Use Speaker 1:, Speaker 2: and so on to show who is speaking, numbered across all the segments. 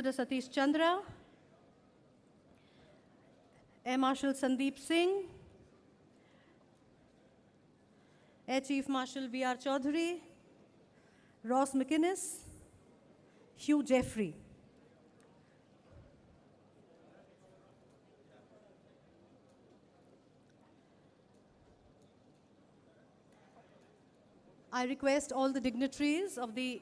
Speaker 1: Ambassador Satish Chandra, Air Marshal Sandeep Singh, Air Chief Marshal V.R. Chaudhary, Ross McInnes, Hugh Jeffrey. I request all the dignitaries of the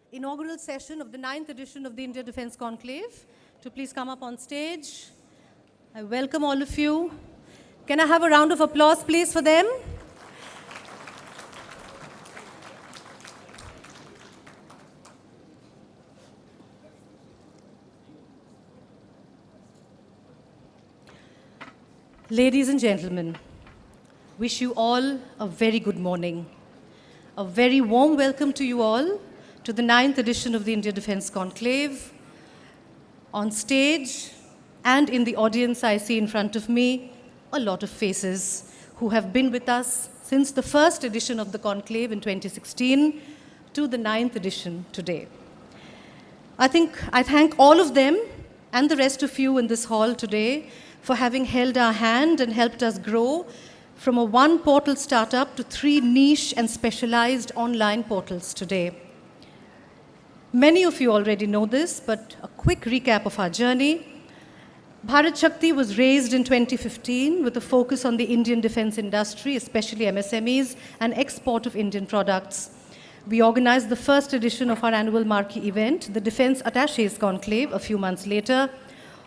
Speaker 1: inaugural session of the 9th edition of the India Defence Conclave to please come up on stage. I welcome all of you. Can I have a round of applause, please, for them? Ladies and gentlemen, wish you all a very good morning. A very warm welcome to you all to the 9th edition of the India Defence Conclave. On stage and in the audience I see in front of me a lot of faces who have been with us since the first edition of the Conclave in 2016 to the 9th edition today. I thank all of them and the rest of you in this hall today for having held our hand and helped us grow from a one-portal startup to 3 niche and specialized online portals today. Many of you already know this, but a quick recap of our journey. Bharat Shakti was raised in 2015 with a focus on the Indian defense industry, especially MSMEs, and export of Indian products. We organized the first edition of our annual marquee event, the Defense Attachés Conclave, a few months later.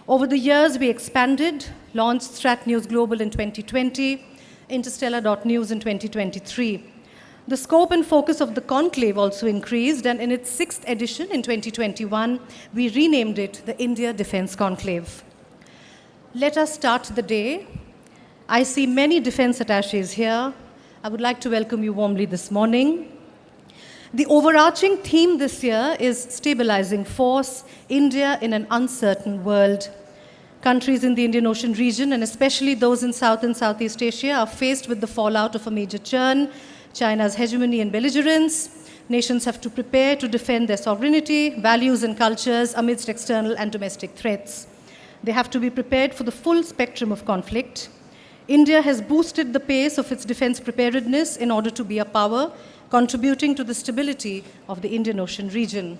Speaker 1: Over the years, we expanded, launched StratNewsGlobal in 2020, Interstellar.news in 2023. The scope and focus of the conclave also increased, and in its 6th edition in 2021, we renamed it the India Defence Conclave. Let us start the day. I see many defense attachés here. I would like to welcome you warmly this morning. The overarching theme this year is Stabilizing Force, India in an Uncertain World. Countries in the Indian Ocean region, and especially those in South and Southeast Asia, are faced with the fallout of a major churn, China's hegemony and belligerence. Nations have to prepare to defend their sovereignty, values and cultures amidst external and domestic threats. They have to be prepared for the full spectrum of conflict. India has boosted the pace of its defense preparedness in order to be a power, contributing to the stability of the Indian Ocean region.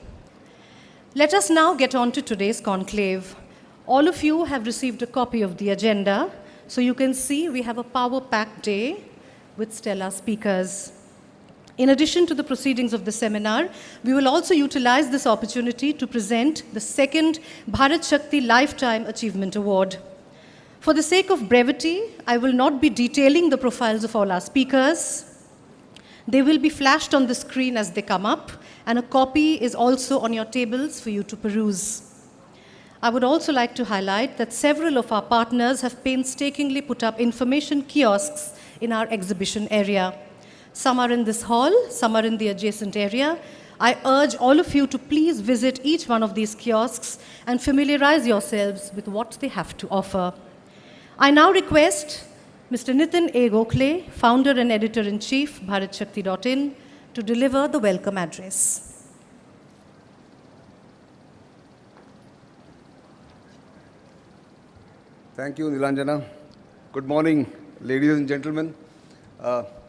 Speaker 1: Let us now get on to today's conclave. All of you have received a copy of the agenda, so you can see we have a power-packed day with stellar speakers. In addition to the proceedings of the seminar, we will also utilize this opportunity to present the 2nd Bharat Shakti Lifetime Achievement Award. For the sake of brevity, I will not be detailing the profiles of all our speakers. They will be flashed on the screen as they come up, and a copy is also on your tables for you to peruse. I would also like to highlight that several of our partners have painstakingly put up information kiosks in our exhibition area. Some are in this hall, some are in the adjacent area. I urge all of you to please visit each one of these kiosks and familiarize yourselves with what they have to offer. I now request Mr. Nitin A. Gokhale, founder and editor-in-chief, bharatshakti.in, to deliver the welcome address.
Speaker 2: Thank you, Nilanjana. Good morning, ladies and gentlemen.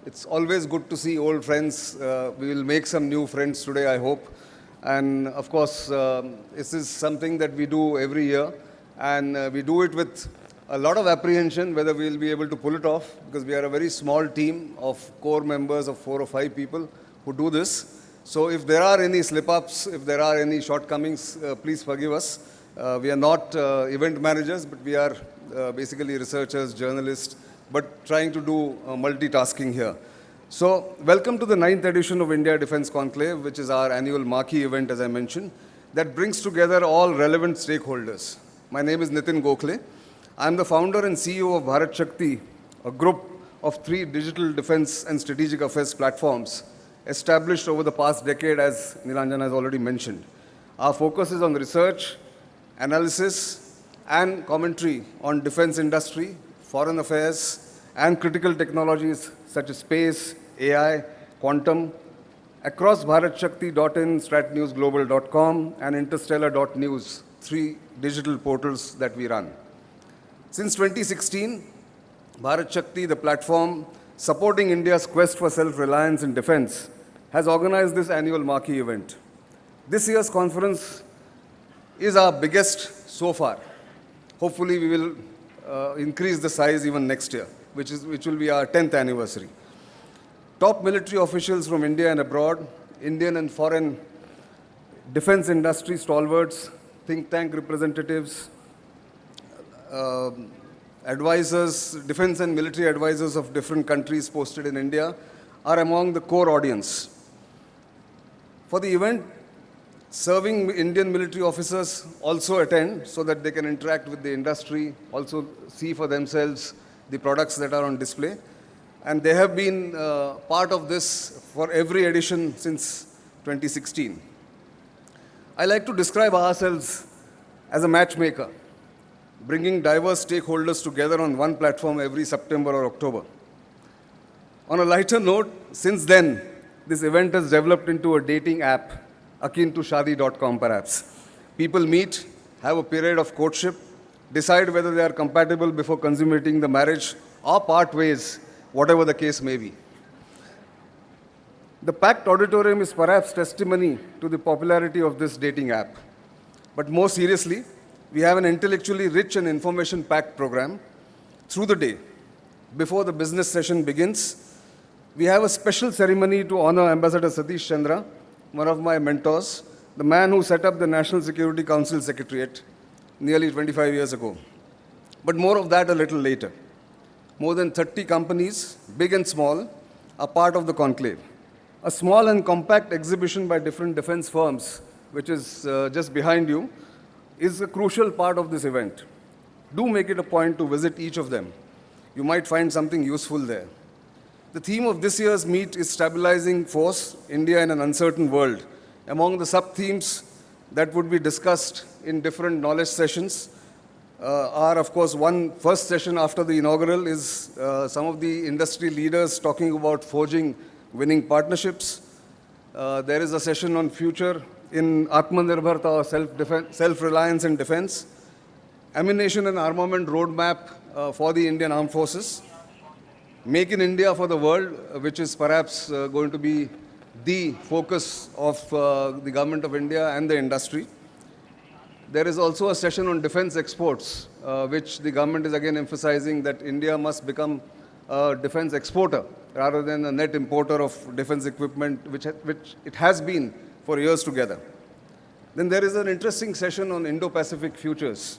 Speaker 2: It's always good to see old friends. We will make some new friends today, I hope. And of course, this is something that we do every year. And we do it with a lot of apprehension whether we will be able to pull it off, because we are a very small team of core members of 4 or 5 people who do this. So if there are any slip-ups, if there are any shortcomings, please forgive us. We are not event managers, but we are basically researchers, journalists, but trying to do multitasking here. So welcome to the 9th edition of India Defence Conclave, which is our annual marquee event, as I mentioned, that brings together all relevant stakeholders. My name is Nitin Gokhale. I'm the founder and CEO of Bharat Shakti, a group of 3 digital defense and strategic affairs platforms established over the past decade, as Nilanjana has already mentioned. Our focus is on research, analysis, and commentary on defense industry, foreign affairs, and critical technologies such as space, AI, quantum, across bharatshakti.in, StratNewsGlobal.com, and interstellar.news, 3 digital portals that we run. Since 2016, Bharat Shakti, the platform supporting India's quest for self-reliance in defense, has organized this annual marquee event. This year's conference is our biggest so far. Hopefully, we will increase the size even next year, which will be our 10th anniversary. Top military officials from India and abroad, Indian and foreign defense industry stalwarts, think tank representatives, advisors, defense and military advisors of different countries posted in India are among the core audience. For the event, serving Indian military officers also attend so that they can interact with the industry, also see for themselves the products that are on display. And they have been part of this for every edition since 2016. I like to describe ourselves as a matchmaker, bringing diverse stakeholders together on one platform every September or October. On a lighter note, since then, this event has developed into a dating app akin to Shadi.com perhaps. People meet, have a period of courtship, decide whether they are compatible before consummating the marriage or part ways, whatever the case may be. The packed auditorium is perhaps testimony to the popularity of this dating app. But more seriously, we have an intellectually rich and information-packed program through the day. Before the business session begins, we have a special ceremony to honor Ambassador Satish Chandra, one of my mentors, the man who set up the National Security Council Secretariat nearly 25 years ago. But more of that a little later. More than 30 companies, big and small, are part of the conclave. A small and compact exhibition by different defense firms, which is just behind you, is a crucial part of this event. Do make it a point to visit each of them. You might find something useful there. The theme of this year's meet is Stabilizing Force, India in an Uncertain World. Among the sub-themes that would be discussed in different knowledge sessions are, of course, first session after the inaugural is some of the industry leaders talking about forging winning partnerships. There is a session on future in Atmanirbharta or self-reliance in defense, ammunition and armament roadmap for the Indian Armed Forces, Make in India for the world, which is perhaps going to be the focus of the government of India and the industry. There is also a session on defense exports, which the government is again emphasizing that India must become a defense exporter rather than a net importer of defense equipment, which it has been for years together. Then there is an interesting session on Indo-Pacific futures,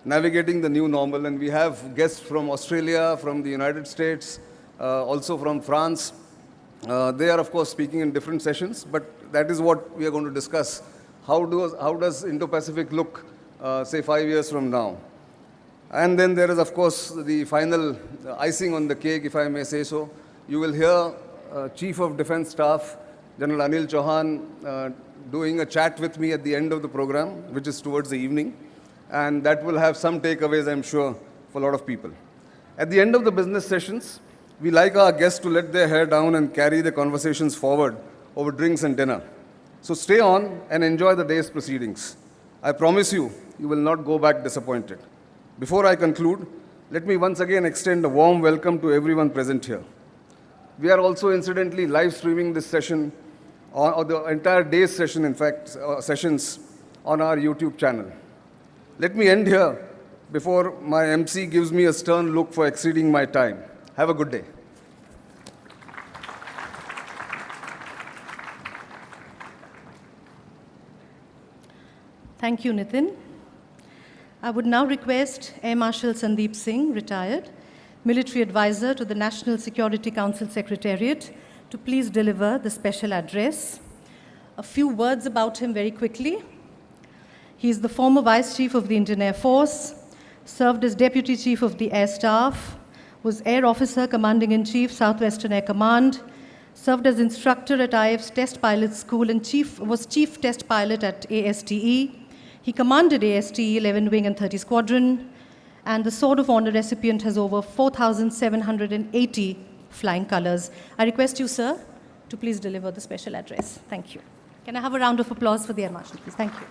Speaker 2: navigating the new normal, and we have guests from Australia, from the United States, also from France. They are, of course, speaking in different sessions, but that is what we are going to discuss. How does Indo-Pacific look, say, 5 years from now? And then there is, of course, the final icing on the cake, if I may say so. You will hear Chief of Defense Staff, General Anil Chauhan, doing a chat with me at the end of the program, which is towards the evening. And that will have some takeaways, I'm sure, for a lot of people. At the end of the business sessions, we like our guests to let their hair down and carry the conversations forward over drinks and dinner. So stay on and enjoy the day's proceedings. I promise you, you will not go back disappointed. Before I conclude, let me once again extend a warm welcome to everyone present here. We are also incidentally live streaming this session, or the entire day's session, in fact, sessions on our YouTube channel. Let me end here before my MC gives me a stern look for exceeding my time. Have a good day.
Speaker 1: Thank you, Nitin. I would now request Air Marshal Sandeep Singh, retired, military advisor to the National Security Council Secretariat, to please deliver the special address. A few words about him very quickly. He is the former Vice Chief of the Indian Air Force, served as Deputy Chief of the Air Staff, was Air Officer Commanding-in-Chief, Southwestern Air Command, served as instructor at IF's Test Pilot School and was Chief Test Pilot at ASTE. He commanded ASTE 11 Wing and 30 Squadron, and the Sword of Honor recipient has over 4,780 flying colors. I request you, sir, to please deliver the special address. Thank you. Can I have a round of applause for the Air Marshal, please? Thank you.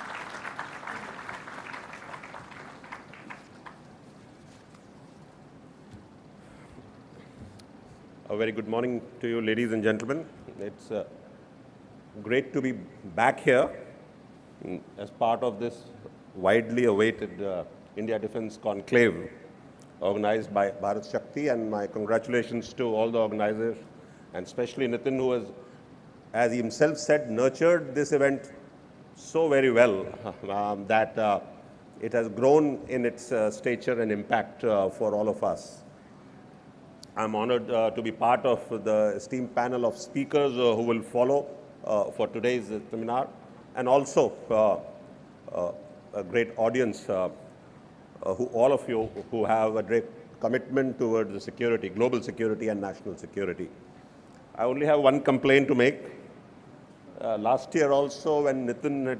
Speaker 3: A very good morning to you, ladies and gentlemen. It's great to be back here as part of this widely awaited India Defence Conclave organized by Bharat Shakti, and my congratulations to all the organizers, and especially Nitin, who has, as he himself said, nurtured this event so very well that it has grown in its stature and impact for all of us. I'm honored to be part of the esteemed panel of speakers who will follow for today's seminar, and also a great audience, all of you who have a great commitment towards the security, global security and national security. I only have one complaint to make. Last year also, when Nitin had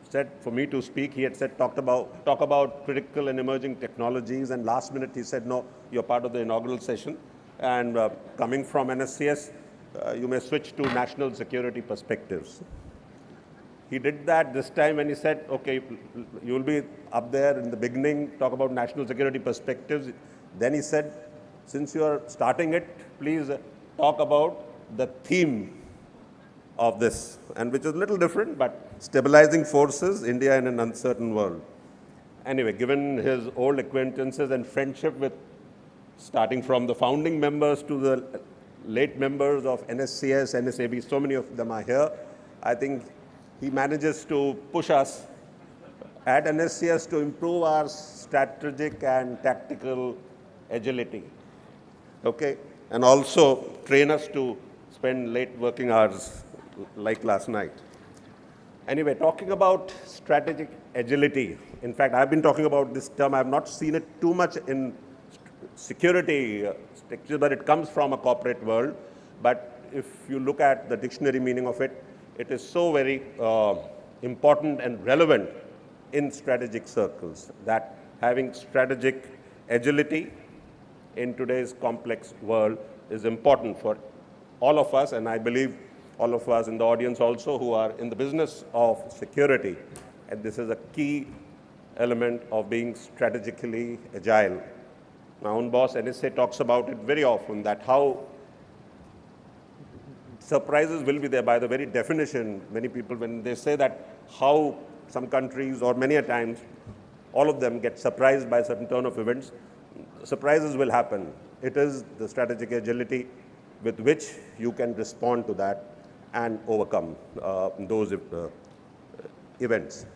Speaker 3: said for me to speak, he had said talk about critical and emerging technologies, and last minute he said, no, you're part of the inaugural session, and coming from NSCS, you may switch to national security perspectives. He did that this time when he said, okay, you will be up there in the beginning, talk about national security perspectives. Then he said, since you are starting it, please talk about the theme of this, and which is a little different, but stabilizing forces, India in an uncertain world. Anyway, given his old acquaintances and friendship with, starting from the founding members to the late members of NSCS, NSAB, so many of them are here, I think he manages to push us at NSCS to improve our strategic and tactical agility, okay? And also train us to spend late working hours like last night. Anyway, talking about strategic agility, in fact, I've been talking about this term. I've not seen it too much in security, but it comes from a corporate world. But if you look at the dictionary meaning of it, it is so very important and relevant in strategic circles, that having strategic agility in today's complex world is important for all of us, and I believe all of us in the audience also who are in the business of security. And this is a key element of being strategically agile. My own boss, NSA, talks about it very often, that how surprises will be there by the very definition. Many people, when they say that how some countries, or many a times, all of them get surprised by a certain turn of events, surprises will happen. It is the strategic agility with which you can respond to that and overcome those events.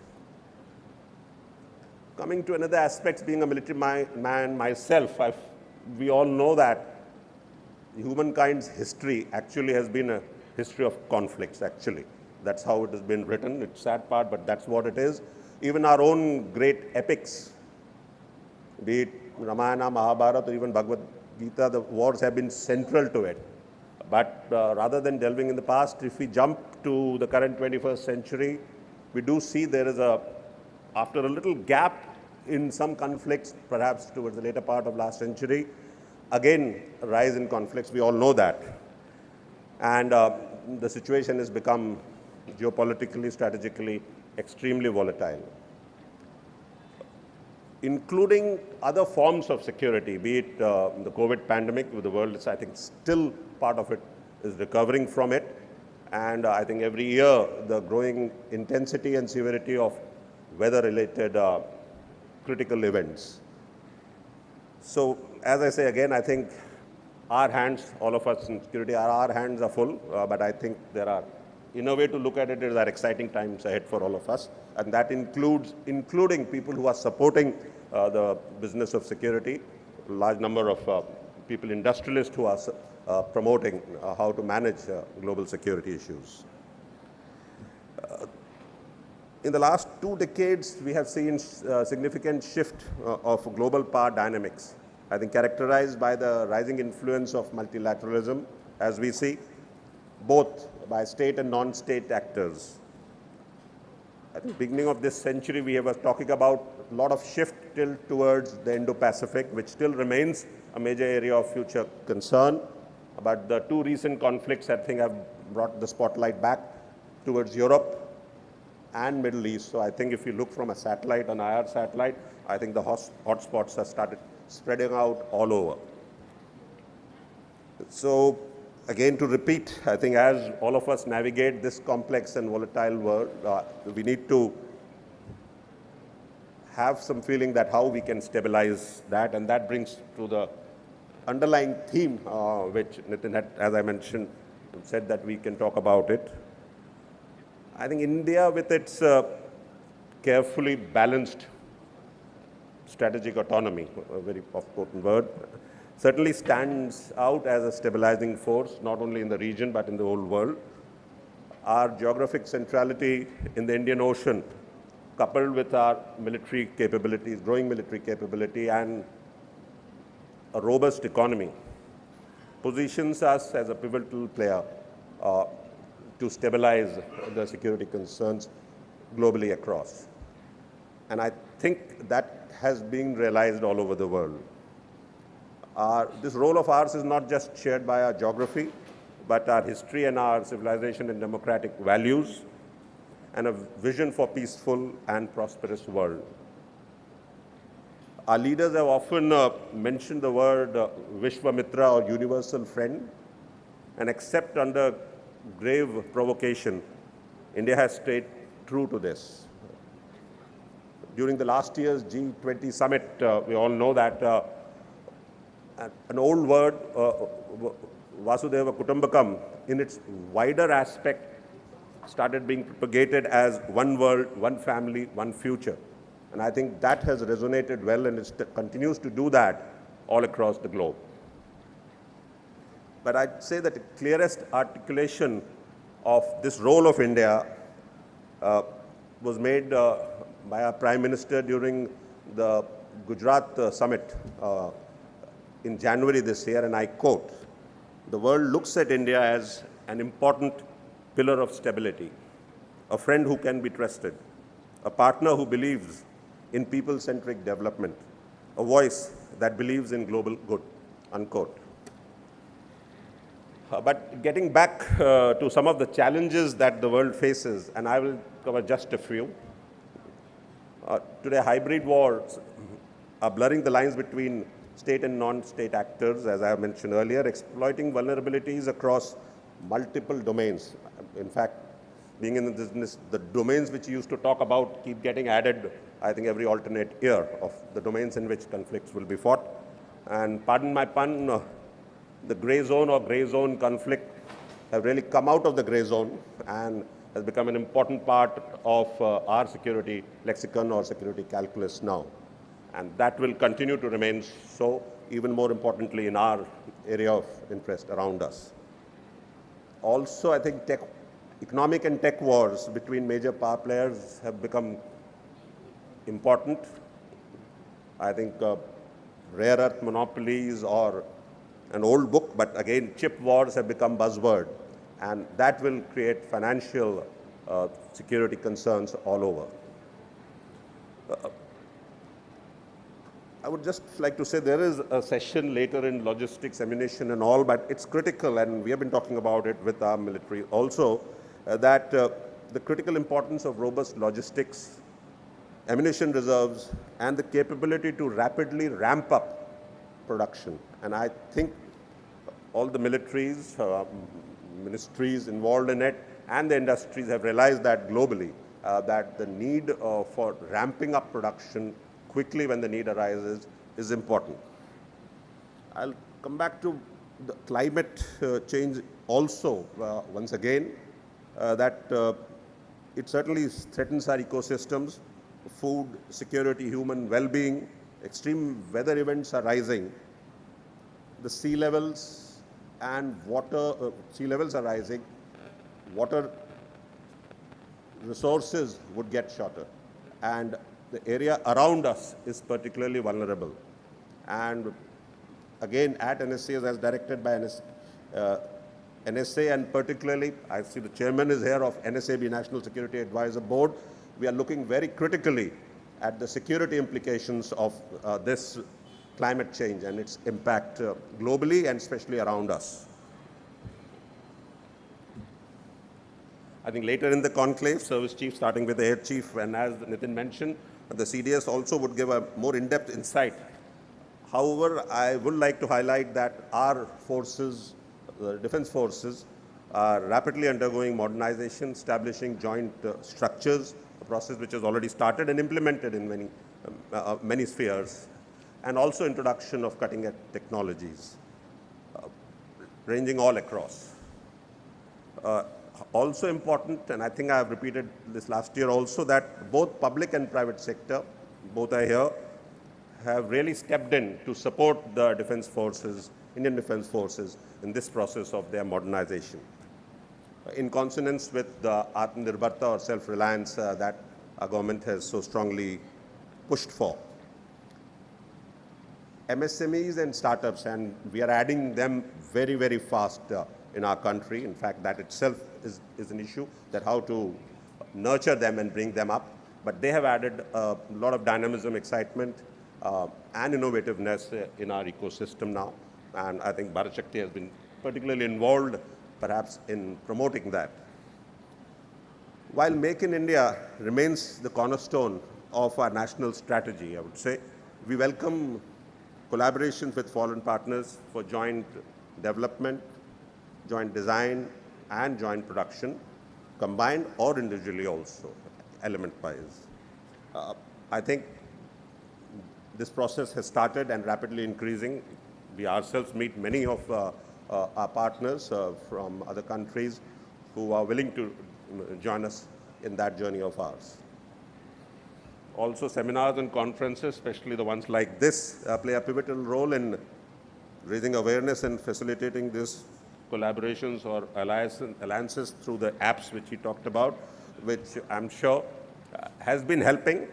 Speaker 3: Coming to another aspect, being a military man myself, we all know that humankind's history actually has been a history of conflicts, actually. That's how it has been written. It's a sad part, but that's what it is. Even our own great epics, be it Ramayana, Mahabharata, or even Bhagavad Gita, the wars have been central to it. But rather than delving in the past, if we jump to the current 21st century, we do see there is after a little gap in some conflicts, perhaps towards the later part of last century, again, a rise in conflicts. We all know that. And the situation has become geopolitically, strategically, extremely volatile, including other forms of security, be it the COVID pandemic, with the world is, I think, still part of it is recovering from it. And I think every year, the growing intensity and severity of weather-related critical events. So, as I say again, I think our hands, all of us in security, our hands are full, but I think there are, in a way to look at it, there are exciting times ahead for all of us. And that including people who are supporting the business of security, a large number of people, industrialists who are promoting how to manage global security issues. In the last 2 decades, we have seen significant shift of global power dynamics, I think characterized by the rising influence of multilateralism, as we see, both by state and non-state actors. At the beginning of this century, we were talking about a lot of shift towards the Indo-Pacific, which still remains a major area of future concern. But the 2 recent conflicts, I think, have brought the spotlight back towards Europe and Middle East. So I think if you look from a satellite, an IR satellite, I think the hotspots have started spreading out all over. So again, to repeat, I think as all of us navigate this complex and volatile world, we need to have some feeling that how we can stabilize that, and that brings to the underlying theme, which Nitin had, as I mentioned, said that we can talk about it. I think India, with its carefully balanced strategic autonomy, a very important word, certainly stands out as a stabilizing force, not only in the region, but in the whole world. Our geographic centrality in the Indian Ocean, coupled with our military capabilities, growing military capability, and a robust economy, positions us as a pivotal player to stabilize the security concerns globally across. And I think that has been realized all over the world. This role of ours is not just shared by our geography, but our history and our civilization and democratic values, and a vision for peaceful and prosperous world. Our leaders have often mentioned the word Vishwamitra, or universal friend, and except under grave provocation, India has stayed true to this. During the last year's G20 summit, we all know that an old word, Vasudhaiva Kutumbakam, in its wider aspect, started being propagated as one world, one family, one future. And I think that has resonated well, and it continues to do that all across the globe. But I'd say that the clearest articulation of this role of India was made by our Prime Minister during the Gujarat summit in January this year, and I quote, "The world looks at India as an important pillar of stability, a friend who can be trusted, a partner who believes in people-centric development, a voice that believes in global good," unquote. But getting back to some of the challenges that the world faces, and I will cover just a few. Today, hybrid wars are blurring the lines between state and non-state actors, as I have mentioned earlier, exploiting vulnerabilities across multiple domains. In fact, being in the business, the domains which you used to talk about keep getting added, I think, every alternate year of the domains in which conflicts will be fought. And pardon my pun, the gray zone or gray zone conflict have really come out of the gray zone and has become an important part of our security lexicon or security calculus now. And that will continue to remain so, even more importantly, in our area of interest around us. Also, I think economic and tech wars between major power players have become important. I think rare earth monopolies or an old book, but again, chip wars have become buzzword, and that will create financial security concerns all over. I would just like to say there is a session later in logistics, ammunition and all, but it's critical, and we have been talking about it with our military also, that the critical importance of robust logistics, ammunition reserves, and the capability to rapidly ramp up production. And I think all the militaries, ministries involved in it, and the industries have realized that globally, that the need for ramping up production quickly when the need arises is important. I'll come back to the climate change also once again, that it certainly threatens our ecosystems, food security, human well-being. Extreme weather events are rising. The sea levels and sea levels are rising. Water resources would get shorter, and the area around us is particularly vulnerable. And again, at NSA, as directed by NSA, and particularly, I see the chairman is here of NSAB, National Security Advisor Board, we are looking very critically at the security implications of this climate change and its impact globally and especially around us. I think later in the conclave, service chief, starting with the air chief, and as Nitin mentioned, the CDS also would give a more in-depth insight. However, I would like to highlight that our forces, the defense forces, are rapidly undergoing modernization, establishing joint structures, a process which has already started and implemented in many spheres, and also introduction of cutting-edge technologies, ranging all across. Also important, and I think I have repeated this last year also, that both public and private sector, both are here, have really stepped in to support the defense forces, Indian defense forces, in this process of their modernization, in consonance with the Atmanirbharta or self-reliance that our government has so strongly pushed for. MSMEs and startups, and we are adding them very, very fast in our country. In fact, that itself is an issue, that how to nurture them and bring them up. But they have added a lot of dynamism, excitement, and innovativeness in our ecosystem now. And I think Bharat Shakti has been particularly involved, perhaps, in promoting that. While Make in India remains the cornerstone of our national strategy, I would say, we welcome collaborations with foreign partners for joint development, joint design, and joint production, combined or individually also, element-wise. I think this process has started and rapidly increasing. We ourselves meet many of our partners from other countries who are willing to join us in that journey of ours. Also, seminars and conferences, especially the ones like this, play a pivotal role in raising awareness and facilitating these collaborations or alliances through the apps which he talked about, which I'm sure has been helping.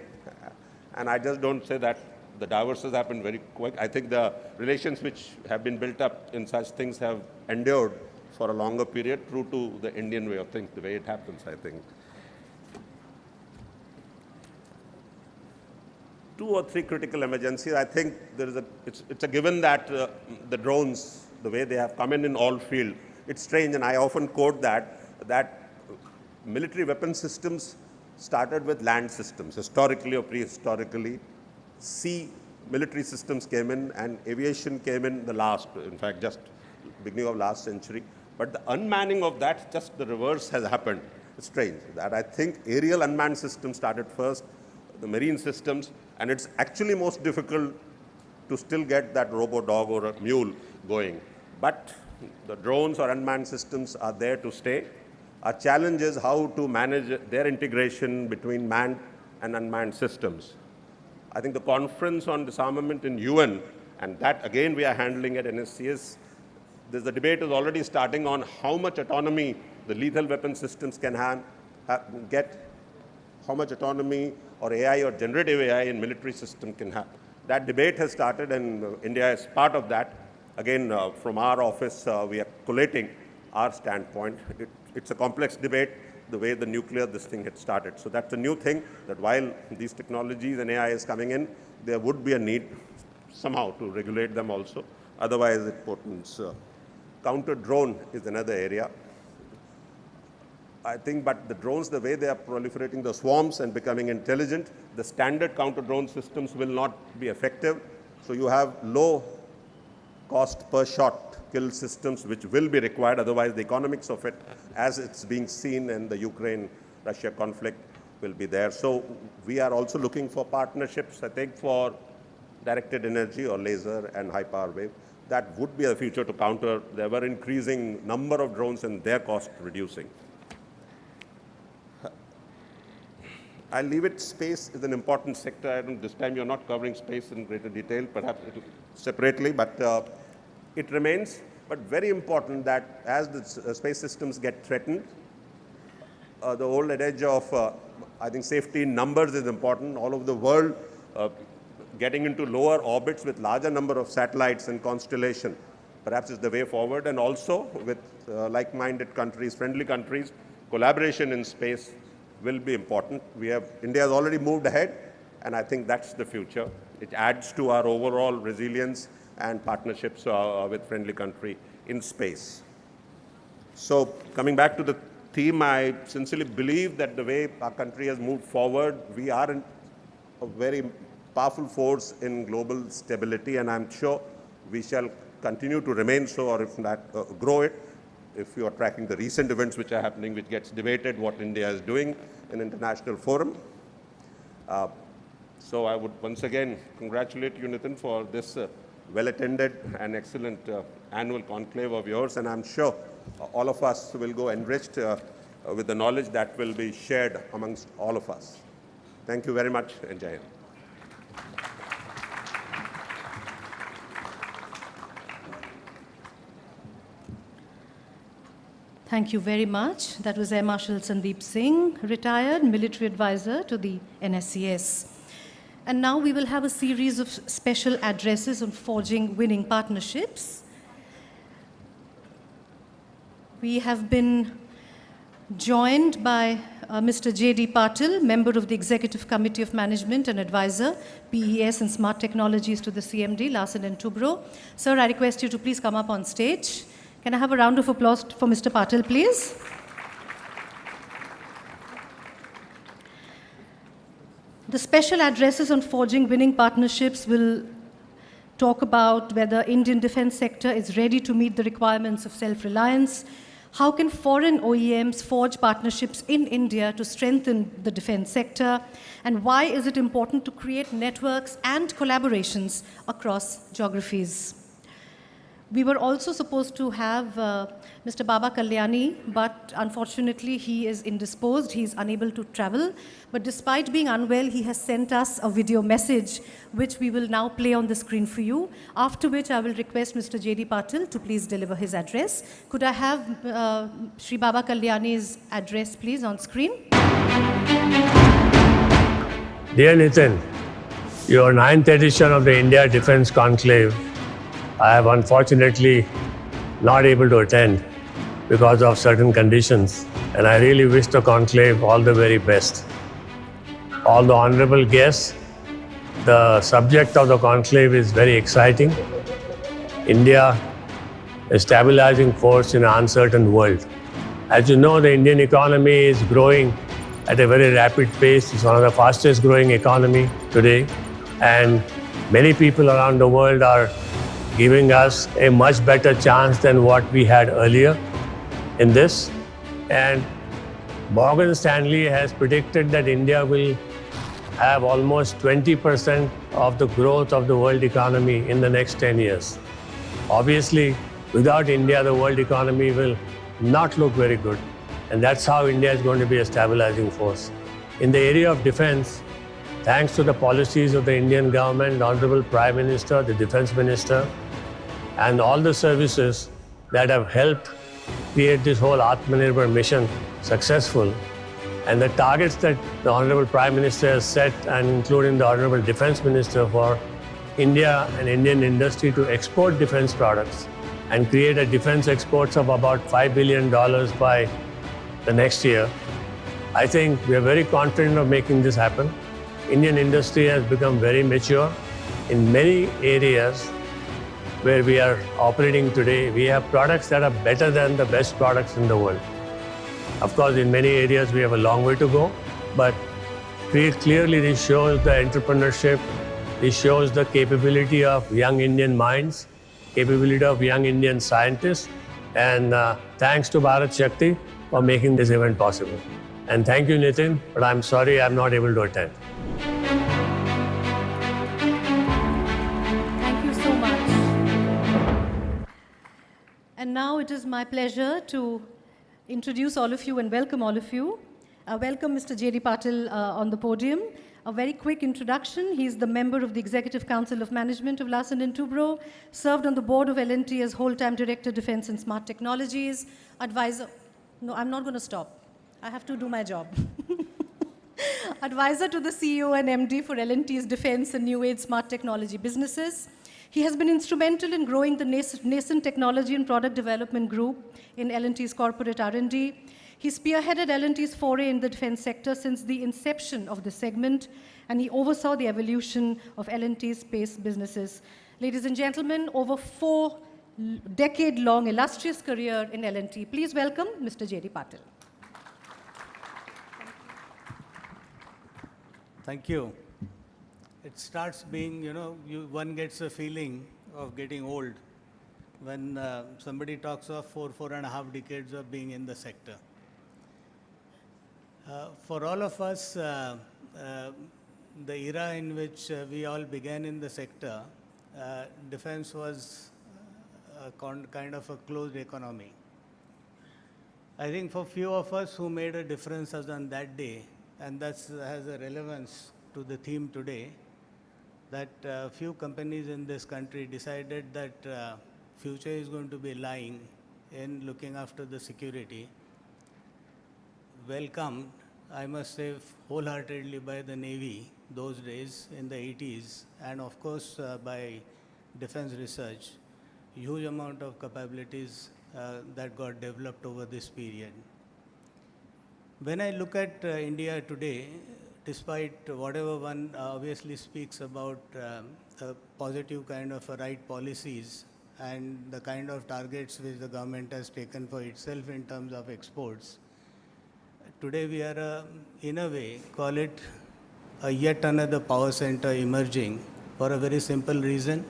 Speaker 3: And I just don't say that the divorce has happened very quick. I think the relations which have been built up in such things have endured for a longer period, true to the Indian way of things, the way it happens, I think. 2 or 3 critical emergencies. I think it's a given that the drones, the way they have come in all field, it's strange, and I often quote that military weapon systems started with land systems, historically or prehistorically. Sea military systems came in, and aviation came in the last, in fact, just beginning of last century. But the unmanning of that, just the reverse has happened. It's strange that I think aerial unmanned systems started first, the marine systems, and it's actually most difficult to still get that robo-dog or a mule going. But the drones or unmanned systems are there to stay. Our challenge is how to manage their integration between manned and unmanned systems. I think the conference on disarmament in UN, and that again we are handling at NSCS, there's a debate is already starting on how much autonomy the lethal weapon systems can get, how much autonomy or AI or generative AI in military system can have. That debate has started, and India is part of that. Again, from our office, we are collating our standpoint. It's a complex debate, the way the nuclear, this thing had started. So that's a new thing, that while these technologies and AI is coming in, there would be a need somehow to regulate them also. Otherwise, it portends. Counter-drone is another area. I think, but the drones, the way they are proliferating the swarms and becoming intelligent, the standard counter-drone systems will not be effective. So you have low cost per shot kill systems which will be required. Otherwise, the economics of it, as it's being seen in the Ukraine-Russia conflict, will be there. So we are also looking for partnerships, I think, for directed energy or laser and high power wave. That would be a future to counter the ever-increasing number of drones and their cost reducing. I'll leave it. Space is an important sector. This time you're not covering space in greater detail, perhaps separately, but it remains. But very important that as the space systems get threatened, the old adage of, I think, safety in numbers is important. All over the world, getting into lower orbits with larger number of satellites and constellation, perhaps is the way forward. And also with like-minded countries, friendly countries, collaboration in space will be important. India has already moved ahead, and I think that's the future. It adds to our overall resilience and partnerships with friendly country in space. So coming back to the theme. I sincerely believe that the way our country has moved forward, we are a very powerful force in global stability, and I'm sure we shall continue to remain so, or if not, grow it. If you are tracking the recent events which are happening, which gets debated, what India is doing in international forum. So I would once again congratulate you, Nitin, for this well-attended and excellent annual conclave of yours, and I'm sure all of us will go enriched with the knowledge that will be shared amongst all of us. Thank you very much, and Jai Hind.
Speaker 1: Thank you very much. That was Air Marshal Sandeep Singh, retired military advisor to the NSCS. And now we will have a series of special addresses on forging winning partnerships. We have been joined by Mr. J.D. Patil, member of the Executive Committee of Management and advisor, PES and Smart Technologies to the CMD, Larsen & Toubro. Sir, I request you to please come up on stage. Can I have a round of applause for Mr. Patil, please? The special addresses on forging winning partnerships will talk about whether Indian defense sector is ready to meet the requirements of self-reliance. How can foreign OEMs forge partnerships in India to strengthen the defense sector? And why is it important to create networks and collaborations across geographies? We were also supposed to have Mr. Baba Kalyani, but unfortunately he is indisposed. He is unable to travel. But despite being unwell, he has sent us a video message, which we will now play on the screen for you, after which I will request Mr. J.D. Patil to please deliver his address. Could I have Shri Baba Kalyani's address, please, on screen?
Speaker 4: Dear Nitin, your 9th edition of the India Defence Conclave, I have unfortunately not able to attend because of certain conditions, and I really wish the conclave all the very best. All the honorable guests, the subject of the conclave is very exciting. India, a stabilizing force in an uncertain world. As you know, the Indian economy is growing at a very rapid pace. It's one of the fastest growing economy today, and many people around the world are giving us a much better chance than what we had earlier in this. And Morgan Stanley has predicted that India will have almost 20% of the growth of the world economy in the next 10 years. Obviously, without India, the world economy will not look very good. And that's how India is going to be a stabilizing force. In the area of defense, thanks to the policies of the Indian government, the Honorable Prime Minister, the Defense Minister, and all the services that have helped create this whole Atmanirbhar mission successful, and the targets that the Honorable Prime Minister has set, and including the Honorable Defense Minister, for India and Indian industry to export defense products and create a defense exports of about $5 billion by the next year. I think we are very confident of making this happen. Indian industry has become very mature in many areas where we are operating today. We have products that are better than the best products in the world. Of course, in many areas we have a long way to go, but clearly this shows the entrepreneurship, this shows the capability of young Indian minds, capability of young Indian scientists, and thanks to Bharat Shakti for making this event possible. And thank you, Nitin, but I'm sorry I'm not able to attend.
Speaker 1: And now it is my pleasure to introduce all of you and welcome all of you. Welcome Mr. J.D. Patil on the podium. A very quick introduction. He's the member of the Executive Council of Management of Larsen & Toubro, served on the board of L&T as whole-time Director, Defense and Smart Technologies, advisor. No, I'm not going to stop. I have to do my job. Advisor to the CEO and MD for L&T's Defense and New Age Smart Technology businesses. He has been instrumental in growing the nascent technology and product development group in L&T's corporate R&D. He spearheaded L&T's foray in the defense sector since the inception of the segment, and he oversaw the evolution of L&T's space businesses. Ladies and gentlemen, over 4-decade-long illustrious career in L&T. Please welcome Mr. J.D. Patil.
Speaker 5: Thank you. It starts being, one gets a feeling of getting old when somebody talks of 4.5 decades of being in the sector. For all of us, the era in which we all began in the sector, defense was kind of a closed economy. I think for few of us who made a difference as on that day, and that has a relevance to the theme today, that few companies in this country decided that future is going to be lying in looking after the security. Welcomed, I must say, wholeheartedly by the Navy those days in the 80s, and of course by defense research, huge amount of capabilities that got developed over this period. When I look at India today, despite whatever one obviously speaks about the positive kind of right policies and the kind of targets which the government has taken for itself in terms of exports, today we are, in a way, call it a yet another power center emerging for a very simple reason.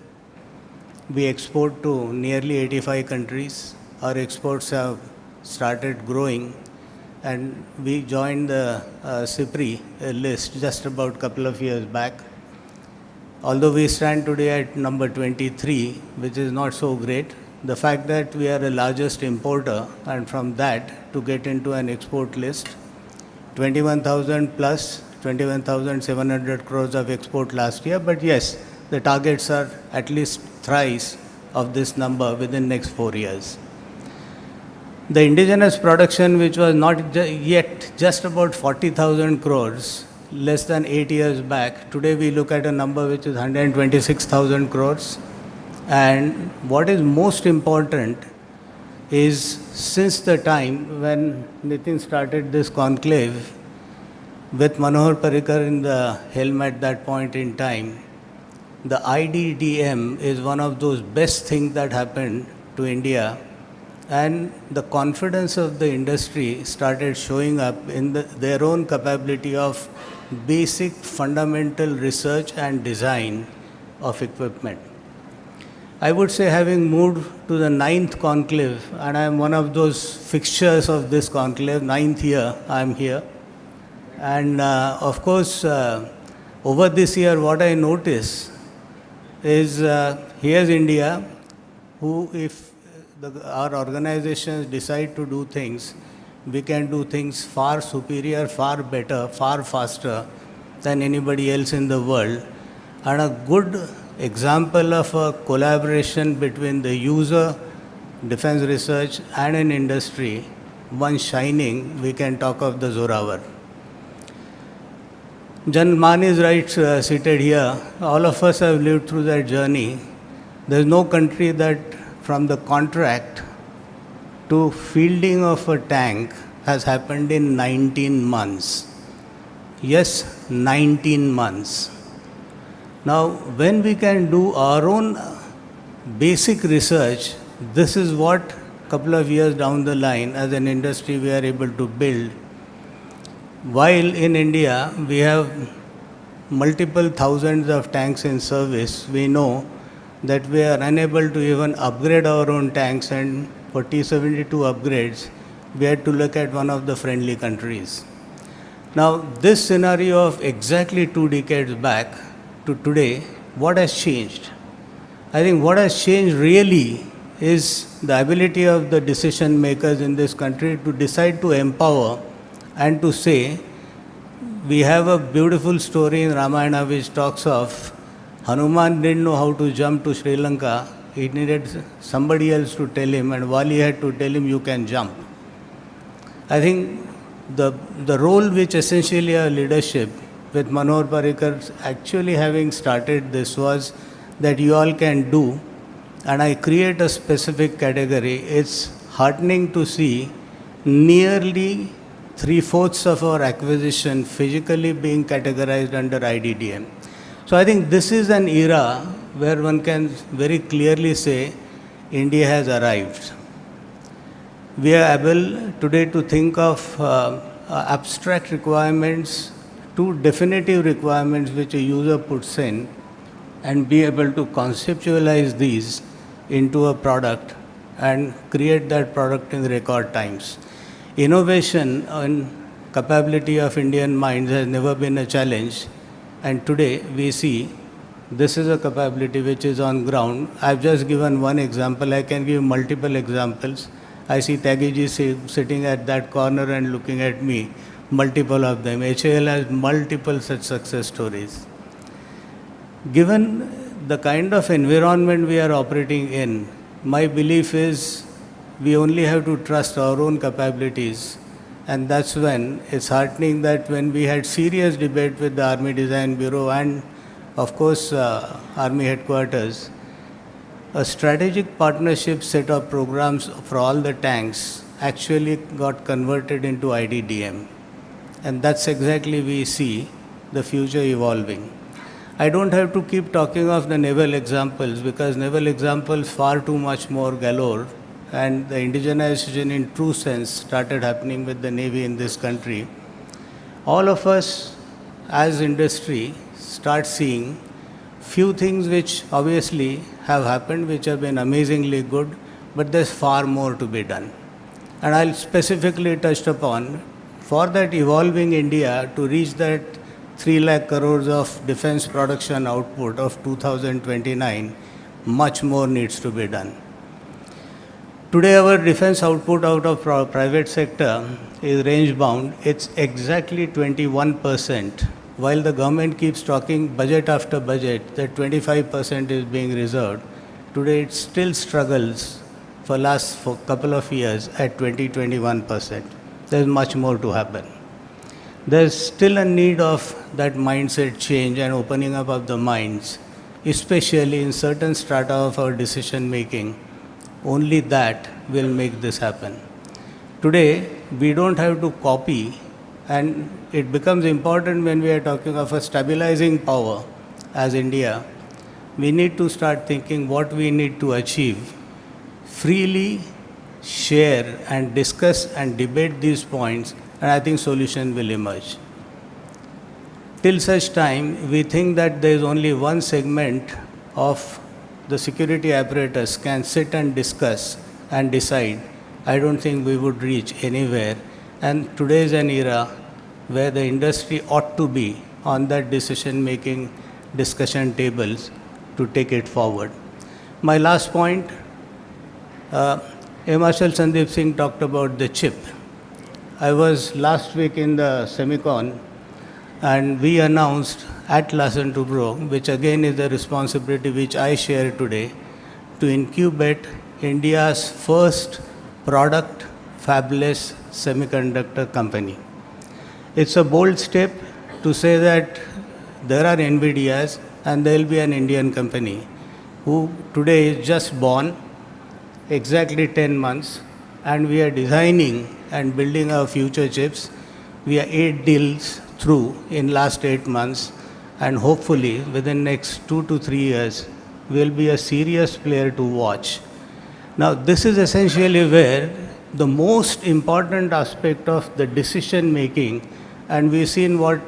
Speaker 5: We export to nearly 85 countries. Our exports have started growing, and we joined the CIPRI list just about a couple of years back. Although we stand today at number 23, which is not so great, the fact that we are the largest importer, and from that to get into an export list, 21,000 plus 21,700 crores of export last year, but yes, the targets are at least thrice of this number within next 4 years. The indigenous production, which was not yet just about 40,000 crores, less than 8 years back, today we look at a number which is 126,000 crores. And what is most important is, since the time when Nitin started this conclave, with Manohar Parrikar in the helm at that point in time, the IDDM is one of those best things that happened to India, and the confidence of the industry started showing up in their own capability of basic fundamental research and design of equipment. I would say, having moved to the 9th conclave, and I am one of those fixtures of this conclave, 9th year I am here. And of course, over this year, what I notice is here's India, who, if our organizations decide to do things, we can do things far superior, far better, far faster than anybody else in the world. And a good example of a collaboration between the user, defense research, and an industry, one shining, we can talk of the Zorawar. General Man is right, seated here. All of us have lived through that journey. There is no country that from the contract to fielding of a tank has happened in 19 months. Yes, 19 months. Now, when we can do our own basic research, this is what a couple of years down the line as an industry we are able to build. While in India we have multiple thousands of tanks in service, we know that we are unable to even upgrade our own tanks, and for T-72 upgrades, we had to look at one of the friendly countries. Now, this scenario of exactly 2 decades back to today, what has changed? I think what has changed really is the ability of the decision makers in this country to decide to empower and to say, we have a beautiful story in Ramayana which talks of Hanuman didn't know how to jump to Sri Lanka. He needed somebody else to tell him, and Wali had to tell him, you can jump. I think the role which essentially our leadership with Manohar Parrikar actually having started this was that you all can do, and I create a specific category. It's heartening to see nearly 3/4 of our acquisition physically being categorized under IDDM. So I think this is an era where one can very clearly say India has arrived. We are able today to think of abstract requirements two definitive requirements which a user puts in and be able to conceptualize these into a product and create that product in record times. Innovation and capability of Indian minds has never been a challenge, and today we see this is a capability which is on ground. I've just given one example. I can give multiple examples. I see Tyagiji sitting at that corner and looking at me, multiple of them. HAL has multiple such success stories. Given the kind of environment we are operating in, my belief is we only have to trust our own capabilities. And that's when it's heartening that when we had serious debate with the Army Design Bureau and of course Army Headquarters, a strategic partnership set of programs for all the tanks actually got converted into IDDM. And that's exactly we see the future evolving. I don't have to keep talking of the naval examples because naval examples far too much more galore, and the indigenization in true sense started happening with the Navy in this country. All of us as industry start seeing few things which obviously have happened, which have been amazingly good, but there's far more to be done. And I'll specifically touch upon, for that evolving India to reach that 3 lakh crores of defense production output of 2029, much more needs to be done. Today our defense output out of private sector is range bound. It's exactly 21%, while the government keeps talking budget after budget that 25% is being reserved. Today it still struggles for couple of years at 20-21%. There's much more to happen. There's still a need of that mindset change and opening up of the minds, especially in certain strata of our decision making. Only that will make this happen. Today, we don't have to copy, and it becomes important when we are talking of a stabilizing power as India. We need to start thinking what we need to achieve. Freely share and discuss and debate these points, and I think solution will emerge. Till such time, we think that there is only one segment of the security apparatus can sit and discuss and decide. I don't think we would reach anywhere. And today is an era where the industry ought to be on that decision-making discussion tables to take it forward. My last point, Marshal Sandeep Singh talked about the chip. I was last week in the Semicon, and we announced at Larsen & Toubro, which again is a responsibility which I share today, to incubate India's first product fabless semiconductor company. It's a bold step to say that there are NVIDIAs and there will be an Indian company who today is just born, exactly 10 months, and we are designing and building our future chips. We are 8 deals through in last 8 months, and hopefully within next 2 to 3 years, we'll be a serious player to watch. Now, this is essentially where the most important aspect of the decision making, and we've seen what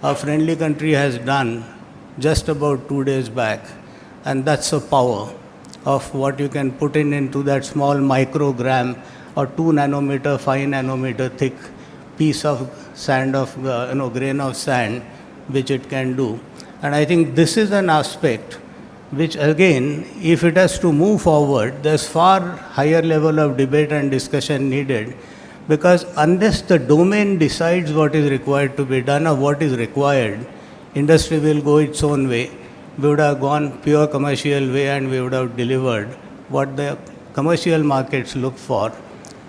Speaker 5: a friendly country has done just about 2 days back, and that's the power of what you can put into that small microgram or 2 nanometer, 5 nanometer thick piece of sand grain of sand, which it can do. And I think this is an aspect which again, if it has to move forward, there's far higher level of debate and discussion needed, because unless the domain decides what is required to be done or what is required, industry will go its own way. We would have gone pure commercial way and we would have delivered what the commercial markets look for.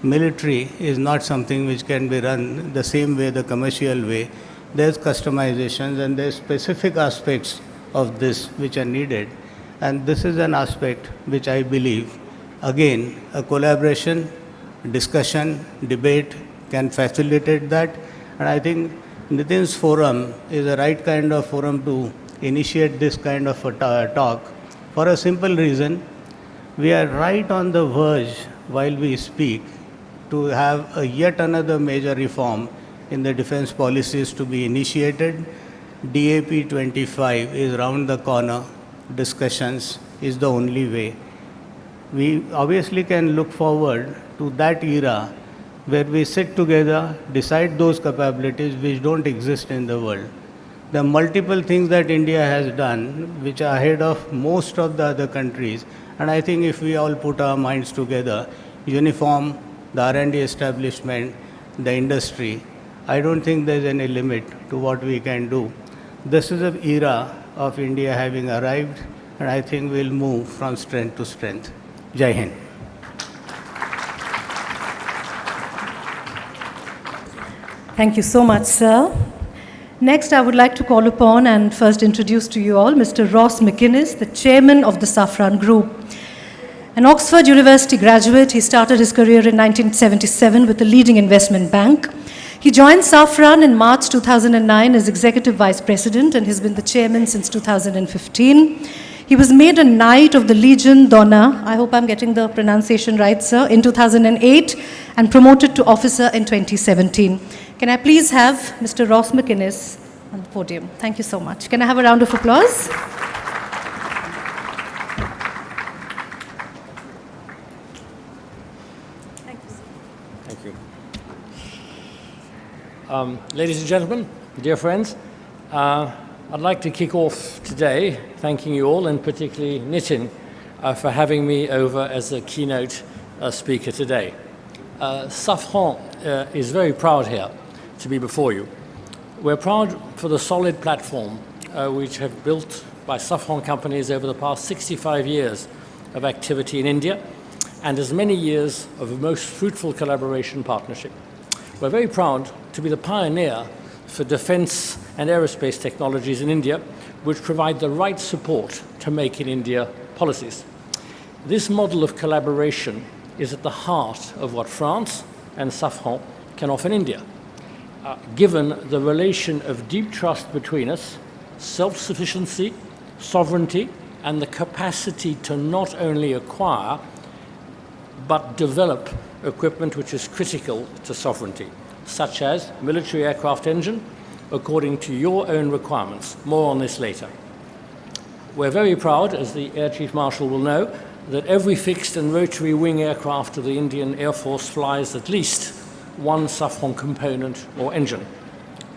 Speaker 5: Military is not something which can be run the same way, the commercial way. There's customizations and there's specific aspects of this which are needed. And this is an aspect which I believe, again, a collaboration, discussion, debate can facilitate that. And I think Nitin's forum is the right kind of forum to initiate this kind of a talk for a simple reason. We are right on the verge while we speak to have a yet another major reform in the defense policies to be initiated. DAP 25 is round the corner. Discussions is the only way. We obviously can look forward to that era where we sit together, decide those capabilities which don't exist in the world. The multiple things that India has done, which are ahead of most of the other countries, and I think if we all put our minds together, uniform, the R&D establishment, the industry, I don't think there's any limit to what we can do. This is an era of India having arrived, and I think we'll move from strength to strength. Jai Hind.
Speaker 1: Thank you so much, sir. Next, I would like to call upon and first introduce to you all Mr. Ross McInnes, the chairman of the Safran Group. An Oxford University graduate, he started his career in 1977 with a leading investment bank. He joined Safran in March 2009 as executive vice president and has been the chairman since 2015. He was made a Knight of the Legion d'Honneur, I hope I'm getting the pronunciation right, sir, in 2008 and promoted to officer in 2017. Can I please have Mr. Ross McInnes on the podium? Thank you so much. Can I have a round of applause? Thank you, sir.
Speaker 6: Thank you. Ladies and gentlemen, dear friends, I'd like to kick off today thanking you all, and particularly Nitin, for having me over as a keynote speaker today. Safran is very proud here to be before you. We're proud for the solid platform which have built by Safran companies over the past 65 years of activity in India and as many years of a most fruitful collaboration partnership. We're very proud to be the pioneer for defense and aerospace technologies in India, which provide the right support to make in India policies. This model of collaboration is at the heart of what France and Safran can offer in India. Given the relation of deep trust between us, self-sufficiency, sovereignty, and the capacity to not only acquire, but develop equipment which is critical to sovereignty, such as military aircraft engine, according to your own requirements. More on this later. We're very proud, as the Air Chief Marshal will know, that every fixed and rotary wing aircraft of the Indian Air Force flies at least one Safran component or engine.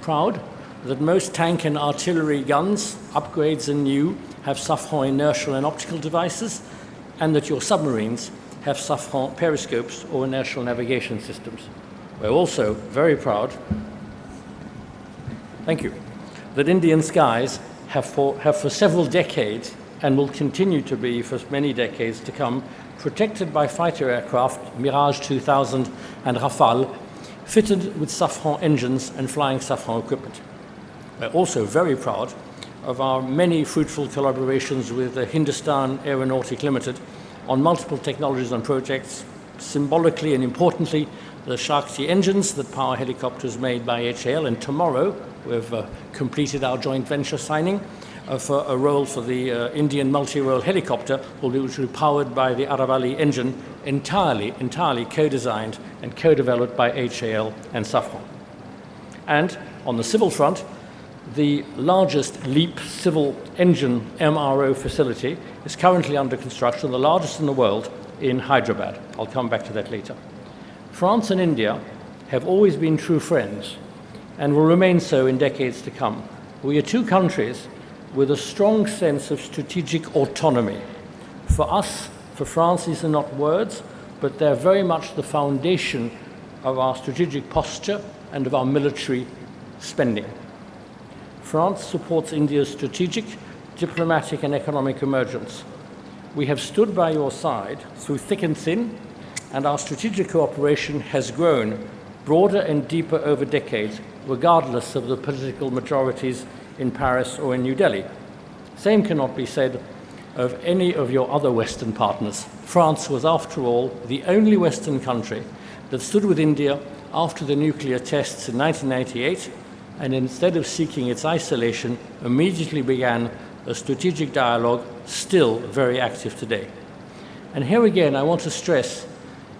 Speaker 6: Proud that most tank and artillery guns, upgrades and new, have Safran inertial and optical devices, and that your submarines have Safran periscopes or inertial navigation systems. We're also very proud, thank you, that Indian skies have for several decades and will continue to be for many decades to come, protected by fighter aircraft, Mirage 2000 and Rafale, fitted with Safran engines and flying Safran equipment. We're also very proud of our many fruitful collaborations with Hindustan Aeronautic Limited on multiple technologies and projects, symbolically and importantly, the Shakti engines that power helicopters made by HAL, and tomorrow we've completed our joint venture signing for a role for the Indian multi-role helicopter, which will be powered by the Aravali engine, entirely co-designed and co-developed by HAL and Safran. And on the civil front, the largest LEAP civil engine MRO facility is currently under construction, the largest in the world, in Hyderabad. I'll come back to that later. France and India have always been true friends and will remain so in decades to come. We are two countries with a strong sense of strategic autonomy. For us, for France, these are not words, but they're very much the foundation of our strategic posture and of our military spending. France supports India's strategic, diplomatic and economic emergence. We have stood by your side through thick and thin, and our strategic cooperation has grown broader and deeper over decades, regardless of the political majorities in Paris or in New Delhi. Same cannot be said of any of your other Western partners. France was, after all, the only Western country that stood with India after the nuclear tests in 1998, and instead of seeking its isolation, immediately began a strategic dialogue still very active today. And here again, I want to stress,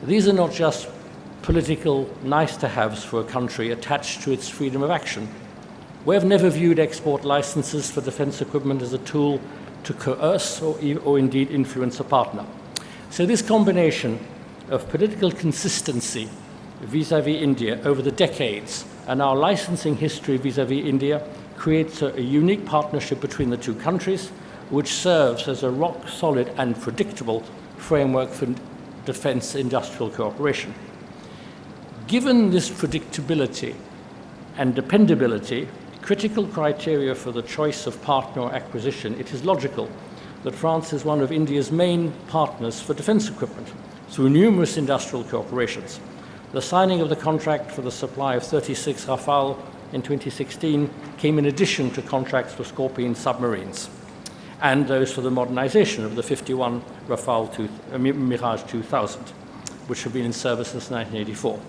Speaker 6: these are not just political nice-to-haves for a country attached to its freedom of action. We have never viewed export licenses for defense equipment as a tool to coerce or indeed influence a partner. So this combination of political consistency vis-à-vis India over the decades and our licensing history vis-à-vis India creates a unique partnership between the two countries, which serves as a rock-solid and predictable framework for defense industrial cooperation. Given this predictability and dependability, critical criteria for the choice of partner or acquisition, it is logical that France is one of India's main partners for defense equipment through numerous industrial cooperations. The signing of the contract for the supply of 36 Rafale in 2016 came in addition to contracts for Scorpion submarines and those for the modernization of the 51 Rafale Mirage 2000, which have been in service since 1984.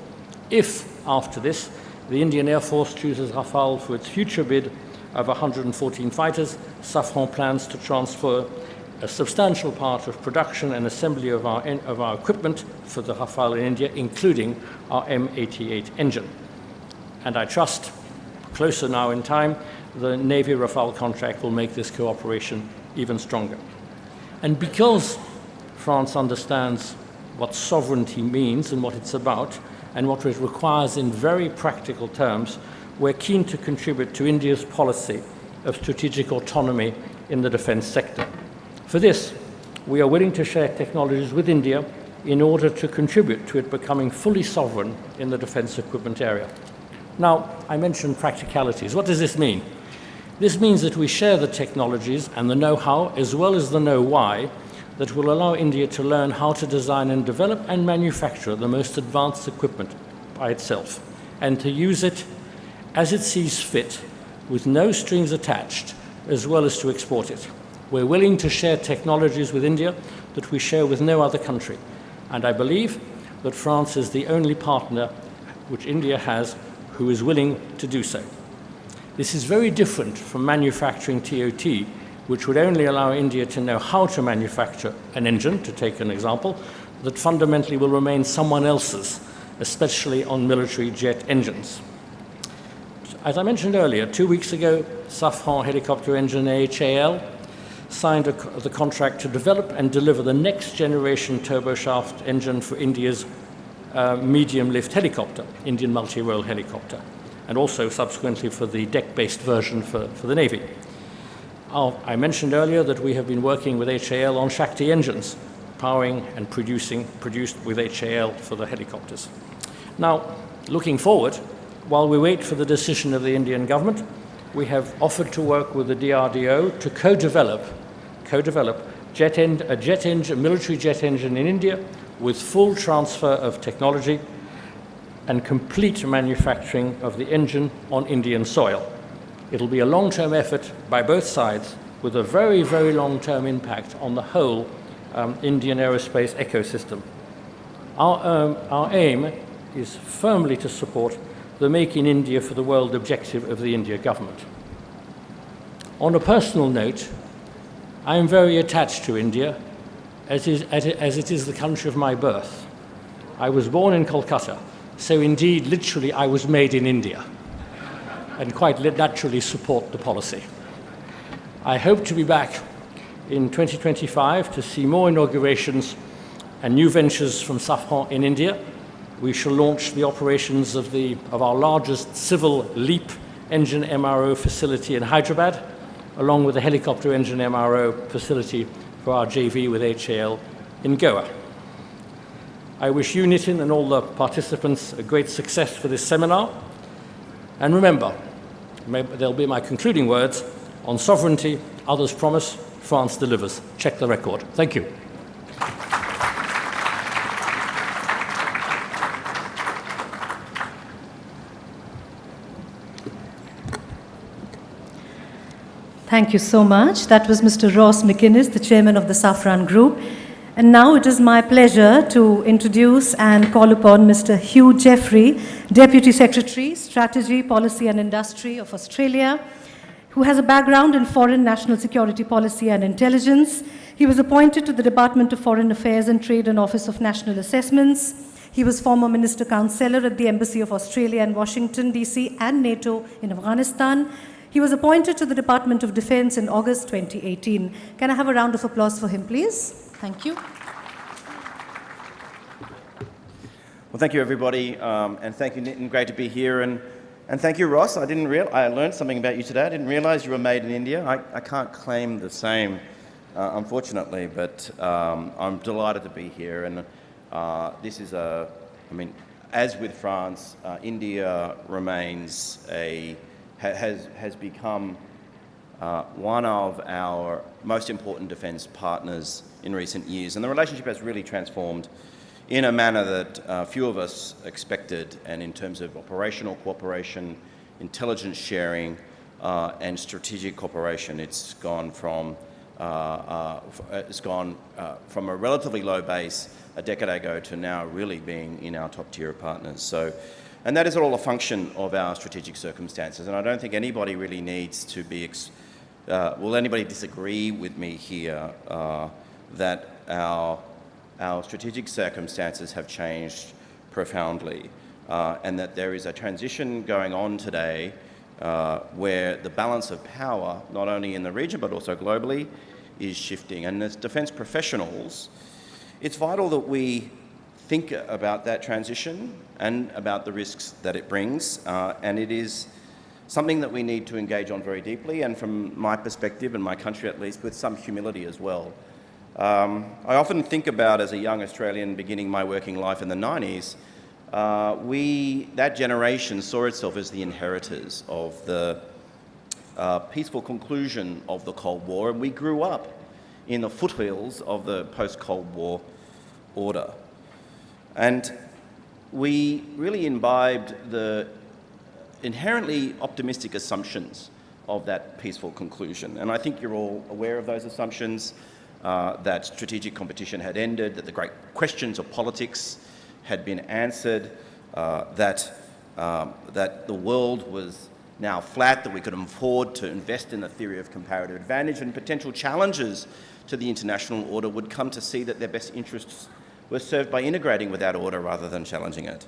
Speaker 6: If, after this, the Indian Air Force chooses Rafale for its future bid of 114 fighters, Safran plans to transfer a substantial part of production and assembly of our equipment for the Rafale in India, including our M88 engine. And I trust, closer now in time, the Navy Rafale contract will make this cooperation even stronger. And because France understands what sovereignty means and what it's about, and what it requires in very practical terms, we're keen to contribute to India's policy of strategic autonomy in the defense sector. For this, we are willing to share technologies with India in order to contribute to it becoming fully sovereign in the defense equipment area. Now, I mentioned practicalities. What does this mean? This means that we share the technologies and the know-how, as well as the know-why, that will allow India to learn how to design and develop and manufacture the most advanced equipment by itself, and to use it as it sees fit, with no strings attached, as well as to export it. We're willing to share technologies with India that we share with no other country, and I believe that France is the only partner which India has who is willing to do so. This is very different from manufacturing TOT, which would only allow India to know how to manufacture an engine, to take an example, that fundamentally will remain someone else's, especially on military jet engines. As I mentioned earlier, 2 weeks ago, Safran helicopter engine HAL signed the contract to develop and deliver the next generation turboshaft engine for India's medium lift helicopter, Indian multi-role helicopter, and also subsequently for the deck-based version for the Navy. I mentioned earlier that we have been working with HAL on Shakti engines, powering and produced with HAL for the helicopters. Now, looking forward, while we wait for the decision of the Indian government, we have offered to work with the DRDO to co-develop a military jet engine in India with full transfer of technology and complete manufacturing of the engine on Indian soil. It'll be a long-term effort by both sides with a very, very long-term impact on the whole Indian aerospace ecosystem. Our aim is firmly to support the Make in India for the World objective of the India government. On a personal note, I am very attached to India, as it is the country of my birth. I was born in Kolkata, so indeed, literally, I was made in India, and quite naturally support the policy. I hope to be back in 2025 to see more inaugurations and new ventures from Safran in India. We shall launch the operations of our largest civil LEAP engine MRO facility in Hyderabad, along with the helicopter engine MRO facility for our JV with HAL in Goa. I wish you, Nitin, and all the participants a great success for this seminar. And remember, there'll be my concluding words on sovereignty. Others promise, France delivers. Check the record. Thank you.
Speaker 1: Thank you so much. That was Mr. Ross McInnes, the chairman of the Safran Group. And now it is my pleasure to introduce and call upon Mr. Hugh Jeffrey, Deputy Secretary, Strategy, Policy and Industry of Australia, who has a background in foreign national security policy and intelligence. He was appointed to the Department of Foreign Affairs and Trade and Office of National Assessments. He was former Minister Counselor at the Embassy of Australia in Washington, D.C. and NATO in Afghanistan. He was appointed to the Department of Defense in August 2018. Can I have a round of applause for him, please? Thank you.
Speaker 7: Well, thank you, everybody, and thank you, Nitin. Great to be here, and thank you, Ross. I learned something about you today. I didn't realise you were made in India. I can't claim the same, unfortunately, but I'm delighted to be here. And this is as with France, India remains has become one of our most important defence partners in recent years, and the relationship has really transformed in a manner that few of us expected, and in terms of operational cooperation, intelligence sharing, and strategic cooperation, it's gone from a relatively low base a decade ago to now really being in our top tier of partners. So, and that is all a function of our strategic circumstances, and I don't think anybody really needs to be, will anybody disagree with me here that our strategic circumstances have changed profoundly, and that there is a transition going on today where the balance of power, not only in the region but also globally, is shifting. And as defence professionals, it's vital that we think about that transition and about the risks that it brings, and it is something that we need to engage on very deeply, and from my perspective, and my country at least, with some humility as well. I often think about, as a young Australian beginning my working life in the 90s, that generation saw itself as the inheritors of the peaceful conclusion of the Cold War, and we grew up in the foothills of the post-Cold War order. And we really imbibed the inherently optimistic assumptions of that peaceful conclusion. And I think you're all aware of those assumptions. That strategic competition had ended, that the great questions of politics had been answered, that the world was now flat, that we could afford to invest in the theory of comparative advantage, and potential challenges to the international order would come to see that their best interests were served by integrating with that order rather than challenging it.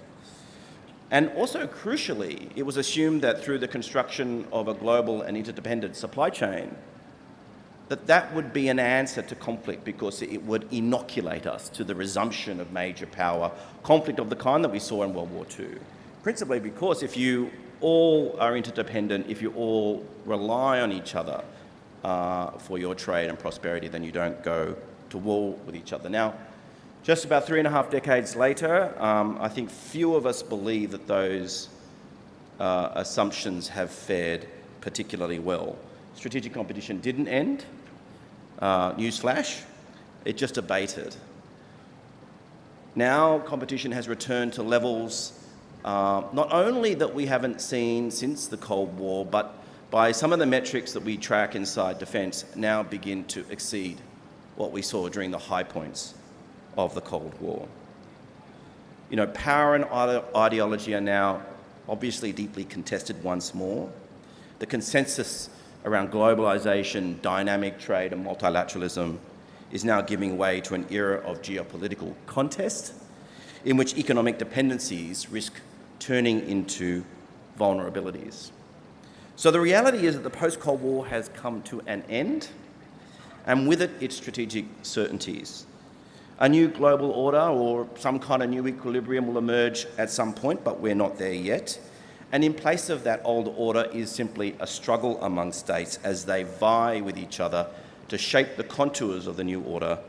Speaker 7: And also, crucially, it was assumed that through the construction of a global and interdependent supply chain, that would be an answer to conflict, because it would inoculate us to the resumption of major power conflict of the kind that we saw in World War II. Principally because if you all are interdependent, if you all rely on each other for your trade and prosperity, then you don't go to war with each other. Now, just about 3.5 decades later, I think few of us believe that those assumptions have fared particularly well. Strategic competition didn't end. Newsflash, it just abated. Now competition has returned to levels not only that we haven't seen since the Cold War, but by some of the metrics that we track inside defence now begin to exceed what we saw during the high points of the Cold War. You know, power and ideology are now obviously deeply contested once more. The consensus around globalisation, dynamic trade and multilateralism is now giving way to an era of geopolitical contest in which economic dependencies risk turning into vulnerabilities. So the reality is that the post-Cold War has come to an end, and with it, its strategic certainties. A new global order or some kind of new equilibrium will emerge at some point, but we're not there yet. And in place of that old order is simply a struggle among states as they vie with each other to shape the contours of the new order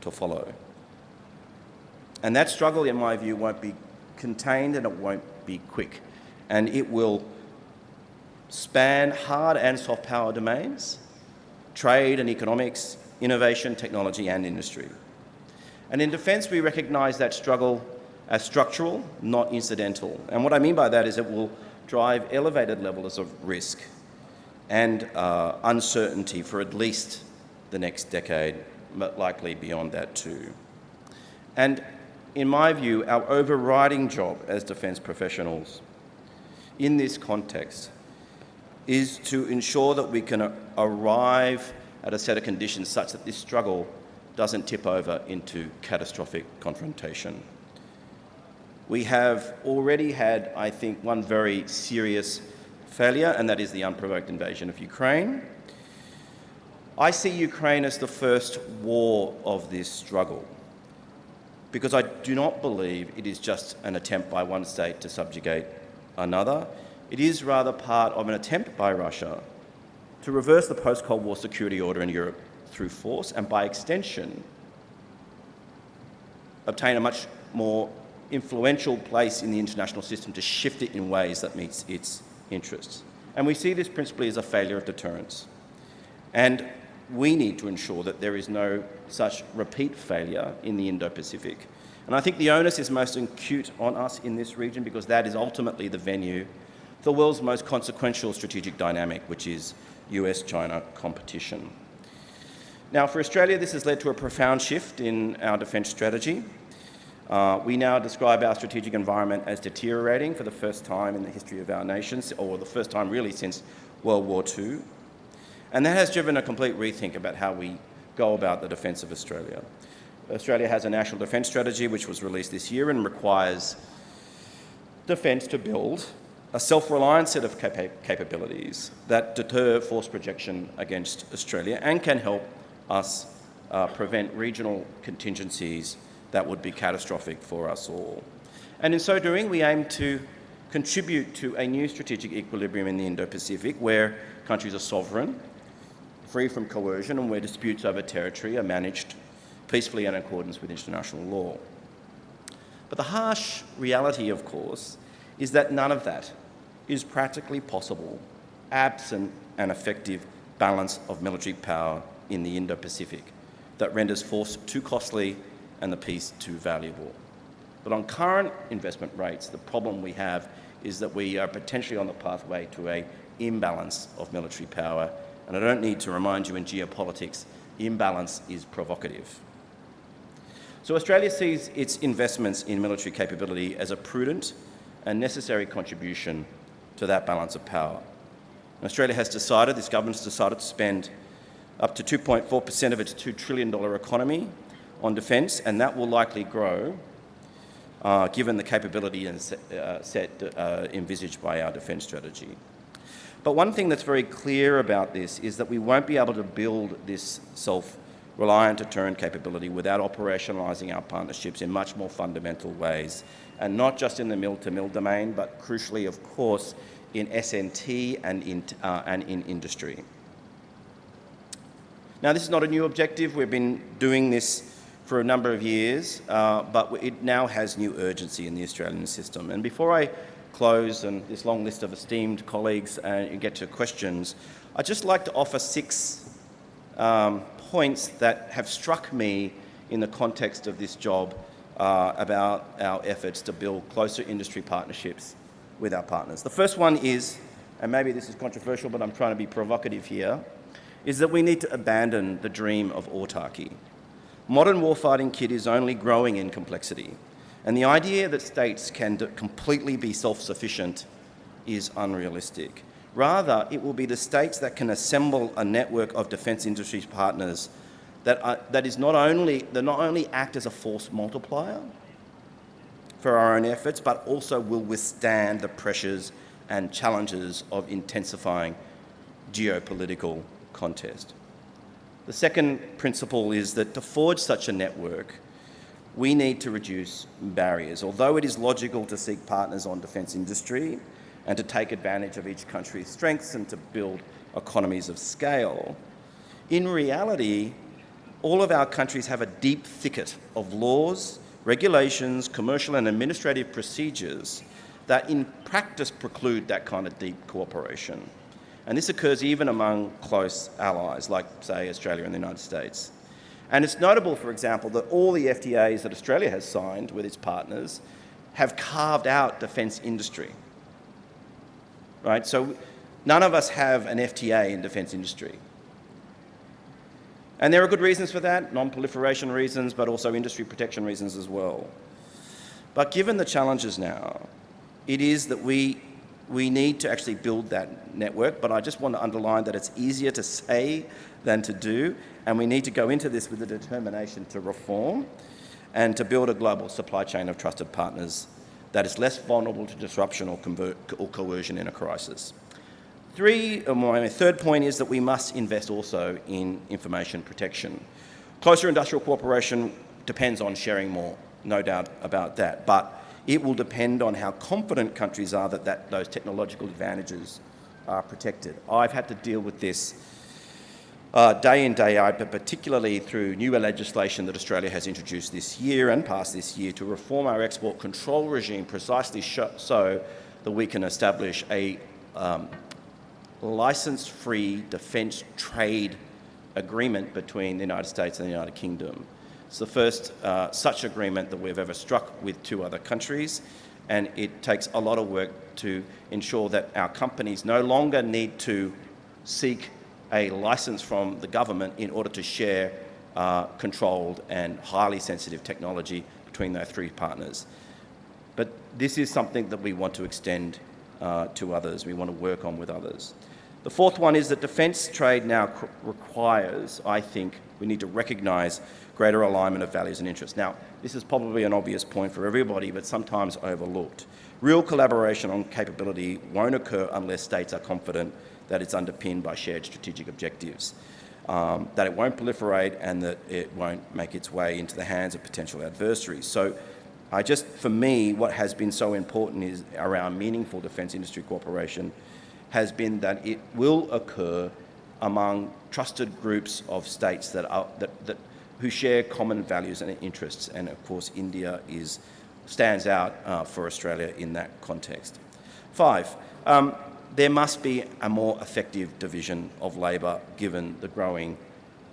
Speaker 7: to follow. And that struggle, in my view, won't be contained and it won't be quick. And it will span hard and soft power domains, trade and economics, innovation, technology and industry. And in defence, we recognise that struggle as structural, not incidental. And what I mean by that is it will drive elevated levels of risk and uncertainty for at least the next decade, but likely beyond that too. And in my view, our overriding job as defence professionals in this context is to ensure that we can arrive at a set of conditions such that this struggle doesn't tip over into catastrophic confrontation. We have already had, I think, one very serious failure, and that is the unprovoked invasion of Ukraine. I see Ukraine as the first war of this struggle, because I do not believe it is just an attempt by one state to subjugate another. It is rather part of an attempt by Russia to reverse the post-Cold War security order in Europe through force, and by extension, obtain a much more influential place in the international system to shift it in ways that meets its interests. And we see this principally as a failure of deterrence. And we need to ensure that there is no such repeat failure in the Indo-Pacific. And I think the onus is most acute on us in this region, because that is ultimately the venue, the world's most consequential strategic dynamic, which is US-China competition. Now, for Australia, this has led to a profound shift in our defence strategy. We now describe our strategic environment as deteriorating for the first time in the history of our nations, or the first time really since World War II. And that has driven a complete rethink about how we go about the defence of Australia. Australia has a national defence strategy which was released this year and requires defence to build a self-reliant set of capabilities that deter force projection against Australia and can help us prevent regional contingencies that would be catastrophic for us all. And in so doing, we aim to contribute to a new strategic equilibrium in the Indo-Pacific, where countries are sovereign, free from coercion, and where disputes over territory are managed peacefully in accordance with international law. But the harsh reality, of course, is that none of that is practically possible absent an effective balance of military power in the Indo-Pacific that renders force too costly and the peace too valuable. But on current investment rates, the problem we have is that we are potentially on the pathway to an imbalance of military power. And I don't need to remind you, in geopolitics, imbalance is provocative. So Australia sees its investments in military capability as a prudent and necessary contribution to that balance of power. Australia has decided, this government's decided to spend up to 2.4% of its $2 trillion economy on defence, and that will likely grow given the capability and set envisaged by our defence strategy. But one thing that's very clear about this is that we won't be able to build this self-reliant deterrent capability without operationalising our partnerships in much more fundamental ways, and not just in the mill-to-mill domain, but crucially, of course, in SNT and in industry. Now, this is not a new objective. We've been doing this for a number of years, but it now has new urgency in the Australian system. And before I close and this long list of esteemed colleagues and get to questions, I'd just like to offer 6 points that have struck me in the context of this job about our efforts to build closer industry partnerships with our partners. The first one is, and maybe this is controversial, but I'm trying to be provocative here, is that we need to abandon the dream of autarky. Modern warfighting kit is only growing in complexity, and the idea that states can completely be self-sufficient is unrealistic. Rather, it will be the states that can assemble a network of defence industry partners that not only act as a force multiplier for our own efforts, but also will withstand the pressures and challenges of intensifying geopolitical contest. The second principle is that to forge such a network, we need to reduce barriers. Although it is logical to seek partners on defence industry and to take advantage of each country's strengths and to build economies of scale, in reality, all of our countries have a deep thicket of laws, regulations, commercial and administrative procedures that in practice preclude that kind of deep cooperation. And this occurs even among close allies like, say, Australia and the United States. And it's notable, for example, that all the FTAs that Australia has signed with its partners have carved out defence industry, right? So none of us have an FTA in defence industry. And there are good reasons for that, non-proliferation reasons, but also industry protection reasons as well. But given the challenges now, it is that we need to actually build that network, but I just want to underline that it's easier to say than to do, and we need to go into this with the determination to reform and to build a global supply chain of trusted partners that is less vulnerable to disruption or coercion in a crisis. My third point is that we must invest also in information protection. Closer industrial cooperation depends on sharing more, no doubt about that, but it will depend on how confident countries are that those technological advantages are protected. I've had to deal with this day in, day out, but particularly through new legislation that Australia has introduced this year and passed this year to reform our export control regime precisely so that we can establish a licence-free defence trade agreement between the United States and the United Kingdom. It's the first such agreement that we've ever struck with two other countries, and it takes a lot of work to ensure that our companies no longer need to seek a licence from the government in order to share controlled and highly sensitive technology between those three partners. But this is something that we want to extend to others, we want to work on with others. The fourth one is that defence trade now requires, I think, we need to recognise greater alignment of values and interests. Now, this is probably an obvious point for everybody, but sometimes overlooked. Real collaboration on capability won't occur unless states are confident that it's underpinned by shared strategic objectives, that it won't proliferate and that it won't make its way into the hands of potential adversaries. So for me, what has been so important is around meaningful defence industry cooperation has been that it will occur among trusted groups of states who share common values and interests. And of course, India stands out for Australia in that context. 5, there must be a more effective division of labour given the growing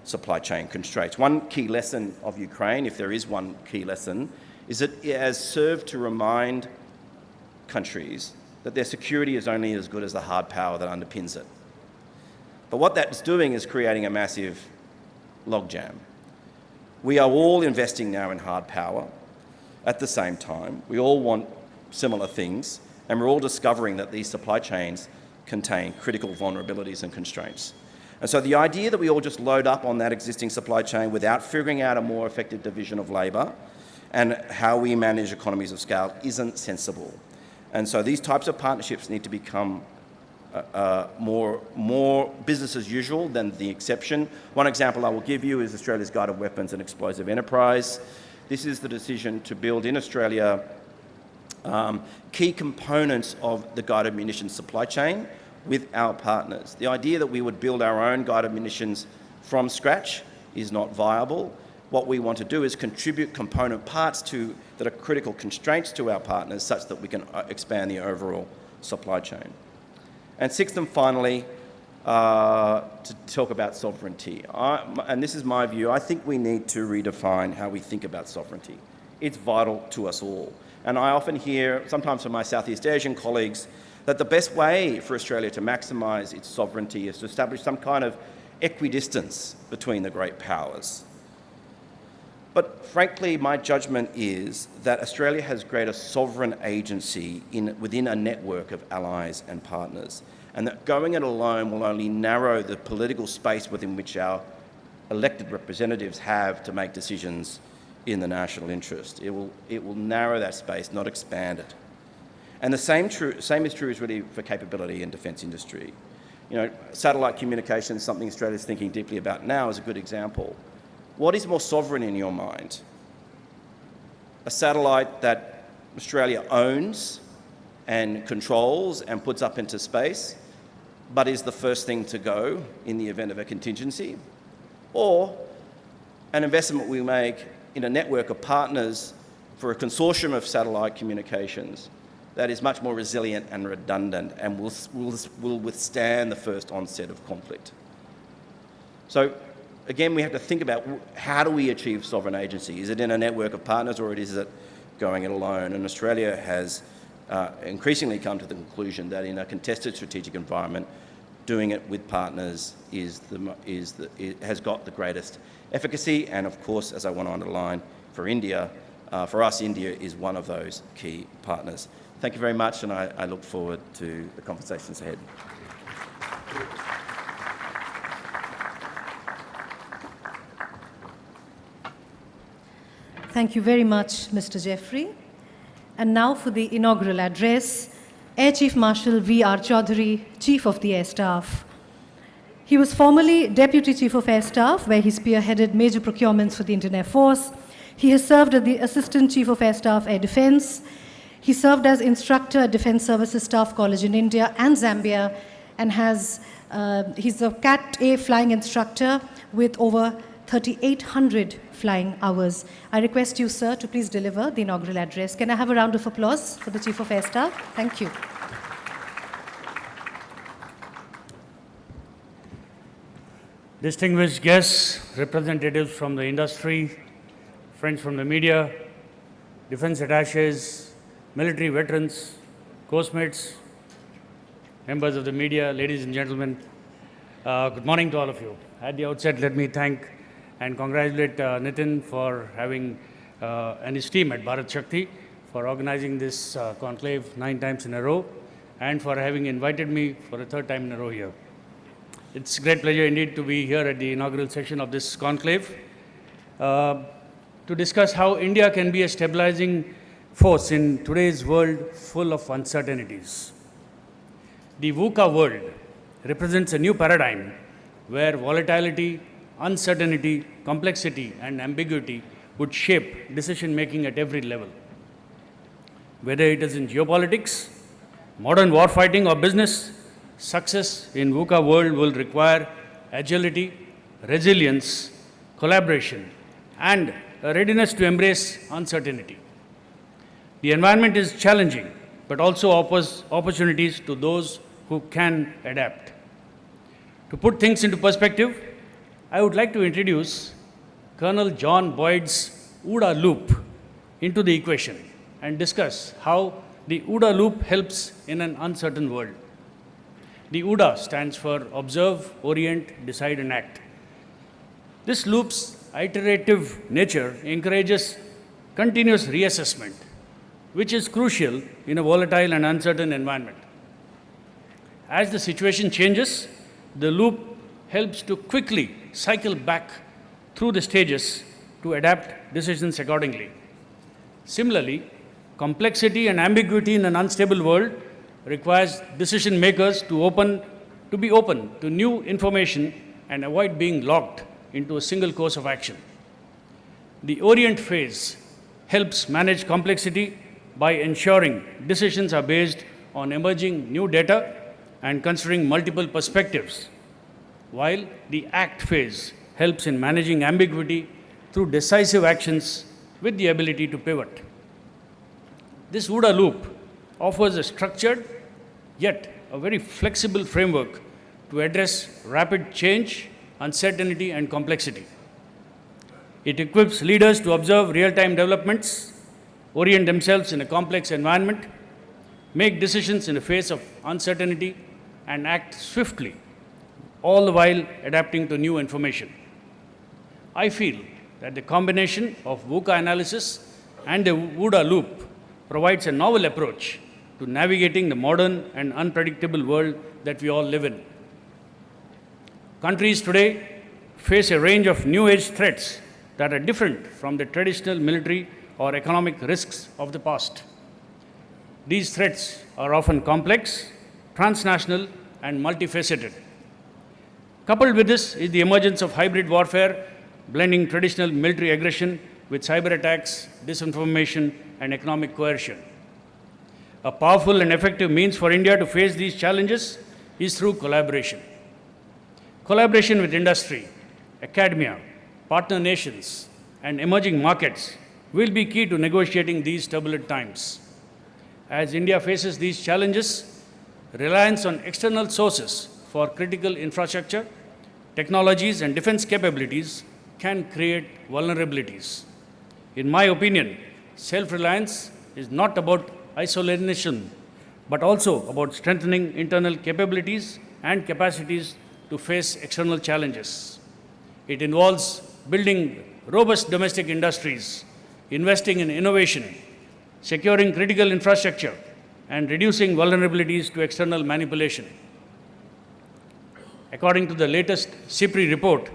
Speaker 7: supply chain constraints. One key lesson of Ukraine, if there is one key lesson, is that it has served to remind countries that their security is only as good as the hard power that underpins it. But what that's doing is creating a massive logjam. We are all investing now in hard power at the same time. We all want similar things, and we're all discovering that these supply chains contain critical vulnerabilities and constraints. And so the idea that we all just load up on that existing supply chain without figuring out a more effective division of labour and how we manage economies of scale isn't sensible. And so these types of partnerships need to become more business as usual than the exception. One example I will give you is Australia's Guided Weapons and Explosive Enterprise. This is the decision to build in Australia key components of the guided munitions supply chain with our partners. The idea that we would build our own guided munitions from scratch is not viable. What we want to do is contribute component parts that are critical constraints to our partners such that we can expand the overall supply chain. And sixth and finally, to talk about sovereignty. And this is my view, I think we need to redefine how we think about sovereignty. It's vital to us all. And I often hear, sometimes from my Southeast Asian colleagues, that the best way for Australia to maximise its sovereignty is to establish some kind of equidistance between the great powers. But frankly, my judgment is that Australia has greater sovereign agency within a network of allies and partners, and that going it alone will only narrow the political space within which our elected representatives have to make decisions in the national interest. It will narrow that space, not expand it. And the same is true really for capability and defence industry. You know, satellite communications, something Australia's thinking deeply about now, is a good example. What is more sovereign in your mind? A satellite that Australia owns and controls and puts up into space, but is the first thing to go in the event of a contingency? Or an investment we make in a network of partners for a consortium of satellite communications that is much more resilient and redundant and will withstand the first onset of conflict. So again, we have to think about how do we achieve sovereign agency? Is it in a network of partners or is it going it alone? And Australia has increasingly come to the conclusion that in a contested strategic environment, doing it with partners has got the greatest efficacy. And of course, as I want to underline, for us, India is one of those key partners. Thank you very much, and I look forward to the conversations ahead.
Speaker 1: Thank you very much, Mr. Jeffrey. And now for the inaugural address, Air Chief Marshal V.R. Chaudhary, Chief of the Air Staff. He was formerly Deputy Chief of Air Staff, where he spearheaded major procurements for the Indian Air Force. He has served as the Assistant Chief of Air Staff, Air Defense. He served as instructor at Defense Services Staff College in India and Zambia, and he's a Cat A flying instructor with over 3,800 flying hours. I request you, sir, to please deliver the inaugural address. Can I have a round of applause for the Chief of Air Staff? Thank you.
Speaker 8: Distinguished guests, representatives from the industry, friends from the media, defense attaches, military veterans, Coastmates, members of the media, ladies and gentlemen, good morning to all of you. At the outset, let me thank and congratulate Nitin for having and his team at Bharat Shakti for organizing this conclave 9 times in a row and for having invited me for a 3rd time in a row here. It's a great pleasure indeed to be here at the inaugural session of this conclave to discuss how India can be a stabilizing force in today's world full of uncertainties. The VUCA world represents a new paradigm where volatility, uncertainty, complexity, and ambiguity would shape decision-making at every level. Whether it is in geopolitics, modern warfighting, or business, success in VUCA world will require agility, resilience, collaboration, and a readiness to embrace uncertainty. The environment is challenging, but also offers opportunities to those who can adapt. To put things into perspective, I would like to introduce Colonel John Boyd's OODA loop into the equation and discuss how the OODA loop helps in an uncertain world. The OODA stands for Observe, Orient, Decide, and Act. This loop's iterative nature encourages continuous reassessment, which is crucial in a volatile and uncertain environment. As the situation changes, the loop helps to quickly cycle back through the stages to adapt decisions accordingly. Similarly, complexity and ambiguity in an unstable world requires decision makers to be open to new information and avoid being locked into a single course of action. The Orient phase helps manage complexity by ensuring decisions are based on emerging new data and considering multiple perspectives, while the Act phase helps in managing ambiguity through decisive actions with the ability to pivot. This OODA loop offers a structured yet a very flexible framework to address rapid change, uncertainty, and complexity. It equips leaders to observe real-time developments, orient themselves in a complex environment, make decisions in the face of uncertainty, and act swiftly, all the while adapting to new information. I feel that the combination of VUCA analysis and the OODA loop provides a novel approach to navigating the modern and unpredictable world that we all live in. Countries today face a range of new-age threats that are different from the traditional military or economic risks of the past. These threats are often complex, transnational, and multifaceted. Coupled with this is the emergence of hybrid warfare, blending traditional military aggression with cyber attacks, disinformation, and economic coercion. A powerful and effective means for India to face these challenges is through collaboration. Collaboration with industry, academia, partner nations, and emerging markets will be key to negotiating these turbulent times. As India faces these challenges, reliance on external sources for critical infrastructure, technologies, and defense capabilities can create vulnerabilities. In my opinion, self-reliance is not about isolation, but also about strengthening internal capabilities and capacities to face external challenges. It involves building robust domestic industries, investing in innovation, securing critical infrastructure, and reducing vulnerabilities to external manipulation. According to the latest CIPRI report,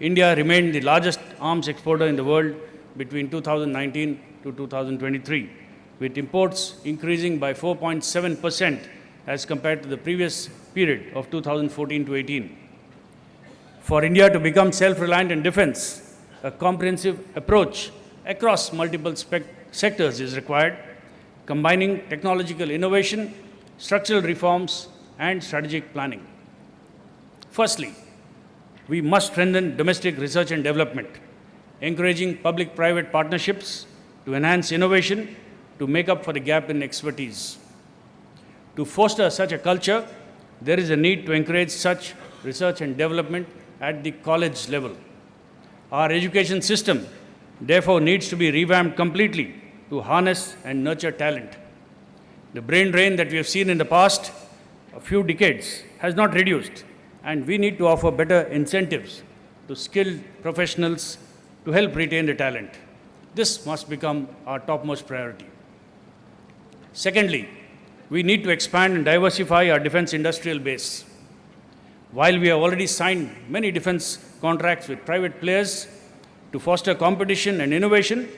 Speaker 8: India remained the largest arms exporter in the world between 2019 to 2023, with imports increasing by 4.7% as compared to the previous period of 2014 to 18. For India to become self-reliant in defense, a comprehensive approach across multiple sectors is required, combining technological innovation, structural reforms, and strategic planning. Firstly, we must strengthen domestic research and development, encouraging public-private partnerships to enhance innovation to make up for the gap in expertise. To foster such a culture, there is a need to encourage such research and development at the college level. Our education system, therefore, needs to be revamped completely to harness and nurture talent. The brain drain that we have seen in the past a few decades has not reduced, and we need to offer better incentives to skilled professionals to help retain the talent. This must become our topmost priority. Secondly, we need to expand and diversify our defense industrial base. While we have already signed many defense contracts with private players to foster competition and innovation,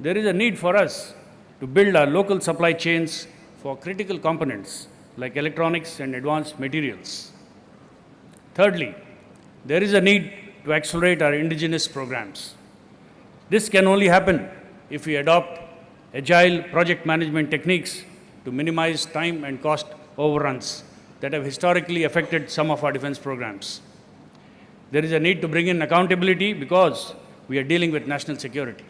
Speaker 8: there is a need for us to build our local supply chains for critical components like electronics and advanced materials. Thirdly, there is a need to accelerate our indigenous programs. This can only happen if we adopt agile project management techniques to minimize time and cost overruns that have historically affected some of our defense programs. There is a need to bring in accountability because we are dealing with national security.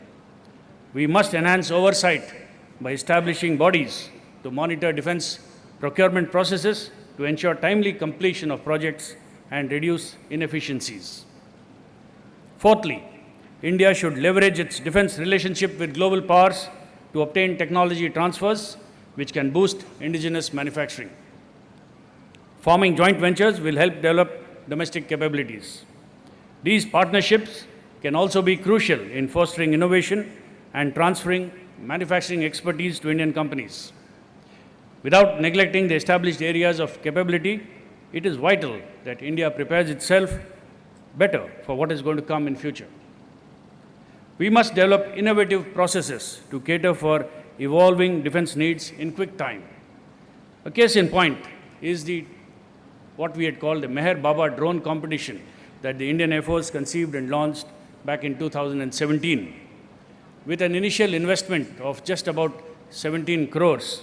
Speaker 8: We must enhance oversight by establishing bodies to monitor defense procurement processes to ensure timely completion of projects and reduce inefficiencies. Fourthly, India should leverage its defense relationship with global powers to obtain technology transfers which can boost indigenous manufacturing. Forming joint ventures will help develop domestic capabilities. These partnerships can also be crucial in fostering innovation and transferring manufacturing expertise to Indian companies. Without neglecting the established areas of capability, it is vital that India prepares itself better for what is going to come in future. We must develop innovative processes to cater for evolving defense needs in quick time. A case in point is what we had called the Meher Baba drone competition that the Indian Air Force conceived and launched back in 2017. With an initial investment of just about 17 crores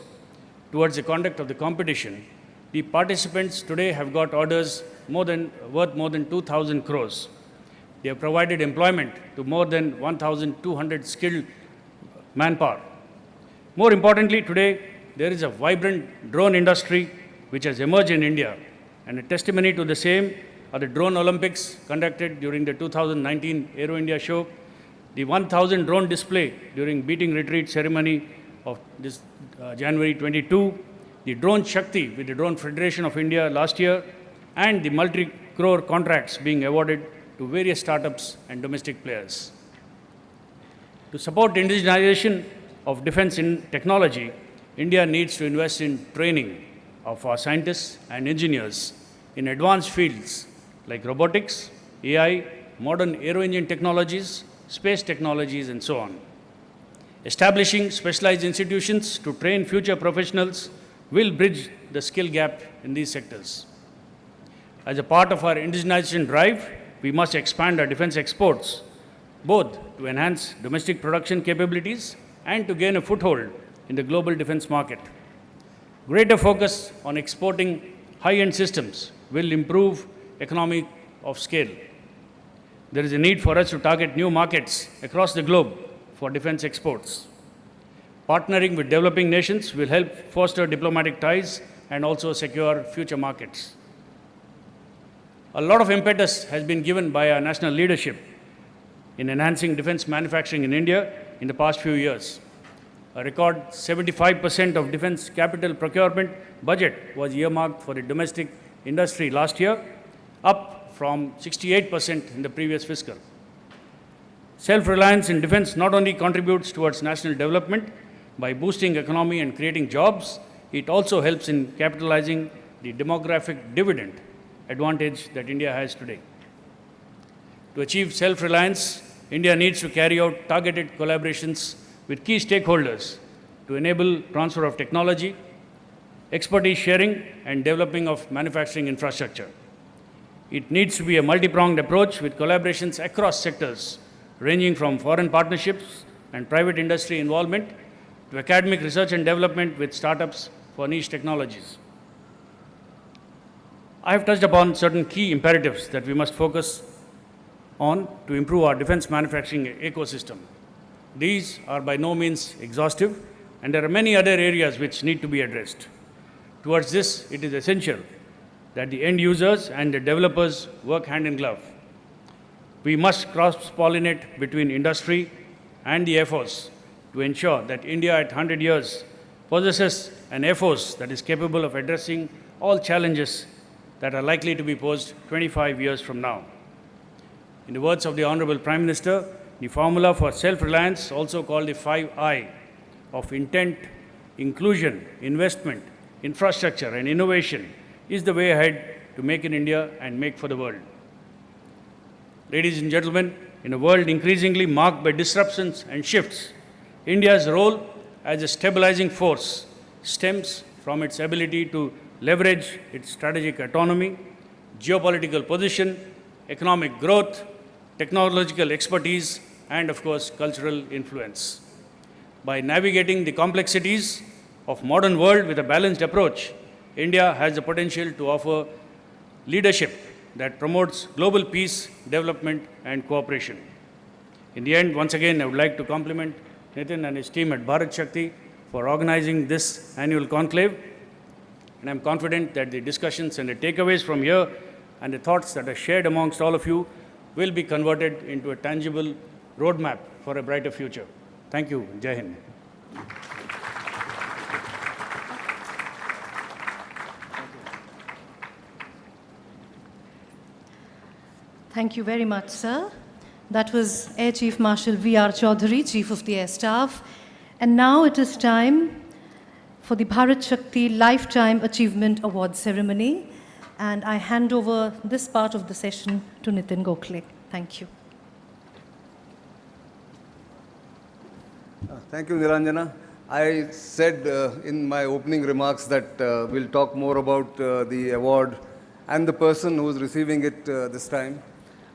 Speaker 8: towards the conduct of the competition, the participants today have got orders worth more than 2,000 crores. They have provided employment to more than 1,200 skilled manpower. More importantly, today, there is a vibrant drone industry which has emerged in India, and a testimony to the same are the Drone Olympics conducted during the 2019 Aero India show, the 1,000 drone display during beating retreat ceremony of this January 22, the Drone Shakti with the Drone Federation of India last year, and the multi-crore contracts being awarded to various startups and domestic players. To support indigenization of defense in technology, India needs to invest in training of our scientists and engineers in advanced fields like robotics, AI, modern aero engine technologies, space technologies, and so on. Establishing specialized institutions to train future professionals will bridge the skill gap in these sectors. As a part of our indigenization drive, we must expand our defense exports, both to enhance domestic production capabilities and to gain a foothold in the global defense market. Greater focus on exporting high-end systems will improve economy of scale. There is a need for us to target new markets across the globe for defense exports. Partnering with developing nations will help foster diplomatic ties and also secure future markets. A lot of impetus has been given by our national leadership in enhancing defense manufacturing in India in the past few years. A record 75% of defense capital procurement budget was earmarked for the domestic industry last year, up from 68% in the previous fiscal. Self-reliance in defense not only contributes towards national development by boosting economy and creating jobs, it also helps in capitalizing the demographic dividend advantage that India has today. To achieve self-reliance, India needs to carry out targeted collaborations with key stakeholders to enable transfer of technology, expertise sharing, and developing of manufacturing infrastructure. It needs to be a multi-pronged approach with collaborations across sectors, ranging from foreign partnerships and private industry involvement to academic research and development with startups for niche technologies. I have touched upon certain key imperatives that we must focus on to improve our defense manufacturing ecosystem. These are by no means exhaustive, and there are many other areas which need to be addressed. Towards this, it is essential that the end users and the developers work hand in glove. We must cross-pollinate between industry and the Air Force to ensure that India at 100 years possesses an Air Force that is capable of addressing all challenges that are likely to be posed 25 years from now. In the words of the Honorable Prime Minister, the formula for self-reliance, also called the 5I, of intent, inclusion, investment, infrastructure, and innovation, is the way ahead to make in India and make for the world. Ladies and gentlemen, in a world increasingly marked by disruptions and shifts, India's role as a stabilizing force stems from its ability to leverage its strategic autonomy, geopolitical position, economic growth, technological expertise, and of course, cultural influence. By navigating the complexities of modern world with a balanced approach, India has the potential to offer leadership that promotes global peace, development, and cooperation. In the end, once again, I would like to compliment Nitin and his team at Bharat Shakti for organizing this annual conclave. And I'm confident that the discussions and the takeaways from here and the thoughts that are shared amongst all of you will be converted into a tangible roadmap for a brighter future. Thank you. Jai Hind.
Speaker 1: Thank you very much, sir. That was Air Chief Marshal V.R. Chaudhary, Chief of the Air Staff. And now it is time for the Bharat Shakti Lifetime Achievement Award Ceremony. And I hand over this part of the session to Nitin Gokhale. Thank you.
Speaker 2: Thank you, Niranjana. I said in my opening remarks that we'll talk more about the award and the person who is receiving it this time.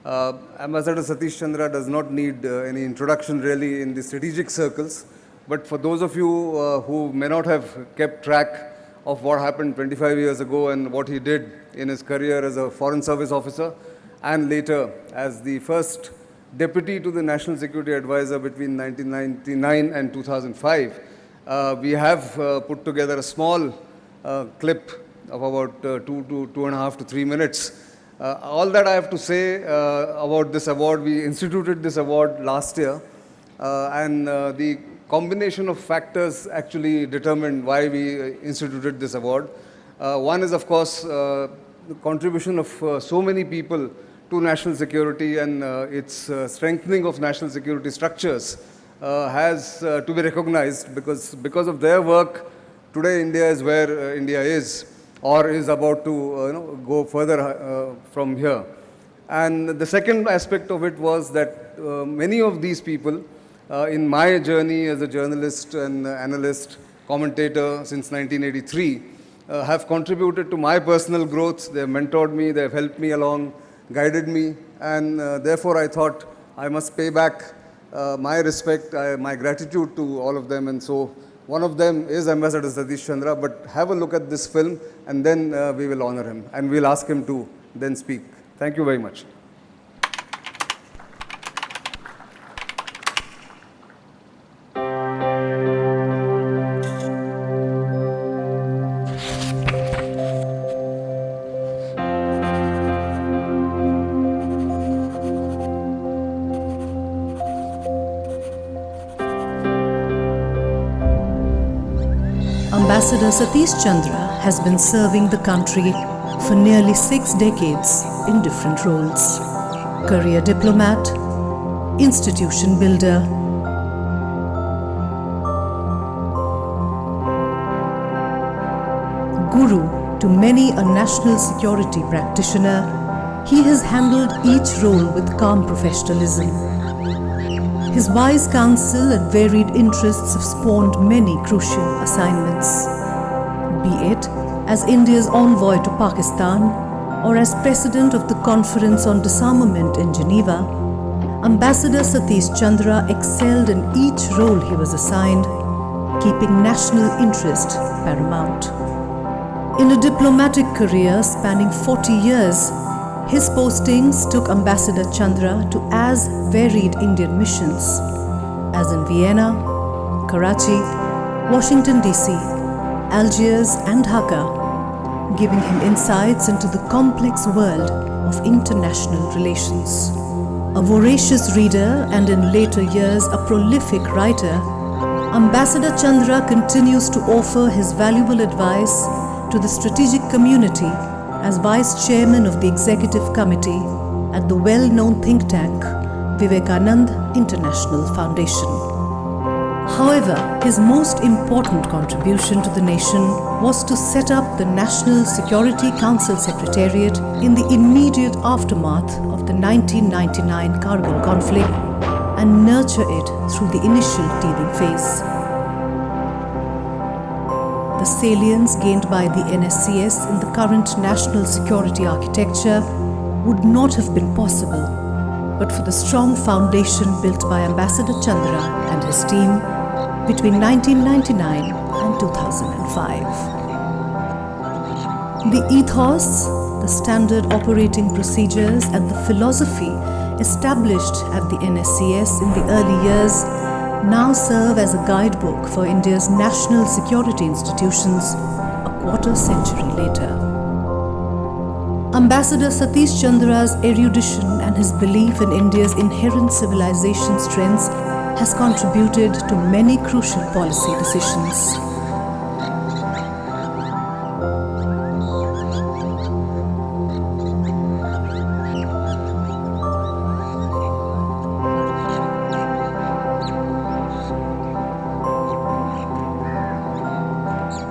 Speaker 2: Ambassador Satish Chandra does not need any introduction really in the strategic circles, but for those of you who may not have kept track of what happened 25 years ago and what he did in his career as a Foreign Service officer and later as the first deputy to the National Security Advisor between 1999 and 2005, we have put together a small clip of about 2.5 to 3 minutes. All that I have to say about this award, we instituted this award last year, and the combination of factors actually determined why we instituted this award. One is, of course, the contribution of so many people to national security and its strengthening of national security structures has to be recognized because of their work, today India is where India is, or is about to go further from here. And the second aspect of it was that many of these people, in my journey as a journalist and analyst, commentator since 1983, have contributed to my personal growth. They have mentored me, they have helped me along, guided me, and therefore I thought I must pay back my respect, my gratitude to all of them. And so one of them is Ambassador Satish Chandra, but have a look at this film and then we will honor him and we'll ask him to then speak. Thank you very much.
Speaker 1: Ambassador Satish Chandra has been serving the country for nearly 6 decades in different roles. Career diplomat, institution builder, guru to many a national security practitioner, he has handled each role with calm professionalism. His wise counsel and varied interests have spawned many crucial assignments, be it as India's envoy to Pakistan or as president of the Conference on Disarmament in Geneva. Ambassador Satish Chandra excelled in each role he was assigned, keeping national interest paramount. In a diplomatic career spanning 40 years, his postings took Ambassador Chandra to as varied Indian missions as in Vienna, Karachi, Washington DC, Algiers and Dhaka, giving him insights into the complex world of international relations. A voracious reader and in later years a prolific writer, Ambassador Chandra continues to offer his valuable advice to the strategic community as Vice Chairman of the Executive Committee at the well-known think tank Vivekanand International Foundation. However, his most important contribution to the nation was to set up the National Security Council Secretariat in the immediate aftermath of the 1999 Kargil conflict and nurture it through the initial teething phase. The salience gained by the NSCS in the current national security architecture would not have been possible but for the strong foundation built by Ambassador Chandra and his team between 1999 and 2005. The ethos, the standard operating procedures and the philosophy established at the NSCS in the early years now serve as a guidebook for India's national security institutions a quarter century later. Ambassador Satish Chandra's erudition and his belief in India's inherent civilization strengths has contributed to many crucial policy decisions.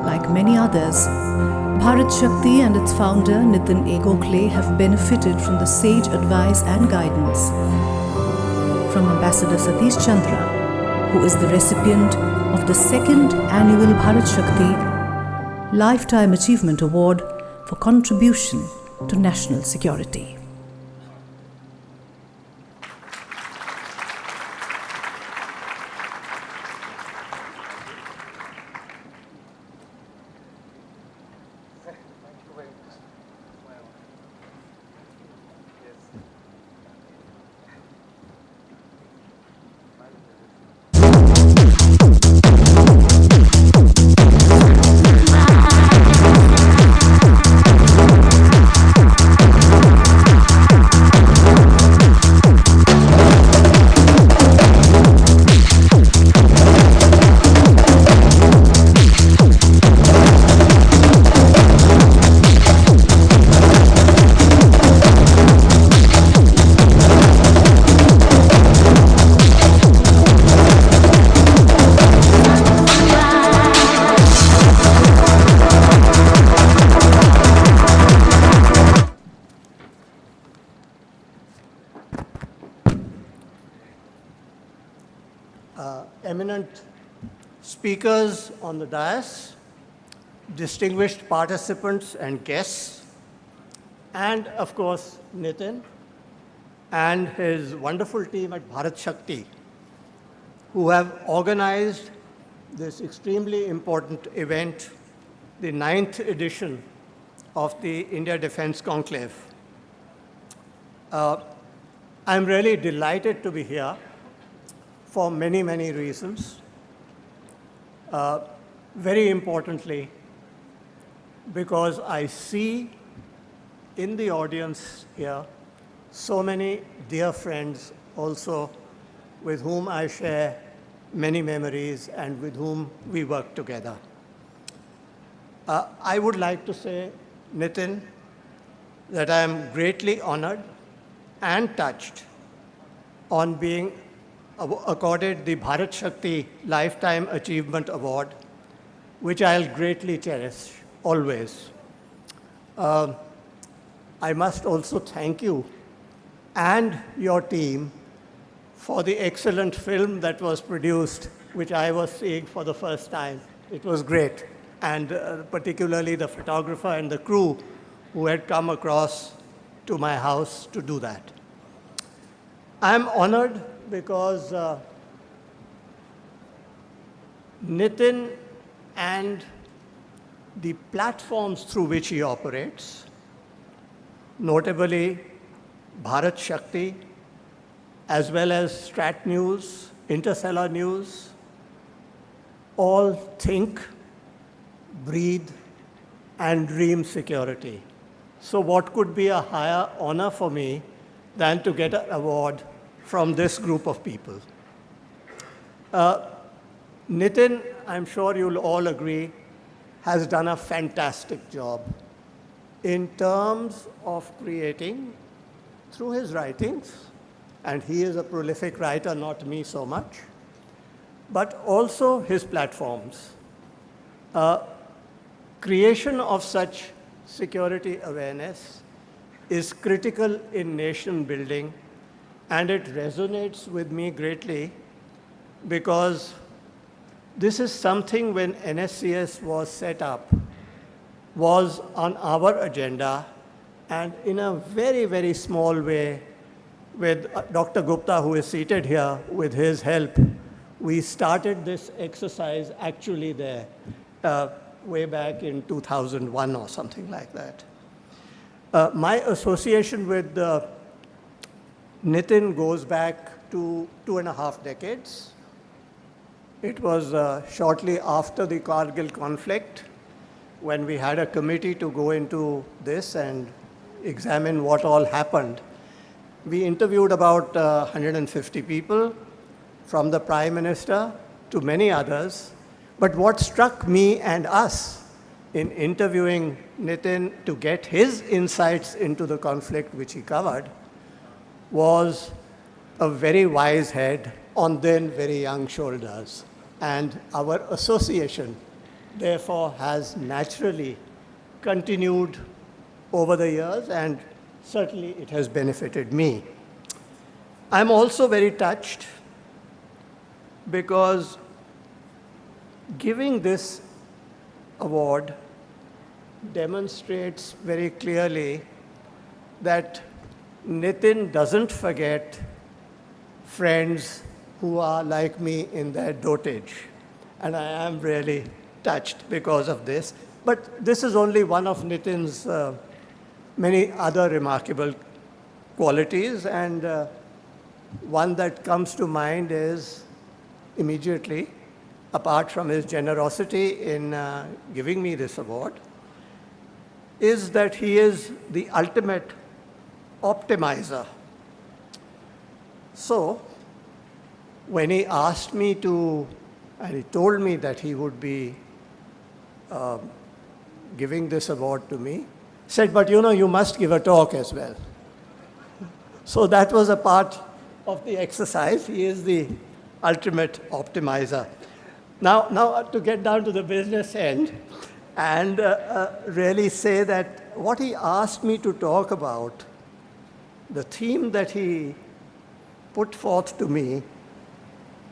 Speaker 1: Like many others, Bharat Shakti and its founder Nitin Gokhale have benefited from the sage advice and guidance from Ambassador Satish Chandra, who is the recipient of the second annual Bharat Shakti Lifetime Achievement Award for contribution to national security.
Speaker 9: Eminent speakers on the dais, distinguished participants and guests, and of course Nitin and his wonderful team at Bharat Shakti, who have organized this extremely important event, the 9th edition of the India Defense Conclave. I'm really delighted to be here for many, many reasons. Very importantly, because I see in the audience here so many dear friends also with whom I share many memories and with whom we work together. I would like to say, Nitin, that I am greatly honored and touched on being accorded the Bharat Shakti Lifetime Achievement Award, which I'll greatly cherish, always. I must also thank you and your team for the excellent film that was produced, which I was seeing for the first time. It was great, and particularly the photographer and the crew who had come across to my house to do that. I'm honored because Nitin and the platforms through which he operates, notably Bharat Shakti, as well as Strat News, Interstellar News, all think, breathe, and dream security. So what could be a higher honor for me than to get an award from this group of people? Nitin, I'm sure you'll all agree, has done a fantastic job in terms of creating, through his writings, and he is a prolific writer, not me so much, but also his platforms. Creation of such security awareness is critical in nation building, and it resonates with me greatly because this is something when NSCS was set up, was on our agenda, and in a very, very small way, with Dr. Gupta, who is seated here, with his help, we started this exercise actually there, way back in 2001 or something like that. My association with Nitin goes back to 2.5 decades. It was shortly after the Kargil conflict when we had a committee to go into this and examine what all happened. We interviewed about 150 people, from the Prime Minister to many others. But what struck me and us in interviewing Nitin to get his insights into the conflict which he covered was a very wise head on then very young shoulders. And our association, therefore, has naturally continued over the years, and certainly it has benefited me. I'm also very touched because giving this award demonstrates very clearly that Nitin doesn't forget friends who are like me in their dotage. And I am really touched because of this. But this is only one of Nitin's many other remarkable qualities. And one that comes to mind is immediately, apart from his generosity in giving me this award, is that he is the ultimate optimizer. So, when he asked me to, and he told me that he would be giving this award to me, said, but you know, you must give a talk as well. So that was a part of the exercise. He is the ultimate optimizer. Now to get down to the business end and really say that what he asked me to talk about, the theme that he put forth to me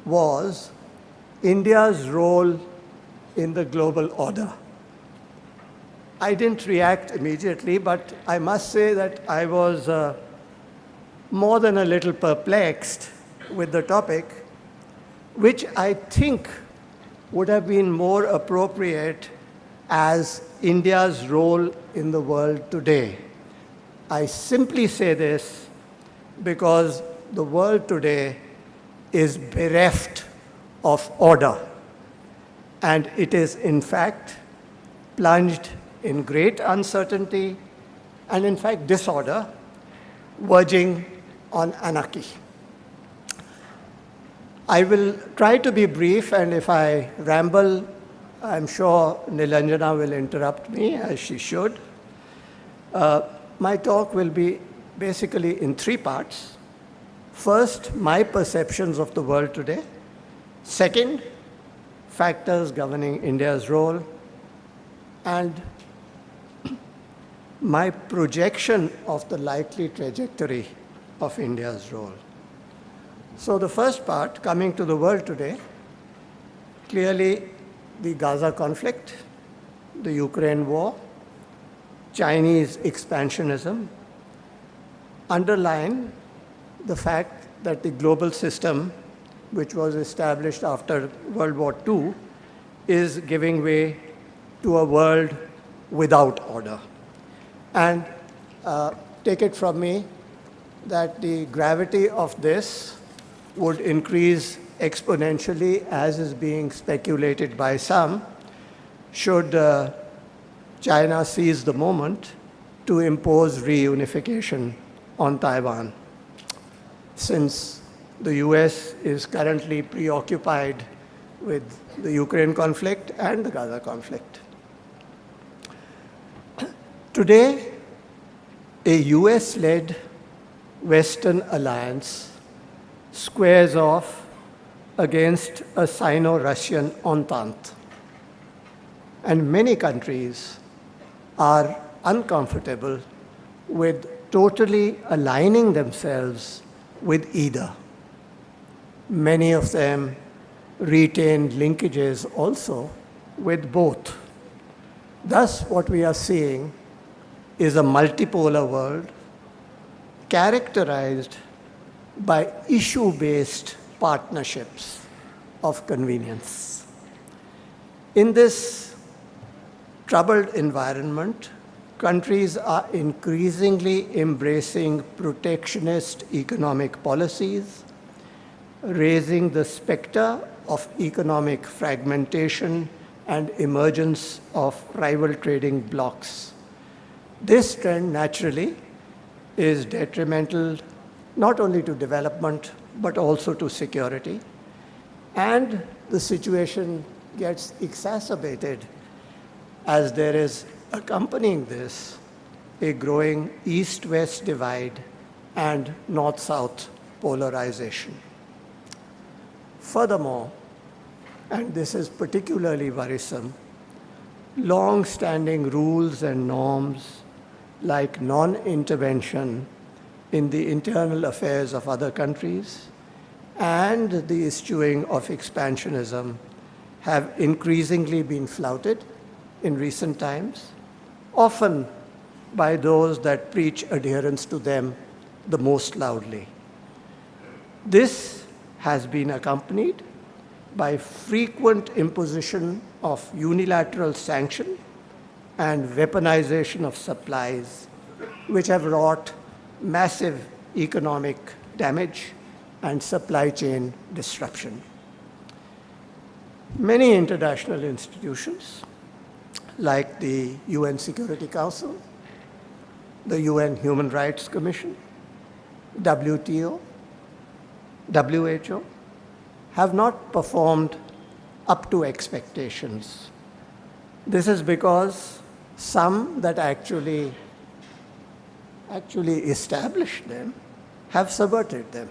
Speaker 9: was India's role in the global order. I didn't react immediately, but I must say that I was more than a little perplexed with the topic, which I think would have been more appropriate as India's role in the world today. I simply say this because the world today is bereft of order, and it is in fact plunged in great uncertainty and in fact disorder, verging on anarchy. I will try to be brief, and if I ramble, I'm sure Nilanjana will interrupt me, as she should. My talk will be basically in 3 parts. First, my perceptions of the world today. Second, factors governing India's role. And my projection of the likely trajectory of India's role. So the first part, coming to the world today, clearly the Gaza conflict, the Ukraine war, Chinese expansionism underline the fact that the global system, which was established after World War II, is giving way to a world without order. And take it from me that the gravity of this would increase exponentially, as is being speculated by some, should China seize the moment to impose reunification on Taiwan, since the US is currently preoccupied with the Ukraine conflict and the Gaza conflict. Today, a US-led Western alliance squares off against a Sino-Russian entente. And many countries are uncomfortable with totally aligning themselves with either. Many of them retain linkages also with both. Thus, what we are seeing is a multipolar world characterized by issue-based partnerships of convenience. In this troubled environment, countries are increasingly embracing protectionist economic policies, raising the specter of economic fragmentation and emergence of rival trading blocs. This trend naturally is detrimental not only to development, but also to security. And the situation gets exacerbated as there is, accompanying this, a growing east-west divide and north-south polarization. Furthermore, and this is particularly worrisome, long-standing rules and norms like non-intervention in the internal affairs of other countries and the eschewing of expansionism have increasingly been flouted in recent times, often by those that preach adherence to them the most loudly. This has been accompanied by frequent imposition of unilateral sanction and weaponization of supplies, which have wrought massive economic damage and supply chain disruption. Many international institutions, like the UN Security Council, the UN Human Rights Commission, WTO, WHO, have not performed up to expectations. This is because some that actually established them have subverted them.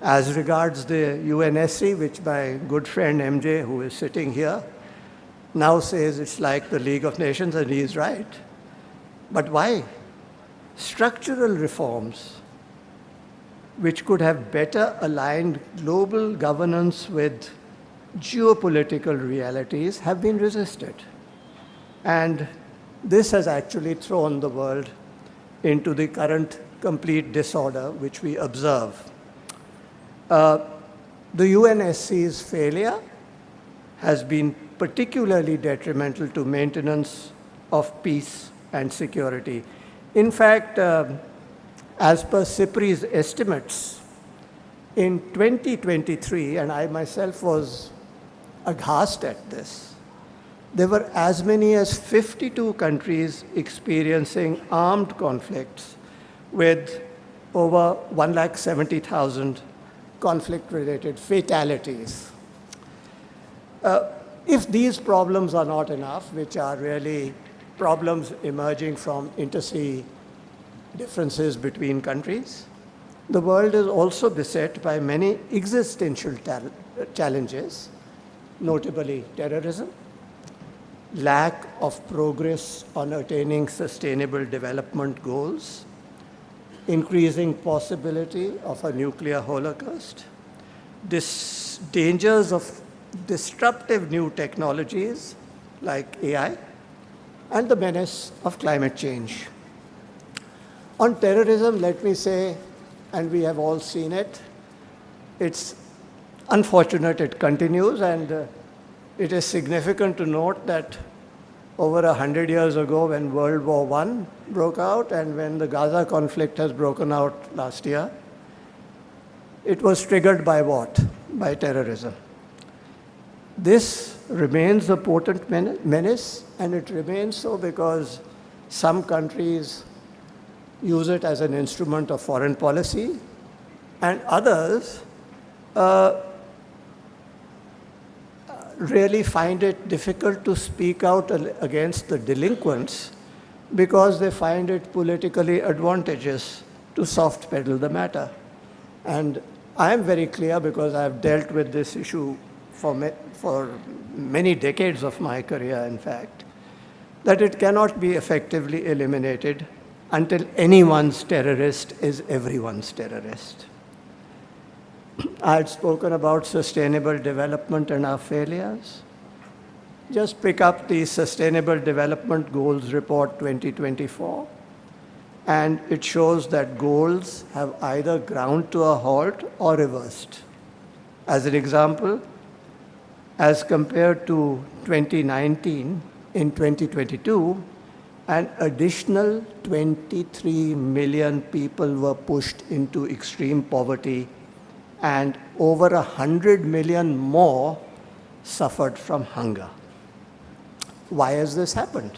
Speaker 9: As regards the UNSC, which my good friend MJ, who is sitting here, now says it's like the League of Nations, and he is right. But why? Structural reforms which could have better aligned global governance with geopolitical realities have been resisted. And this has actually thrown the world into the current complete disorder which we observe. The UNSC's failure has been particularly detrimental to maintenance of peace and security. In fact, as per CIPRI's estimates, in 2023, and I myself was aghast at this, there were as many as 52 countries experiencing armed conflicts with over 170,000 conflict-related fatalities. If these problems are not enough, which are really problems emerging from intersea differences between countries, the world is also beset by many existential challenges, notably terrorism, lack of progress on attaining sustainable development goals, increasing possibility of a nuclear holocaust, dangers of disruptive new technologies like AI, and the menace of climate change. On terrorism, let me say, and we have all seen it, it's unfortunate it continues, and it is significant to note that over 100 years ago, when World War I broke out and when the Gaza conflict has broken out last year, it was triggered by what? By terrorism. This remains a potent menace, and it remains so because some countries use it as an instrument of foreign policy, and others really find it difficult to speak out against the delinquents because they find it politically advantageous to soft pedal the matter. And I am very clear, because I have dealt with this issue for many decades of my career, in fact, that it cannot be effectively eliminated until anyone's terrorist is everyone's terrorist. I had spoken about sustainable development and our failures. Just pick up the Sustainable Development Goals Report 2024, and it shows that goals have either ground to a halt or reversed. As an example, as compared to 2019, in 2022, an additional 23 million people were pushed into extreme poverty, and over 100 million more suffered from hunger. Why has this happened?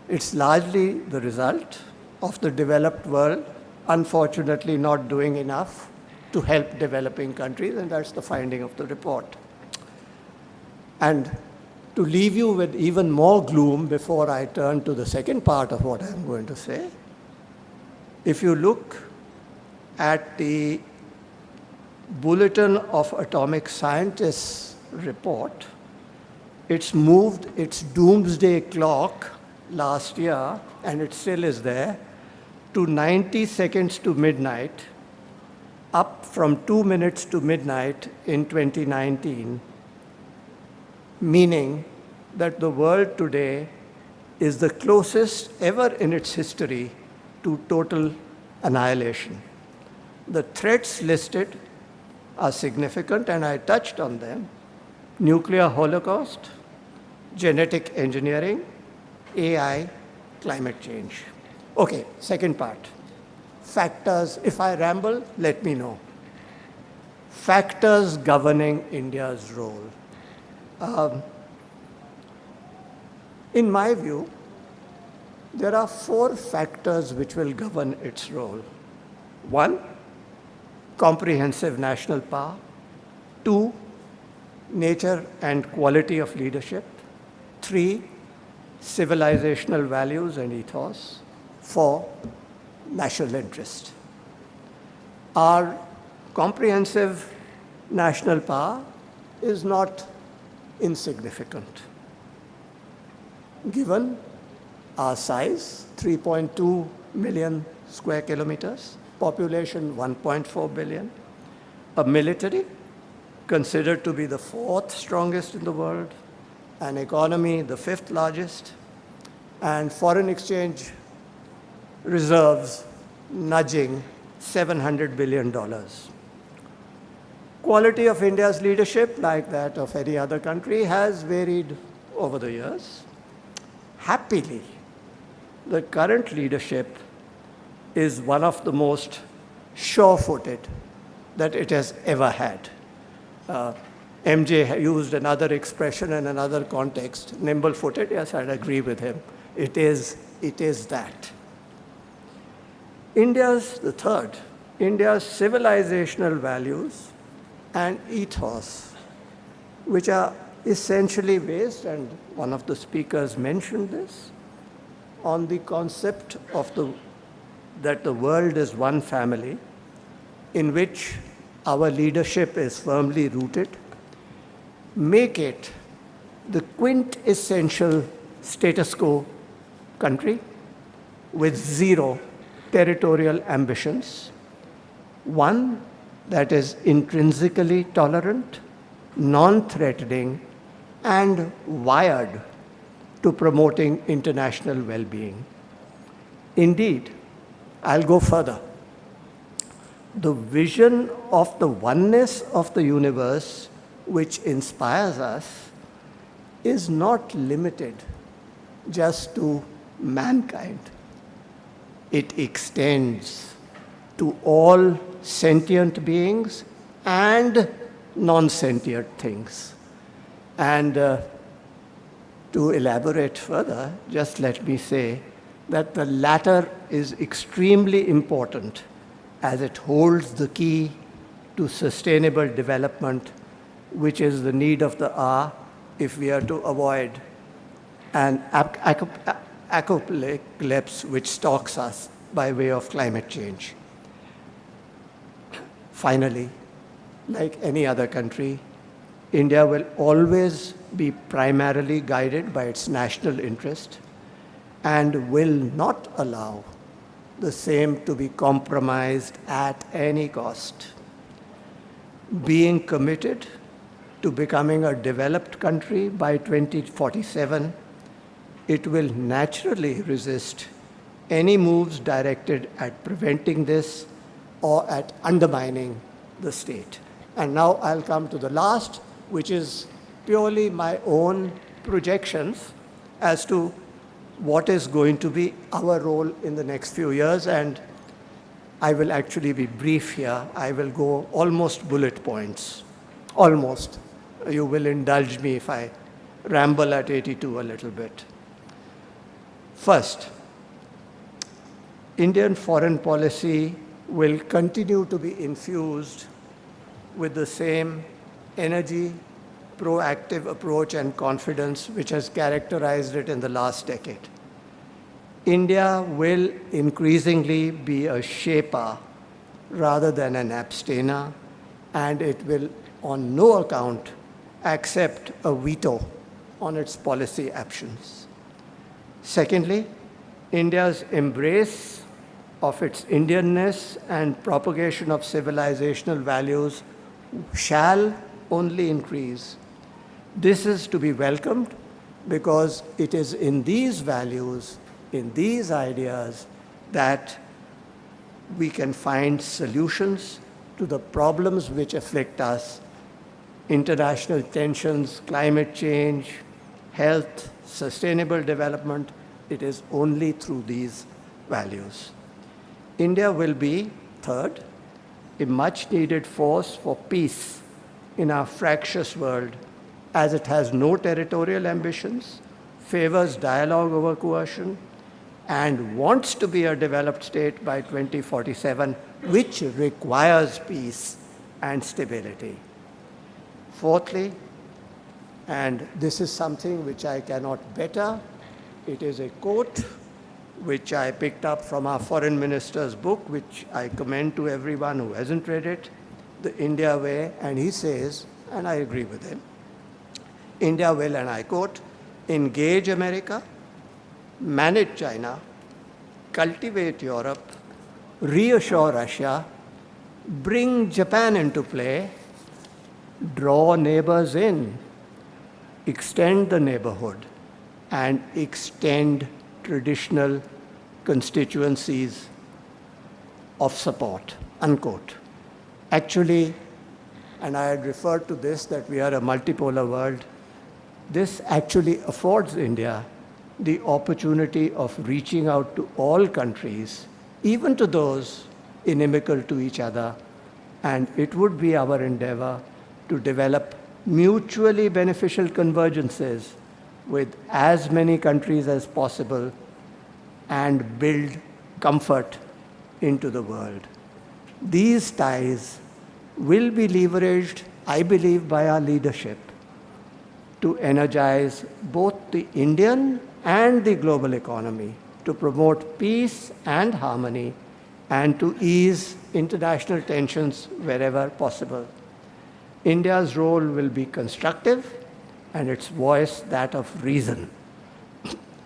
Speaker 9: It's largely the result of the developed world, unfortunately not doing enough to help developing countries, and that's the finding of the report. And to leave you with even more gloom before I turn to the second part of what I'm going to say, if you look at the Bulletin of Atomic Scientists report, it's moved its doomsday clock last year, and it still is there, to 90 seconds to midnight, up from 2 minutes to midnight in 2019, meaning that the world today is the closest ever in its history to total annihilation. The threats listed are significant, and I touched on them: nuclear holocaust, genetic engineering, AI, climate change. Okay, second part. Factors, if I ramble, let me know. Factors governing India's role. In my view, there are 4 factors which will govern its role. 1, comprehensive national power. 2, nature and quality of leadership. 3, civilizational values and ethos. 4, national interest. Our comprehensive national power is not insignificant. Given our size, 3.2 million square kilometers, population 1.4 billion, a military considered to be the 4th strongest in the world, an economy the 5th largest, and foreign exchange reserves nudging $700 billion. Quality of India's leadership, like that of any other country, has varied over the years. Happily, the current leadership is one of the most sure-footed that it has ever had. MJ used another expression in another context, nimble-footed. Yes, I'd agree with him. It is that. The third, India's civilizational values and ethos, which are essentially based, and one of the speakers mentioned this, on the concept of that the world is one family in which our leadership is firmly rooted, make it the quintessential status quo country with 0 territorial ambitions. One that is intrinsically tolerant, non-threatening, and wired to promoting international well-being. Indeed, I'll go further. The vision of the oneness of the universe which inspires us is not limited just to mankind. It extends to all sentient beings and non-sentient things. And to elaborate further, just let me say that the latter is extremely important as it holds the key to sustainable development, which is the need of the hour if we are to avoid an apocalypse which stalks us by way of climate change. Finally, like any other country, India will always be primarily guided by its national interest and will not allow the same to be compromised at any cost. Being committed to becoming a developed country by 2047, it will naturally resist any moves directed at preventing this or at undermining the state. And now I'll come to the last, which is purely my own projections as to what is going to be our role in the next few years. And I will actually be brief here. I will go almost bullet points. Almost. You will indulge me if I ramble at 82 a little bit. First, Indian foreign policy will continue to be infused with the same energy, proactive approach and confidence which has characterized it in the last decade. India will increasingly be a shaper rather than an abstainer, and it will on no account accept a veto on its policy actions. Secondly, India's embrace of its Indianness and propagation of civilizational values shall only increase. This is to be welcomed because it is in these values, in these ideas, that we can find solutions to the problems which afflict us: international tensions, climate change, health, sustainable development. It is only through these values. India will be, third, a much-needed force for peace in our fractious world, as it has no territorial ambitions, favors dialogue over coercion, and wants to be a developed state by 2047, which requires peace and stability. Fourthly, and this is something which I cannot better, it is a quote which I picked up from our foreign minister's book, which I commend to everyone who hasn't read it, The India Way, and he says, and I agree with him, India will, and I quote, engage America, manage China, cultivate Europe, reassure Russia, bring Japan into play, draw neighbors in, extend the neighborhood, and extend traditional constituencies of support, unquote. Actually, and I had referred to this, that we are a multipolar world, this actually affords India the opportunity of reaching out to all countries, even to those inimical to each other, and it would be our endeavor to develop mutually beneficial convergences with as many countries as possible and build comfort into the world. These ties will be leveraged, I believe, by our leadership to energize both the Indian and the global economy, to promote peace and harmony, and to ease international tensions wherever possible. India's role will be constructive, and its voice that of reason.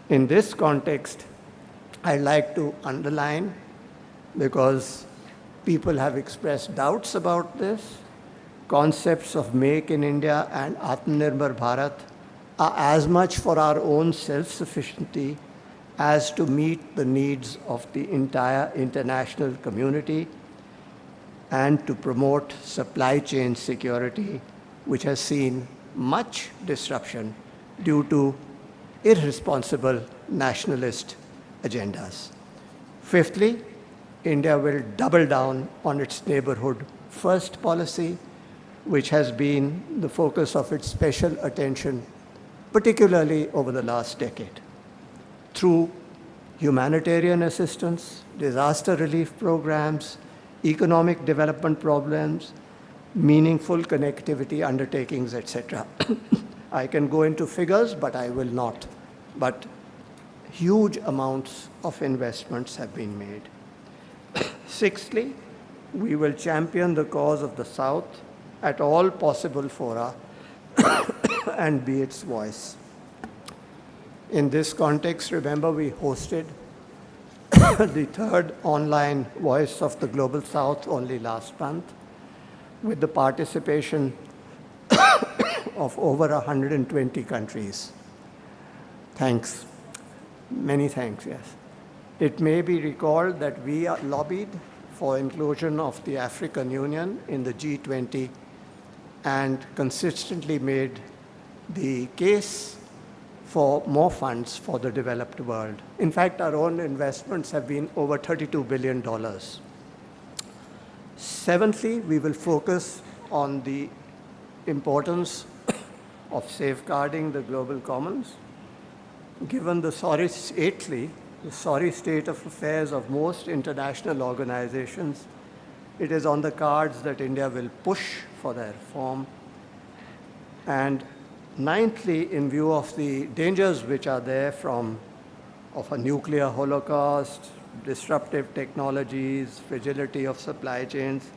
Speaker 9: In this context, I'd like to underline because people have expressed doubts about this. Concepts of Make in India and Atmanirbhar Bharat are as much for our own self-sufficiency as to meet the needs of the entire international community and to promote supply chain security, which has seen much disruption due to irresponsible nationalist agendas. Fifthly, India will double down on its neighborhood first policy, which has been the focus of its special attention, particularly over the last decade. Through humanitarian assistance, disaster relief programs, economic development programs, meaningful connectivity undertakings, etc. I can go into figures, but I will not. But huge amounts of investments have been made. Sixthly, we will champion the cause of the South at all possible fora and be its voice. In this context, remember we hosted the third online Voice of the Global South only last month with the participation of over 120 countries. Thanks. Many thanks, yes. It may be recalled that we lobbied for inclusion of the African Union in the G20 and consistently made the case for more funds for the developed world. In fact, our own investments have been over $32 billion. Seventhly, we will focus on the importance of safeguarding the global commons. Given the sorry state of affairs of most international organizations, it is on the cards that India will push for their reform. And ninthly, in view of the dangers which are there of a nuclear holocaust, disruptive technologies, fragility of supply chains,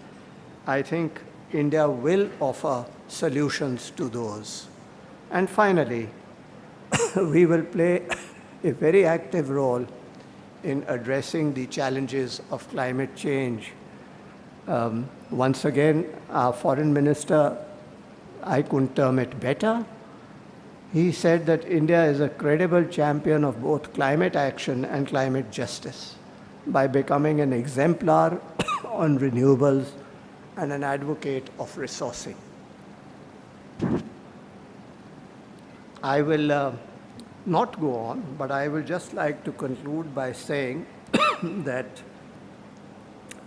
Speaker 9: I think India will offer solutions to those. And finally, we will play a very active role in addressing the challenges of climate change. Once again, our foreign minister, I couldn't term it better. He said that India is a credible champion of both climate action and climate justice by becoming an exemplar on renewables and an advocate of resourcing. I will not go on, but I will just like to conclude by saying that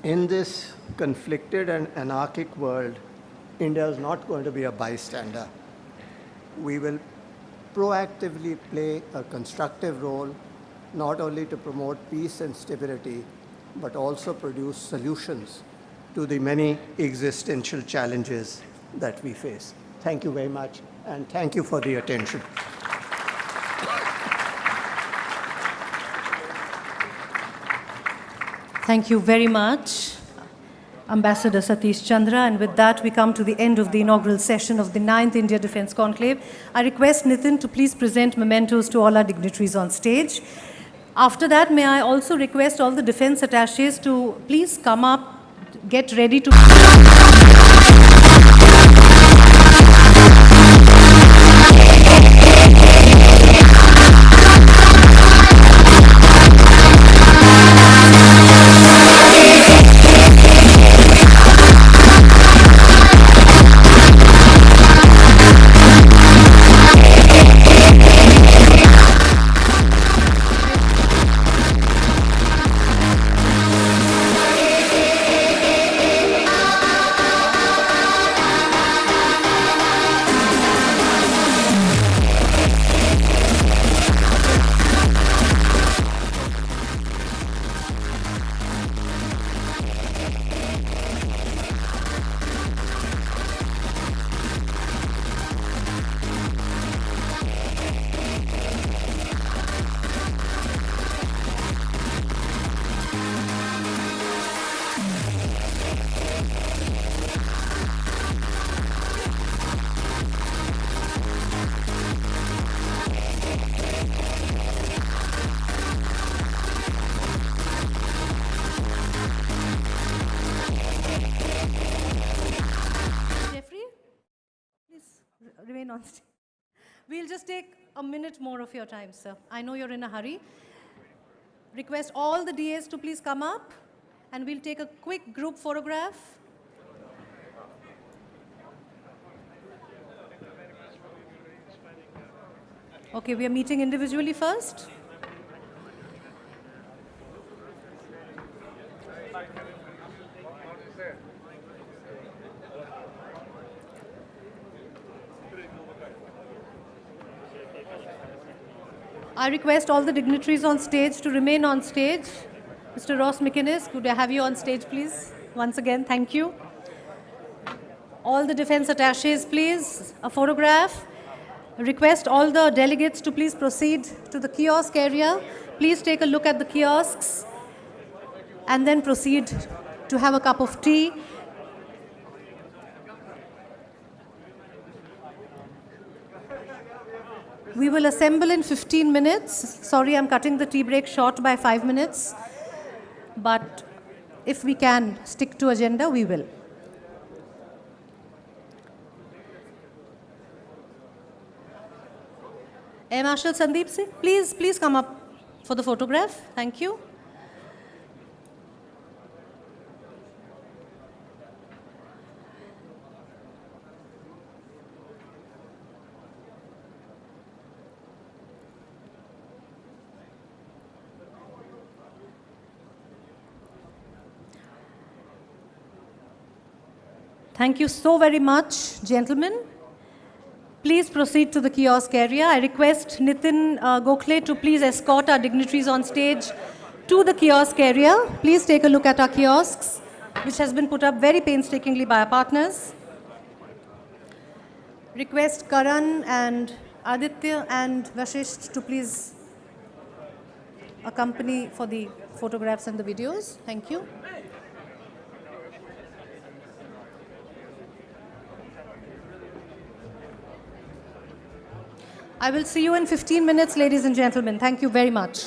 Speaker 9: in this conflicted and anarchic world, India is not going to be a bystander. We will proactively play a constructive role, not only to promote peace and stability, but also produce solutions to the many existential challenges that we face. Thank you very much, and thank you for the attention.
Speaker 1: Thank you very much, Ambassador Satish Chandra. And with that, we come to the end of the inaugural session of the 9th India Defence Conclave. I request Nitin to please present mementos to all our dignitaries on stage. After that, may I also request all the defence attachés to please come up, get ready to... on stage. We'll just take a minute more of your time, sir. I know you're in a hurry. Request all the DAs to please come up, and we'll take a quick group photograph. Okay, we are meeting individually first. I request all the dignitaries on stage to remain on stage. Mr. Ross McInnes, could I have you on stage, please? Once again, thank you. All the defense attaches, please, a photograph. Request all the delegates to please proceed to the kiosk area. Please take a look at the kiosks and then proceed to have a cup of tea. We will assemble in 15 minutes. Sorry, I'm cutting the tea break short by 5 minutes. But if we can stick to agenda, we will. Air Marshal Sandeep Singh, please come up for the photograph. Thank you. Thank you so very much, gentlemen. Please proceed to the kiosk area. I request Nitin Gokhale to please escort our dignitaries on stage to the kiosk area. Please take a look at our kiosks, which has been put up very painstakingly by our partners. Request Karan and Aditya and Vashisht to please accompany for the photographs and the videos. Thank you. I will see you in 15 minutes, ladies and gentlemen. Thank you very much.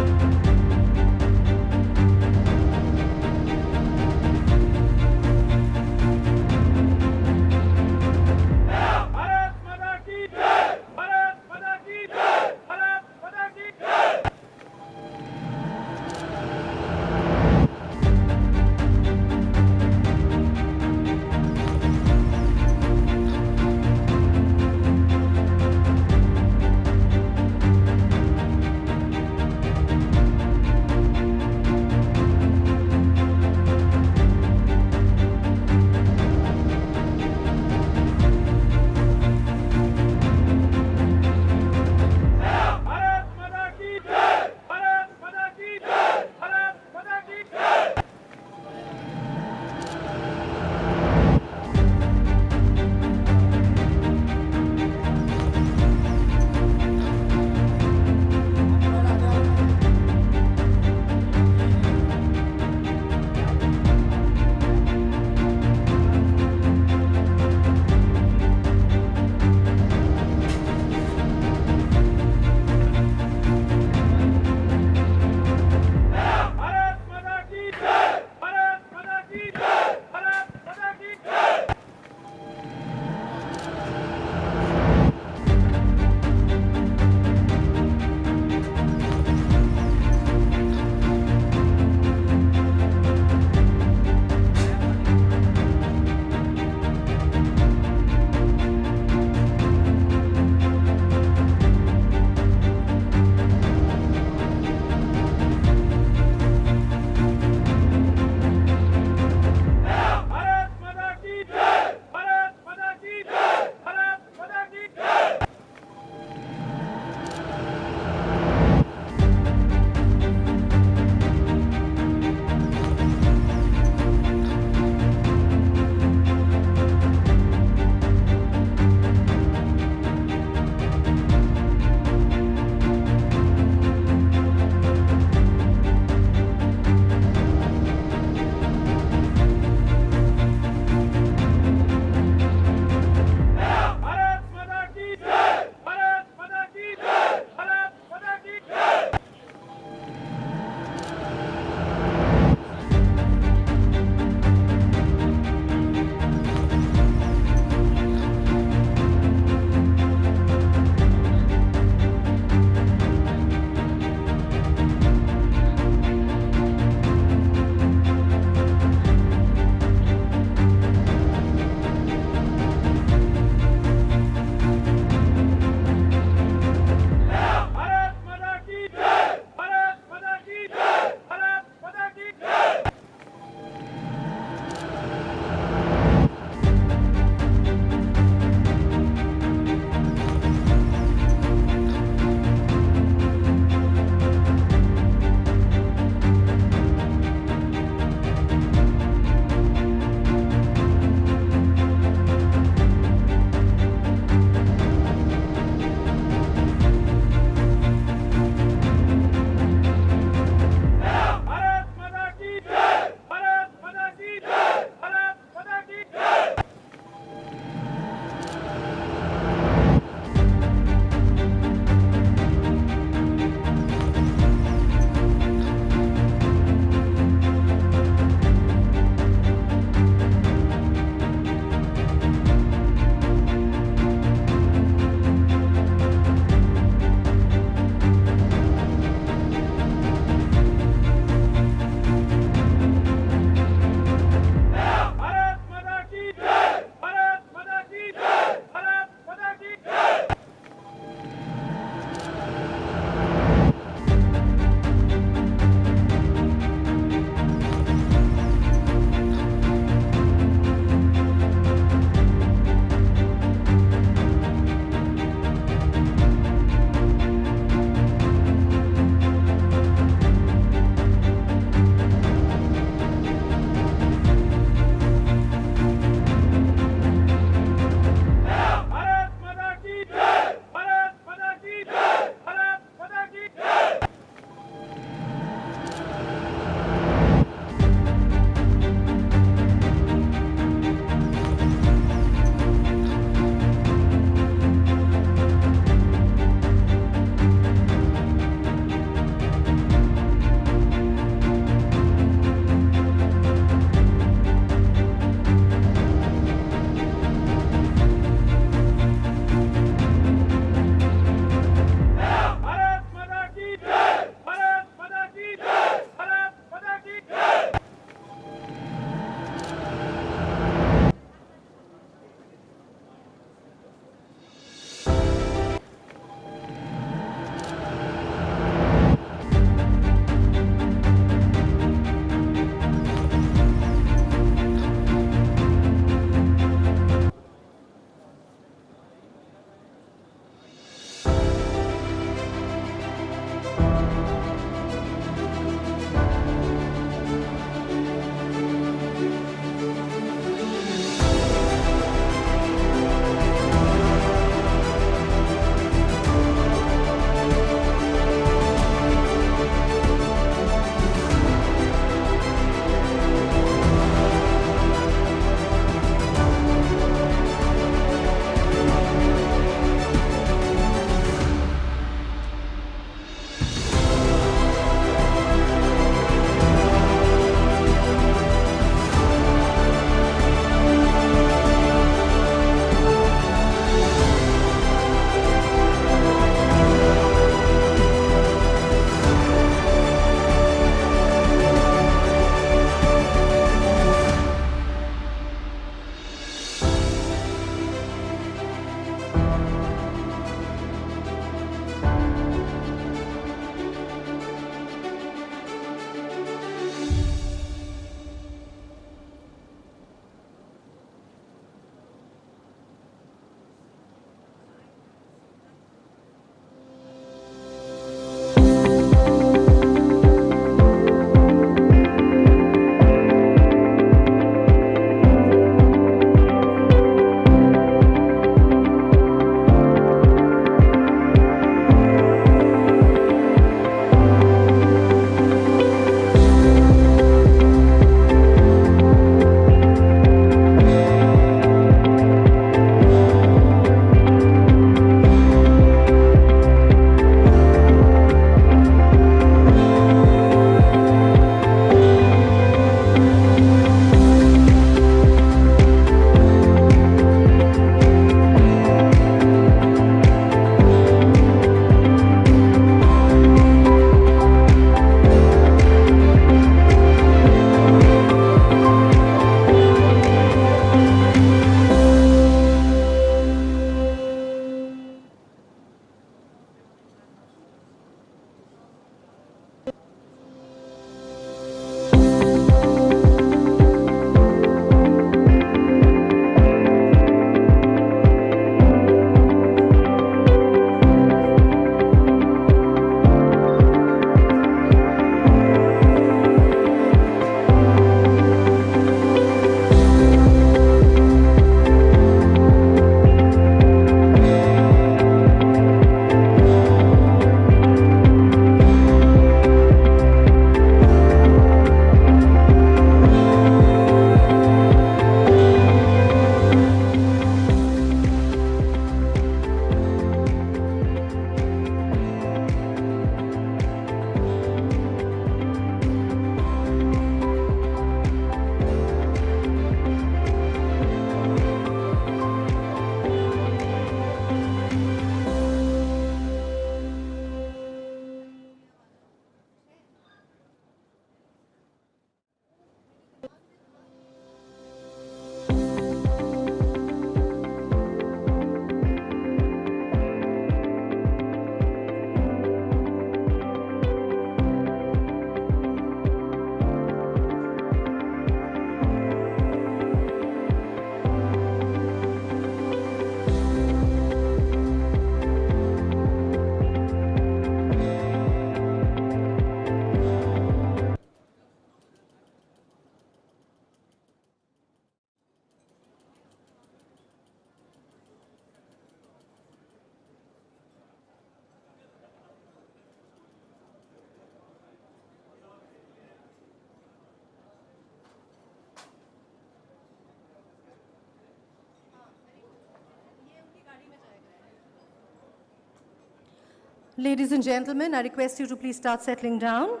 Speaker 1: Ladies and gentlemen, I request you to please start settling down.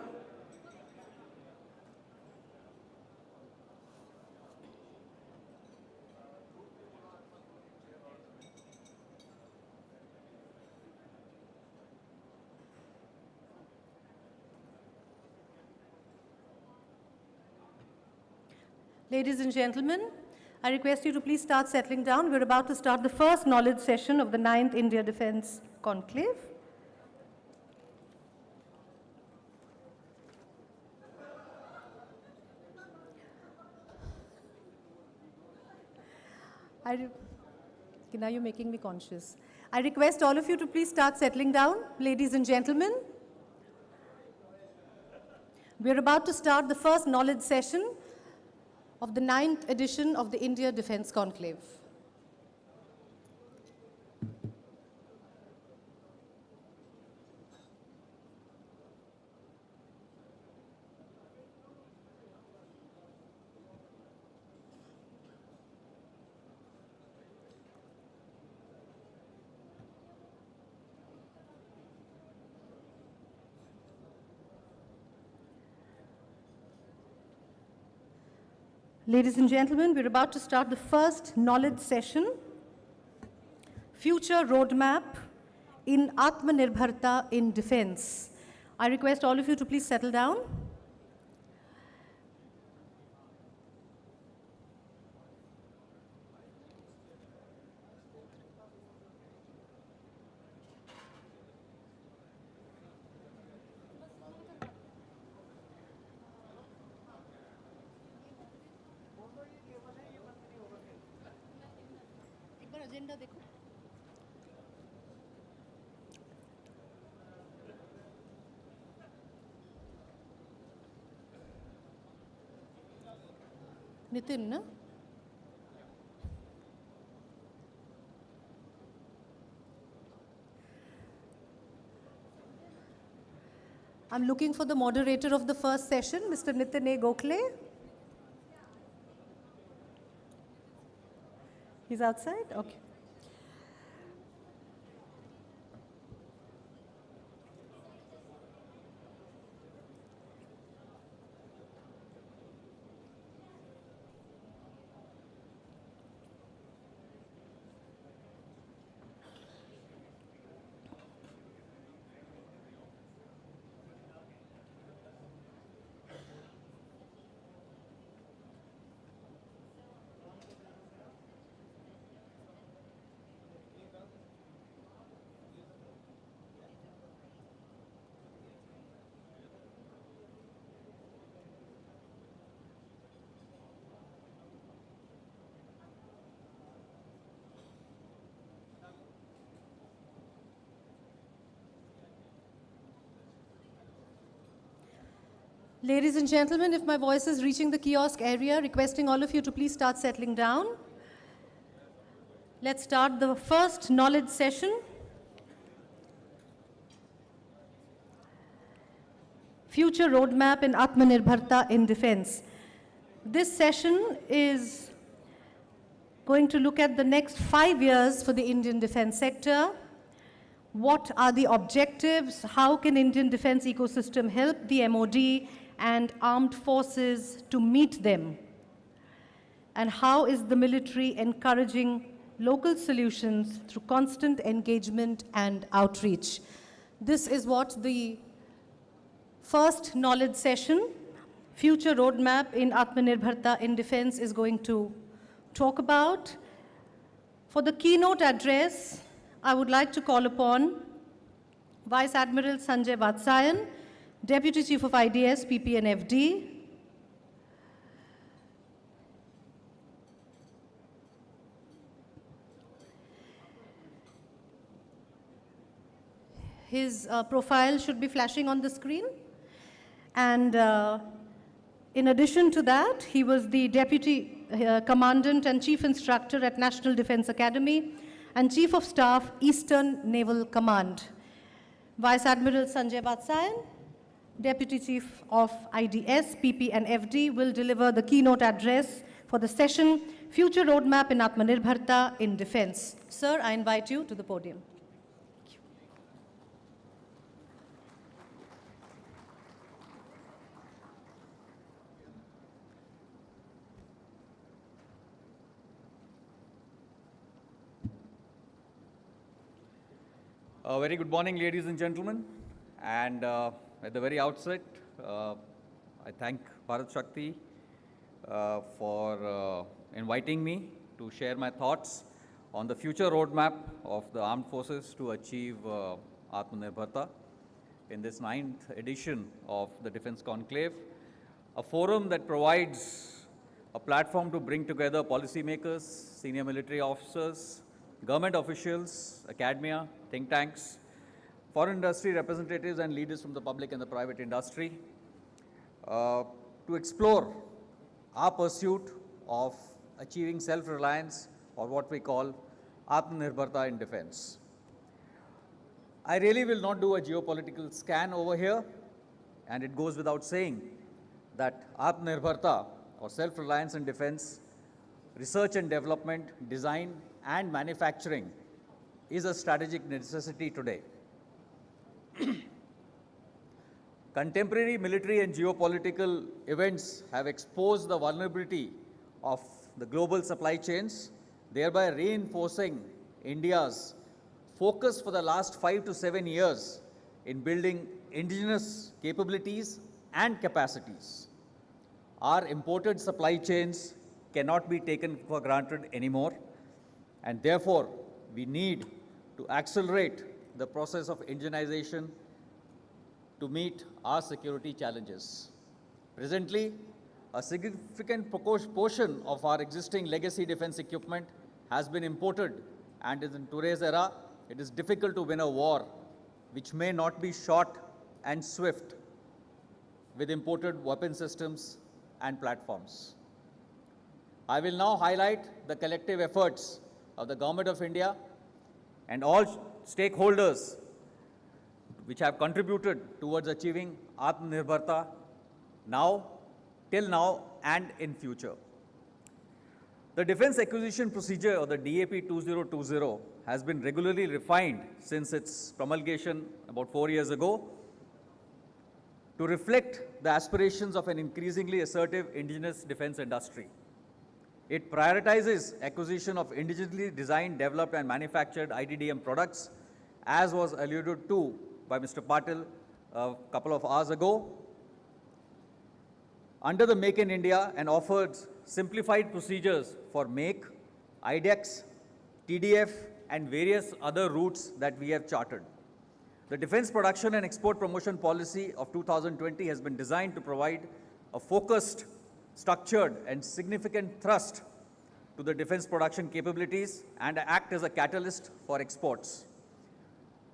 Speaker 1: Ladies and gentlemen, I request you to please start settling down. We're about to start the first knowledge session of the 9th India Defence Conclave. Now you're making me conscious. I request all of you to please start settling down. Ladies and gentlemen, we're about to start the first knowledge session of the 9th edition of the India Defence Conclave. Ladies and gentlemen, we're about to start the first knowledge session, Future Roadmap in Atmanirbharta in Defense. I request all of you to please settle down. Agenda देखो नितिन ना I'm looking for the moderator of the first session, Mr. Nitin A. Gokhale. He's outside? Okay. Ladies and gentlemen, if my voice is reaching the kiosk area, requesting all of you to please start settling down. Let's start the first knowledge session. Future Roadmap in Atmanirbharta in Defense. This session is going to look at the next 5 years for the Indian defense sector. What are the objectives? How can Indian defense ecosystem help the MOD and armed forces to meet them? And how is the military encouraging local solutions through constant engagement and outreach? This is what the first knowledge session, Future Roadmap in Atmanirbharta in Defense, is going to talk about. For the keynote address, I would like to call upon Vice Admiral Sanjay Vatsayan, Deputy Chief of IDS, PP and FD. His profile should be flashing on the screen. And in addition to that, he was the Deputy Commandant and Chief Instructor at National Defense Academy and Chief of Staff, Eastern Naval Command. Vice Admiral Sanjay Vatsayan, Deputy Chief of IDS, PP and FD, will deliver the keynote address for the session, Future Roadmap in Atmanirbharta in Defense. Sir, I invite you to the podium.
Speaker 10: Very good morning, ladies and gentlemen. And at the very outset, I thank Bharat Shakti for inviting me to share my thoughts on the future roadmap of the armed forces to achieve Atmanirbharta in this 9th edition of the Defense Conclave, a forum that provides a platform to bring together policymakers, senior military officers, government officials, academia, think tanks, foreign industry representatives and leaders from the public and the private industry to explore our pursuit of achieving self-reliance, or what we call Atmanirbharta in defense. I really will not do a geopolitical scan over here, and it goes without saying that Atmanirbharta, or self-reliance in defense, research and development, design and manufacturing is a strategic necessity today. Contemporary military and geopolitical events have exposed the vulnerability of the global supply chains, thereby reinforcing India's focus for the last 5 to 7 years in building indigenous capabilities and capacities. Our imported supply chains cannot be taken for granted anymore, and therefore we need to accelerate the process of indigenization to meet our security challenges. Presently, a significant portion of our existing legacy defense equipment has been imported, and in today's era, it is difficult to win a war which may not be short and swift with imported weapon systems and platforms. I will now highlight the collective efforts of the Government of India and all stakeholders which have contributed towards achieving Atmanirbharta till now and in future. The Defense Acquisition Procedure, or the DAP 2020, has been regularly refined since its promulgation about 4 years ago to reflect the aspirations of an increasingly assertive indigenous defense industry. It prioritizes acquisition of indigenously designed, developed and manufactured IDDM products, as was alluded to by Mr. Patil a couple of hours ago, under the Make in India, and offers simplified procedures for MAKE, IDEX, TDF and various other routes that we have charted. The Defense Production and Export Promotion Policy of 2020 has been designed to provide a focused, structured and significant thrust to the defense production capabilities and act as a catalyst for exports.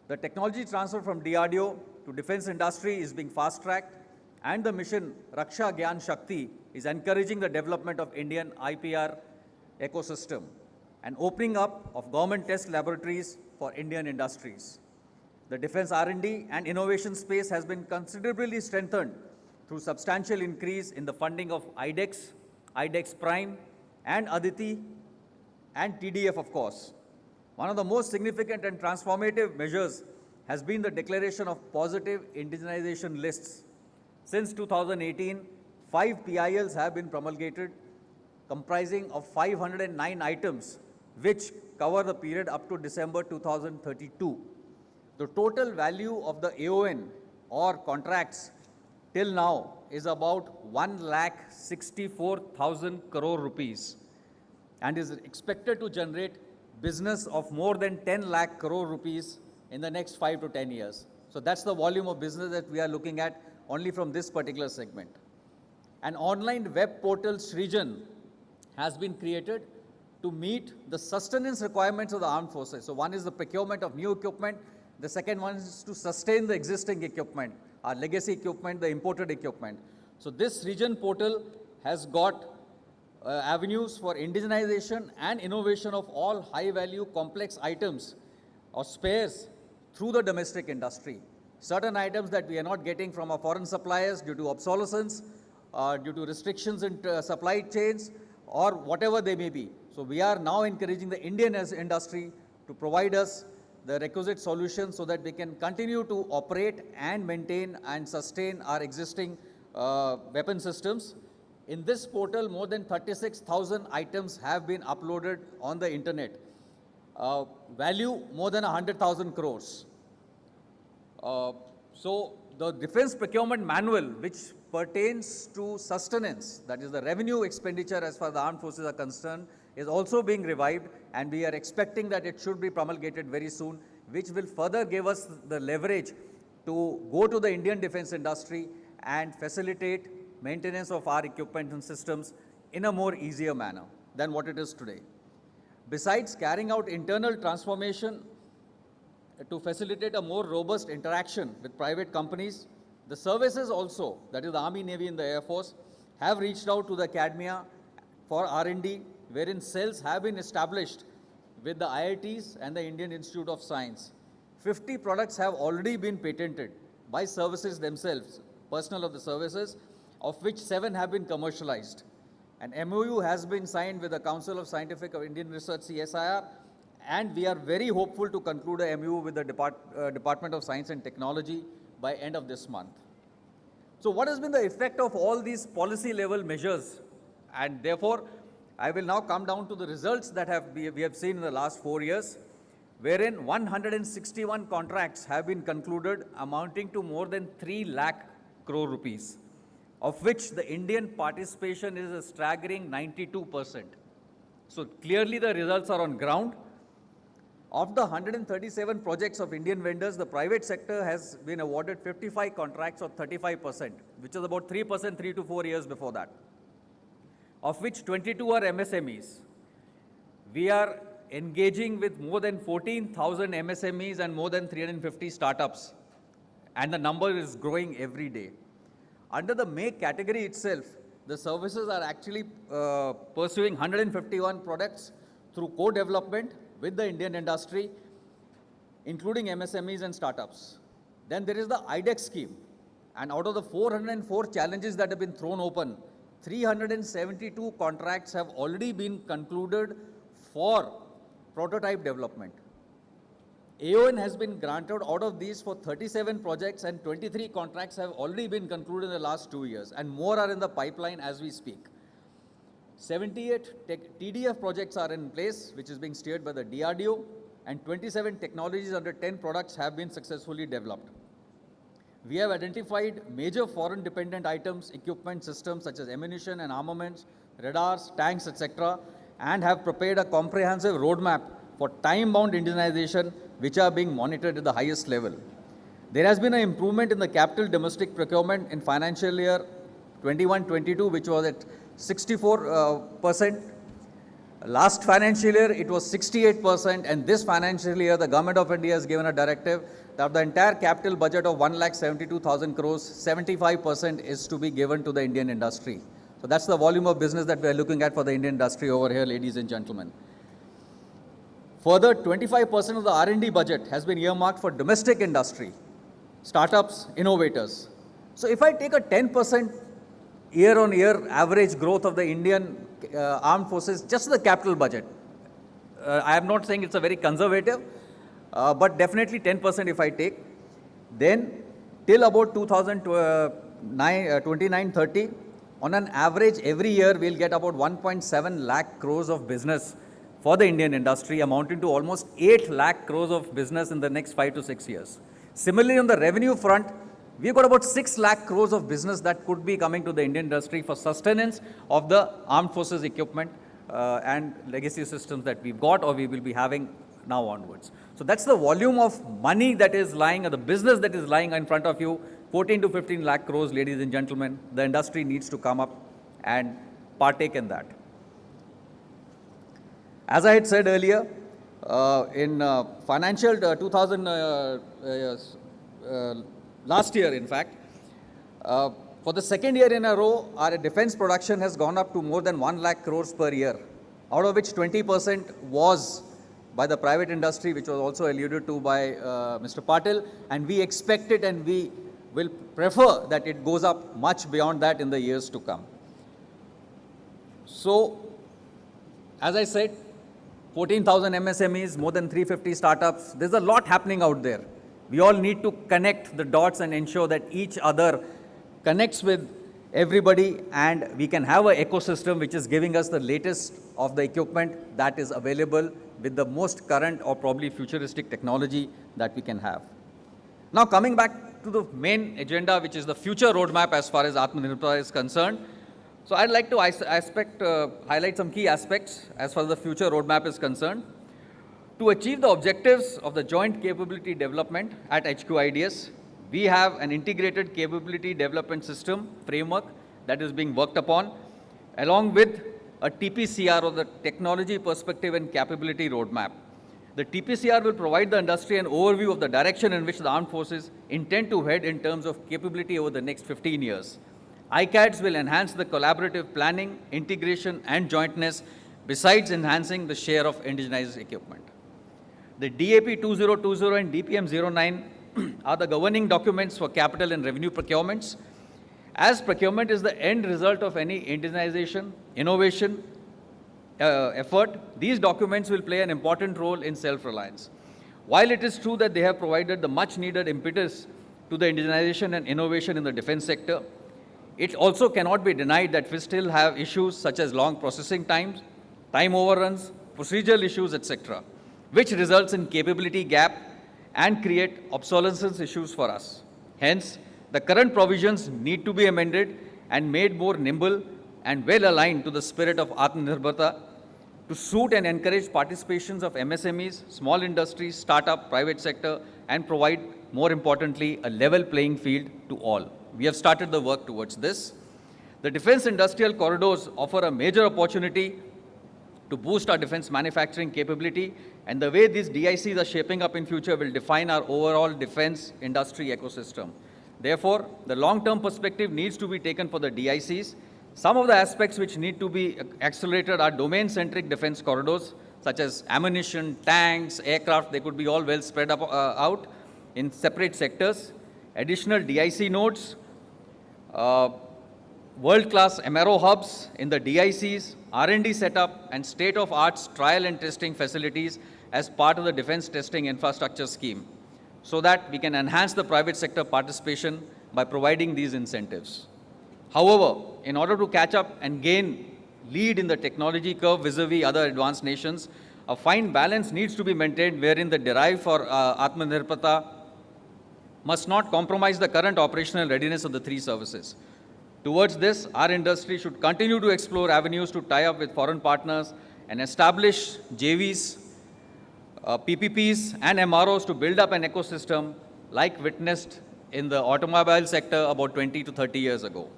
Speaker 10: The technology transfer from DRDO to defense industry is being fast-tracked, and the mission Raksha Gyan Shakti is encouraging the development of Indian IPR ecosystem and opening up of government test laboratories for Indian industries. The defense R&D and innovation space has been considerably strengthened through substantial increase in the funding of IDEX, IDEX Prime and Aditi and TDF, of course. One of the most significant and transformative measures has been the declaration of positive indigenization lists. Since 2018, 5 PILs have been promulgated, comprising of 509 items, which cover the period up to December 2032. The total value of the AON or contracts till now is about 1,64,000 crore rupees and is expected to generate business of more than 10 lakh crore rupees in the next 5 to 10 years. So that's the volume of business that we are looking at only from this particular segment. An online web portal, Srijan, has been created to meet the sustenance requirements of the armed forces. So one is the procurement of new equipment. The second one is to sustain the existing equipment, our legacy equipment, the imported equipment. So this Srijan portal has got avenues for indigenization and innovation of all high-value complex items or spares through the domestic industry. Certain items that we are not getting from our foreign suppliers due to obsolescence, due to restrictions in supply chains, or whatever they may be. So we are now encouraging the Indian industry to provide us the requisite solutions so that we can continue to operate and maintain and sustain our existing weapon systems. In this portal, more than 36,000 items have been uploaded on the internet. Value more than 100,000 crores. So the defense procurement manual, which pertains to sustenance, that is the revenue expenditure as far as the armed forces are concerned, is also being revived, and we are expecting that it should be promulgated very soon, which will further give us the leverage to go to the Indian defense industry and facilitate maintenance of our equipment and systems in a more easier manner than what it is today. Besides carrying out internal transformation to facilitate a more robust interaction with private companies, the services also, that is the Army, Navy and the Air Force, have reached out to the academia for R&D, wherein cells have been established with the IITs and the Indian Institute of Science. 50 products have already been patented by services themselves, personnel of the services, of which 7 have been commercialized. An MOU has been signed with the Council of Scientific of Indian Research, CSIR, and we are very hopeful to conclude a MOU with the Department of Science and Technology by end of this month. So what has been the effect of all these policy level measures? And therefore, I will now come down to the results that we have seen in the last 4 years, wherein 161 contracts have been concluded amounting to more than 3 lakh crore rupees, of which the Indian participation is a staggering 92%. So clearly the results are on ground. Of the 137 projects of Indian vendors, the private sector has been awarded 55 contracts or 35%, which is about 3% 3 to 4 years before that, of which 22 are MSMEs. We are engaging with more than 14,000 MSMEs and more than 350 startups, and the number is growing every day. Under the make category itself, the services are actually pursuing 151 products through co-development with the Indian industry, including MSMEs and startups. Then there is the IDEX scheme, and out of the 404 challenges that have been thrown open, 372 contracts have already been concluded for prototype development. AON has been granted out of these for 37 projects, and 23 contracts have already been concluded in the last 2 years, and more are in the pipeline as we speak. 78 TDF projects are in place, which is being steered by the DRDO, and 27 technologies under 10 products have been successfully developed. We have identified major foreign dependent items, equipment systems such as ammunition and armaments, radars, tanks, etc., and have prepared a comprehensive roadmap for time-bound indigenization, which are being monitored at the highest level. There has been an improvement in the capital domestic procurement in financial year 21-22, which was at 64%. Last financial year, it was 68%, and this financial year, the Government of India has given a directive that the entire capital budget of 1,72,000 crores, 75% is to be given to the Indian industry. So that's the volume of business that we are looking at for the Indian industry over here, ladies and gentlemen. Further, 25% of the R&D budget has been earmarked for domestic industry, startups, innovators. So if I take a 10% year-on-year average growth of the Indian armed forces, just the capital budget, I am not saying it's a very conservative, but definitely 10% if I take, then till about 2029-30, on an average every year we'll get about 1.7 lakh crores of business for the Indian industry, amounting to almost 8 lakh crores of business in the next 5 to 6 years. Similarly, on the revenue front, we've got about 6 lakh crores of business that could be coming to the Indian industry for sustenance of the armed forces equipment and legacy systems that we've got or we will be having now onwards. So that's the volume of money that is lying, or the business that is lying in front of you, 14 to 15 lakh crores, ladies and gentlemen. The industry needs to come up and partake in that. As I had said earlier, in financial 2000, last year in fact, for the second year in a row, our defense production has gone up to more than 1 lakh crores per year, out of which 20% was by the private industry, which was also alluded to by Mr. Patil, and we expect it and we will prefer that it goes up much beyond that in the years to come. So, as I said, 14,000 MSMEs, more than 350 startups, there's a lot happening out there. We all need to connect the dots and ensure that each other connects with everybody, and we can have an ecosystem which is giving us the latest of the equipment that is available with the most current or probably futuristic technology that we can have. Now coming back to the main agenda, which is the future roadmap as far as Atmanirbharta is concerned. So I'd like to highlight some key aspects as far as the future roadmap is concerned. To achieve the objectives of the joint capability development at HQIDS, we have an integrated capability development system framework that is being worked upon, along with a TPCR, or the Technology Perspective and Capability Roadmap. The TPCR will provide the industry an overview of the direction in which the armed forces intend to head in terms of capability over the next 15 years. ICADs will enhance the collaborative planning, integration, and jointness, besides enhancing the share of indigenized equipment. The DAP 2020 and DPM 09 are the governing documents for capital and revenue procurements. As procurement is the end result of any indigenization, innovation effort, these documents will play an important role in self-reliance. While it is true that they have provided the much-needed impetus to the indigenization and innovation in the defense sector, it also cannot be denied that we still have issues such as long processing times, time overruns, procedural issues, etc., which results in capability gap and create obsolescence issues for us. Hence, the current provisions need to be amended and made more nimble and well aligned to the spirit of Atmanirbharta to suit and encourage participations of MSMEs, small industries, startup, private sector, and provide, more importantly, a level playing field to all. We have started the work towards this. The defense industrial corridors offer a major opportunity to boost our defense manufacturing capability, and the way these DICs are shaping up in future will define our overall defense industry ecosystem. Therefore, the long-term perspective needs to be taken for the DICs. Some of the aspects which need to be accelerated are domain-centric defense corridors, such as ammunition, tanks, aircraft. They could be all well spread out in separate sectors. Additional DIC nodes, world-class MRO hubs in the DICs, R&D setup, and state-of-art trial and testing facilities as part of the defense testing infrastructure scheme, so that we can enhance the private sector participation by providing these incentives. However, in order to catch up and gain lead in the technology curve vis-a-vis other advanced nations, a fine balance needs to be maintained wherein the drive for Atmanirbharta must not compromise the current operational readiness of the three services. Towards this, our industry should continue to explore avenues to tie up with foreign partners and establish JVs, PPPs, and MROs to build up an ecosystem like witnessed in the automobile sector about 20 to 30 years ago.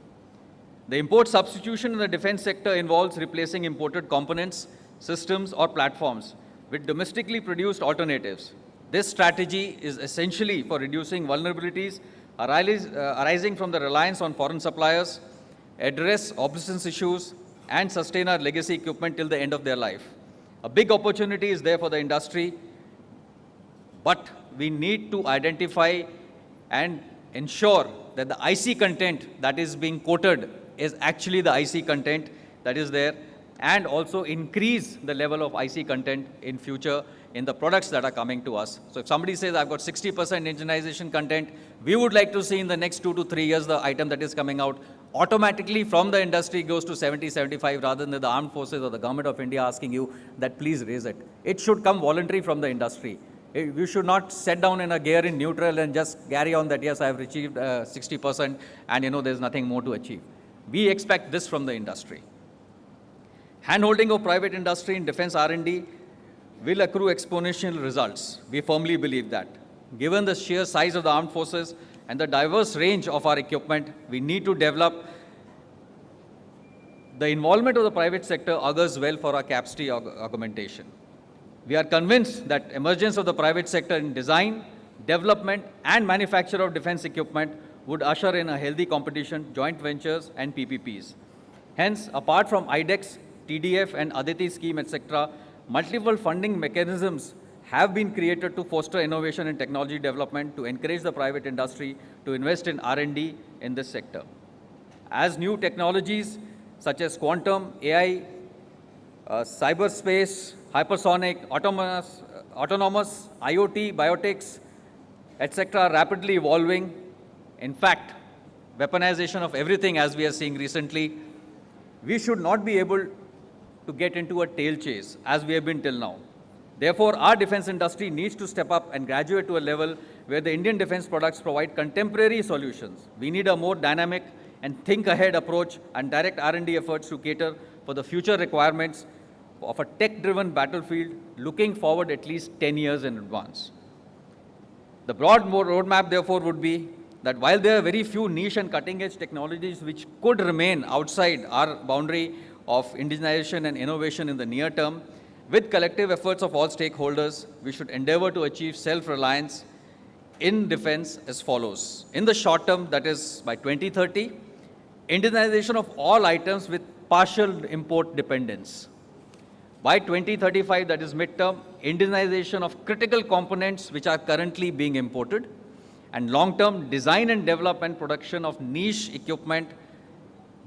Speaker 10: The import substitution in the defense sector involves replacing imported components, systems, or platforms with domestically produced alternatives. This strategy is essentially for reducing vulnerabilities arising from the reliance on foreign suppliers, address obsolescence issues, and sustain our legacy equipment till the end of their life. A big opportunity is there for the industry, but we need to identify and ensure that the IC content that is being quoted is actually the IC content that is there, and also increase the level of IC content in future in the products that are coming to us. So if somebody says, I've got 60% indigenization content, we would like to see in the next 2 to 3 years the item that is coming out automatically from the industry goes to 70, 75, rather than the armed forces or the government of India asking you that please raise it. It should come voluntary from the industry. You should not set down in a gear in neutral and just carry on that, yes, I have achieved 60% and there's nothing more to achieve. We expect this from the industry. Handholding of private industry in defense R&D will accrue exponential results. We firmly believe that. Given the sheer size of the armed forces and the diverse range of our equipment, we need to develop. The involvement of the private sector augurs well for our capacity augmentation. We are convinced that emergence of the private sector in design, development, and manufacture of defense equipment would usher in a healthy competition, joint ventures, and PPPs. Hence, apart from IDEX, TDF, and Aditi scheme, etc., multiple funding mechanisms have been created to foster innovation and technology development to encourage the private industry to invest in R&D in this sector. As new technologies such as quantum, AI, cyberspace, hypersonic, autonomous, IoT, biotics, etc., are rapidly evolving. In fact, weaponization of everything, as we are seeing recently, we should not be able to get into a tail chase as we have been till now. Therefore, our defense industry needs to step up and graduate to a level where the Indian defense products provide contemporary solutions. We need a more dynamic and think-ahead approach and direct R&D efforts to cater for the future requirements of a tech-driven battlefield, looking forward at least 10 years in advance. The broad roadmap, therefore, would be that while there are very few niche and cutting-edge technologies which could remain outside our boundary of indigenization and innovation in the near term, with collective efforts of all stakeholders, we should endeavor to achieve self-reliance in defense as follows. In the short term, that is by 2030, indigenization of all items with partial import dependence. By 2035, that is midterm, indigenization of critical components which are currently being imported, and long-term design and development production of niche equipment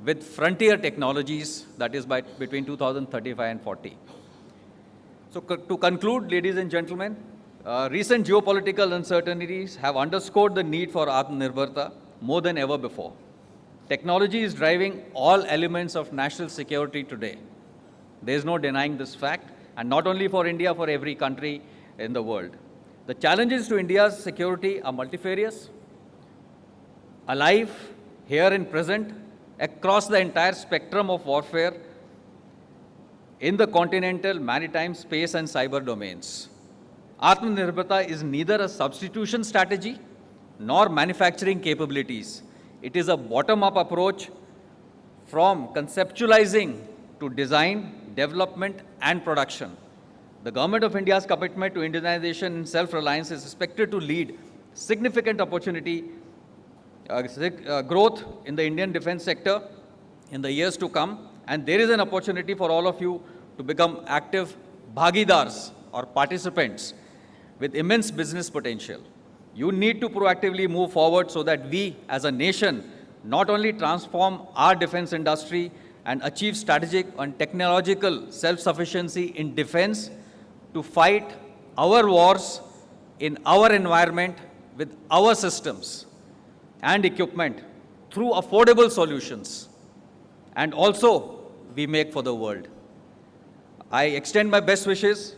Speaker 10: with frontier technologies, that is by between 2035 and 40. So to conclude, ladies and gentlemen, recent geopolitical uncertainties have underscored the need for Atmanirbharta more than ever before. Technology is driving all elements of national security today. There is no denying this fact, and not only for India, for every country in the world. The challenges to India's security are multifarious, alive, here and present, across the entire spectrum of warfare in the continental, maritime, space and cyber domains. Atmanirbharta is neither a substitution strategy nor manufacturing capabilities. It is a bottom-up approach from conceptualizing to design, development and production. The Government of India's commitment to indigenization and self-reliance is expected to lead significant opportunity growth in the Indian defense sector in the years to come, and there is an opportunity for all of you to become active bhagidars or participants with immense business potential. You need to proactively move forward so that we as a nation not only transform our defense industry and achieve strategic and technological self-sufficiency in defense to fight our wars in our environment with our systems and equipment through affordable solutions, and also we make for the world. I extend my best wishes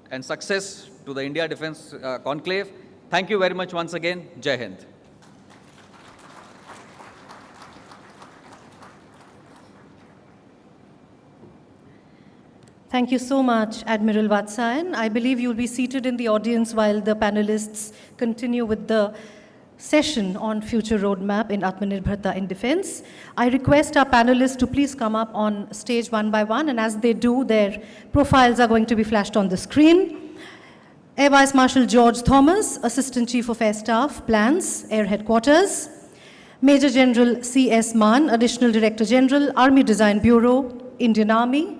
Speaker 10: and success to the India Defence Conclave. Thank you very much once again. Jai Hind.
Speaker 1: Thank you so much, Admiral Vatsayan. I believe you'll be seated in the audience while the panelists continue with the session on future roadmap in Atmanirbharta in defense. I request our panelists to please come up on stage one by one, and as they do, their profiles are going to be flashed on the screen. Air Vice Marshal George Thomas, Assistant Chief of Air Staff, Plans, Air Headquarters. Major General C.S. Mann, Additional Director General, Army Design Bureau, Indian Army.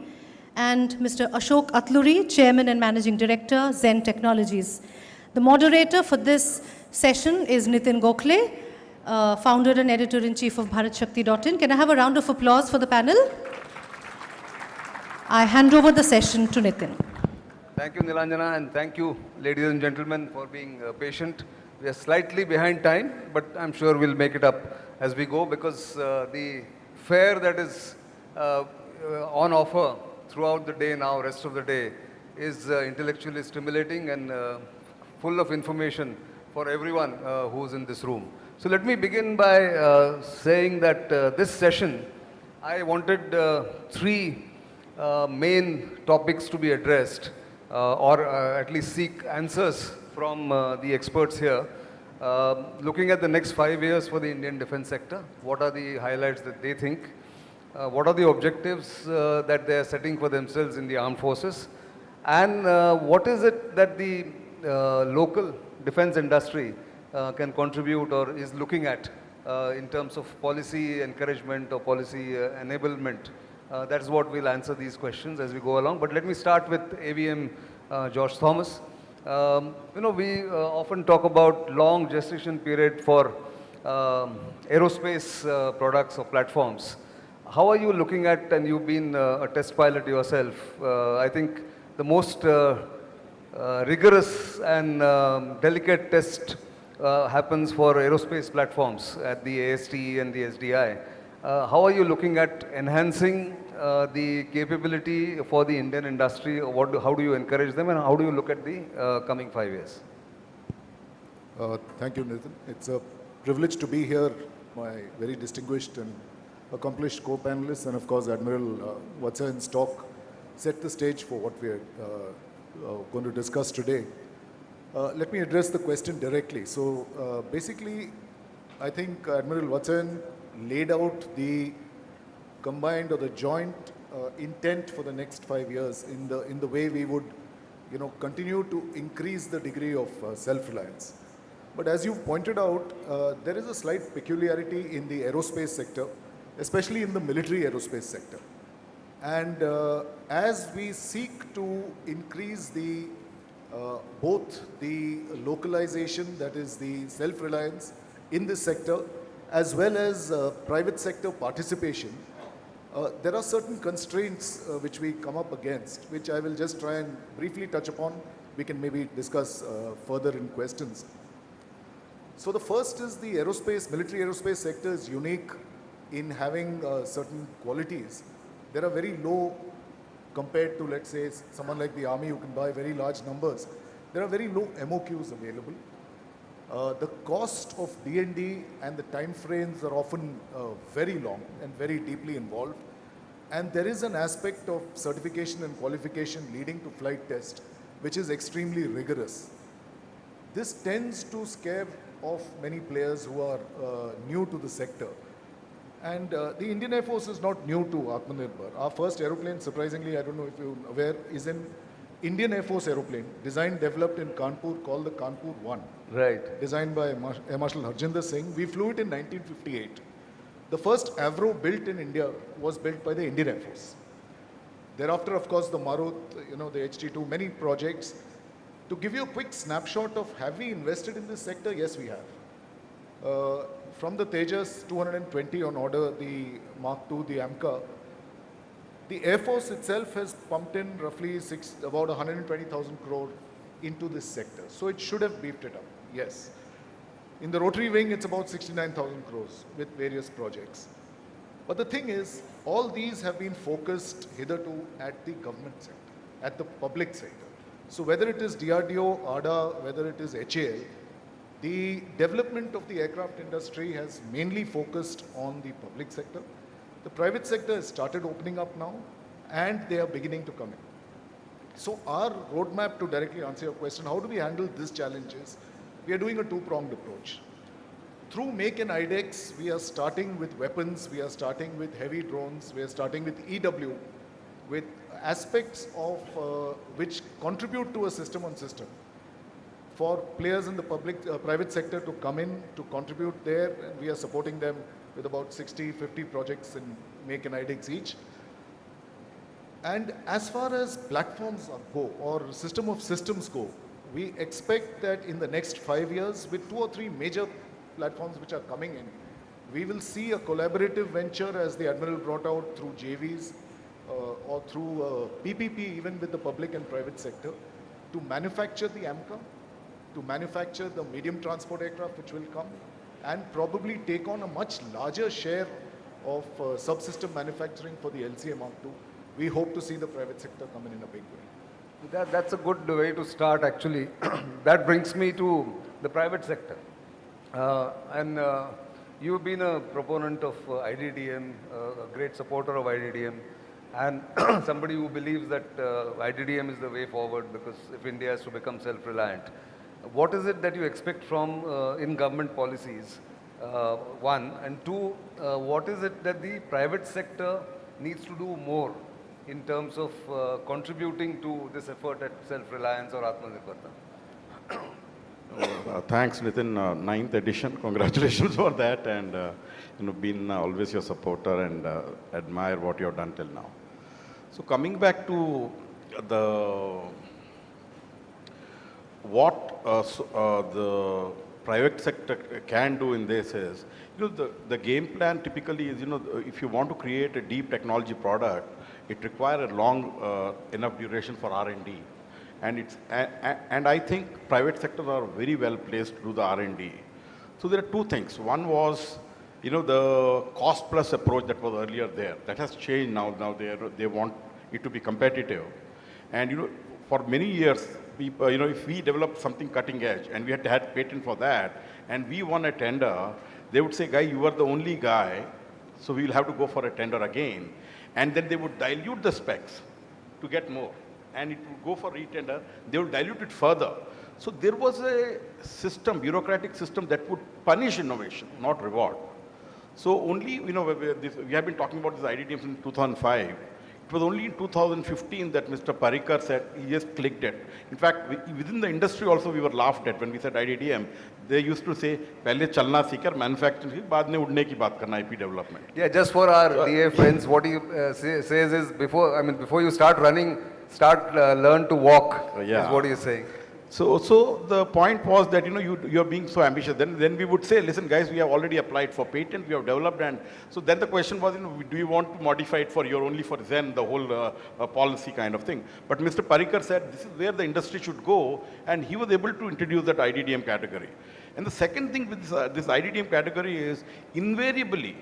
Speaker 1: And Mr. Ashok Atluri, Chairman and Managing Director, Zen Technologies. The moderator for this session is Nitin Gokhale, Founder and Editor-in-Chief of BharatShakti.in. Can I have a round of applause for the panel? I hand over the session to Nitin.
Speaker 2: Thank you, Nilanjana, and thank you, ladies and gentlemen, for being patient. We are slightly behind time, but I'm sure we'll make it up as we go, because the fare that is on offer throughout the day now, rest of the day, is intellectually stimulating and full of information for everyone who's in this room. So let me begin by saying that this session, I wanted three main topics to be addressed, or at least seek answers from the experts here. Looking at the next 5 years for the Indian defense sector, what are the highlights that they think? What are the objectives that they are setting for themselves in the armed forces? And what is it that the local defense industry can contribute or is looking at in terms of policy encouragement or policy enablement? That is what we'll answer these questions as we go along. But let me start with AVM George Thomas. We often talk about long gestation period for aerospace products or platforms. How are you looking at, and you've been a test pilot yourself, I think the most rigorous and delicate test happens for aerospace platforms at the AST and the SDI. How are you looking at enhancing the capability for the Indian industry? How do you encourage them, and how do you look at the coming 5 years?
Speaker 11: Thank you, Nathan. It's a privilege to be here, my very distinguished and accomplished co-panelists, and of course, Admiral Vatsayan's talk set the stage for what we are going to discuss today. Let me address the question directly. So basically, I think Admiral Vatsayan laid out the combined or the joint intent for the next 5 years in the way we would, continue to increase the degree of self-reliance. But as you've pointed out, there is a slight peculiarity in the aerospace sector, especially in the military aerospace sector. And as we seek to increase the both the localization, that is the self-reliance in this sector, as well as private sector participation, there are certain constraints which we come up against, which I will just try and briefly touch upon. We can maybe discuss further in questions. So the first is the military aerospace sector is unique in having certain qualities. There are very low compared to, let's say, someone like the Army who can buy very large numbers. There are very low MOQs available. The cost of D&D and the time frames are often very long and very deeply involved. And there is an aspect of certification and qualification leading to flight test, which is extremely rigorous. This tends to scare off many players who are new to the sector. And the Indian Air Force is not new to Atmanirbhar. Our first aeroplane, surprisingly, I don't know if you're aware, is an Indian Air Force aeroplane, designed, developed in Kanpur, called the Kanpur 1.
Speaker 12: Right.
Speaker 11: Designed by Air Marshal Harjinder Singh. We flew it in 1958. The first Avro built in India was built by the Indian Air Force. Thereafter, of course, the Marut, the HT2, many projects. To give you a quick snapshot of have we invested in this sector? Yes, we have. From the Tejas 220 on order, the Mark II, the AMCA, the Air Force itself has pumped in roughly about 120,000 crore into this sector. So it should have beefed it up, yes. In the rotary wing, it's about 69,000 crores with various projects. But the thing is, all these have been focused hitherto at the government sector, at the public sector. So whether it is DRDO, ADA, whether it is HAL, the development of the aircraft industry has mainly focused on the public sector. The private sector has started opening up now, and they are beginning to come in. So our roadmap, to directly answer your question, how do we handle these challenges? We are doing a two-pronged approach. Through Make and IDEX, we are starting with weapons, we are starting with heavy drones, we are starting with EW, with aspects of which contribute to a system on system. For players in the private sector to come in, to contribute there, and we are supporting them with about 60, 50 projects in Make and IDEX each. And as far as platforms go, or system of systems go, we expect that in the next 5 years, with 2 or 3 major platforms which are coming in, we will see a collaborative venture, as the Admiral brought out, through JVs or through PPP, even with the public and private sector, to manufacture the AMCA, to manufacture the medium transport aircraft which will come, and probably take on a much larger share of subsystem manufacturing for the LCA Mark II. We hope to see the private sector come in a big way.
Speaker 12: That's a good way to start, actually. That brings me to the private sector. You've been a proponent of IDDM, a great supporter of IDDM, and somebody who believes that IDDM is the way forward, because if India has to become self-reliant. What is it that you expect from in government policies, one, and two, what is it that the private sector needs to do more in terms of contributing to this effort at self-reliance or Atmanirbharta?
Speaker 13: Thanks, Nitin. 9th edition. Congratulations for that, and been always your supporter and admire what you have done till now. So coming back to what the private sector can do in this is, the game plan typically is, if you want to create a deep technology product, it requires a long enough duration for R&D. And I think private sectors are very well placed to do the R&D. So there are two things. One was, the cost plus approach that was earlier there. That has changed now. Now they want it to be competitive. And for many years, people, if we develop something cutting edge and we had patent for that and we won a tender, they would say, guy, you are the only guy, so we will have to go for a tender again. And then they would dilute the specs to get more. And it would go for retender, they would dilute it further. So there was a system, bureaucratic system that would punish innovation, not reward. So only, we have been talking about this IDDM since 2005. It was only in 2015 that Mr. Parikar said, he just clicked it. In fact, within the industry also we were laughed at when we said IDDM. They used to say, "Pehle chalna seekar, manufacturing, baad mein udne ki baat karna, IP development."
Speaker 12: Yeah, just for our DA friends, what he says is before you start running, learn to walk.
Speaker 13: Yeah.
Speaker 12: Is what he is saying.
Speaker 13: So the point was that you're being so ambitious. Then we would say, listen, guys, we have already applied for patent, we have developed, and so then the question was, do you want to modify it for only for Zen, the whole policy kind of thing? But Mr. Parikar said this is where the industry should go, and he was able to introduce that IDDM category. And the second thing with this IDDM category is invariably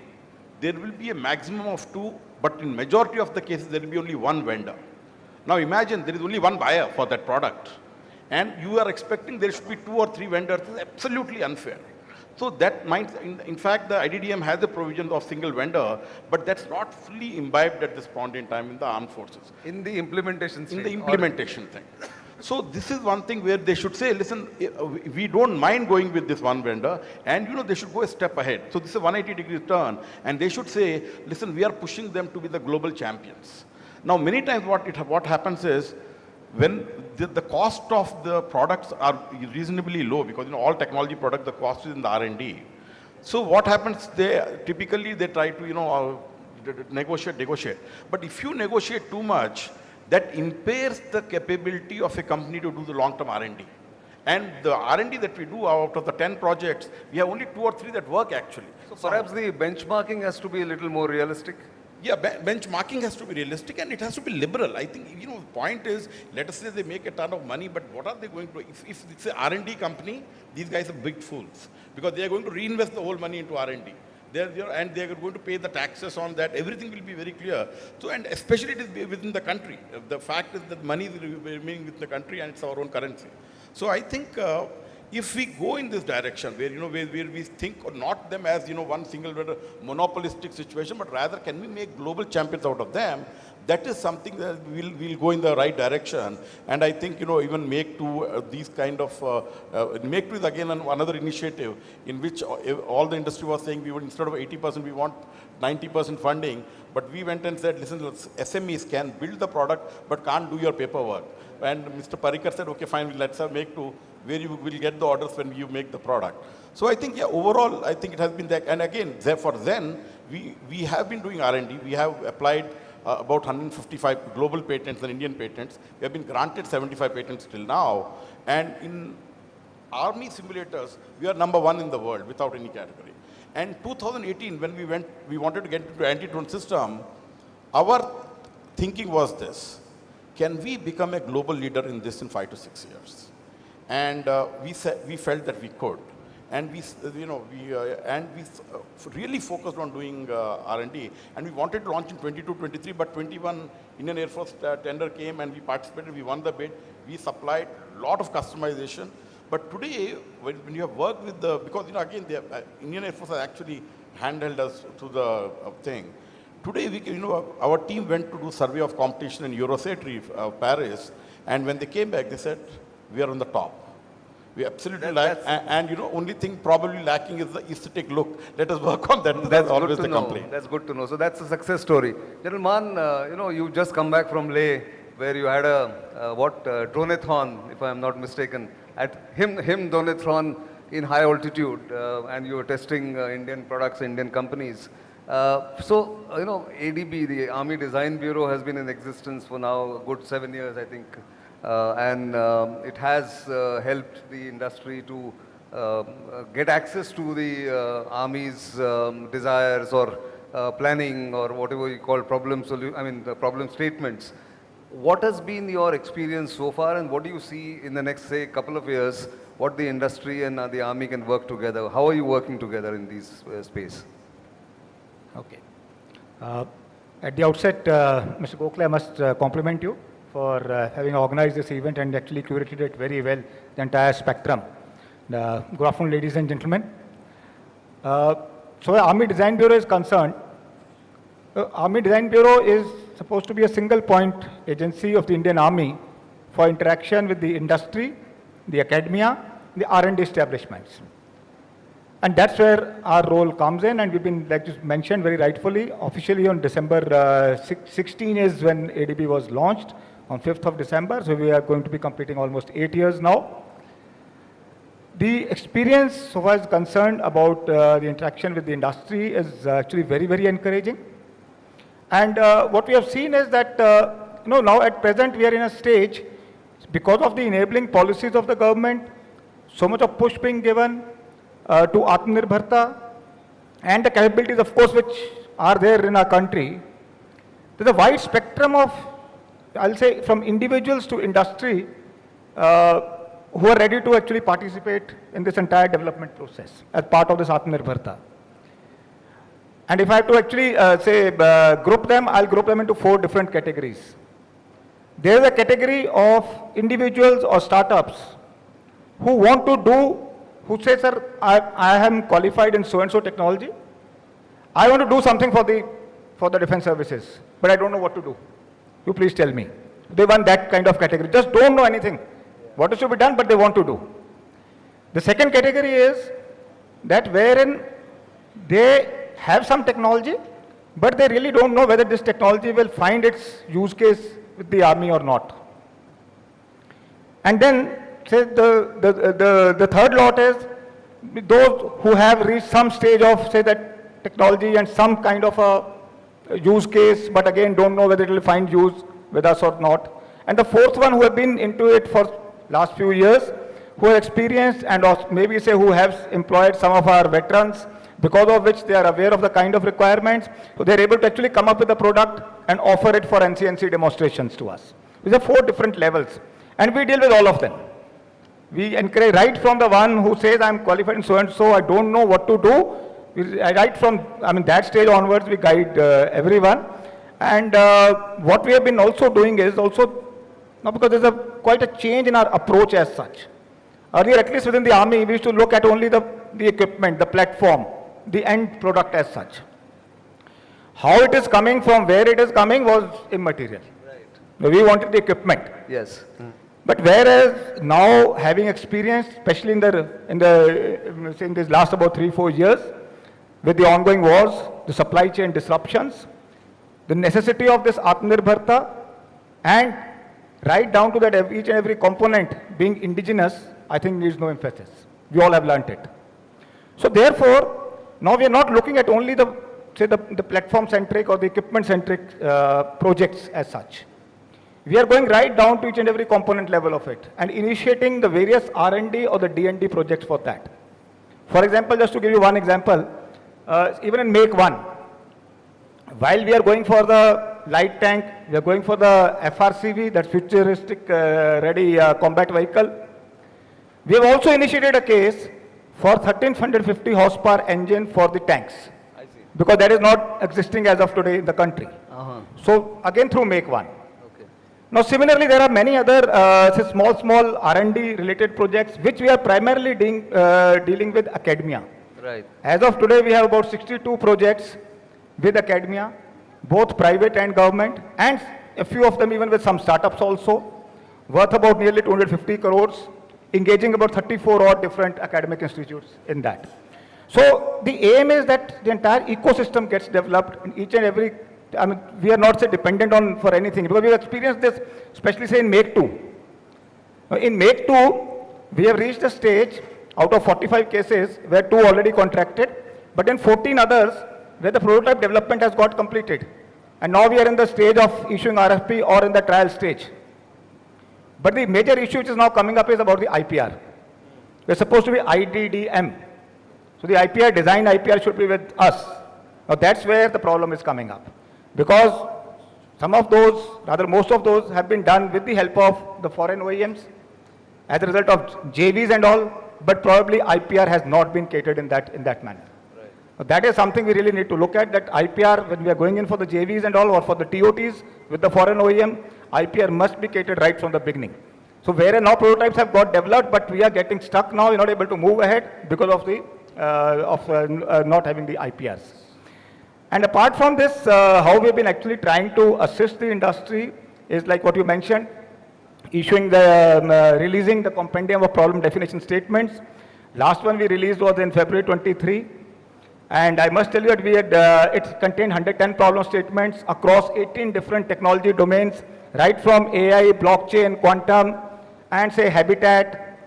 Speaker 13: there will be a maximum of 2, but in majority of the cases there will be only 1 vendor. Now imagine there is only 1 buyer for that product. And you are expecting there should be 2 or 3 vendors. It's absolutely unfair. So that might, in fact, the IDDM has the provision of single vendor, but that's not fully imbibed at this point in time in the armed forces.
Speaker 12: In the implementation stage.
Speaker 13: In the implementation thing. So this is one thing where they should say, listen, we don't mind going with this 1 vendor, and they should go a step ahead. So this is a 180-degree turn, and they should say, listen, we are pushing them to be the global champions. Now, many times what happens is, when the cost of the products are reasonably low, because all technology products, the cost is in the R&D. So what happens, typically they try to negotiate. But if you negotiate too much, that impairs the capability of a company to do the long-term R&D. And the R&D that we do out of the 10 projects, we have only 2 or 3 that work actually.
Speaker 12: So perhaps the benchmarking has to be a little more realistic.
Speaker 13: Yeah, benchmarking has to be realistic and it has to be liberal. I think, the point is, let us say they make a ton of money, but what are they going to do? If it's an R&D company, these guys are big fools because they are going to reinvest the whole money into R&D. And they are going to pay the taxes on that. Everything will be very clear. So, and especially it is within the country. The fact is that money is remaining within the country and it's our own currency. So I think if we go in this direction where, where we think or not them as, one single monopolistic situation, but rather can we make global champions out of them, that is something that we'll go in the right direction. And I think, even make to these kind of, make to is again another initiative in which all the industry was saying we would, instead of 80%, we want 90% funding. But we went and said, listen, SMEs can build the product, but can't do your paperwork. And Mr. Parikar said, okay, fine, let's make to where you will get the orders when you make the product. So I think, overall, I think it has been that. And again, for Zen, we have been doing R&D. We have applied about 155 global patents and Indian patents. We have been granted 75 patents till now. And in army simulators, we are #1 in the world without any category. And 2018, when we wanted to get into anti-drone system, our thinking was this: can we become a global leader in this in 5 to 6 years? And we felt that we could. And we really focused on doing R&D. And we wanted to launch in 22, 23, but 21 Indian Air Force tender came and we participated, we won the bid. We supplied a lot of customization. But today, when you have worked with because again, the Indian Air Force has actually handheld us to the thing. Today, our team went to do survey of competition in Eurosatory, Paris, and when they came back, they said, we are on the top. We absolutely lack, and only thing probably lacking is the aesthetic look. Let us work on that. So that's always the complaint.
Speaker 12: That's good to know. So that's a success story. General Man, you've just come back from Leh, where you had a droneathon, if I am not mistaken, at him droneathon in high altitude, and you were testing Indian products, Indian companies. So, ADB, the Army Design Bureau, has been in existence for now a good 7 years, I think. And it has helped the industry to get access to the Army's desires or planning or whatever you call problem statements. What has been your experience so far, and what do you see in the next, say, couple of years, what the industry and the Army can work together? How are you working together in this space?
Speaker 14: Okay. At the outset, Mr. Conclave, I must compliment you for having organized this event and actually curated it very well, the entire spectrum. Good afternoon, ladies and gentlemen. So Army Design Bureau is concerned. Army Design Bureau is supposed to be a single point agency of the Indian Army for interaction with the industry, the academia, the R&D establishments. And that's where our role comes in, and we've been, like you mentioned very rightfully, officially on December 16 is when ADB was launched, on 5th of December, so we are going to be completing almost 8 years now. The experience, so far as concerned about the interaction with the industry, is actually very, very encouraging. And what we have seen is that, now at present we are in a stage, because of the enabling policies of the government, so much of push being given to Atmanirbharta, and the capabilities, of course, which are there in our country. There's a wide spectrum of, I'll say, from individuals to industry, who are ready to actually participate in this entire development process as part of this Atmanirbharta. And if I have to actually group them, I'll group them into 4 different categories. There is a category of individuals or startups who want to do, who say, sir, I am qualified in so-and-so technology. I want to do something for the defense services, but I don't know what to do. You please tell me. They want that kind of category. Just don't know anything. What should be done, but they want to do. The second category is that wherein they have some technology, but they really don't know whether this technology will find its use case with the army or not. And then, say, the third lot is those who have reached some stage of, say, that technology and some kind of a use case, but again don't know whether it will find use with us or not. And the fourth one, who have been into it for last few years, who have experienced and maybe say who have employed some of our veterans, because of which they are aware of the kind of requirements, so they are able to actually come up with a product and offer it for NCNC demonstrations to us. These are 4 different levels, and we deal with all of them. We encourage right from the one who says, I'm qualified in so-and-so, I don't know what to do. Right from, that stage onwards, we guide everyone. And what we have been also doing is also, now because there's quite a change in our approach as such. Earlier, at least within the army, we used to look at only the equipment, the platform, the end product as such. How it is coming from where it is coming was immaterial. Right. We wanted the equipment.
Speaker 12: Yes.
Speaker 14: But whereas now, having experienced, especially in this last about 3-4 years, with the ongoing wars, the supply chain disruptions, the necessity of this Atmanirbharta, and right down to that each and every component being indigenous, I think needs no emphasis. We all have learnt it. So therefore, now we are not looking at only the platform-centric or the equipment-centric projects as such. We are going right down to each and every component level of it and initiating the various R&D or the D&D projects for that. For example, just to give you one example, even in Make 1, while we are going for the light tank, we are going for the FRCV, that futuristic ready combat vehicle. We have also initiated a case for 1350 horsepower engine for the tanks, because that is not existing as of today in the country. So again through Make 1. Now similarly, there are many other small R&D related projects which we are primarily dealing with academia.
Speaker 12: Right.
Speaker 14: As of today, we have about 62 projects with academia, both private and government, and a few of them even with some startups also, worth about nearly 250 crores, engaging about 34 odd different academic institutes in that. So the aim is that the entire ecosystem gets developed in each and every, we are not dependent on for anything, because we have experienced this, especially say in Make 2. In Make 2, we have reached a stage out of 45 cases where 2 already contracted, but in 14 others where the prototype development has got completed. And now we are in the stage of issuing RFP or in the trial stage. But the major issue which is now coming up is about the IPR. We're supposed to be IDDM. So the IPR, design IPR should be with us. Now that's where the problem is coming up. Because some of those, rather most of those have been done with the help of the foreign OEMs as a result of JVs and all, but probably IPR has not been catered in that manner. Right. That is something we really need to look at, that IPR, when we are going in for the JVs and all, or for the TOTs with the foreign OEM, IPR must be catered right from the beginning. So where now prototypes have got developed, but we are getting stuck now, we're not able to move ahead because of the not having the IPRs. And apart from this, how we've been actually trying to assist the industry is like what you mentioned, issuing the, releasing the compendium of problem definition statements. Last one we released was in February 23. And I must tell you that we had, it contained 110 problem statements across 18 different technology domains, right from AI, blockchain, quantum, and say habitat,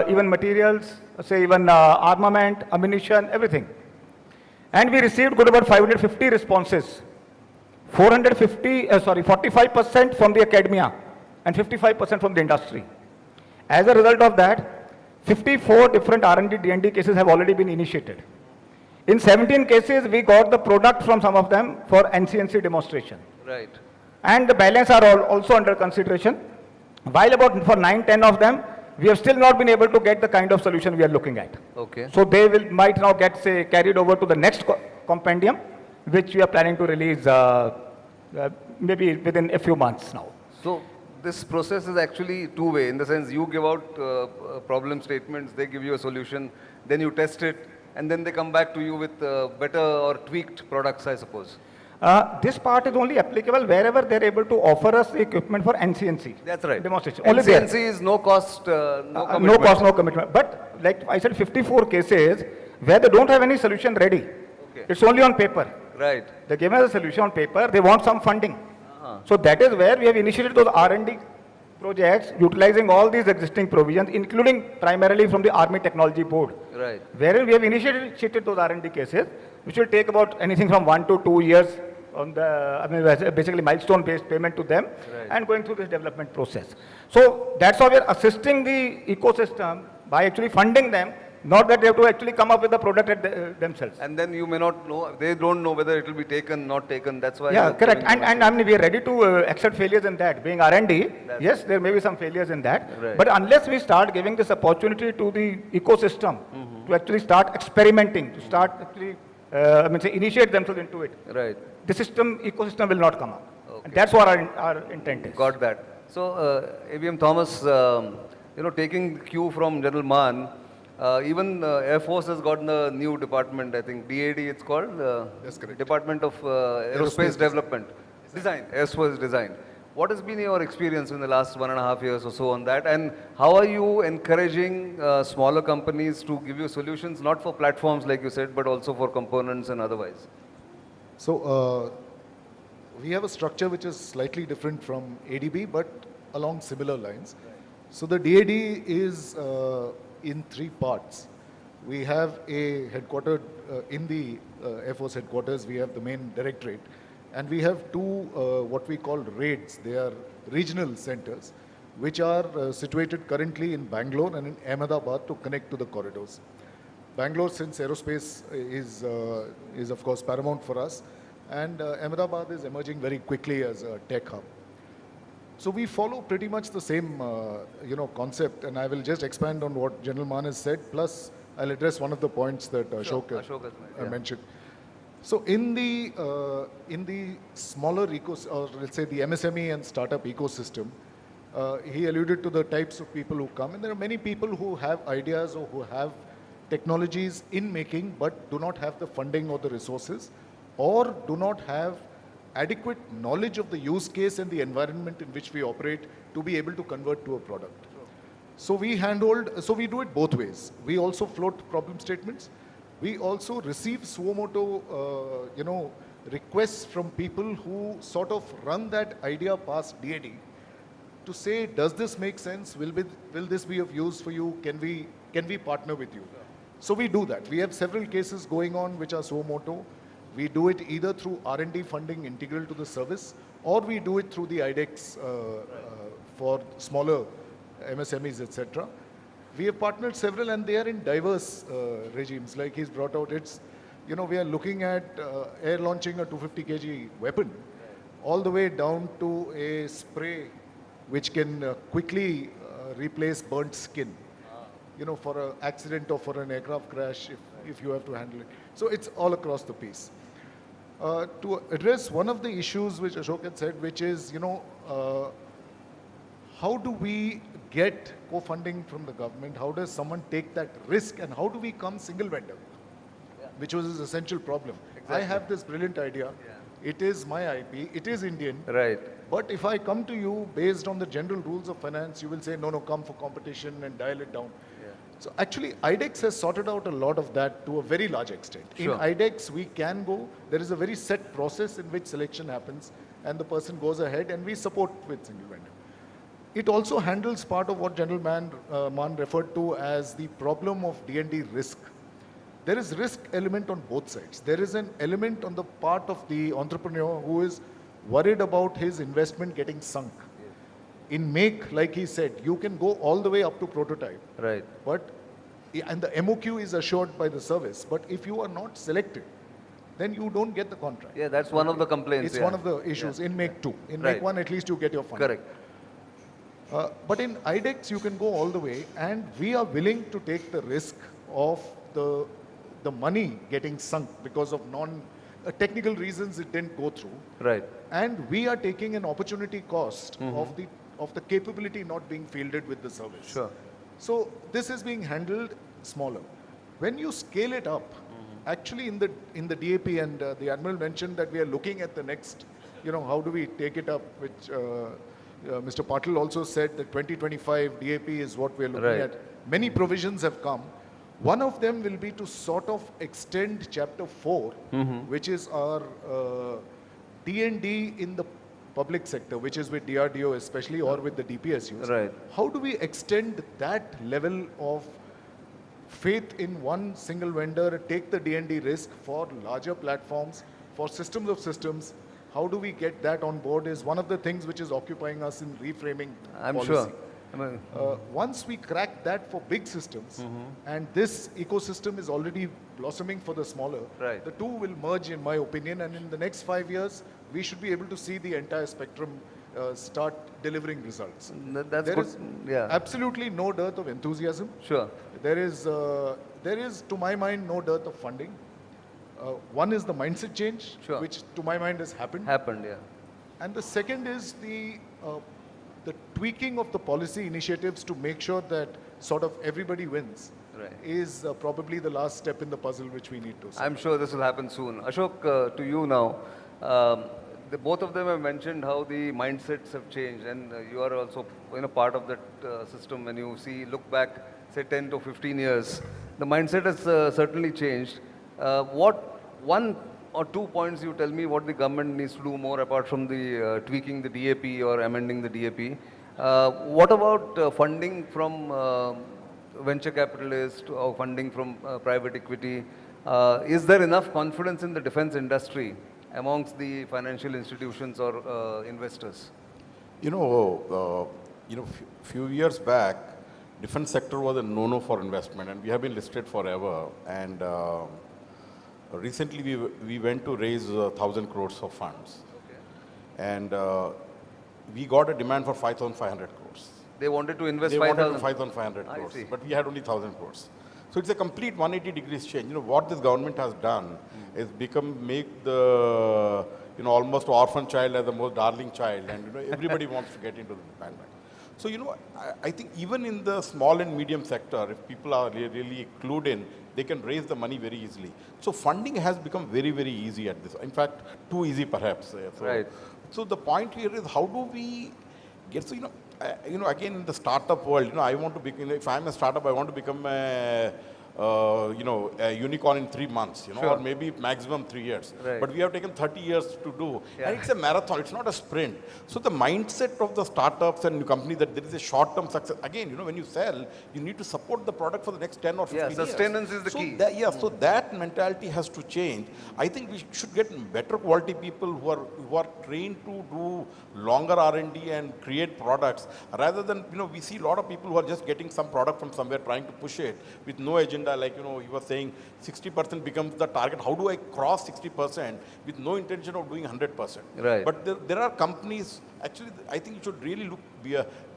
Speaker 14: even materials, say even armament, ammunition, everything. And we received good about 550 responses. 45% from the academia and 55% from the industry. As a result of that, 54 different R&D, D&D cases have already been initiated. In 17 cases, we got the product from some of them for NCNC demonstration.
Speaker 12: Right.
Speaker 14: And the balance are also under consideration. While about for 9-10 of them, we have still not been able to get the kind of solution we are looking at.
Speaker 12: Okay.
Speaker 14: So they might now get, say, carried over to the next compendium, which we are planning to release maybe within a few months now.
Speaker 12: So this process is actually two-way, in the sense you give out problem statements, they give you a solution, then you test it, and then they come back to you with better or tweaked products, I suppose.
Speaker 14: This part is only applicable wherever they're able to offer us the equipment for NCNC.
Speaker 12: That's right.
Speaker 14: Demonstration.
Speaker 12: Only NCNC is no cost, no commitment.
Speaker 14: No cost, no commitment. But like I said, 54 cases where they don't have any solution ready. Okay. It's only on paper.
Speaker 12: Right.
Speaker 14: They give us a solution on paper, they want some funding. So that is where we have initiated those R&D projects utilizing all these existing provisions, including primarily from the Army Technology Board.
Speaker 12: Right.
Speaker 14: Wherein we have initiated those R&D cases, which will take about anything from 1 to 2 years on the, basically milestone-based payment to them, and going through this development process. So that's how we are assisting the ecosystem by actually funding them, not that they have to actually come up with the product themselves.
Speaker 12: And then you may not know, they don't know whether it will be taken, not taken, that's why.
Speaker 14: Yeah, correct. And I mean, we are ready to accept failures in that. Being R&D, yes, there may be some failures in that. Right. But unless we start giving this opportunity to the ecosystem to actually start experimenting, to start actually, say initiate themselves into it.
Speaker 12: Right.
Speaker 14: The ecosystem will not come up. Okay. And that's what our intent is.
Speaker 12: Got that. So, ABM Thomas, taking cue from General Mann, even Air Force has gotten a new department, I think, DAD it's called?
Speaker 11: That's correct.
Speaker 12: Department of Aerospace Development. Design, Aerospace Design. What has been your experience in the last 1.5 years or so on that? And how are you encouraging smaller companies to give you solutions, not for platforms like you said, but also for components and otherwise?
Speaker 11: So we have a structure which is slightly different from ADB, but along similar lines. So the DAD is in 3 parts. We have a headquartered in the Air Force headquarters, we have the main directorate, and we have 2 what we call raids. They are regional centers, which are situated currently in Bangalore and in Ahmedabad to connect to the corridors. Bangalore, since aerospace is of course paramount for us, and Ahmedabad is emerging very quickly as a tech hub. So we follow pretty much the same concept, and I will just expand on what General Mann has said, plus I'll address one of the points that Ashok mentioned. So in the smaller or let's say the MSME and startup ecosystem, he alluded to the types of people who come, and there are many people who have ideas or who have technologies in making but do not have the funding or the resources, or do not have adequate knowledge of the use case and the environment in which we operate to be able to convert to a product. So we do it both ways. We also float problem statements. We also receive suo moto, requests from people who sort of run that idea past DAD to say, does this make sense? Will this be of use for you? Can we partner with you? So we do that. We have several cases going on which are suo moto. We do it either through R&D funding integral to the service, or we do it through the IDEX for smaller MSMEs, etc. We have partnered several, and they are in diverse regimes. Like he's brought out, we are looking at air launching a 250 kg weapon, all the way down to a spray which can quickly replace burnt skin. For an accident or for an aircraft crash, if if you have to handle it. So it's all across the piece. To address one of the issues which Ashok had said, which is, how do we get co-funding from the government? How does someone take that risk? And how do we become single vendor? Which was his essential problem. Exactly. I have this brilliant idea. Yeah. It is my IP. It is Indian.
Speaker 12: Right.
Speaker 11: But if I come to you based on the general rules of finance, you will say, no, come for competition and dial it down. Yeah. So actually, IDEX has sorted out a lot of that to a very large extent. Sure. In IDEX, we can go. There is a very set process in which selection happens, and the person goes ahead, and we support with single vendor. It also handles part of what General Mann referred to as the problem of D&D risk. There is risk element on both sides. There is an element on the part of the entrepreneur who is worried about his investment getting sunk. Yes. In make, like he said, you can go all the way up to prototype.
Speaker 12: Right.
Speaker 11: And the MOQ is assured by the service. But if you are not selected, then you don't get the contract.
Speaker 12: Yeah, that's one of the complaints.
Speaker 11: It's one of the issues in make 2. In make 1, at least you get your funding.
Speaker 12: Correct.
Speaker 11: But in IDEX, you can go all the way, and we are willing to take the risk of the money getting sunk because of technical reasons it didn't go through.
Speaker 12: Right.
Speaker 11: And we are taking an opportunity cost of the capability not being fielded with the service.
Speaker 12: Sure.
Speaker 11: So this is being handled smaller. When you scale it up, actually in the DAP, and the Admiral mentioned that we are looking at the next, how do we take it up, which Mr. Patil also said that 2025 DAP is what we are looking at. Many provisions have come. One of them will be to sort of extend Chapter 4, which is our D&D in the public sector, which is with DRDO especially, or with the DPSUs.
Speaker 12: Right.
Speaker 11: How do we extend that level of faith in one single vendor, take the D&D risk for larger platforms, for systems of systems? How do we get that on board is one of the things which is occupying us in reframing policy.
Speaker 12: Sure.
Speaker 11: Once we crack that for big systems, and this ecosystem is already blossoming for the smaller, the two will merge, in my opinion, and in the next 5 years, we should be able to see the entire spectrum start delivering results.
Speaker 12: That's
Speaker 11: there
Speaker 12: good.
Speaker 11: is absolutely no dearth of enthusiasm.
Speaker 12: Sure.
Speaker 11: There is, to my mind, no dearth of funding. One is the mindset change, which to my mind has happened.
Speaker 12: Yeah.
Speaker 11: And the second is the tweaking of the policy initiatives to make sure that sort of everybody wins is probably the last step in the puzzle which we need to solve.
Speaker 12: I'm sure this will happen soon. Ashok, to you now. Both of them have mentioned how the mindsets have changed, and you are also part of that system. When you look back, say 10 to 15 years, the mindset has certainly changed. What one or 2 points you tell me what the government needs to do more apart from the tweaking the DAP or amending the DAP? What about funding from venture capitalists or funding from private equity? Is there enough confidence in the defense industry amongst the financial institutions or investors?
Speaker 13: Few years back, defense sector was a no-no for investment, and we have been listed forever. And recently, we went to raise 1,000 crores of funds, and we got a demand for 5,500 crores.
Speaker 12: They wanted to invest
Speaker 13: 5,500 crores, but we had only 1,000 crores. So it's a complete 180 degrees change. What this government has done is make the almost orphan child as the most darling child, and everybody wants to get into the bandwagon. So I think even in the small and medium sector, if people are really clued in, they can raise the money very easily. So funding has become very, very easy at this. In fact, too easy perhaps. So the point here is how do we get, again in the startup world, I want to be, if I'm a startup, I want to become a unicorn in 3 months, or maybe maximum 3 years. But we have taken 30 years to do. And it's a marathon, it's not a sprint. So the mindset of the startups and companies that there is a short-term success. Again, when you sell, you need to support the product for the next 10 or 15 years.
Speaker 12: Sustenance is the key.
Speaker 13: So that mentality has to change. I think we should get better quality people who are trained to do longer R&D and create products, rather than, we see a lot of people who are just getting some product from somewhere, trying to push it with no agenda. Like, you were saying 60% becomes the target. How do I cross 60% with no intention of doing 100%?
Speaker 12: Right.
Speaker 13: But there are companies, Actually, I think you should really look,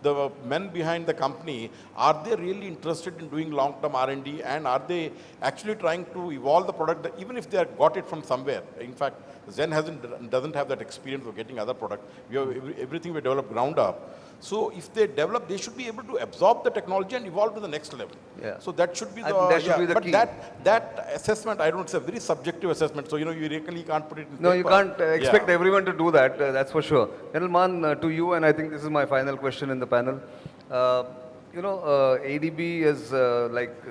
Speaker 13: the men behind the company, are they really interested in doing long-term R&D, and are they actually trying to evolve the product, that even if they have got it from somewhere? In fact, Zen doesn't have that experience of getting other product. We have everything we develop ground up. So if they develop, they should be able to absorb the technology and evolve to the next level.
Speaker 2: Yeah.
Speaker 13: So that should be
Speaker 2: I think that should be the
Speaker 13: but
Speaker 2: key.
Speaker 13: that assessment, I don't, it's a very subjective assessment. So, you really can't put it in
Speaker 2: No,
Speaker 13: paper.
Speaker 2: you can't expect everyone to do that, that's for sure. Gentleman, to you, and I think this is my final question in the panel. ADB has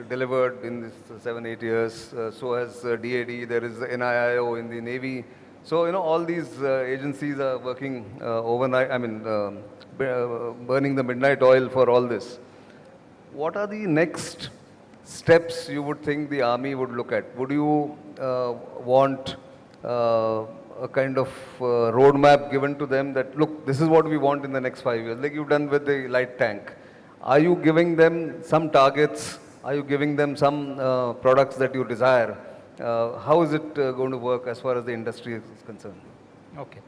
Speaker 2: delivered in this 7-8 years, so has DAD, there is NIIO in the Navy. So, all these agencies are working overnight, burning the midnight oil for all this. What are the next steps you would think the Army would look at? Would you want a kind of roadmap given to them that, look, this is what we want in the next 5 years, like you've done with the light tank? Are you giving them some targets? Are you giving them some products that you desire? How is it going to work as far as the industry is concerned?
Speaker 14: Okay.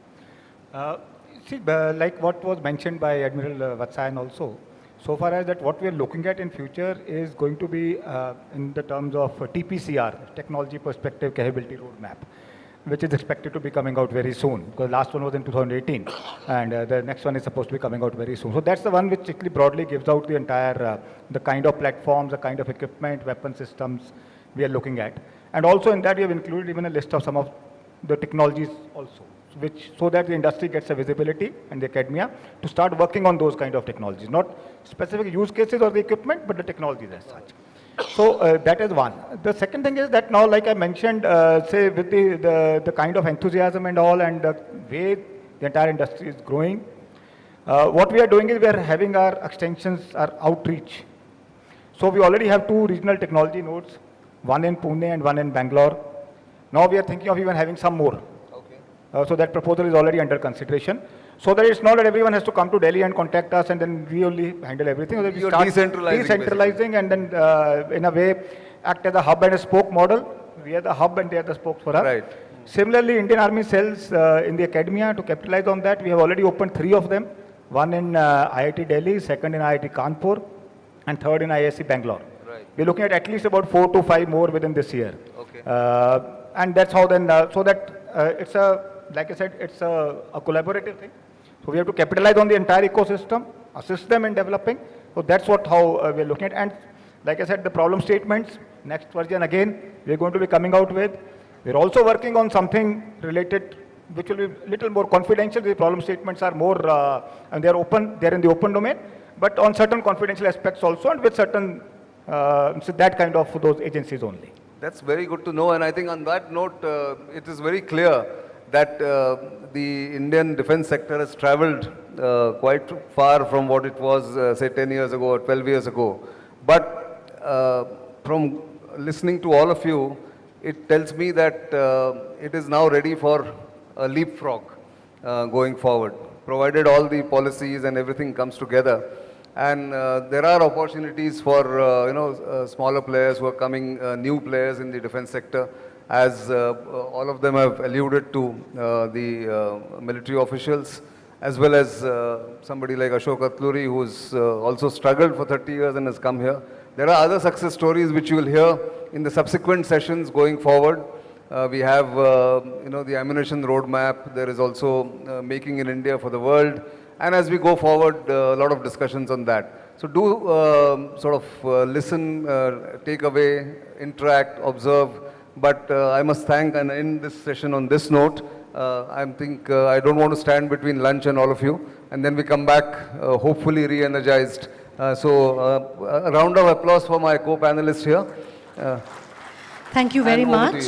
Speaker 14: See, like what was mentioned by Admiral Vatsayan also, so far as that what we are looking at in future is going to be in the terms of TPCR, Technology Perspective Capability Roadmap, which is expected to be coming out very soon, because last one was in 2018, and the next one is supposed to be coming out very soon. So that's the one which actually broadly gives out the entire, the kind of platforms, the kind of equipment, weapon systems we are looking at. And also in that we have included even a list of some of the technologies also, so that the industry gets a visibility and the academia to start working on those kind of technologies, not specific use cases or the equipment, but the technologies as such. So that is one. The second thing is that now, like I mentioned, say with the kind of enthusiasm and all, and the way the entire industry is growing, what we are doing is we are having our extensions, our outreach. So we already have 2 regional technology nodes, one in Pune and one in Bangalore. Now we are thinking of even having some more. So that proposal is already under consideration. So that it's not that everyone has to come to Delhi and contact us and then we only handle everything. So that we
Speaker 2: You're
Speaker 14: start
Speaker 2: decentralizing
Speaker 14: and then in a way act as a hub and a spoke model. We are the hub and they are the spokes for us.
Speaker 2: Right.
Speaker 14: Similarly, Indian Army cells in the academia, to capitalize on that, we have already opened 3 of them. One in IIT Delhi, second in IIT Kanpur, and third in ISC Bangalore.
Speaker 2: Right.
Speaker 14: We're looking at least about 4 to 5 more within this year.
Speaker 2: Okay.
Speaker 14: And that's how then, so that it's a, like I said, it's a collaborative thing. So we have to capitalize on the entire ecosystem, assist them in developing. So that's how we're looking at. And like I said, the problem statements, next version again, we're going to be coming out with. We're also working on something related, which will be a little more confidential. The problem statements are more, and they're open, they're in the open domain, but on certain confidential aspects also, and with certain, so that kind of those agencies only.
Speaker 2: That's very good to know, and I think on that note, it is very clear that the Indian defense sector has traveled quite far from what it was, say, 10 years ago or 12 years ago. But from listening to all of you, it tells me that it is now ready for a leapfrog going forward, provided all the policies and everything comes together. And there are opportunities for smaller players who are coming, new players in the defense sector, as all of them have alluded to, the military officials, as well as somebody like Ashok Atluri, who's also struggled for 30 years and has come here. There are other success stories which you will hear in the subsequent sessions going forward. We have, the ammunition roadmap. There is also making in India for the world. And as we go forward, a lot of discussions on that. So do listen, take away, interact, observe. But I must thank and end this session on this note. I don't want to stand between lunch and all of you. And then we come back, hopefully re-energized. So a round of applause for my co-panelists here.
Speaker 1: Thank you very much.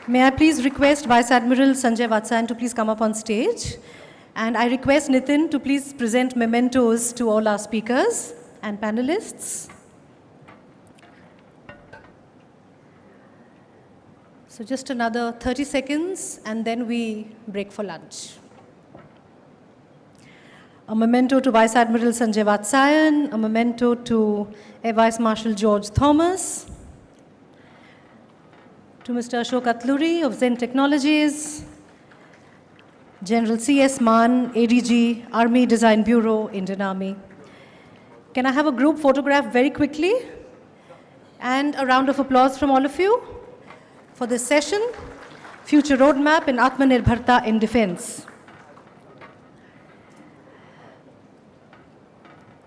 Speaker 1: May I please request Vice Admiral Sanjay Vatsayan to please come up on stage. And I request Nitin to please present mementos to all our speakers and panelists. So just another 30 seconds and then we break for lunch. A memento to Vice Admiral Sanjay Vatsayan, a memento to Air Vice Marshal George Thomas, to Mr. Ashok Atluri of Zen Technologies, General C.S. Maan, ADG, Army Design Bureau, Indian Army. Can I have a group photograph very quickly? And a round of applause from all of you for this session, Future Roadmap in Atmanirbharta in Defense.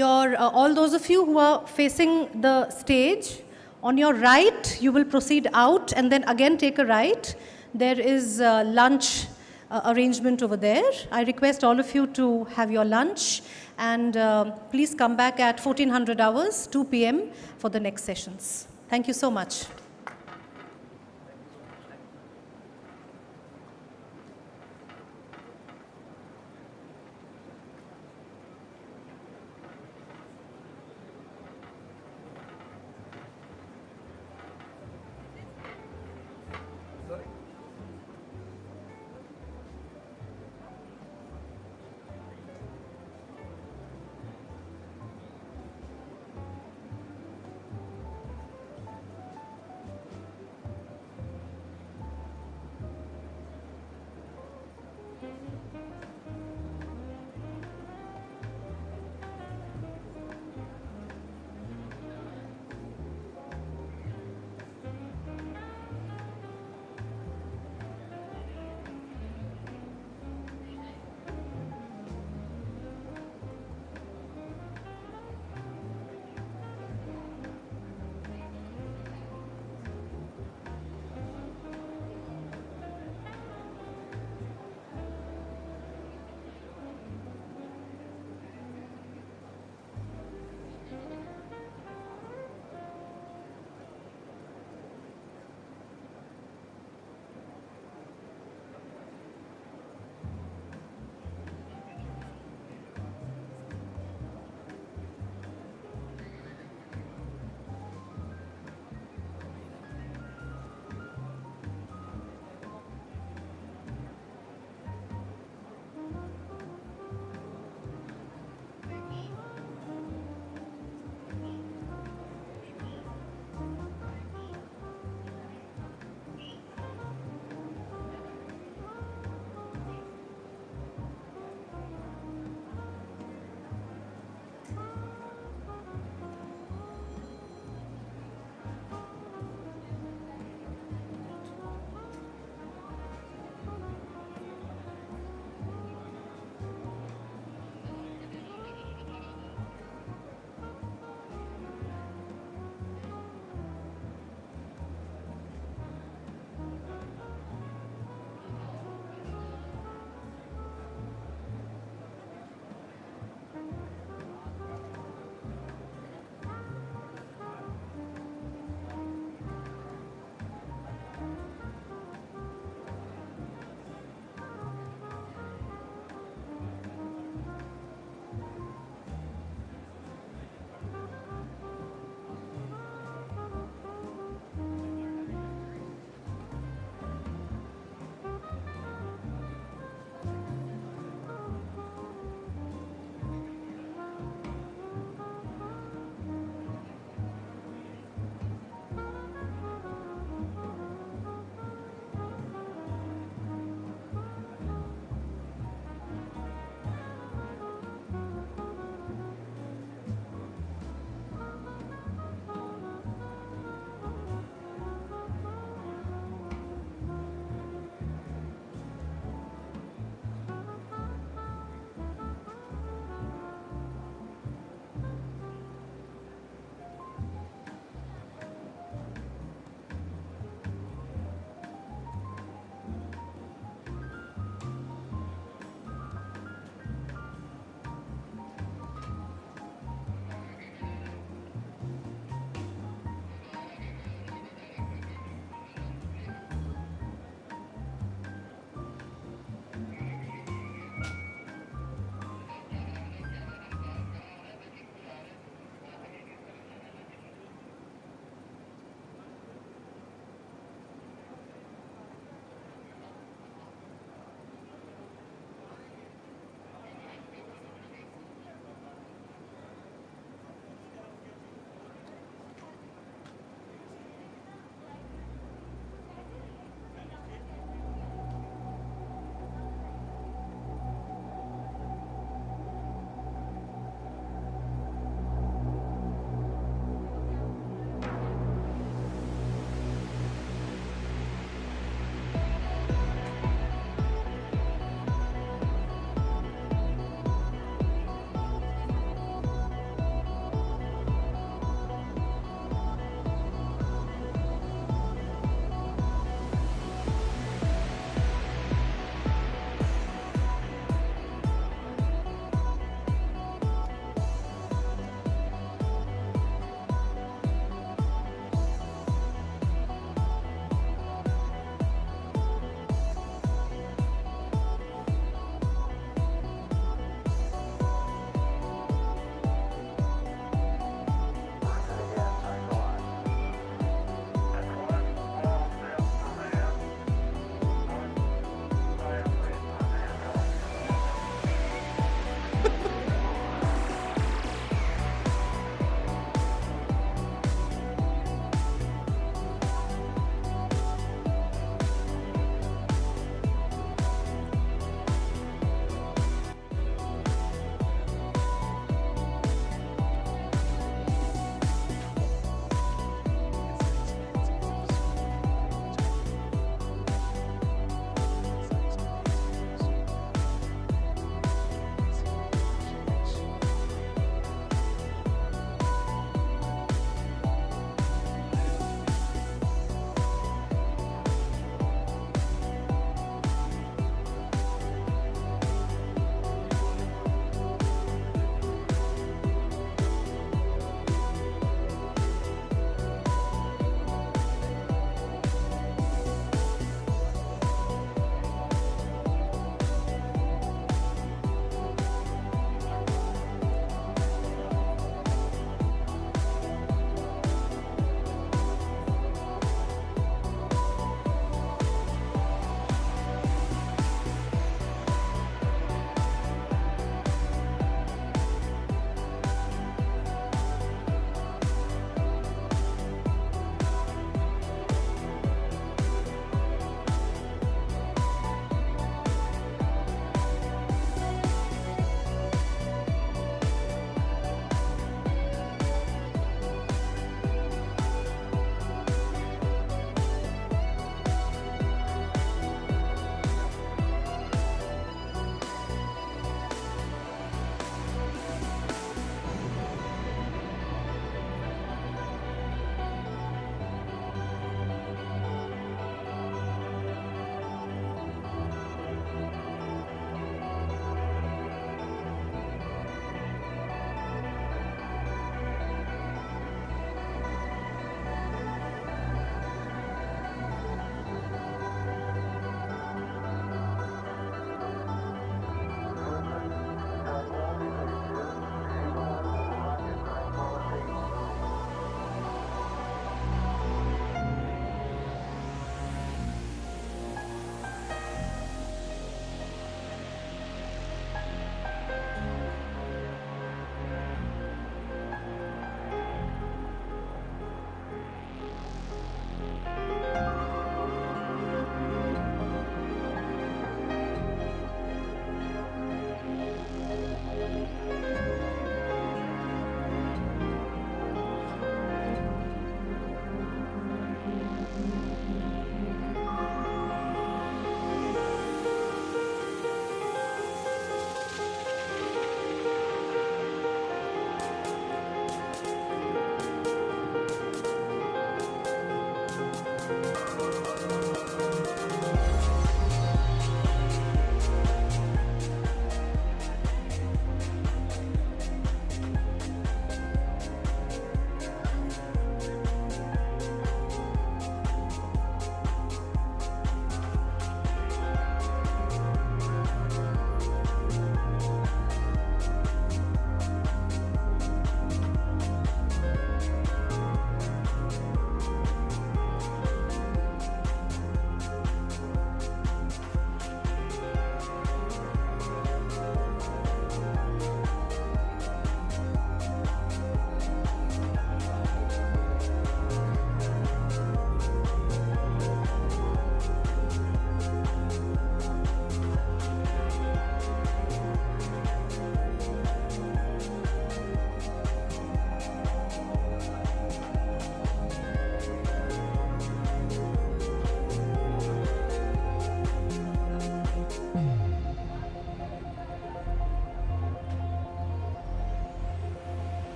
Speaker 1: All those of you who are facing the stage, on your right, you will proceed out and then again take a right. There is lunch arrangement over there. I request all of you to have your lunch and please come back at 1400 hours, 2 p.m. for the next sessions. Thank you so much.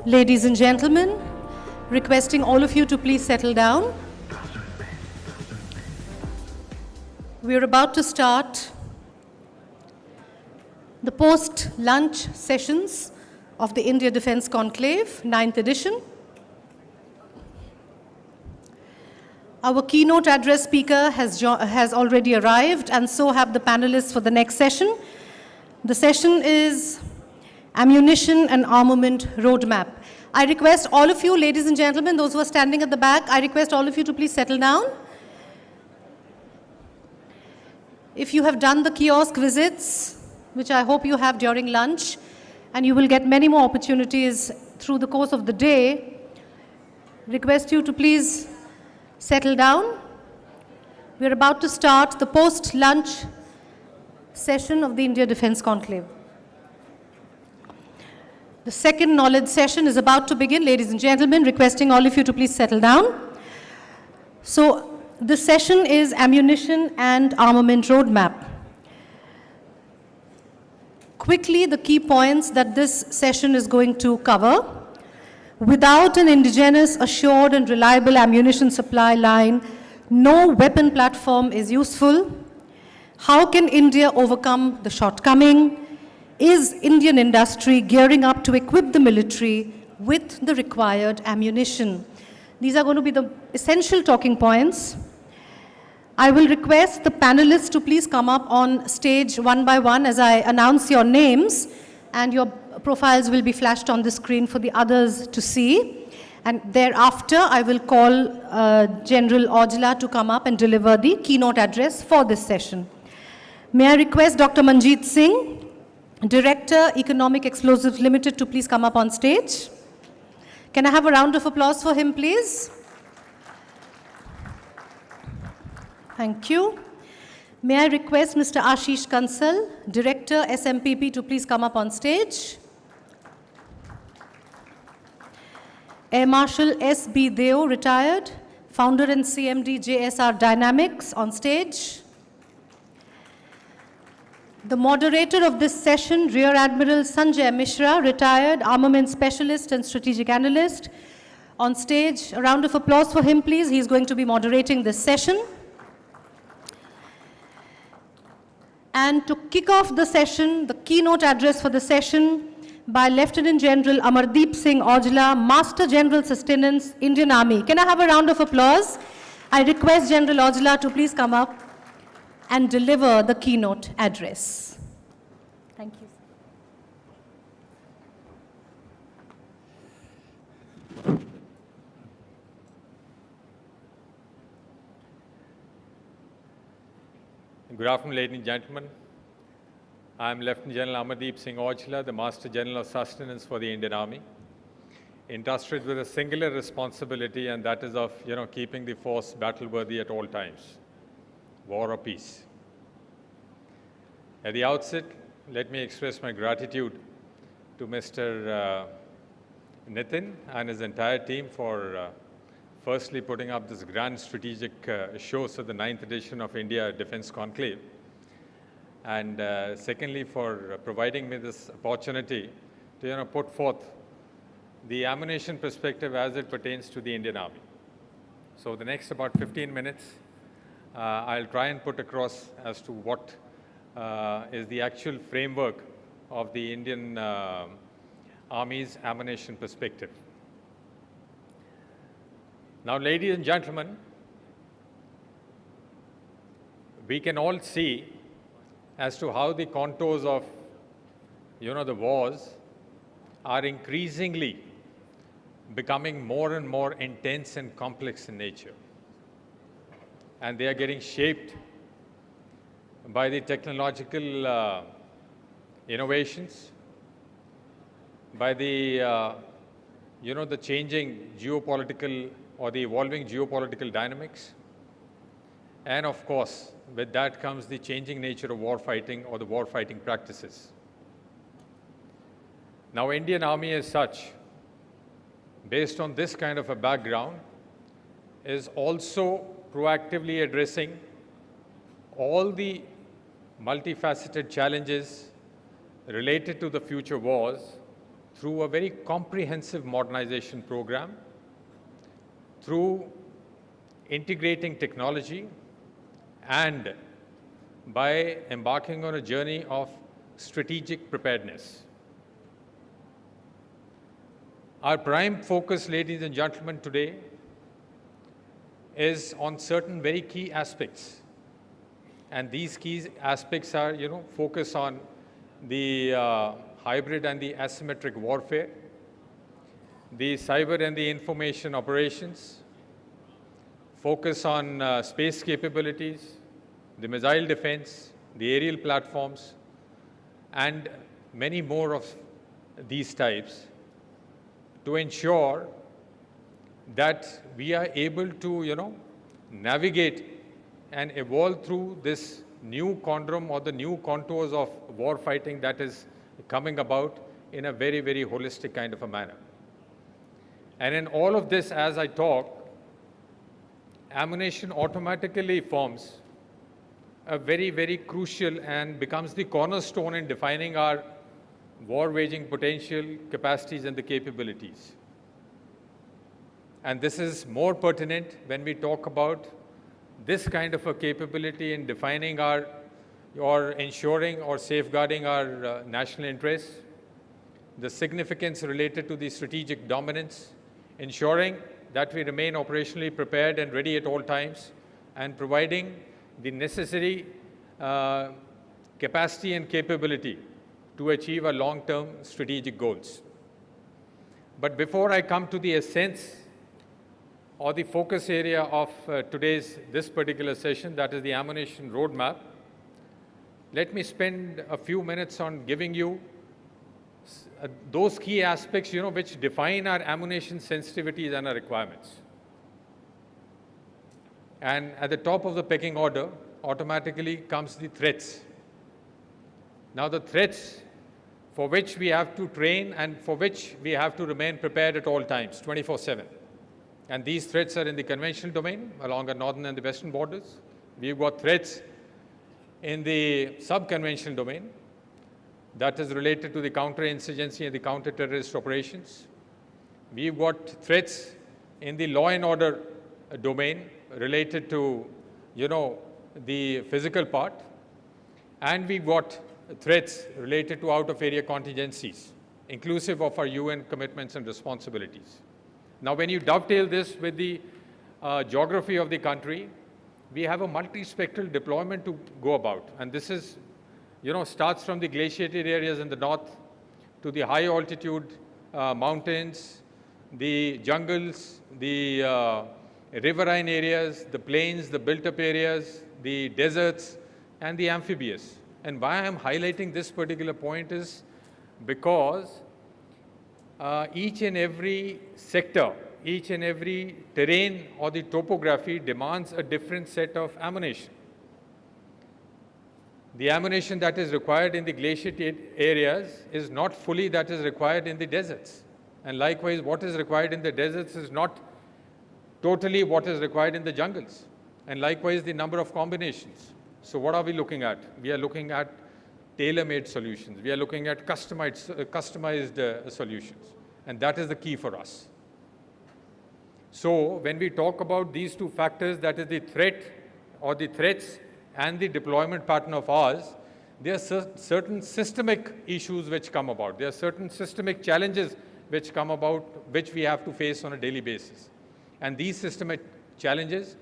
Speaker 1: Ladies and gentlemen, requesting all of you to please settle down. We're about to start the post-lunch sessions of the India Defence Conclave, 9th edition. Our keynote address speaker has already arrived, and so have the panelists for the next session. The session is Ammunition and Armament Roadmap. I request all of you, ladies and gentlemen, those who are standing at the back, I request all of you to please settle down. If you have done the kiosk visits, which I hope you have during lunch, and you will get many more opportunities through the course of the day, request you to please settle down. We're about to start the post-lunch session of the India Defence Conclave. The second knowledge session is about to begin, ladies and gentlemen, requesting all of you to please settle down. So, the session is Ammunition and Armament Roadmap. Quickly, the key points that this session is going to cover. Without an indigenous, assured and reliable ammunition supply line, no weapon platform is useful. How can India overcome the shortcoming? Is Indian industry gearing up to equip the military with the required ammunition? These are going to be the essential talking points. I will request the panelists to please come up on stage one by one as I announce your names, and your profiles will be flashed on the screen for the others to see. And thereafter, I will call General Aujla to come up and deliver the keynote address for this session. May I request Dr. Manjeet Singh, Director, Economic Explosives Limited, to please come up on stage. Can I have a round of applause for him, please? Thank you. May I request Mr. Ashish Kansal, Director, SMPP, to please come up on stage. Air Marshal S.B. Deo, retired, Founder and CMD, JSR Dynamics, on stage. The moderator of this session, Rear Admiral Sanjay Mishra, retired armament specialist and strategic analyst, on stage. A round of applause for him, please. He's going to be moderating this session. And to kick off the session, the keynote address for the session by Lieutenant General Amardeep Singh Aujla, Master General Sustenance, Indian Army. Can I have a round of applause? I request General Aujla to please come up and deliver the keynote address. Thank you.
Speaker 15: Good afternoon, ladies and gentlemen. I am Lieutenant General Amardeep Singh Aujla, the Master General of Sustenance for the Indian Army, entrusted with a singular responsibility, and that is of keeping the force battle-worthy at all times, war or peace. At the outset, let me express my gratitude to Mr. Nitin and his entire team for firstly putting up this grand strategic show, so the 9th edition of India Defence Conclave, and secondly for providing me this opportunity to put forth the ammunition perspective as it pertains to the Indian Army. So the next about 15 minutes, I'll try and put across as to what is the actual framework of the Indian Army's ammunition perspective. Now, ladies and gentlemen, we can all see as to how the contours of, the wars are increasingly becoming more and more intense and complex in nature. And they are getting shaped by the technological innovations, by the, the changing geopolitical or the evolving geopolitical dynamics. And of course, with that comes the changing nature of warfighting or the warfighting practices. Now, Indian Army as such, based on this kind of a background, is also proactively addressing all the multifaceted challenges related to the future wars through a very comprehensive modernization program, through integrating technology, and by embarking on a journey of strategic preparedness. Our prime focus, ladies and gentlemen, today is on certain very key aspects. And these key aspects are, focus on the hybrid and the asymmetric warfare, the cyber and the information operations, focus on space capabilities, the missile defense, the aerial platforms, and many more of these types, to ensure that we are able to, navigate and evolve through this new conundrum or the new contours of war fighting that is coming about in a very, very holistic kind of a manner. And in all of this, as I talk, ammunition automatically forms a very, very crucial and becomes the cornerstone in defining our war-waging potential, capacities, and the capabilities. And this is more pertinent when we talk about this kind of a capability in defining our, or ensuring or safeguarding our national interests, the significance related to the strategic dominance, ensuring that we remain operationally prepared and ready at all times, and providing the necessary capacity and capability to achieve our long-term strategic goals. But before I come to the essence or the focus area of this particular session, that is the ammunition roadmap, let me spend a few minutes on giving you those key aspects, which define our ammunition sensitivities and our requirements. And at the top of the pecking order, automatically comes the threats. Now, the threats for which we have to train and for which we have to remain prepared at all times, 24/7. And these threats are in the conventional domain along the northern and the western borders. We've got threats in the sub-conventional domain that is related to the counterinsurgency and the counter-terrorist operations. We've got threats in the law and order domain related to, the physical part. And we've got threats related to out-of-area contingencies, inclusive of our UN commitments and responsibilities. Now, when you dovetail this with the geography of the country, we have a multispectral deployment to go about. And this is, starts from the glaciated areas in the north to the high altitude mountains, the jungles, the riverine areas, the plains, the built-up areas, the deserts, and the amphibious. And why I'm highlighting this particular point is because each and every sector, each and every terrain or the topography demands a different set of ammunition. The ammunition that is required in the glaciated areas is not fully that is required in the deserts. And likewise, what is required in the deserts is not totally what is required in the jungles. And likewise, the number of combinations. So what are we looking at? We are looking at tailor-made solutions. We are looking at customized solutions. And that is the key for us. So when we talk about these two factors, that is the threat or the threats and the deployment pattern of ours, there are certain systemic issues which come about. There are certain systemic challenges which come about, which we have to face on a daily basis. And these systemic challenges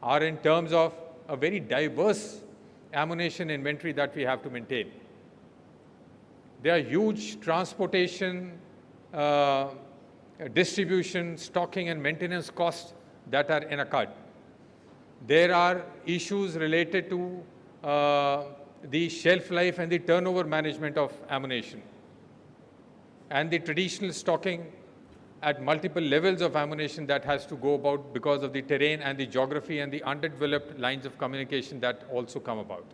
Speaker 15: are in terms of a very diverse ammunition inventory that we have to maintain. There are huge transportation, distribution, stocking, and maintenance costs that are incurred. There are issues related to the shelf life and the turnover management of ammunition, and the traditional stocking at multiple levels of ammunition that has to go about because of the terrain and the geography and the underdeveloped lines of communication that also come about.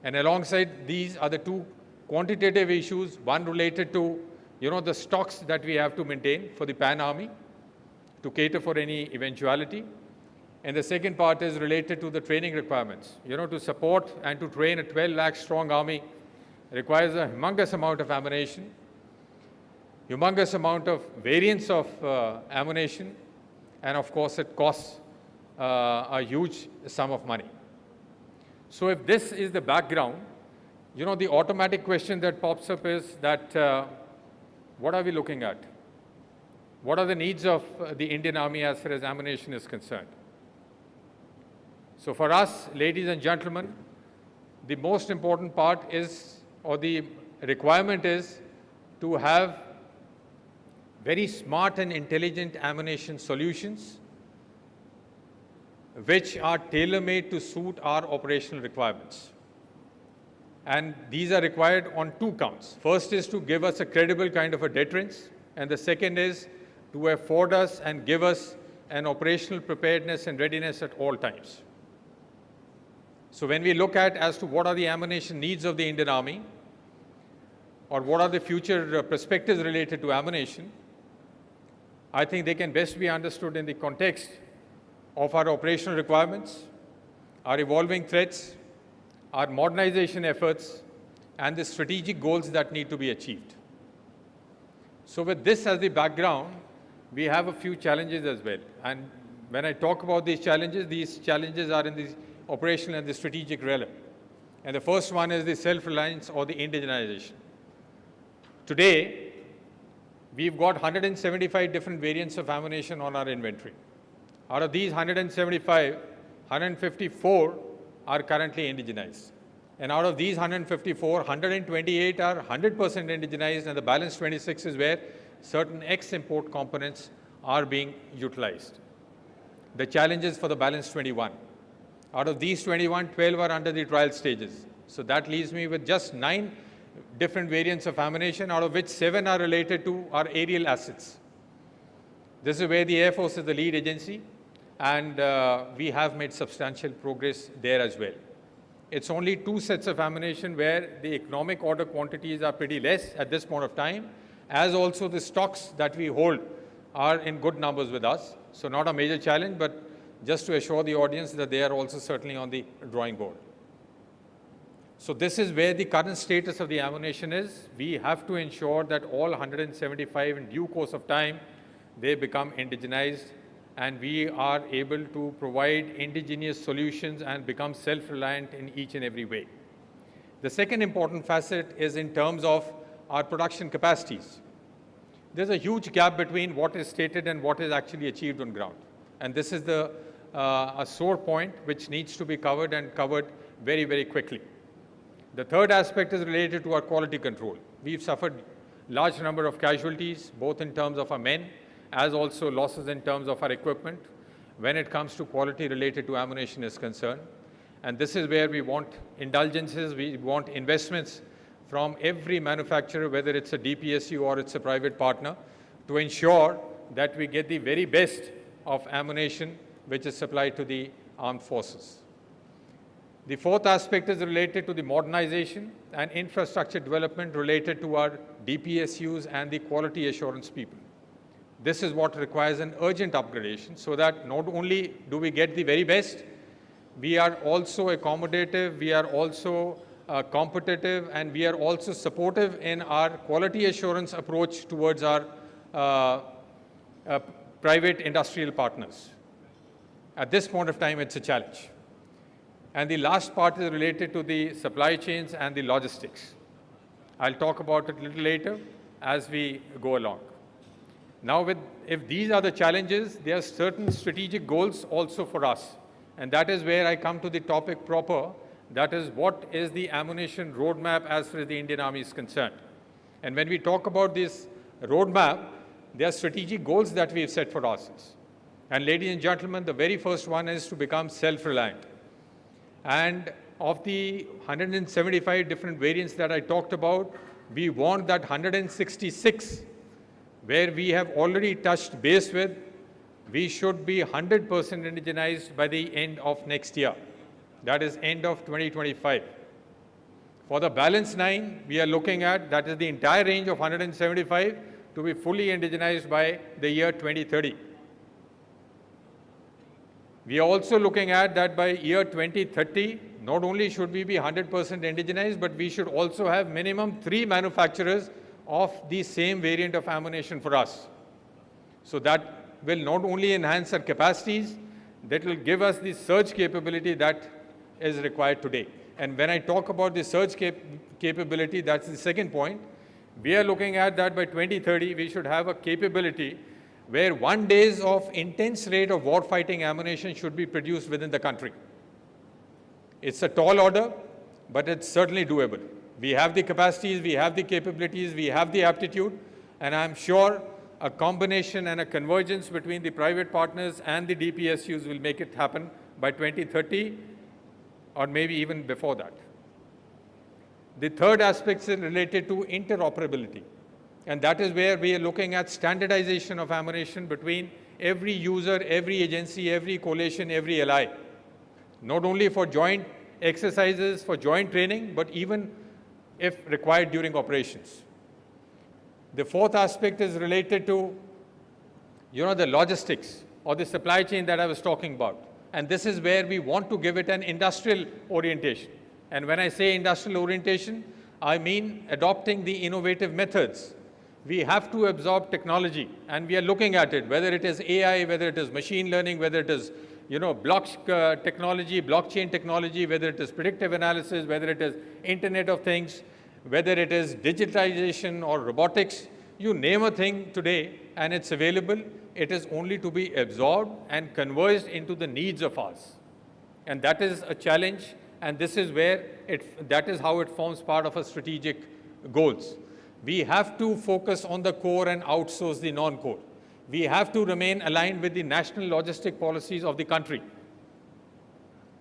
Speaker 15: And alongside these are the two quantitative issues, one related to the stocks that we have to maintain for the Pan Army to cater for any eventuality, And the second part is related to the training requirements. You know, to support and to train a 12 lakh strong army requires a humongous amount of ammunition, humongous amount of variants of ammunition, and of course it costs a huge sum of money. So if this is the background, you know, the automatic question that pops up is that what are we looking at? What are the needs of the Indian Army as far as ammunition is concerned? So for us, ladies and gentlemen, the most important part is, or the requirement is, to have very smart and intelligent ammunition solutions which are tailor-made to suit our operational requirements. And these are required on two counts. First is to give us a credible kind of a deterrence, and the second is to afford us and give us an operational preparedness and readiness at all times. So when we look at as to what are the ammunition needs of the Indian Army, or what are the future perspectives related to ammunition, I think they can best be understood in the context of our operational requirements, our evolving threats, our modernization efforts, and the strategic goals that need to be achieved. So with this as the background, we have a few challenges as well. And when I talk about these challenges are in the operational and the strategic realm. And the first one is the self-reliance or the indigenization. Today, we've got 175 different variants of ammunition on our inventory. Out of these 175, 154 are currently indigenized. And out of these 154, 128 are 100% indigenized, and the balance 26 is where certain ex-import components are being utilized. The challenges for the balance 21. Out of these 21, 12 are under the trial stages. So that leaves me with just 9 different variants of ammunition, out of which 7 are related to our aerial assets. This is where the Air Force is the lead agency, and we have made substantial progress there as well. It's only 2 sets of ammunition where the economic order quantities are pretty less at this point of time, as also the stocks that we hold are in good numbers with us. So not a major challenge, but just to assure the audience that they are also certainly on the drawing board. So this is where the current status of the ammunition is. We have to ensure that all 175 in due course of time, they become indigenized, and we are able to provide indigenous solutions and become self-reliant in each and every way. The second important facet is in terms of our production capacities. There's a huge gap between what is stated and what is actually achieved on ground. And this is a sore point which needs to be covered, and covered very, very quickly. The third aspect is related to our quality control. We've suffered large number of casualties, both in terms of our men, as also losses in terms of our equipment, when it comes to quality related to ammunition is concerned. And this is where we want indulgences, we want investments from every manufacturer, whether it's a DPSU or it's a private partner, to ensure that we get the very best of ammunition which is supplied to the armed forces. The fourth aspect is related to the modernization and infrastructure development related to our DPSUs and the quality assurance people. This is what requires an urgent upgradation, so that not only do we get the very best, we are also accommodative, we are also competitive, and we are also supportive in our quality assurance approach towards our private industrial partners. At this point of time, it's a challenge. And the last part is related to the supply chains and the logistics. I'll talk about it a little later as we go along. Now, if these are the challenges, there are certain strategic goals also for us. And that is where I come to the topic proper. That is, what is the ammunition roadmap as far as the Indian Army is concerned. And when we talk about this roadmap, there are strategic goals that we have set for ourselves. And ladies and gentlemen, the very first one is to become self-reliant. And of the 175 different variants that I talked about, we want that 166, where we have already touched base with, we should be 100% indigenized by the end of next year. That is end of 2025. For the balance 9, we are looking at, that is the entire range of 175, to be fully indigenized by the year 2030. We are also looking at that by year 2030, not only should we be 100% indigenized, but we should also have minimum 3 manufacturers of the same variant of ammunition for us. So that will not only enhance our capacities, that will give us the surge capability that is required today. And when I talk about the surge capability, that's the second point. We are looking at that by 2030, we should have a capability where 1 day of intense rate of war-fighting ammunition should be produced within the country. It's a tall order, but it's certainly doable. We have the capacities, we have the capabilities, we have the aptitude, and I'm sure a combination and a convergence between the private partners and the DPSUs will make it happen by 2030, or maybe even before that. The third aspect is related to interoperability. And that is where we are looking at standardization of ammunition between every user, every agency, every coalition, every ally. Not only for joint exercises, for joint training, but even if required during operations. The fourth aspect is related to, the logistics or the supply chain that I was talking about. And this is where we want to give it an industrial orientation. And when I say industrial orientation, I mean adopting the innovative methods. We have to absorb technology, and we are looking at it, whether it is AI, whether it is machine learning, whether it is technology, blockchain technology, whether it is predictive analysis, whether it is Internet of Things, whether it is digitization or robotics. You name a thing today, and it's available. It is only to be absorbed and converged into the needs of us. And that is a challenge. And this is where that is how it forms part of our strategic goals. We have to focus on the core and outsource the non-core. We have to remain aligned with the national logistic policies of the country.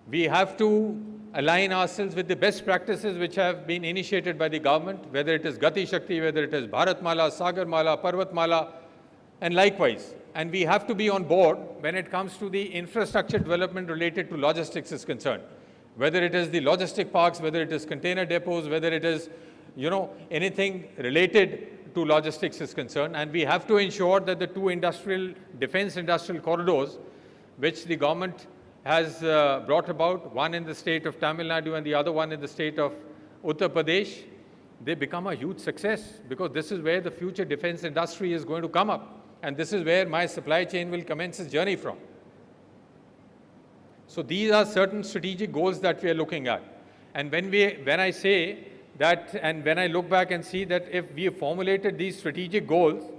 Speaker 15: We have to align ourselves with the best practices which have been initiated by the government, whether it is Gati Shakti, whether it is Bharatmala, Sagarmala, Parvatmala, and likewise. And we have to be on board when it comes to the infrastructure development related to logistics is concerned. Whether it is the logistic parks, whether it is container depots, whether it is, anything related to logistics is concerned. And we have to ensure that the two defense industrial corridors, which the government has brought about, one in the state of Tamil Nadu and the other one in the state of Uttar Pradesh, they become a huge success, because this is where the future defense industry is going to come up. And this is where my supply chain will commence its journey from. So these are certain strategic goals that we are looking at. And when I say that, and when I look back and see that if we have formulated these strategic goals,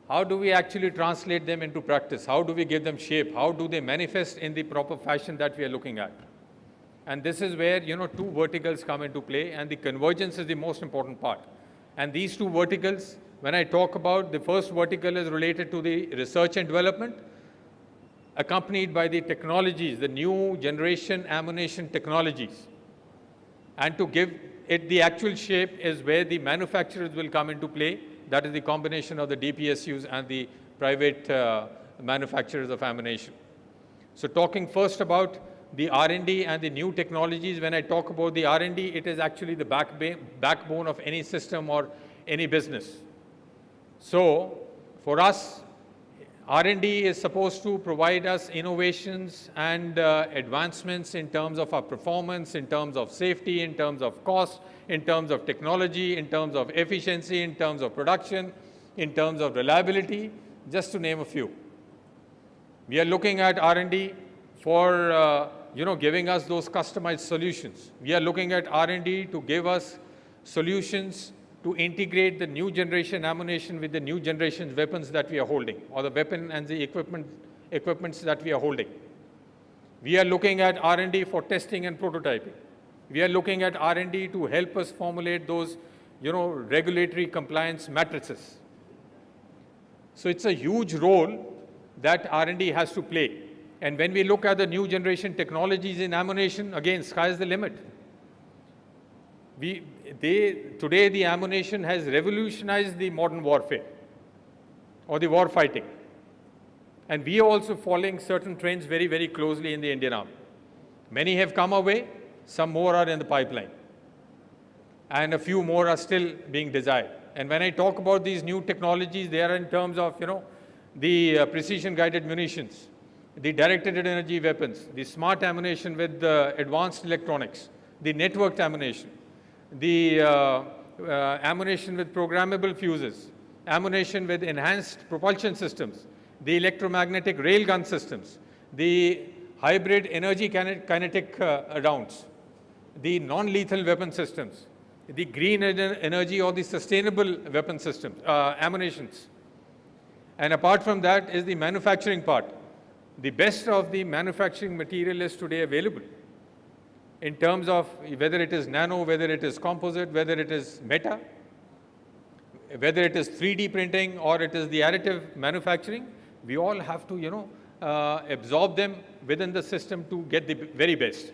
Speaker 15: how do we actually translate them into practice? How do we give them shape? How do they manifest in the proper fashion that we are looking at? And this is where, two verticals come into play, and the convergence is the most important part. And these two verticals, when I talk about, the first vertical is related to the research and development, accompanied by the technologies, the new generation ammunition technologies. And to give it the actual shape is where the manufacturers will come into play. That is the combination of the DPSUs and the private manufacturers of ammunition. So talking first about the R&D and the new technologies, when I talk about the R&D, it is actually the backbone of any system or any business. So for us, R&D is supposed to provide us innovations and advancements in terms of our performance, in terms of safety, in terms of cost, in terms of technology, in terms of efficiency, in terms of production, in terms of reliability, just to name a few. We are looking at R&D for giving us those customized solutions. We are looking at R&D to give us solutions to integrate the new generation ammunition with the new generation weapons that we are holding, or the weapon and the equipments that we are holding. We are looking at R&D for testing and prototyping. We are looking at R&D to help us formulate those, regulatory compliance matrices. So it's a huge role that R&D has to play. And when we look at the new generation technologies in ammunition, again, sky is the limit. Today, the ammunition has revolutionized the modern warfare or the war fighting. And we are also following certain trends very, very closely in the Indian Army. Many have come our way, some more are in the pipeline. And a few more are still being desired. And when I talk about these new technologies, they are in terms of, the precision-guided munitions, the directed energy weapons, the smart ammunition with advanced electronics, the networked ammunition, the ammunition with programmable fuses, ammunition with enhanced propulsion systems, the electromagnetic railgun systems, the hybrid energy kinetic rounds, the non-lethal weapon systems, the green energy or the sustainable weapon systems, ammunitions. And apart from that is the manufacturing part. The best of the manufacturing material is today available in terms of whether it is nano, whether it is composite, whether it is meta, whether it is 3D printing or it is the additive manufacturing. We all have to, absorb them within the system to get the very best.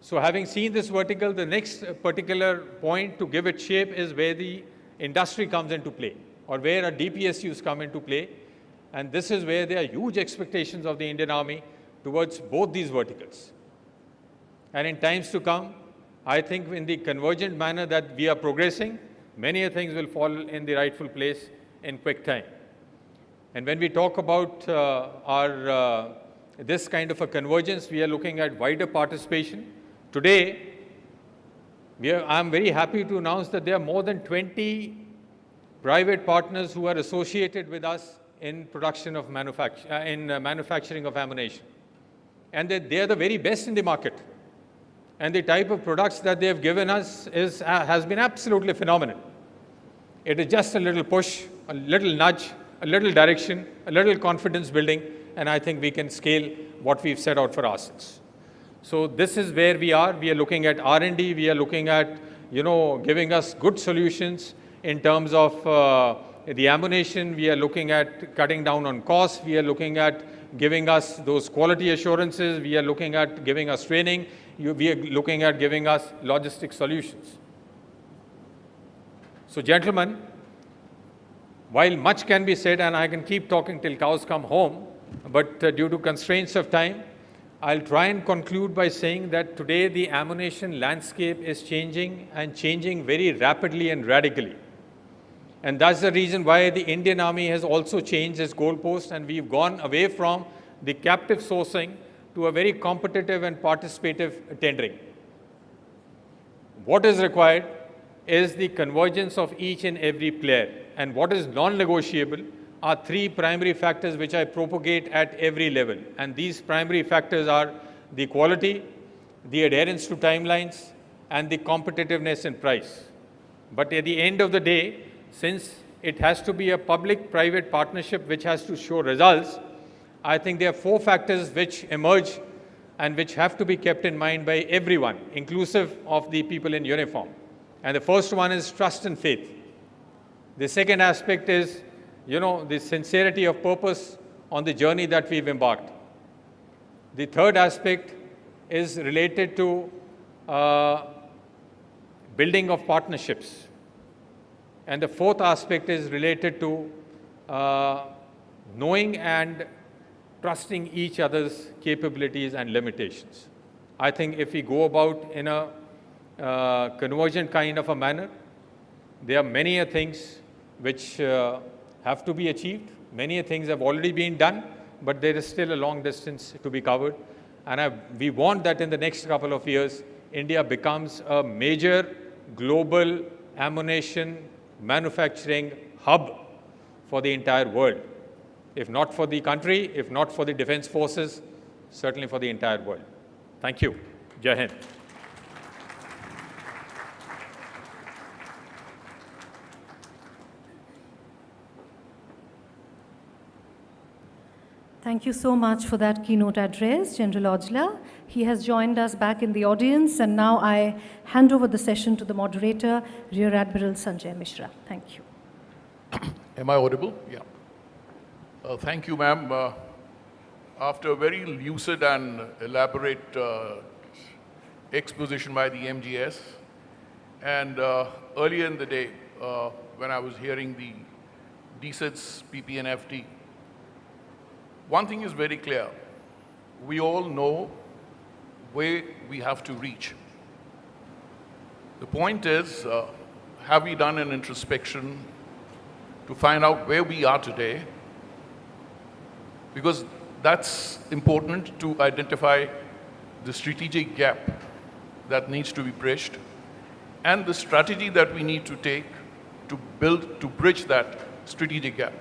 Speaker 15: So having seen this vertical, the next particular point to give it shape is where the industry comes into play, or where our DPSUs come into play. And this is where there are huge expectations of the Indian Army towards both these verticals. And in times to come, I think in the convergent manner that we are progressing, many things will fall in the rightful place in quick time. And when we talk about this kind of a convergence, we are looking at wider participation. Today, I'm very happy to announce that there are more than 20 private partners who are associated with us in production of manufacturing of ammunition. And they are the very best in the market. And the type of products that they have given us has been absolutely phenomenal. It is just a little push, a little nudge, a little direction, a little confidence building, and I think we can scale what we've set out for ourselves. So this is where we are. We are looking at R&D. We are looking at, giving us good solutions in terms of the ammunition. We are looking at cutting down on costs. We are looking at giving us those quality assurances. We are looking at giving us training. We are looking at giving us logistic solutions. So gentlemen, while much can be said, and I can keep talking till cows come home, but due to constraints of time, I'll try and conclude by saying that today the ammunition landscape is changing, and changing very rapidly and radically. And that's the reason why the Indian Army has also changed its goalpost, and we've gone away from the captive sourcing to a very competitive and participative tendering. What is required is the convergence of each and every player. And what is non-negotiable are three primary factors which I propagate at every level. And these primary factors are the quality, the adherence to timelines, and the competitiveness in price. But at the end of the day, since it has to be a public-private partnership which has to show results, I think there are four factors which emerge and which have to be kept in mind by everyone, inclusive of the people in uniform. And the first one is trust and faith. The second aspect is, the sincerity of purpose on the journey that we've embarked. The third aspect is related to building of partnerships. And the fourth aspect is related to knowing and trusting each other's capabilities and limitations. I think if we go about in a convergent kind of a manner, there are many things which have to be achieved. Many things have already been done, but there is still a long distance to be covered. And we want that in the next couple of years, India becomes a major global ammunition manufacturing hub for the entire world. If not for the country, if not for the defense forces, certainly for the entire world. Thank you. Jai Hind.
Speaker 1: Thank you so much for that keynote address, General Aujla. He has joined us back in the audience, and now I hand over the session to the moderator, Rear Admiral Sanjay Mishra. Thank you.
Speaker 16: Am I audible? Yeah. Thank you, ma'am. After a very lucid and elaborate exposition by the MGS, and earlier in the day, when I was hearing the DSIDS, PP and FD, one thing is very clear. We all know where we have to reach. The point is, have we done an introspection to find out where we are today because that's important to identify the strategic gap that needs to be bridged and the strategy that we need to take to bridge that strategic gap.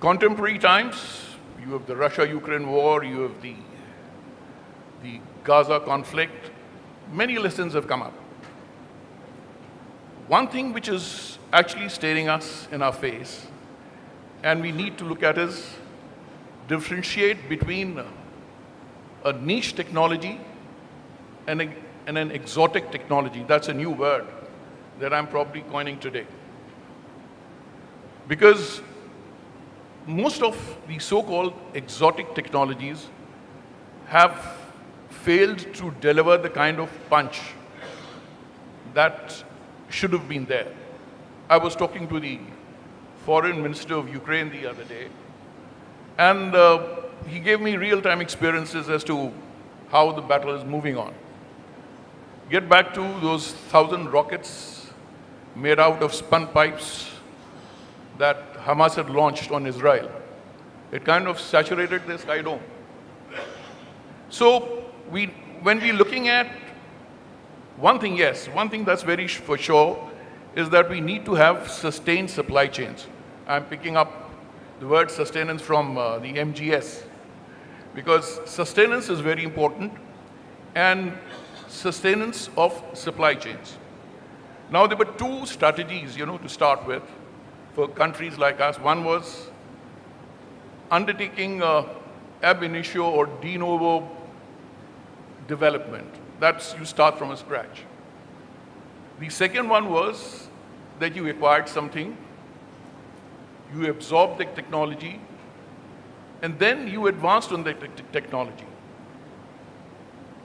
Speaker 16: Contemporary times, you have the Russia-Ukraine war, you have the Gaza conflict, many lessons have come up. One thing which is actually staring us in our face, and we need to look at is differentiate between a niche technology and an exotic technology. That's a new word that I'm probably coining today. Because most of the so-called exotic technologies have failed to deliver the kind of punch that should have been there. I was talking to the foreign minister of Ukraine the other day, and he gave me real-time experiences as to how the battle is moving on. Get back to those 1,000 rockets made out of spun pipes that Hamas had launched on Israel. It kind of saturated the sky dome. So when we're looking at one thing, yes, one thing that's very for sure is that we need to have sustained supply chains. I'm picking up the word sustenance from the MGS, because sustenance is very important, and sustenance of supply chains. Now, there were two strategies, to start with for countries like us. One was undertaking ab initio or de novo development. That's you start from scratch. The second one was that you acquired something, you absorbed the technology, and then you advanced on the technology.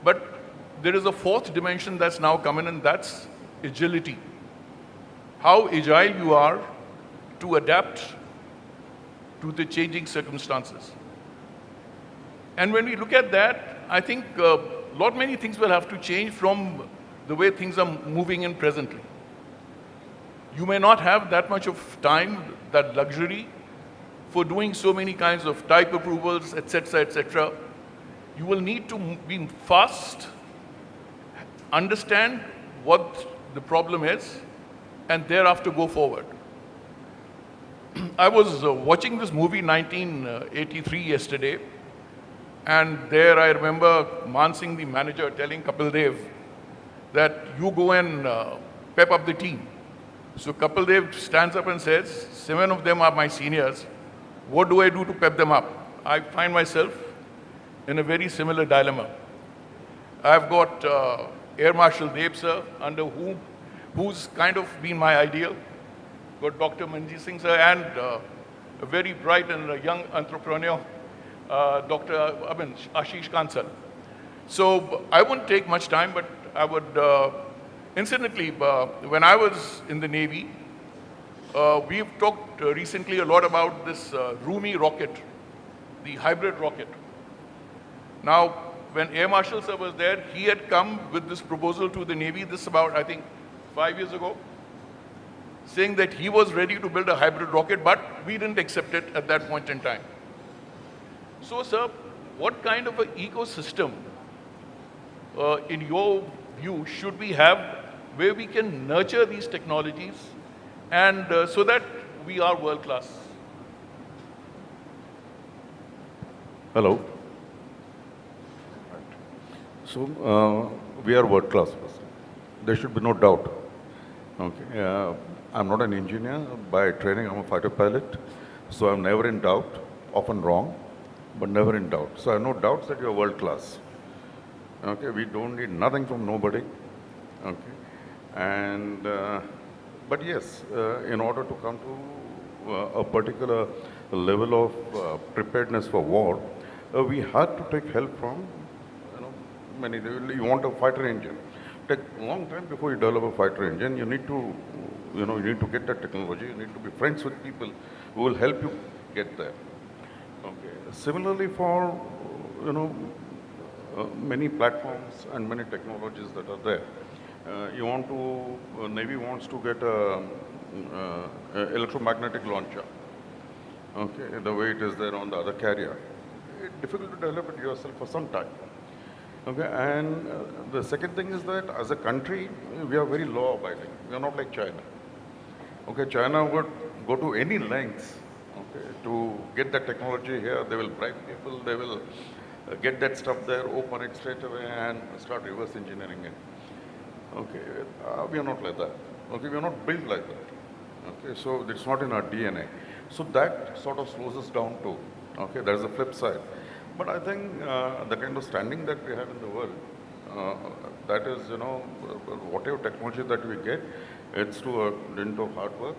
Speaker 16: But there is a fourth dimension that's now come in, and that's agility. How agile you are to adapt to the changing circumstances. And when we look at that, I think many things will have to change from the way things are moving in presently. You may not have that much of time, that luxury, for doing so many kinds of type approvals, etc., etc. You will need to be fast, understand what the problem is, and thereafter go forward. I was watching this movie 1983 yesterday, and there I remember Man Singh, the manager, telling Kapil Dev that you go and pep up the team. So Kapil Dev stands up and says, 7 of them are my seniors. What do I do to pep them up? I find myself in a very similar dilemma. I've got Air Marshal Deb sir, under who's kind of been my ideal. Got Dr. Manjeet Singh sir, and a very bright and young entrepreneur, Dr. Ashish Kansal. So I wouldn't take much time, but I would, incidentally, when I was in the Navy, we've talked recently a lot about this Rumi rocket, the hybrid rocket. Now, when Air Marshal sir was there, he had come with this proposal to the Navy, this about, I think, 5 years ago, saying that he was ready to build a hybrid rocket, but we didn't accept it at that point in time. So, sir, what kind of an ecosystem, in your view, should we have where we can nurture these technologies and so that we are world class?
Speaker 13: Hello. So, we are world class. There should be no doubt. Okay. I'm not an engineer. By training, I'm a fighter pilot. So I'm never in doubt, often wrong, but never in doubt. So I have no doubts that you're world class. Okay. We don't need nothing from nobody. Okay. And, but yes, in order to come to a particular level of preparedness for war, we had to take help from, many. You want a fighter engine. Take a long time before you develop a fighter engine. You need to, you need to get that technology. You need to be friends with people who will help you get there. Okay. Similarly, for many platforms and many technologies that are there, you want to. Navy wants to get a electromagnetic launcher. okay, the way it is there on the other carrier. It's difficult to develop it yourself for some time. Okay, and the second thing is that as a country, we are very law-abiding. We are not like China. Okay, China would go to any lengths, okay, to get that technology here. They will bribe people, they will get that stuff there, open it straight away and start reverse engineering it. Okay, we are not like that. Okay, we are not built like that. Okay, so it's not in our DNA. So that sort of slows us down too. Okay, there's a flip side. But I think the kind of standing that we have in the world, that is, you know, whatever technology that we get, it's to a dint of hard work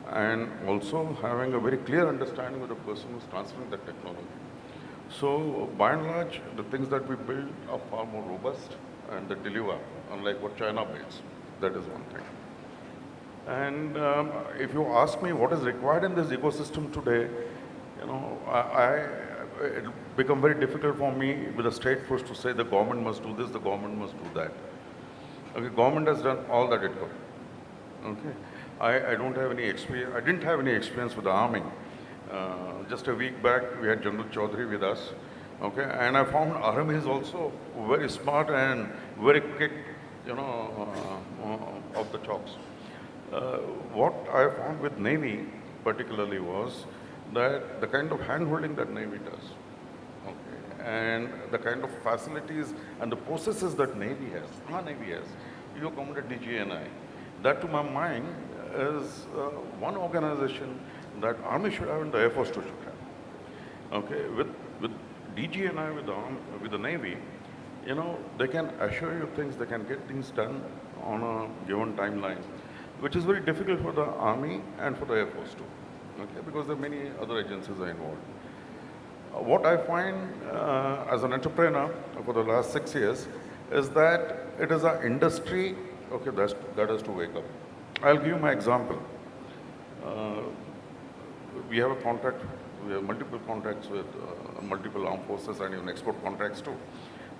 Speaker 13: and also having a very clear understanding of the person who's transferring that technology. So by and large, the things that we build are far more robust and they deliver, unlike what China builds. That is one thing. And if you ask me what is required in this ecosystem today, you know, it'll become very difficult for me with a straight push to say the government must do this, the government must do that. Okay, government has done all that it could. Okay, I don't have any experience. I didn't have any experience with the army. Just a week back, we had General Chaudhary with us. Okay, and I found army is also very smart and very quick, you know, off the chops. What I found with Navy particularly was that the kind of hand-holding that Navy does, okay, and the kind of facilities and the processes that Navy has, our Navy has, you commanded DGNI, that to my mind is one organization that Army should have and the Air Force too should have. Okay, with DGNI, with the Navy, you know, they can assure you things, they can get things done on a given timeline, which is very difficult for the Army and for the Air Force too. Okay, because there are many other agencies are involved. What I find as an entrepreneur for the last 6 years is that it is our industry, okay, that has to wake up. I'll give you my example. We have a contract, we have multiple contracts with multiple armed forces and even export contracts too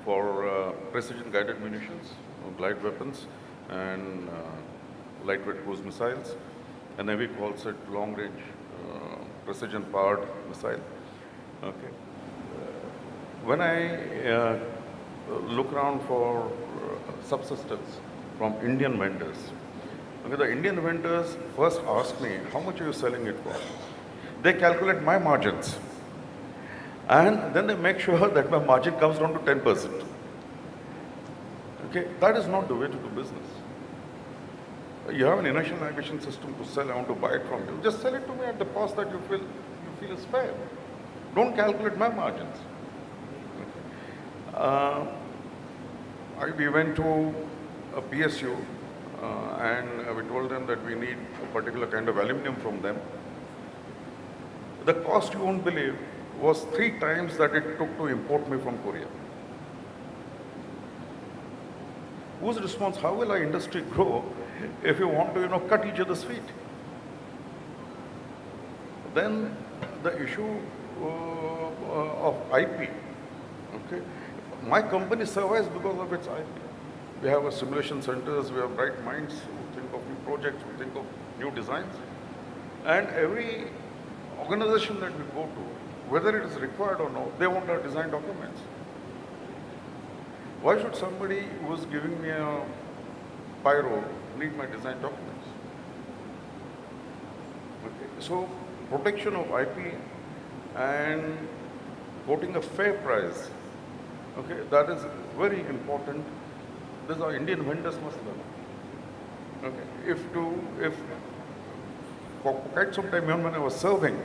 Speaker 13: for precision guided munitions, glide weapons and lightweight cruise missiles. And Navy calls it long range precision powered missile. Okay. When I look around for subsystems from Indian vendors, okay, the Indian vendors first ask me, how much are you selling it for? They calculate my margins and then they make sure that my margin comes down to 10%. Okay, that is not the way to do business. You have an inertial navigation system to sell, I want to buy it from you. Just sell it to me at the cost that you feel is fair. Don't calculate my margins. Okay. We went to a PSU and we told them that we need a particular kind of aluminum from them. The cost, you won't believe, was 3 times that it took to import me from Korea. Whose response? How will our industry grow if you want to, you know, cut each other's feet? Then the issue of IP. Okay, my company survives because of its IP. We have a simulation centers, we have bright minds who think of new projects, who think of new designs, and every organization that we go to, whether it is required or not, they want our design documents. Why should somebody who is giving me a pyro need my design documents? Okay. So protection of IP and quoting a fair price, okay, that is very important. This our Indian vendors must learn. Okay. If for quite some time when I was serving,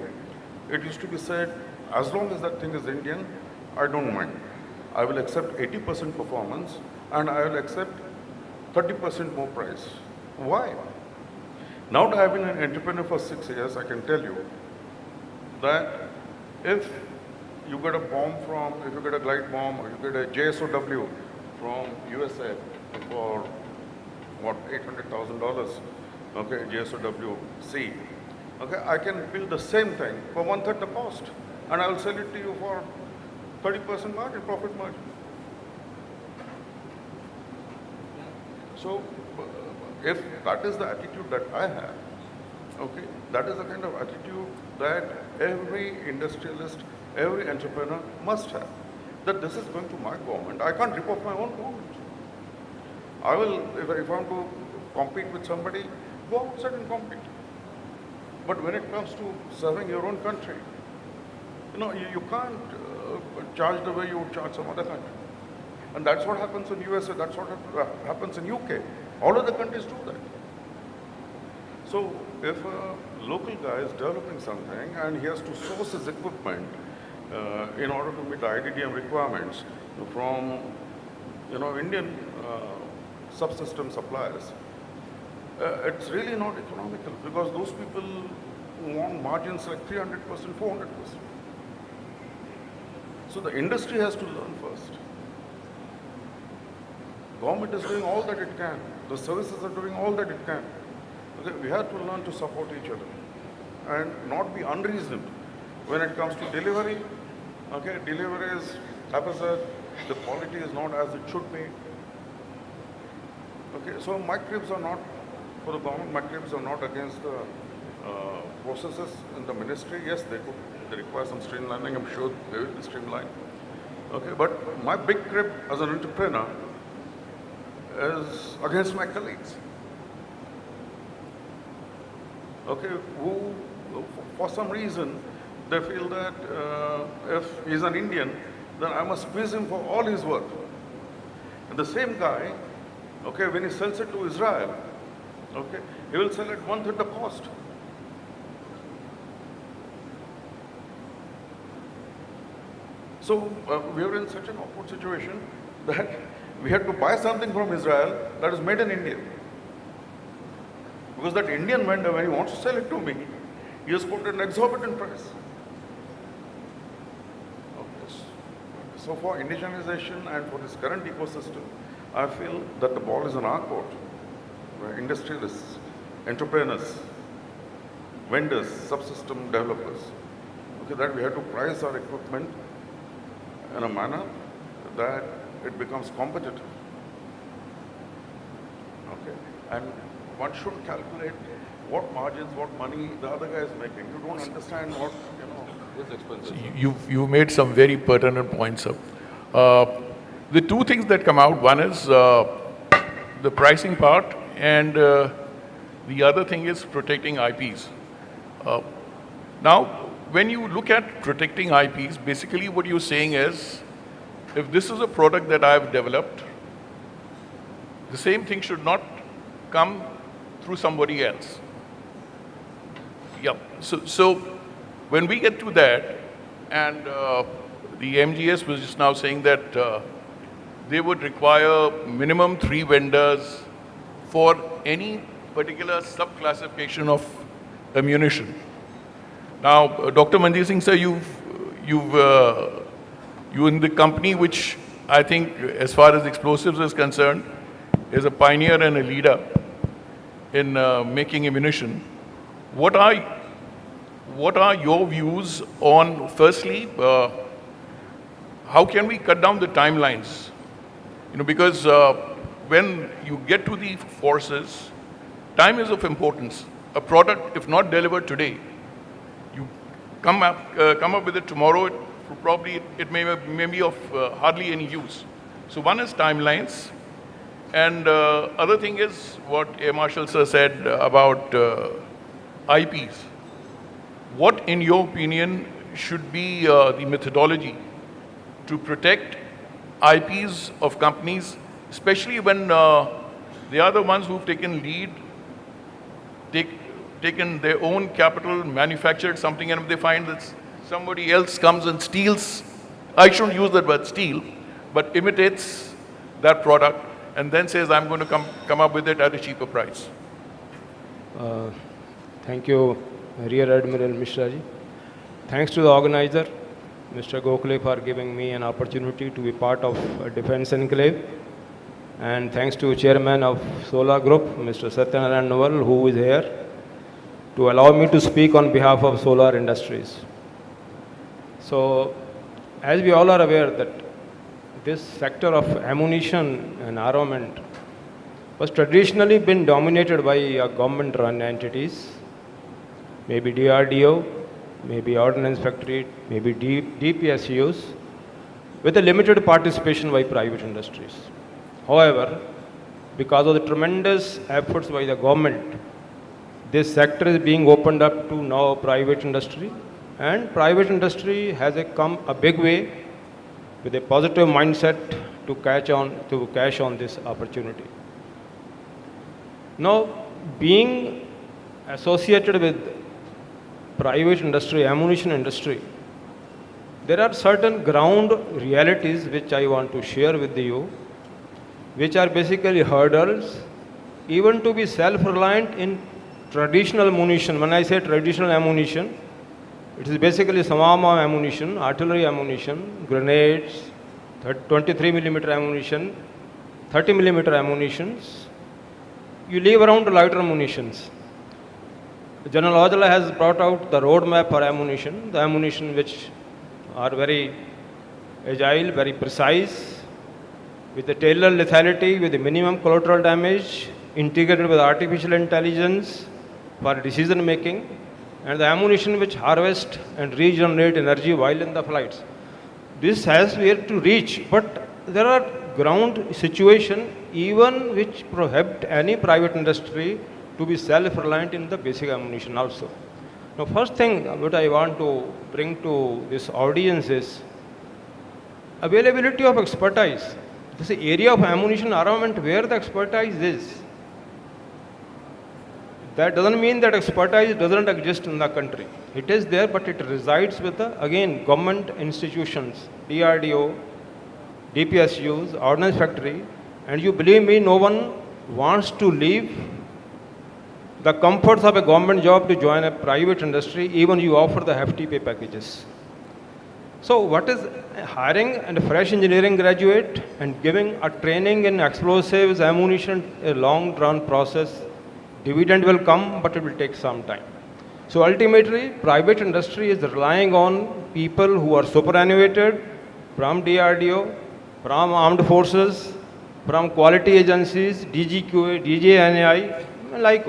Speaker 13: it used to be said, as long as that thing is Indian, I don't mind. I will accept 80% performance and I will accept 30% more price. Why? Now that I have been an entrepreneur for 6 years, I can tell you that if you get a bomb from, if you get a glide bomb or you get a JSOW from USA for what, $800,000, okay, JSOW C, okay, I can build the same thing for 1/3 the cost and I will sell it to you for 30% margin, profit margin. So if that is the attitude that I have, Okay, that is the kind of attitude that every industrialist, every entrepreneur must have. That this is going to my government. I can't rip off my own government. I will, if I want to compete with somebody, go outside and compete. But when it comes to serving your own country, you can't charge the way you would charge some other country. And that's what happens in USA, that's what happens in UK. All of the countries do that. So if a local guy is developing something and he has to source his equipment in order to meet the IDDM requirements from Indian subsystem suppliers, it's really not economical because those people want margins like 300%, 400%. So the industry has to learn first. Government is doing all that it can. The services are doing all that it can. Okay, we have to learn to support each other and not be unreasoned when it comes to delivery. Okay, delivery is haphazard, the quality is not as it should be. Okay, so my cribs are not for the government, my cribs are not against the processes in the ministry. Yes, they require some streamlining, I'm sure they will be streamlined. Okay, but my big crib as an entrepreneur is against my colleagues. Okay, who for some reason they feel that if he's an Indian, then I must squeeze him for all his work. And the same guy, okay, when he sells it to Israel, okay, he will sell it 1/3 the cost. So we are in such an awkward situation that we had to buy something from Israel that is made in India. Because that Indian vendor, when he wants to sell it to me, he has put an exorbitant price. Okay. So for indigenization and for this current ecosystem, I feel that the ball is in our court, where industrialists, entrepreneurs, vendors, subsystem developers, okay, that we have to price our equipment in a manner that it becomes competitive. Okay, and one should calculate what margins, what money the other guy is making. You don't understand what his expenses.
Speaker 16: You made some very pertinent points up. The two things that come out, one is the pricing part, and the other thing is protecting IPs. Now, when you look at protecting IPs, basically what you're saying is, if this is a product that I've developed, the same thing should not come through somebody else. Yeah. So when we get to that, and the MGS was just now saying that they would require minimum 3 vendors for any particular sub-classification of ammunition. Now, Dr. Mandeep Singh sir, you're in the company which I think, as far as explosives is concerned, is a pioneer and a leader in making ammunition. What are your views on, firstly, how can we cut down the timelines? Because when you get to the forces, time is of importance. A product, if not delivered today, you come up with it tomorrow, it may be of hardly any use. So one is timelines, and other thing is what Air Marshal sir said about IPs. What, in your opinion, should be the methodology to protect IPs of companies, especially when they are the ones who've taken lead, taken their own capital, manufactured something, and if they find that somebody else comes and steals, I shouldn't use that word steal, but imitates that product and then says, I'm going to come up with it at a cheaper price.
Speaker 17: Thank you, Rear Admiral Mishra ji. Thanks to the organizer, Mr. Gokhale, for giving me an opportunity to be part of a Defense Enclave. And thanks to Chairman of Solar Group, Mr. Satyanarayan Noel, who is here, to allow me to speak on behalf of solar industries. So, as we all are aware that this sector of ammunition and armament was traditionally been dominated by government-run entities, maybe DRDO, maybe Ordnance Factory, maybe DPSUs, with a limited participation by private industries. However, because of the tremendous efforts by the government, this sector is being opened up to now private industry, and private industry has come a big way with a positive mindset to cash on this opportunity. Now, being associated with private industry, ammunition industry, there are certain ground realities which I want to share with you, which are basically hurdles, even to be self-reliant in traditional ammunition. When I say traditional ammunition, it is basically samama ammunition, artillery ammunition, grenades, 23 millimeter ammunition, 30 millimeter ammunitions. You leave around lighter munitions. General Ojala has brought out the roadmap for ammunition, the ammunition which are very agile, very precise, with the tailored lethality, with the minimum collateral damage, integrated with artificial intelligence for decision making, and the ammunition which harvest and regenerate energy while in the flights. This has where to reach, but there are ground situation even which prohibit any private industry to be self-reliant in the basic ammunition also. Now, first thing what I want to bring to this audience is availability of expertise. This is area of ammunition armament where the expertise is. That doesn't mean that expertise doesn't exist in the country. It is there, but it resides with the, again, government institutions, DRDO, DPSUs, Ordnance Factory, and you believe me, no one wants to leave the comforts of a government job to join a private industry, even you offer the hefty pay packages. So what is hiring a fresh engineering graduate and giving a training in explosives, ammunition, a long drawn process? Dividend will come, but it will take some time. So ultimately, private industry is relying on people who are superannuated from DRDO, from armed forces, from quality agencies, DGQA, DJNI, and like.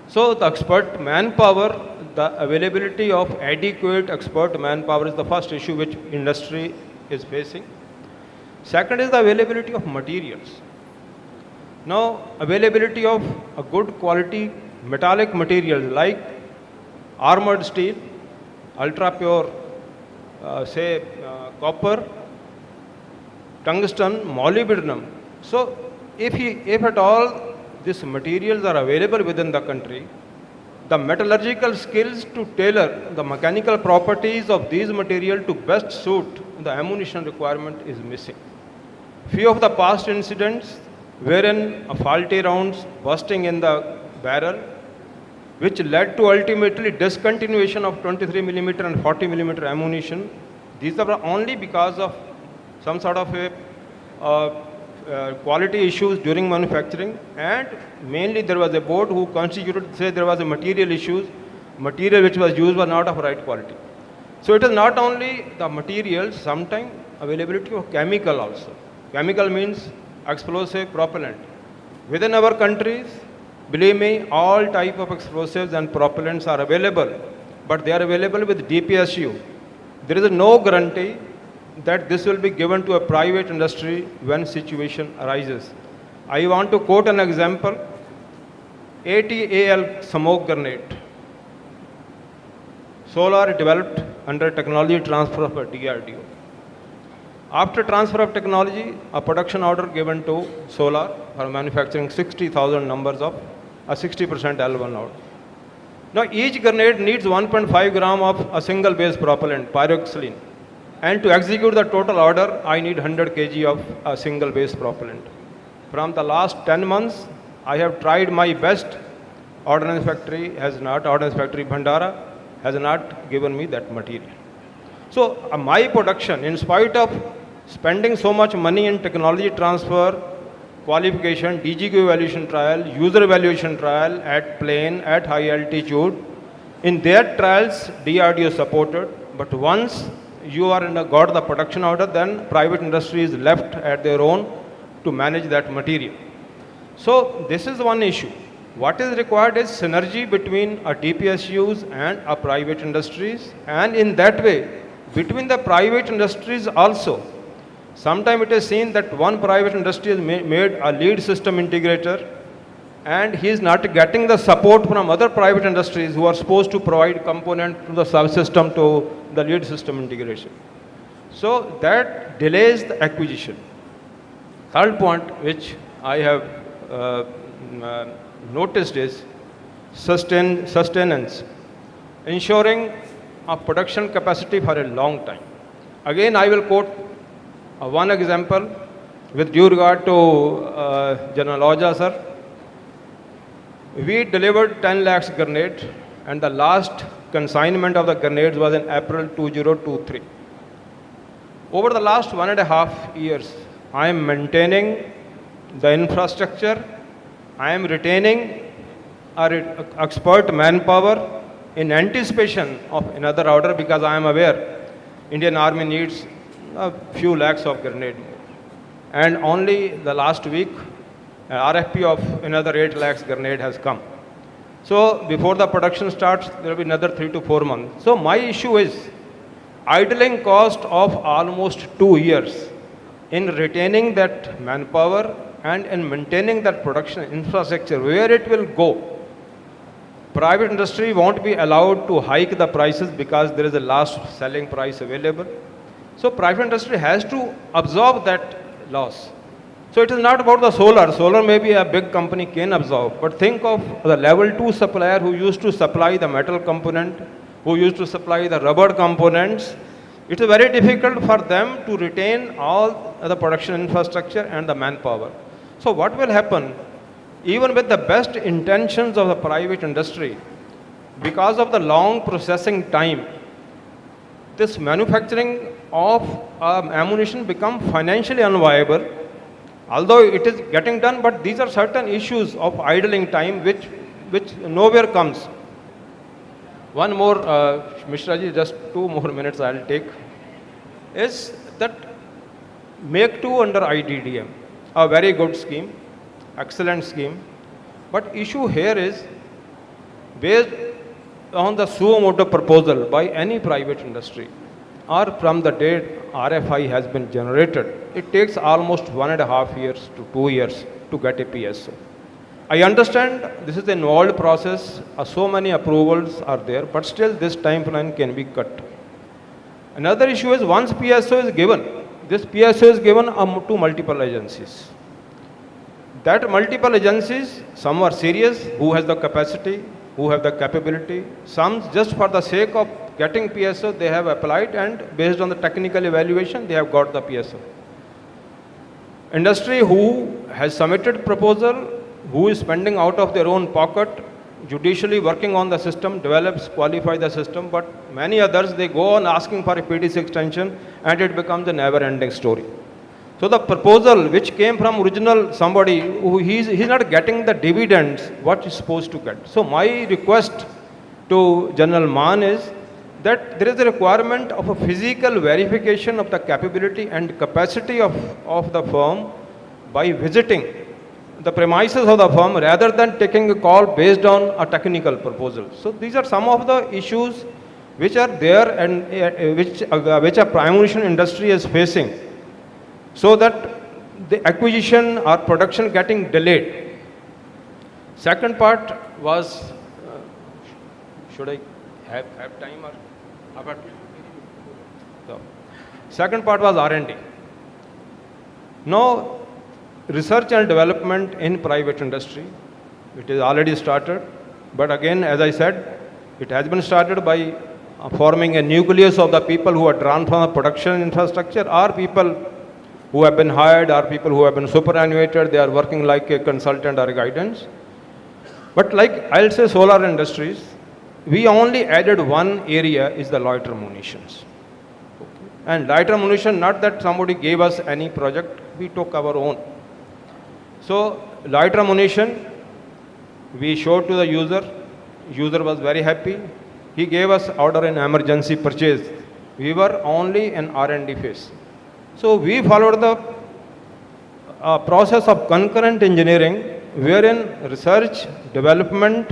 Speaker 17: So the expert manpower, the availability of adequate expert manpower is the first issue which industry is facing. Second is the availability of materials. Now, availability of a good quality metallic materials like armored steel, ultra pure, copper, tungsten, molybdenum. So, if at all these materials are available within the country, the metallurgical skills to tailor the mechanical properties of these materials to best suit the ammunition requirement is missing. Few of the past incidents wherein faulty rounds bursting in the barrel, which led to ultimately discontinuation of 23 millimeter and 40 millimeter ammunition. These are only because of some sort of a quality issues during manufacturing, and mainly there was a board who constituted, say there was a material issues, material which was used was not of right quality. So it is not only the materials, sometimes availability of chemical also. Chemical means explosive propellant. Within our countries, believe me, all type of explosives and propellants are available, but they are available with DPSU. There is no guarantee that this will be given to a private industry when situation arises. I want to quote an example, ATAL smoke grenade. Solar developed under technology transfer of a DRDO. After transfer of technology, a production order given to Solar for manufacturing 60,000 numbers of a 60% L1 order. Now each grenade needs 1.5 gram of a single base propellant, pyroxylene. And to execute the total order, I need 100 kg of a single base propellant. From the last 10 months, I have tried my best. Ordnance Factory Bhandara has not given me that material. So my production, in spite of spending so much money in technology transfer, qualification, DGQ evaluation trial, user evaluation trial at plane, at high altitude, in their trials, DRDO supported, but once you are got the production order, then private industry is left at their own to manage that material. So this is one issue. What is required is synergy between a DPSUs and a private industries, and in that way, between the private industries also. Sometimes it is seen that one private industry has made a lead system integrator, and he is not getting the support from other private industries who are supposed to provide component to the subsystem to the lead system integration. So that delays the acquisition. Third point which I have noticed is sustenance, ensuring a production capacity for a long time. Again, I will quote one example with due regard to General Oja sir. We delivered 10 lakhs grenade, and the last consignment of the grenades was in April 2023. Over the last 1.5 years, I am maintaining the infrastructure, I am retaining our expert manpower in anticipation of another order, because I am aware Indian Army needs a few lakhs of grenade more. And only the last week, RFP of another 8 lakhs grenade has come. So before the production starts, there will be another 3 to 4 months. So my issue is idling cost of almost 2 years in retaining that manpower and in maintaining that production infrastructure. Where it will go? Private industry won't be allowed to hike the prices because there is a last selling price available. So private industry has to absorb that loss. So it is not about the solar. Solar may be a big company can absorb, but think of the level 2 supplier who used to supply the metal component, who used to supply the rubber components. It is very difficult for them to retain all the production infrastructure and the manpower. So what will happen? Even with the best intentions of the private industry, because of the long processing time, this manufacturing of ammunition become financially unviable. Although it is getting done, but these are certain issues of idling time which nowhere comes. One more, Mishra ji, just 2 more minutes I will take, is that Make 2 under IDDM, a very good scheme, excellent scheme. But issue here is, based on the suo motu proposal by any private industry, or from the date RFI has been generated, it takes almost 1.5 years to 2 years to get a PSO. I understand this is an involved process, so many approvals are there, but still this time frame can be cut. Another issue is, once PSO is given, this PSO is given to multiple agencies. That multiple agencies, some are serious, who has the capacity, who have the capability. Some just for the sake of getting PSO, they have applied, and based on the technical evaluation, they have got the PSO. Industry who has submitted proposal, who is spending out of their own pocket, judicially working on the system, develops, qualify the system, but many others, they go on asking for a PTC extension, and it becomes a never-ending story. So the proposal which came from original somebody, who he's not getting the dividends what he's supposed to get. So my request to General Mann is that there is a requirement of a physical verification of the capability and capacity of the firm by visiting the premises of the firm rather than taking a call based on a technical proposal. So these are some of the issues which are there and which a ammunition industry is facing, so that the acquisition or production getting delayed. Second part was, should I have time or? So, second part was R&D. Now, research and development in private industry, it is already started, but again, as I said, it has been started by forming a nucleus of the people who are drawn from the production infrastructure, or people who have been hired, or people who have been superannuated, they are working like a consultant or a guidance. But like I'll say solar industries, we only added one area, is the loiter munitions. And loiter munition, not that somebody gave us any project, we took our own. So loiter munition, we showed to the user was very happy. He gave us order in emergency purchase. We were only in R&D phase. So we followed the process of concurrent engineering wherein research, development,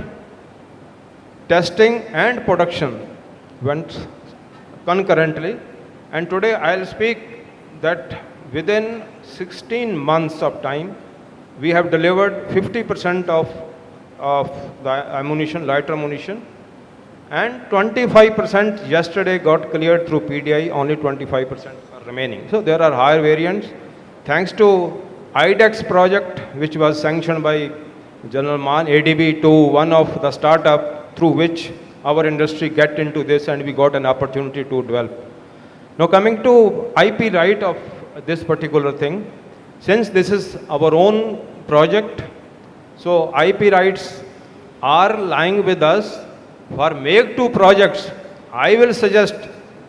Speaker 17: testing and production went concurrently. And today I'll speak that within 16 months of time, we have delivered 50% of the ammunition, lighter ammunition, and 25% yesterday got cleared through PDI, only 25% are remaining. So there are higher variants. Thanks to IDEX project, which was sanctioned by General Man, ADB, to one of the startup through which our industry get into this and we got an opportunity to develop. Now coming to IP right of this particular thing, since this is our own project, so IP rights are lying with us. For make two projects, I will suggest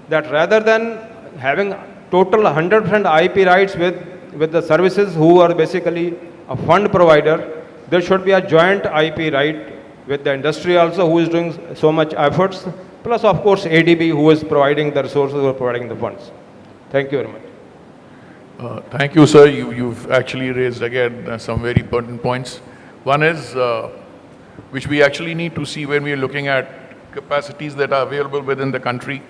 Speaker 17: that rather than having total 100% IP rights with the services who are basically a fund provider, there should be a joint IP right with the industry also who is doing so much efforts, plus of course ADB who is providing the resources, who are providing the funds. Thank you very much.
Speaker 16: Thank you, sir. You've actually raised again some very pertinent points. One is, which we actually need to see when we are looking at capacities that are available within the country.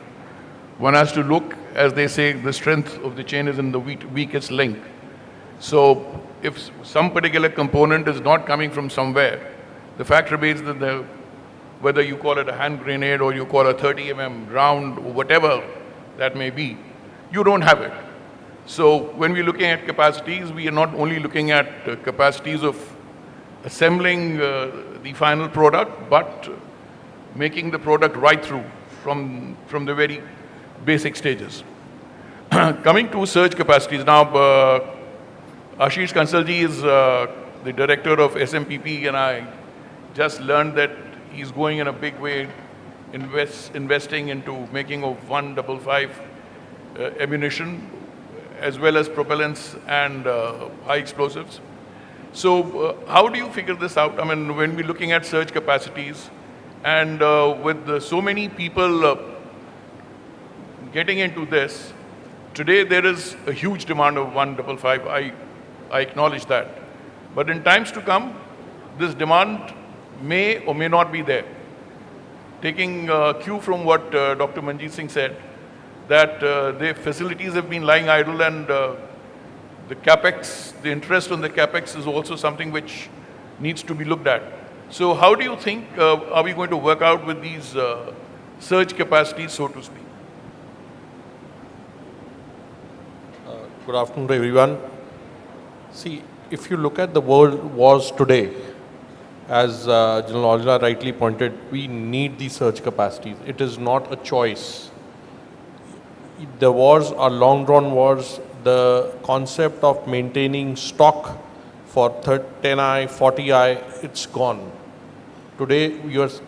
Speaker 16: One has to look, as they say, the strength of the chain is in the weakest link. So if some particular component is not coming from somewhere, the fact remains that whether you call it a hand grenade or you call a 30 mm round or whatever that may be, you don't have it. So when we're looking at capacities, we are not only looking at capacities of assembling the final product, but making the product right through from the very basic stages. Coming to surge capacities, now Ashish Kansalji is the director of SMPP, and I just learned that he's going in a big way, investing into making of 155 ammunition, as well as propellants and high explosives. So how do you figure this out? I mean, when we're looking at surge capacities, and with so many people getting into this, today there is a huge demand of 155. I acknowledge that. But in times to come, this demand may or may not be there. Taking cue from what Dr. Manjeet Singh said, that the facilities have been lying idle, and the capex, the interest on the capex is also something which needs to be looked at. So how do you think are we going to work out with these surge capacities, so to speak?
Speaker 18: Good afternoon to everyone. See, if you look at the world wars today, as General Aujla rightly pointed, we need these surge capacities. It is not a choice. The wars are long-drawn wars. The concept of maintaining stock for 10i, 40i, it's gone. Today,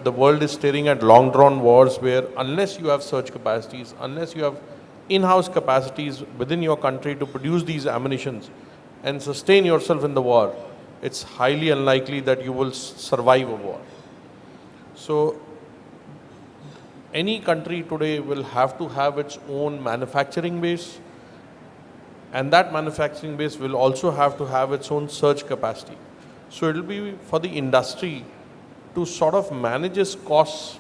Speaker 18: the world is staring at long-drawn wars where unless you have surge capacities, unless you have in-house capacities within your country to produce these ammunitions and sustain yourself in the war, it's highly unlikely that you will survive a war. So, any country today will have to have its own manufacturing base, and that manufacturing base will also have to have its own surge capacity. So it will be for the industry to sort of manage its costs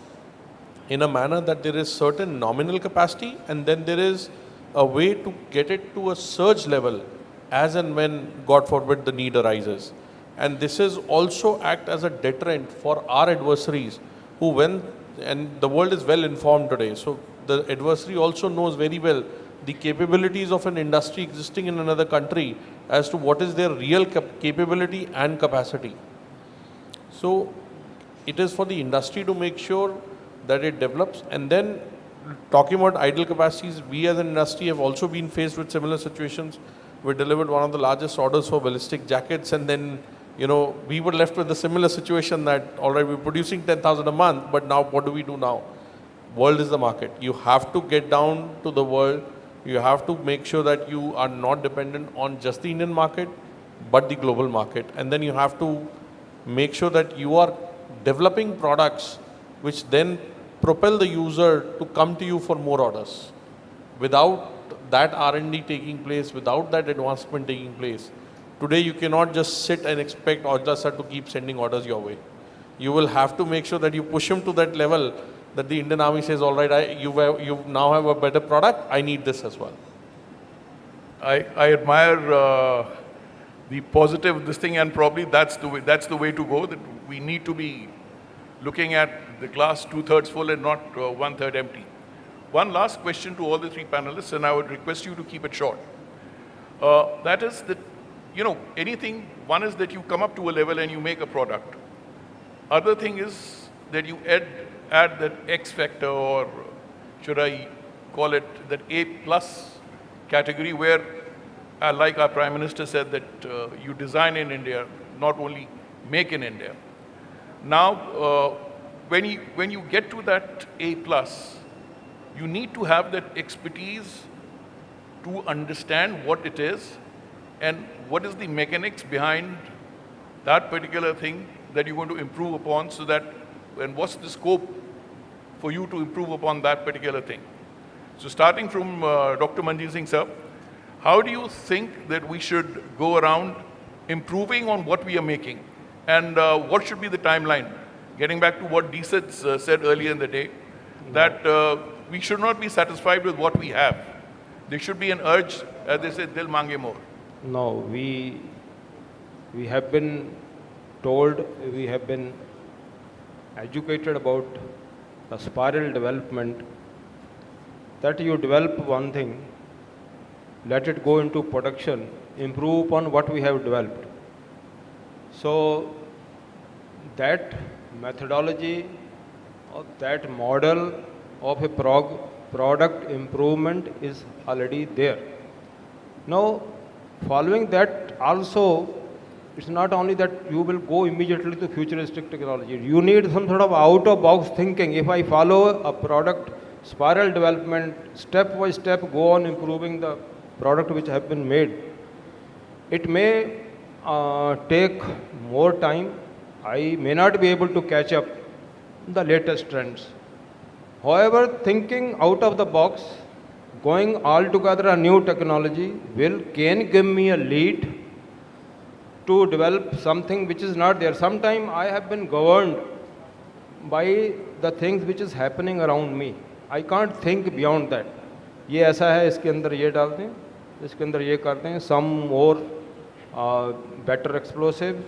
Speaker 18: in a manner that there is certain nominal capacity, and then there is a way to get it to a surge level as and when, God forbid, the need arises. And this is also act as a deterrent for our adversaries who and the world is well informed today. So the adversary also knows very well the capabilities of an industry existing in another country as to what is their real capability and capacity. So it is for the industry to make sure that it develops. And then talking about idle capacities, we as an industry have also been faced with similar situations. We delivered one of the largest orders for ballistic jackets, and then we were left with a similar situation that, all right, we're producing 10,000 a month, but now what do we do now? World is the market. You have to get down to the world. You have to make sure that you are not dependent on just the Indian market, but the global market. And then you have to make sure that you are developing products which then propel the user to come to you for more orders. Without that R&D taking place, without that advancement taking place, Today, you cannot just sit and expect Ojla sir to keep sending orders your way. You will have to make sure that you push him to that level that the Indian Army says, all right, you now have a better product, I need this as well.
Speaker 16: I admire the positive this thing, and probably that's the way to go, that we need to be looking at the glass 2/3 full and not 1/3 empty. One last question to all the three panelists, and I would request you to keep it short. That is that, anything, one is that you come up to a level and you make a product. Other thing is that you add that X factor, or should I call it that A+ category, where, like our Prime Minister said, that you design in India, not only make in India. Now, when you get to that A+, you need to have that expertise to understand what it is and what is the mechanics behind that particular thing that you're going to improve upon, so that, and what's the scope for you to improve upon that particular thing. So starting from Dr. Manjeet Singh sir, how do you think that we should go around improving on what we are making? And what should be the timeline? Getting back to what DSIDS said earlier in the day, that we should not be satisfied with what we have. There should be an urge, as they say, dil mange more.
Speaker 17: No, we have been told, we have been educated about the spiral development, that you develop one thing, let it go into production, improve upon what we have developed. So that methodology or that model of a product improvement is already there. Now, following that also, it's not only that you will go immediately to futuristic technology. You need some sort of out-of-box thinking. If I follow a product spiral development, step by step, go on improving the product which have been made, it may take more time. I may not be able to catch up the latest trends. However, thinking out of the box, going altogether a new technology can give me a lead to develop something which is not there. Sometimes I have been governed by the things which is happening around me. I can't think beyond that. ये ऐसा है, इसके अंदर ये डालते हैं, इसके अंदर ये करते हैं. Some more better explosive,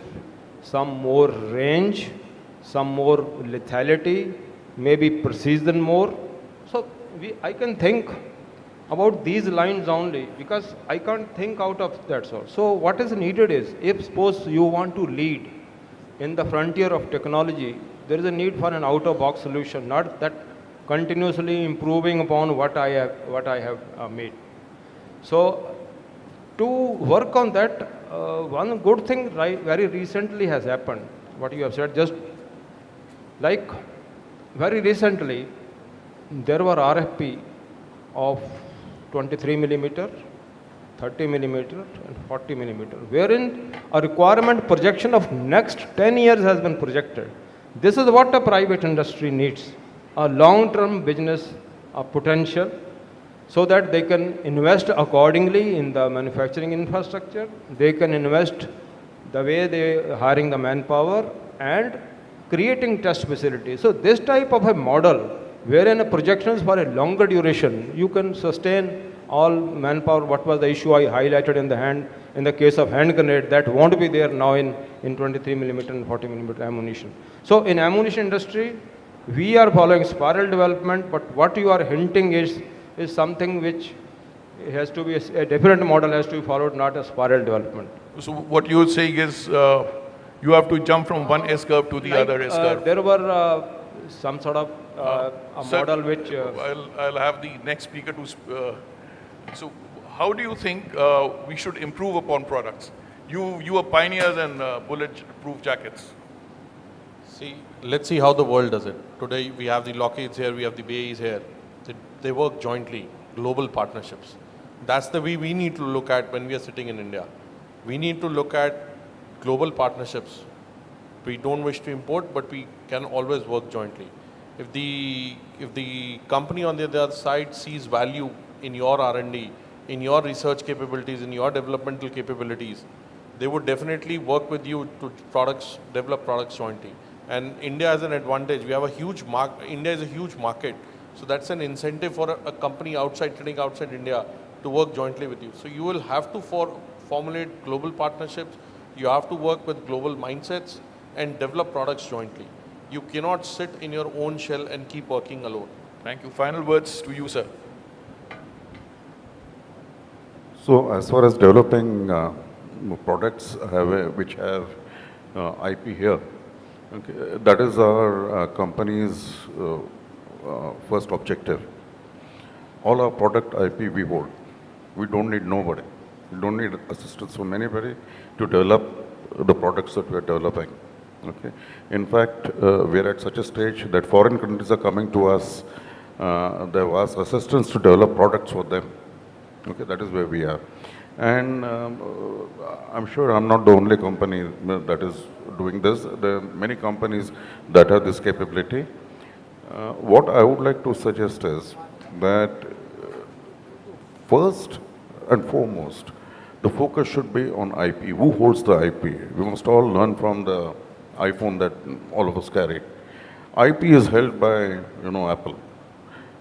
Speaker 17: some more range, some more lethality, maybe precision more. So I can think about these lines only, because I can't think out of that sort. So what is needed is, if suppose you want to lead in the frontier of technology, there is a need for an out-of-box solution, not that continuously improving upon what I have made. So to work on that, one good thing very recently has happened, what you have said, just like very recently, there were RFP of 23 millimeter, 30 millimeter and 40 millimeter, wherein a requirement projection of next 10 years has been projected. This is what a private industry needs, a long-term business potential, so that they can invest accordingly in the manufacturing infrastructure, they can invest the way they are hiring the manpower and creating test facilities. So this type of a model, wherein a projections for a longer duration, you can sustain all manpower. What was the issue I highlighted in the case of hand grenade, that won't be there now in 23 millimeter and 40 millimeter ammunition. So in ammunition industry, we are following spiral development, but what you are hinting is something which has to be a different model has to be followed, not a spiral development.
Speaker 16: So what you're saying is you have to jump from one S-curve to the other S-curve.
Speaker 17: There were some sort of a model which...
Speaker 16: I'll have the next speaker to... so how do you think we should improve upon products? You are pioneers in bullet-proof jackets.
Speaker 18: See, let's see how the world does it. Today we have the Lockheeds here, we have the BAEs here. They work jointly, global partnerships. That's the way we need to look at when we are sitting in India. We need to look at global partnerships. We don't wish to import, but we can always work jointly. If the company on the other side sees value in your R&D, in your research capabilities, in your developmental capabilities, they would definitely work with you to develop products jointly. And India has an advantage. We have a huge market. India is a huge market. So that's an incentive for a company trading outside India to work jointly with you. So you will have to formulate global partnerships. You have to work with global mindsets and develop products jointly. You cannot sit in your own shell and keep working alone.
Speaker 16: Thank you. Final words to you, sir.
Speaker 13: So as far as developing products which have IP here, okay, that is our company's first objective. All our product IP we hold. We don't need nobody. We don't need assistance from anybody to develop the products that we are developing. Okay. In fact, we are at such a stage that foreign countries are coming to us. They have asked assistance to develop products for them. Okay, that is where we are. And I'm sure I'm not the only company that is doing this. There are many companies that have this capability. What I would like to suggest is that first and foremost, the focus should be on IP. Who holds the IP? We must all learn from the iPhone that all of us carry. IP is held by, Apple.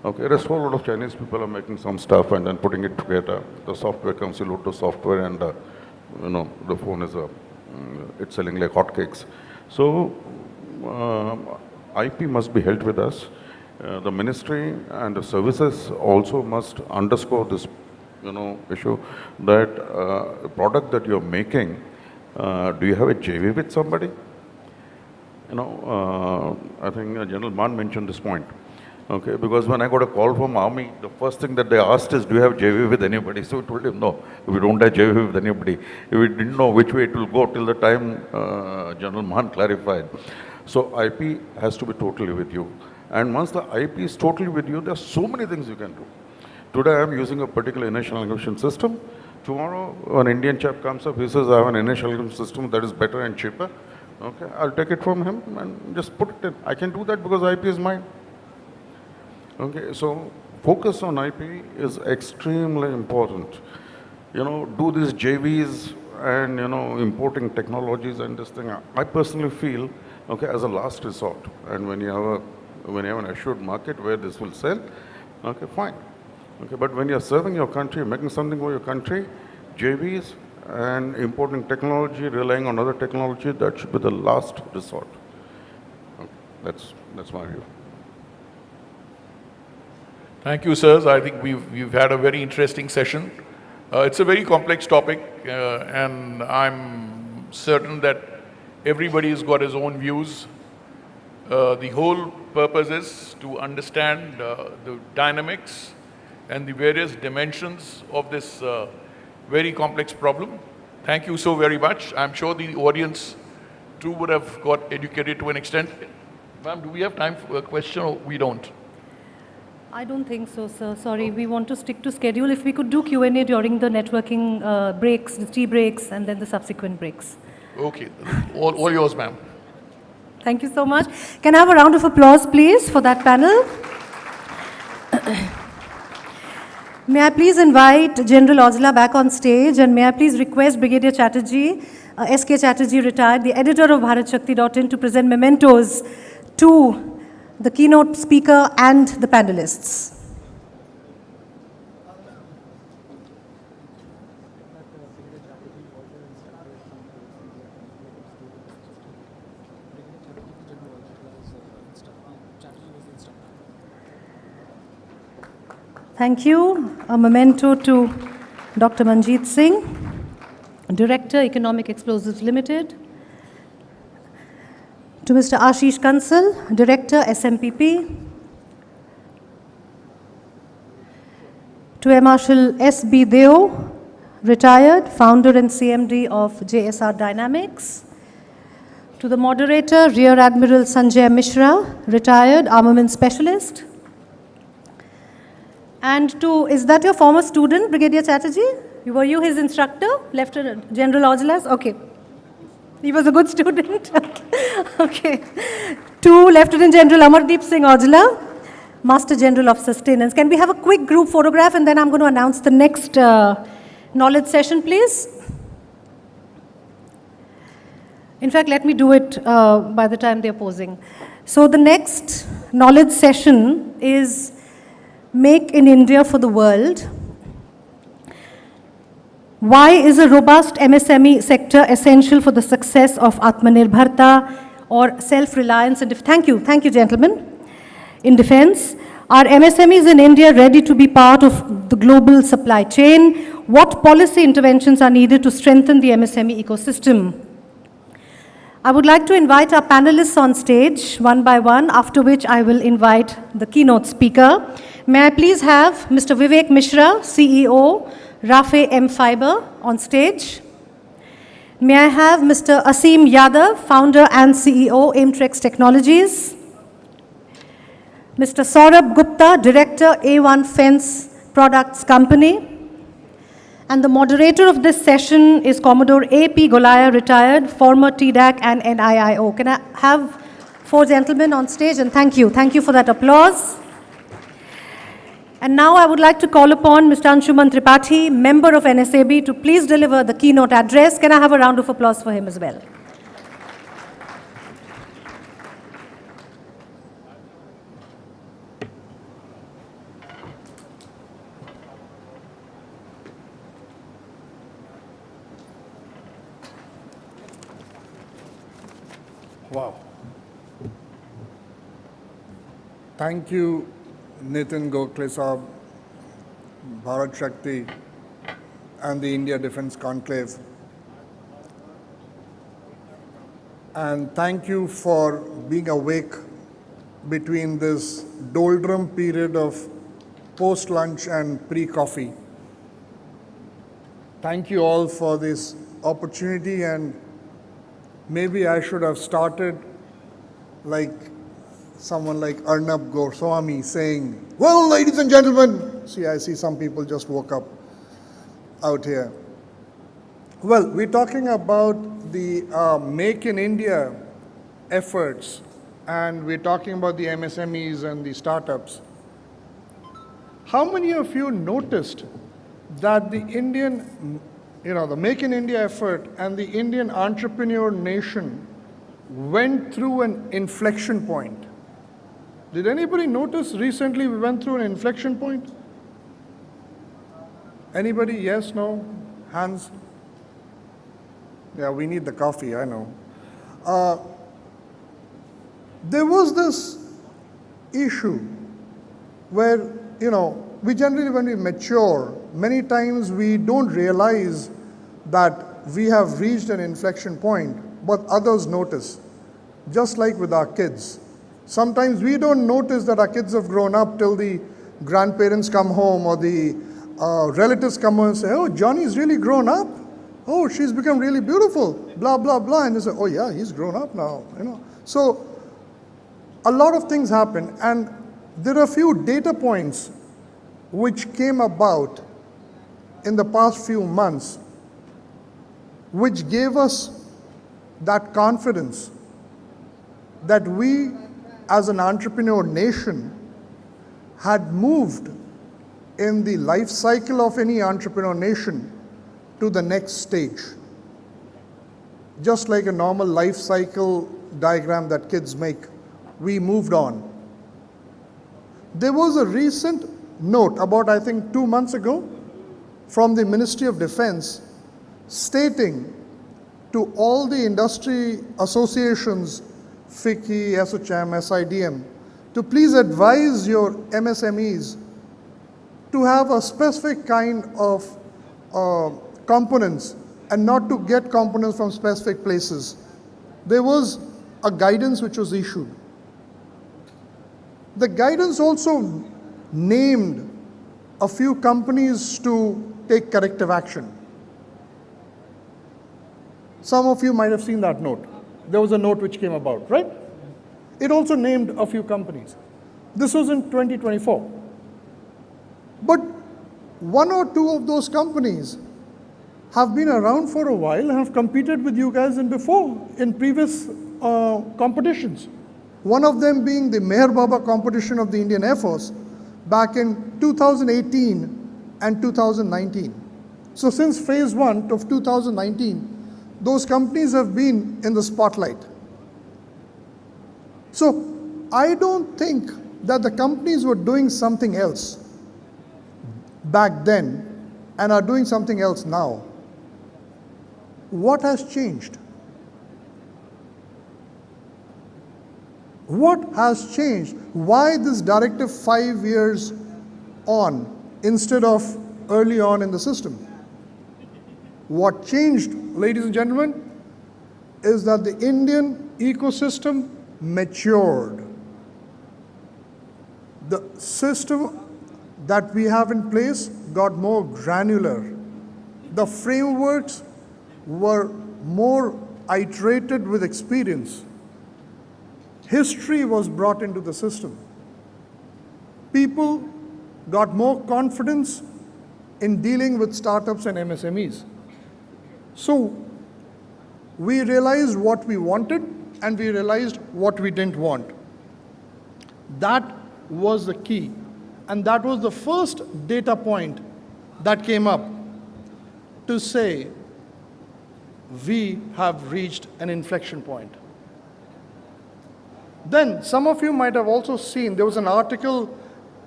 Speaker 13: Okay, there's a whole lot of Chinese people are making some stuff and then putting it together. The software comes, you load the software, and the phone is it's selling like hotcakes. So IP must be held with us. The ministry and the services also must underscore this, issue that product that you're making, do you have a JV with somebody? I think General Mann mentioned this point. Okay, because when I got a call from Army, the first thing that they asked is, do you have JV with anybody? So we told him, no, we don't have JV with anybody. We didn't know which way it will go till the time General Mann clarified. So IP has to be totally with you. And once the IP is totally with you, there are so many things you can do. Today I am using a particular inertial navigation system. Tomorrow, an Indian chap comes up, he says, I have an inertial navigation system that is better and cheaper. Okay, I'll take it from him and just put it in. I can do that because IP is mine. Okay, so focus on IP is extremely important. Do these JVs and, importing technologies and this thing. I personally feel, okay, as a last resort. And when you have an assured market where this will sell, okay, fine. Okay, but when you're serving your country, making something for your country, JVs and importing technology, relying on other technology, that should be the last resort. Okay, that's my view.
Speaker 16: Thank you, sirs. I think we've had a very interesting session. It's a very complex topic, and I'm certain that everybody has got his own views. The whole purpose is to understand the dynamics and the various dimensions of this very complex problem. Thank you so very much. I'm sure the audience too would have got educated to an extent. Ma'am, do we have time for a question or we don't?
Speaker 1: I don't think so, sir. Sorry, we want to stick to schedule. If we could do Q&A during the networking breaks, the tea breaks, and then the subsequent breaks.
Speaker 16: Okay, all yours, ma'am.
Speaker 1: Thank you so much. Can I have a round of applause, please, for that panel? May I please invite General Aujla back on stage, and may I please request Brigadier Chatterjee, S.K. Chatterjee, retired, the editor of BharatShakti.in, to present mementos to the keynote speaker and the panelists. Thank you. A memento to Dr. Manjeet Singh, Director, Economic Explosives Limited. To Mr. Ashish Kansal, Director, SMPP. To Air Marshal S.B. Deo, retired, founder and CMD of JSR Dynamics. To the moderator, Rear Admiral Sanjay Mishra, retired, armament specialist. And to, is that your former student, Brigadier Chatterjee? Were you his instructor, Lieutenant General Aujla's? Okay. He was a good student. Okay. To Lieutenant General Amardeep Singh Aujla, Master General of Sustenance. Can we have a quick group photograph, and then I'm going to announce the next knowledge session, please? In fact, let me do it by the time they're posing. So the next knowledge session is Make in India for the World. Why is a robust MSME sector essential for the success of Atmanirbharta or self-reliance? And thank you, gentlemen. In defense, are MSMEs in India ready to be part of the global supply chain? What policy interventions are needed to strengthen the MSME ecosystem? I would like to invite our panelists on stage one by one, after which I will invite the keynote speaker. May I please have Mr. Vivek Mishra, CEO, Rafe M Fiber, on stage. May I have Mr. Aseem Yadav, founder and CEO, Aimtrex Technologies. Mr. Saurabh Gupta, director, A1 Fence Products Company. And the moderator of this session is Commodore A.P. Golaya, retired, former TDAC and NIIO. Can I have 4 gentlemen on stage? And thank you for that applause. And now I would like to call upon Mr. Anshuman Tripathi, member of NSAB, to please deliver the keynote address. Can I have a round of applause for him as well?
Speaker 11: Wow. Thank you, Nitin Gokhale Saab, Bharat Shakti, and the India Defence Conclave. And thank you for being awake between this doldrum period of post-lunch and pre-coffee. Thank you all for this opportunity, and maybe I should have started like someone like Arnab Goswami saying, well, ladies and gentlemen, see, I see some people just woke up out here. Well, we're talking about the Make in India efforts, and we're talking about the MSMEs and the startups. How many of you noticed that the Indian, the Make in India effort and the Indian entrepreneur nation went through an inflection point? Did anybody notice recently we went through an inflection point? Anybody? Yes, no? Hands? Yeah, we need the coffee, I know. There was this issue where, we generally, when we mature, many times we don't realize that we have reached an inflection point, but others notice. Just like with our kids. Sometimes we don't notice that our kids have grown up till the grandparents come home or the relatives come home and say, oh, Johnny's really grown up. Oh, she's become really beautiful, blah, blah, blah. And they say, oh yeah, he's grown up now, So a lot of things happen, and there are a few data points which came about in the past few months which gave us that confidence that we as an entrepreneur nation had moved in the life cycle of any entrepreneur nation to the next stage. Just like a normal life cycle diagram that kids make, we moved on. There was a recent note about, I think, 2 months ago from the Ministry of Defense stating to all the industry associations, FICCI, SHM, SIDM, to please advise your MSMEs to have a specific kind of components and not to get components from specific places. There was a guidance which was issued. The guidance also named a few companies to take corrective action. Some of you might have seen that note. There was a note which came about, right? It also named a few companies. This was in 2024. But 1 or 2 of those companies have been around for a while and have competed with you guys in previous competitions. One of them being the Meher Baba competition of the Indian Air Force back in 2018 and 2019. So since phase 1 of 2019,
Speaker 19: those companies have been in the spotlight. So I don't think that the companies were doing something else back then and are doing something else now. What has changed? What has changed? Why this directive 5 years on instead of early on in the system? What changed, ladies and gentlemen, is that the Indian ecosystem matured. The system that we have in place got more granular. The frameworks were more iterated with experience. History was brought into the system. People got more confidence in dealing with startups and MSMEs. So we realized what we wanted and we realized what we didn't want. That was the key. And that was the first data point that came up to say we have reached an inflection point. Then some of you might have also seen there was an article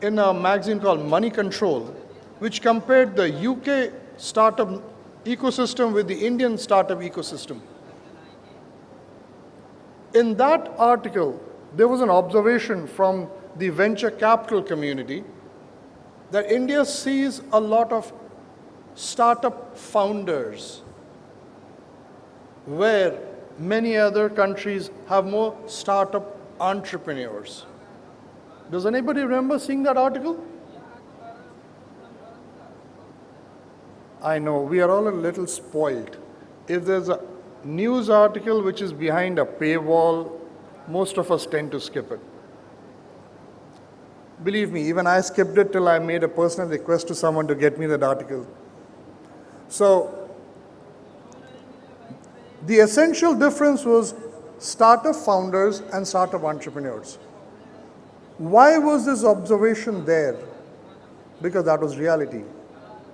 Speaker 19: in a magazine called Money Control, which compared the UK startup ecosystem with the Indian startup ecosystem. In that article, there was an observation from the venture capital community that India sees a lot of startup founders, where many other countries have more startup entrepreneurs. Does anybody remember seeing that article? I know, we are all a little spoiled. If there's a news article which is behind a paywall, most of us tend to skip it. Believe me, even I skipped it till I made a personal request to someone to get me that article. So, the essential difference was startup founders and startup entrepreneurs. Why was this observation there? Because that was reality.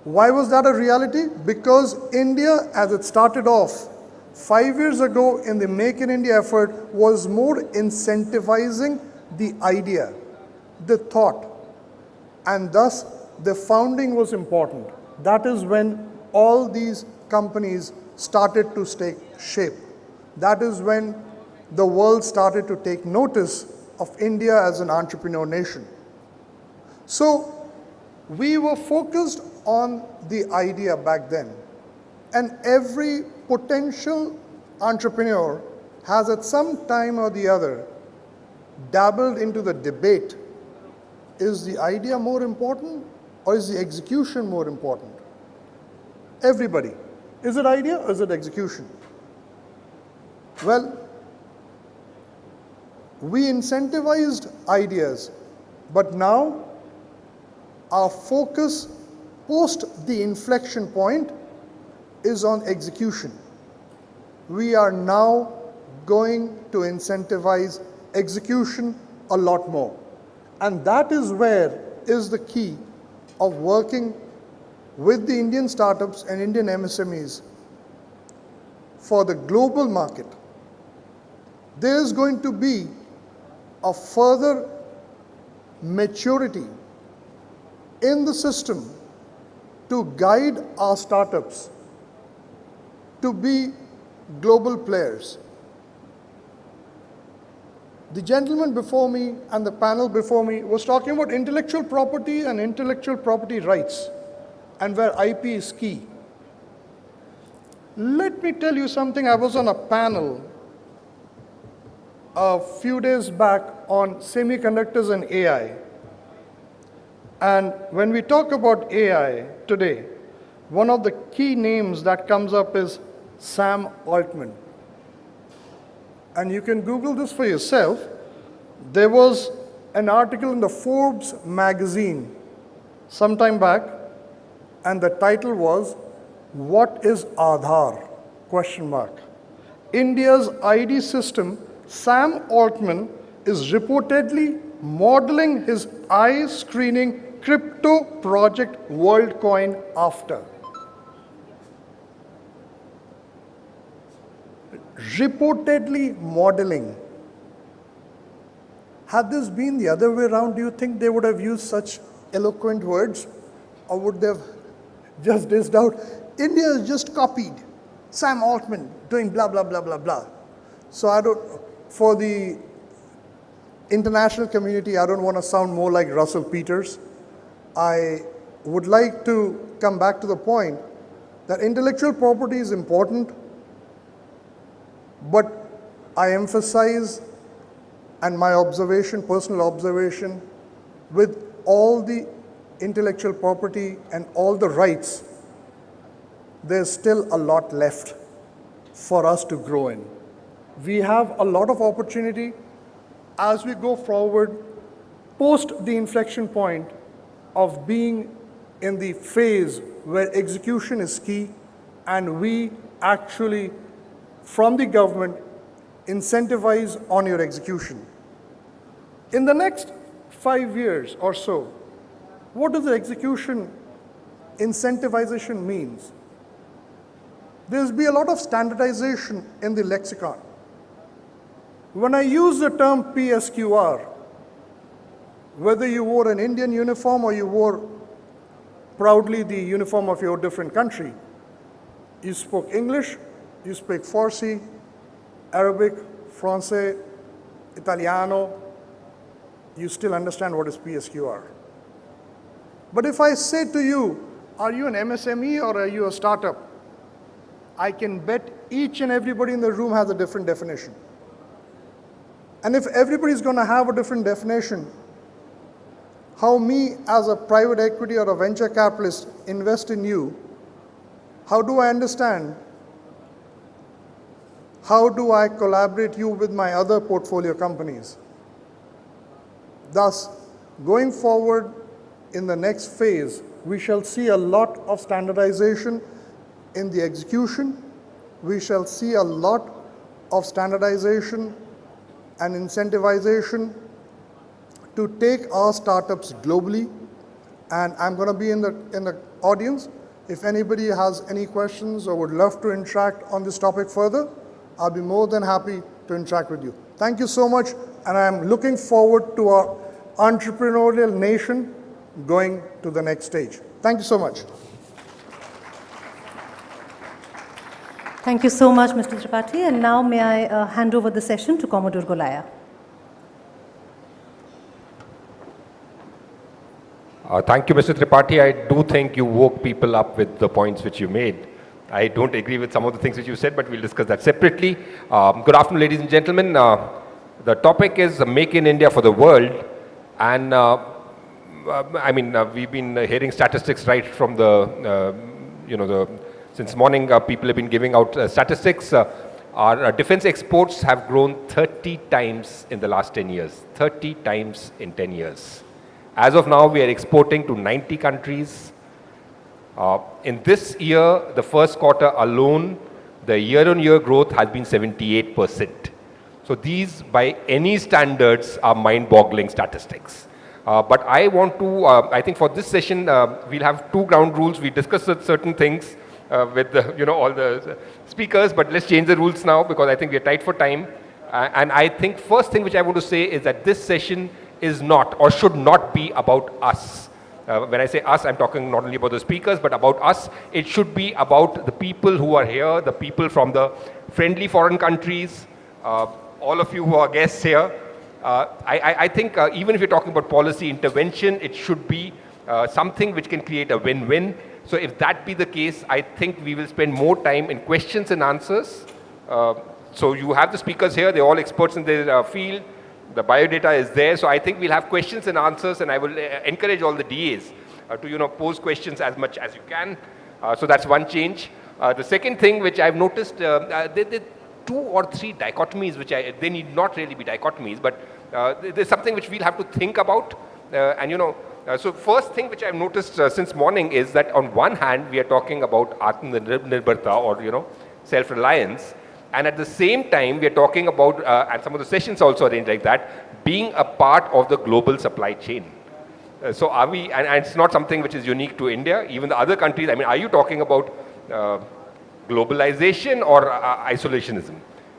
Speaker 19: Why was that a reality? Because India, as it started off 5 years ago in the Make in India effort, was more incentivizing the idea, the thought, and thus the founding was important. That is when all these companies started to take shape. That is when the world started to take notice of India as an entrepreneur nation. So we were focused on the idea back then, and every potential entrepreneur has at some time or the other dabbled into the debate. Is the idea more important or is the execution more important? Everybody. Is it idea or is it execution? Well, we incentivized ideas, but now our focus post the inflection point is on execution. We are now going to incentivize execution a lot more. And that is where is the key of working with the Indian startups and Indian MSMEs for the global market. There is going to be a further maturity in the system to guide our startups to be global players. The gentleman before me and the panel before me was talking about intellectual property and intellectual property rights and where IP is key. Let me tell you something. I was on a panel a few days back on semiconductors and AI. And when we talk about AI today, one of the key names that comes up is Sam Altman. And you can Google this for yourself. There was an article in the Forbes magazine some time back, and the title was, "What is Aadhaar?" Question mark. India's ID system, Sam Altman is reportedly modeling his eye screening crypto project WorldCoin after. reportedly modeling. Had this been the other way around, do you think they would have used such eloquent words? Or would they have just dissed out, India has just copied Sam Altman doing blah, blah, blah, blah, blah. So I don't, for the international community, I don't want to sound more like Russell Peters. I would like to come back to the point that intellectual property is important, but I emphasize, and my observation, personal observation, with all the intellectual property and all the rights, there's still a lot left for us to grow in. We have a lot of opportunity as we go forward post the inflection point of being in the phase where execution is key, and we actually, from the government, incentivize on your execution. In the next 5 years or so, what does the execution incentivization means? There'll be a lot of standardization in the lexicon. When I use the term PSQR, whether you wore an Indian uniform or you wore proudly the uniform of your different country, you spoke English, you speak Farsi, Arabic, Francais, Italiano, you still understand what is PSQR. But if I say to you, are you an MSME or are you a startup? I can bet each and everybody in the room has a different definition. And if everybody's going to have a different definition, how me as a private equity or a venture capitalist invest in you, how do I understand? How do I collaborate you with my other portfolio companies? Thus, going forward in the next phase, we shall see a lot of standardization in the execution. We shall see a lot of standardization and incentivization to take our startups globally. And I'm going to be in the audience. If anybody has any questions or would love to interact on this topic further, I'll be more than happy to interact with you. Thank you so much, and I'm looking forward to our entrepreneurial nation going to the next stage. Thank you so much.
Speaker 1: Thank you so much, Mr. Tripathi. And now may I hand over the session to Commodore Golaya.
Speaker 20: Thank you, Mr. Tripathi. I do think you woke people up with the points which you made. I don't agree with some of the things which you said, but we'll discuss that separately. Good afternoon, ladies and gentlemen. The topic is Make in India for the World. And we've been hearing statistics right from since morning, people have been giving out statistics. Our defense exports have grown 30 times in the last 10 years, 30 times in 10 years. As of now, we are exporting to 90 countries. In this year, the first quarter alone, the year-on-year growth has been 78%. So these, by any standards, are mind-boggling statistics. But I want to, I think for this session, we'll have two ground rules. We discussed certain things with all the speakers, but let's change the rules now because I think we're tight for time. And I think first thing which I want to say is that this session is not or should not be about us. When I say us, I'm talking not only about the speakers, but about us. It should be about the people who are here, the people from the friendly foreign countries, all of you who are guests here. I think even if you're talking about policy intervention, it should be something which can create a win-win. So if that be the case, I think we will spend more time in questions and answers. So you have the speakers here, they're all experts in their field. The biodata is there, so I think we'll have questions and answers, and I will encourage all the DAs to pose questions as much as you can. So that's one change. The second thing which I've noticed, there are 2 or 3 dichotomies, which they need not really be dichotomies, but there's something which we'll have to think about. So first thing which I've noticed since morning is that on one hand, we are talking about Atmanirbharta or self-reliance. And at the same time, we are talking about, and some of the sessions also arranged like that, being a part of the global supply chain. So are we, and it's not something which is unique to India, even the other countries, are you talking about globalization or isolationism?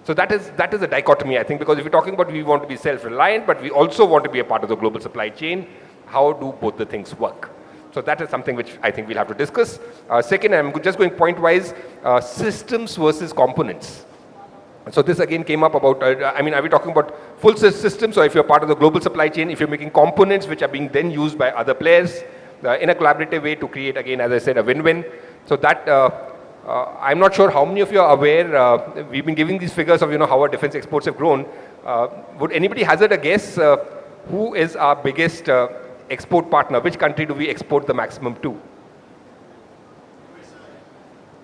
Speaker 20: So that is a dichotomy, I think, because if you're talking about we want to be self-reliant, but we also want to be a part of the global supply chain, how do both the things work? So that is something which I think we'll have to discuss. Second, I'm just going point-wise, systems versus components. So this again came up about, I mean, are we talking about full systems, or if you're part of the global supply chain, if you're making components which are being then used by other players in a collaborative way to create, again, as I said, a win-win. So that, I'm not sure how many of you are aware, we've been giving these figures of, how our defense exports have grown. Would anybody hazard a guess who is our biggest export partner? Which country do we export the maximum to?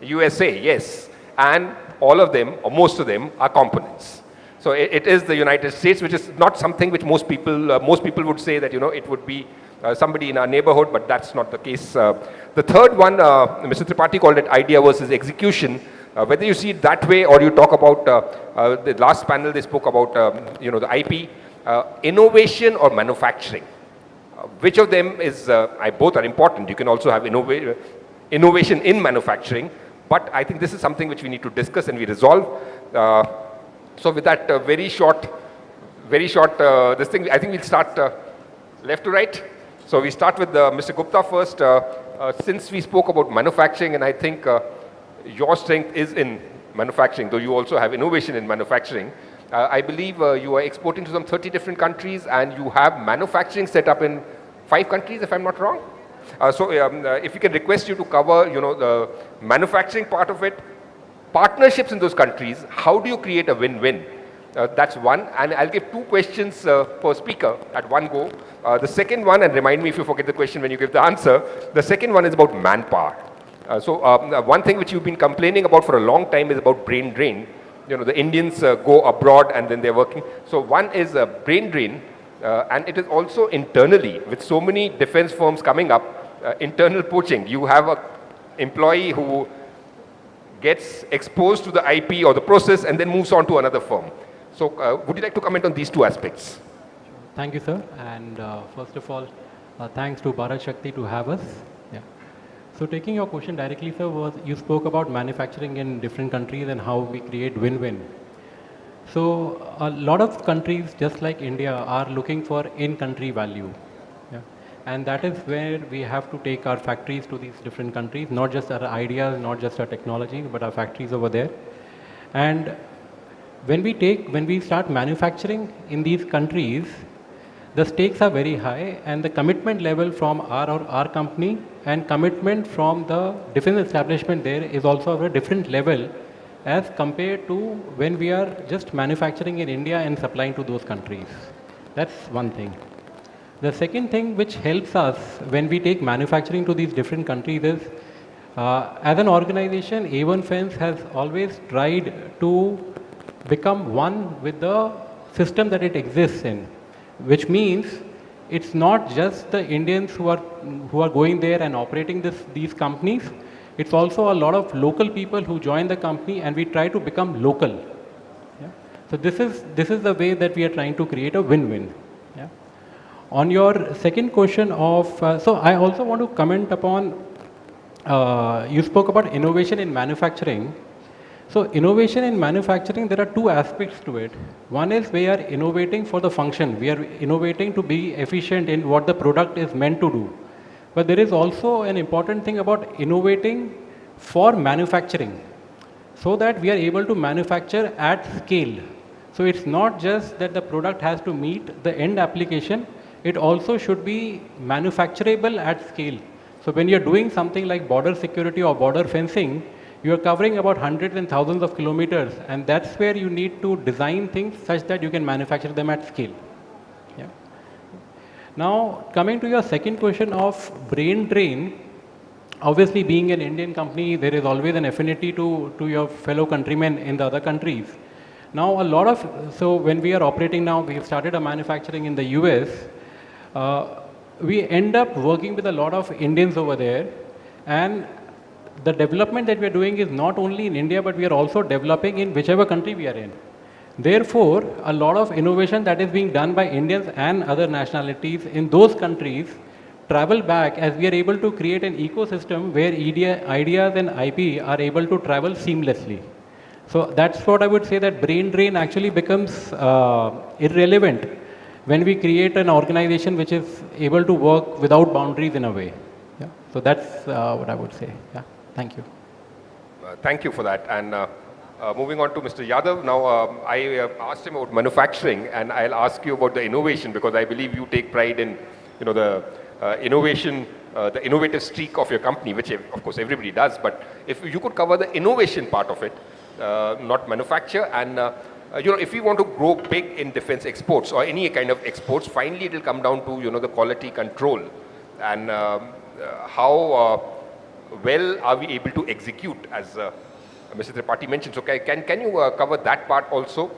Speaker 20: USA, yes. And all of them, or most of them, are components. So it is the United States, which is not something which most people would say that, it would be somebody in our neighborhood, but that's not the case. The third one, Mr. Tripathi called it idea versus execution. Whether you see it that way or you talk about, the last panel they spoke about, the IP, innovation or manufacturing. Which of them is, both are important. You can also have innovation in manufacturing, but I think this is something which we need to discuss and we resolve. So with that very short, this thing, I think we'll start left to right. So we start with Mr. Gupta first. Since we spoke about manufacturing, and I think your strength is in manufacturing, though you also have innovation in manufacturing. I believe you are exporting to some 30 different countries, and you have manufacturing set up in 5 countries, if I'm not wrong. So if we can request you to cover, the manufacturing part of it, partnerships in those countries, how do you create a win-win? That's one, and I'll give 2 questions per speaker at one go. The second one, and remind me if you forget the question when you give the answer, the second one is about manpower. So one thing which you've been complaining about for a long time is about brain drain. The Indians go abroad and then they're working. So one is a brain drain, and it is also internally, with so many defense firms coming up, internal poaching. You have an employee who gets exposed to the IP or the process and then moves on to another firm. So would you like to comment on these 2 aspects?
Speaker 21: Thank you, sir. And first of all, thanks to Bharat Shakti to have us. Yeah. So taking your question directly, sir, you spoke about manufacturing in different countries and how we create win-win. So a lot of countries, just like India, are looking for in-country value. Yeah. And that is where we have to take our factories to these different countries, not just our ideas, not just our technology, but our factories over there. And when we start manufacturing in these countries, the stakes are very high, and the commitment level from our company and commitment from the defense establishment there is also of a different level as compared to when we are just manufacturing in India and supplying to those countries. That's one thing. The second thing which helps us when we take manufacturing to these different countries is, as an organization, A1 Fence has always tried to become one with the system that it exists in, which means it's not just the Indians who are going there and operating these companies. It's also a lot of local people who join the company, and we try to become local. Yeah? So this is the way that we are trying to create a win-win. Yeah? On your second question of, so I also want to comment upon, you spoke about innovation in manufacturing. So innovation in manufacturing, there are 2 aspects to it. One is we are innovating for the function. We are innovating to be efficient in what the product is meant to do. But there is also an important thing about innovating for manufacturing, so that we are able to manufacture at scale. So it's not just that the product has to meet the end application, it also should be manufacturable at scale. So when you're doing something like border security or border fencing, you are covering about hundreds and thousands of kilometers, and that's where you need to design things such that you can manufacture them at scale. Yeah. Now, coming to your second question of brain drain, obviously being an Indian company, there is always an affinity to your fellow countrymen in the other countries. Now, so when we are operating now, we have started a manufacturing in the US, we end up working with a lot of Indians over there, and the development that we are doing is not only in India, but we are also developing in whichever country we are in. Therefore, a lot of innovation that is being done by Indians and other nationalities in those countries travel back, as we are able to create an ecosystem where ideas and IP are able to travel seamlessly. So that's what I would say, that brain drain actually becomes irrelevant when we create an organization which is able to work without boundaries in a way. Yeah. So that's what I would say. Yeah. Thank you.
Speaker 20: Thank you for that. And moving on to Mr. Yadav, now I asked him about manufacturing, and I'll ask you about the innovation, because I believe you take pride in, you know, the innovation, the innovative streak of your company, which of course everybody does. But if you could cover the innovation part of it, not manufacture, and you know, if we want to grow big in defense exports or any kind of exports, finally it will come down to, you know, the quality control and how well are we able to execute, as Mr. Tripathi mentioned. So can you cover that part also,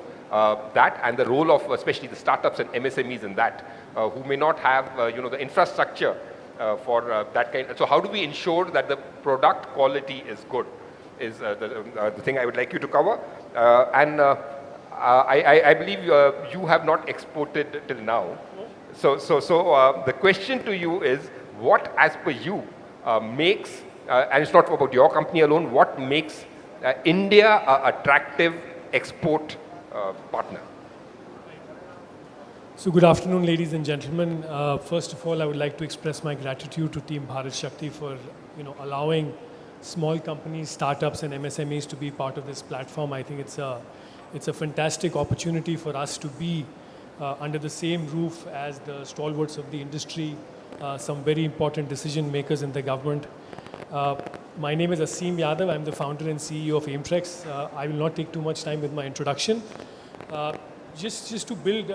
Speaker 20: that and the role of especially the startups and MSMEs in that, who may not have you know, the infrastructure for that kind. So how do we ensure that the product quality is good, is the thing I would like you to cover. And I believe you have not exported till now. So the question to you is, what as per you makes, and it's not about your company alone, what makes India an attractive export partner?
Speaker 3: So good afternoon, ladies and gentlemen. First of all, I would like to express my gratitude to Team Bharat Shakti for, you know, allowing small companies, startups and MSMEs to be part of this platform. I think it's a fantastic opportunity for us to be under the same roof as the stalwarts of the industry, some very important decision makers in the government. My name is Aseem Yadav. I'm the founder and CEO of Aimtrex. I will not take too much time with my introduction. Just to build,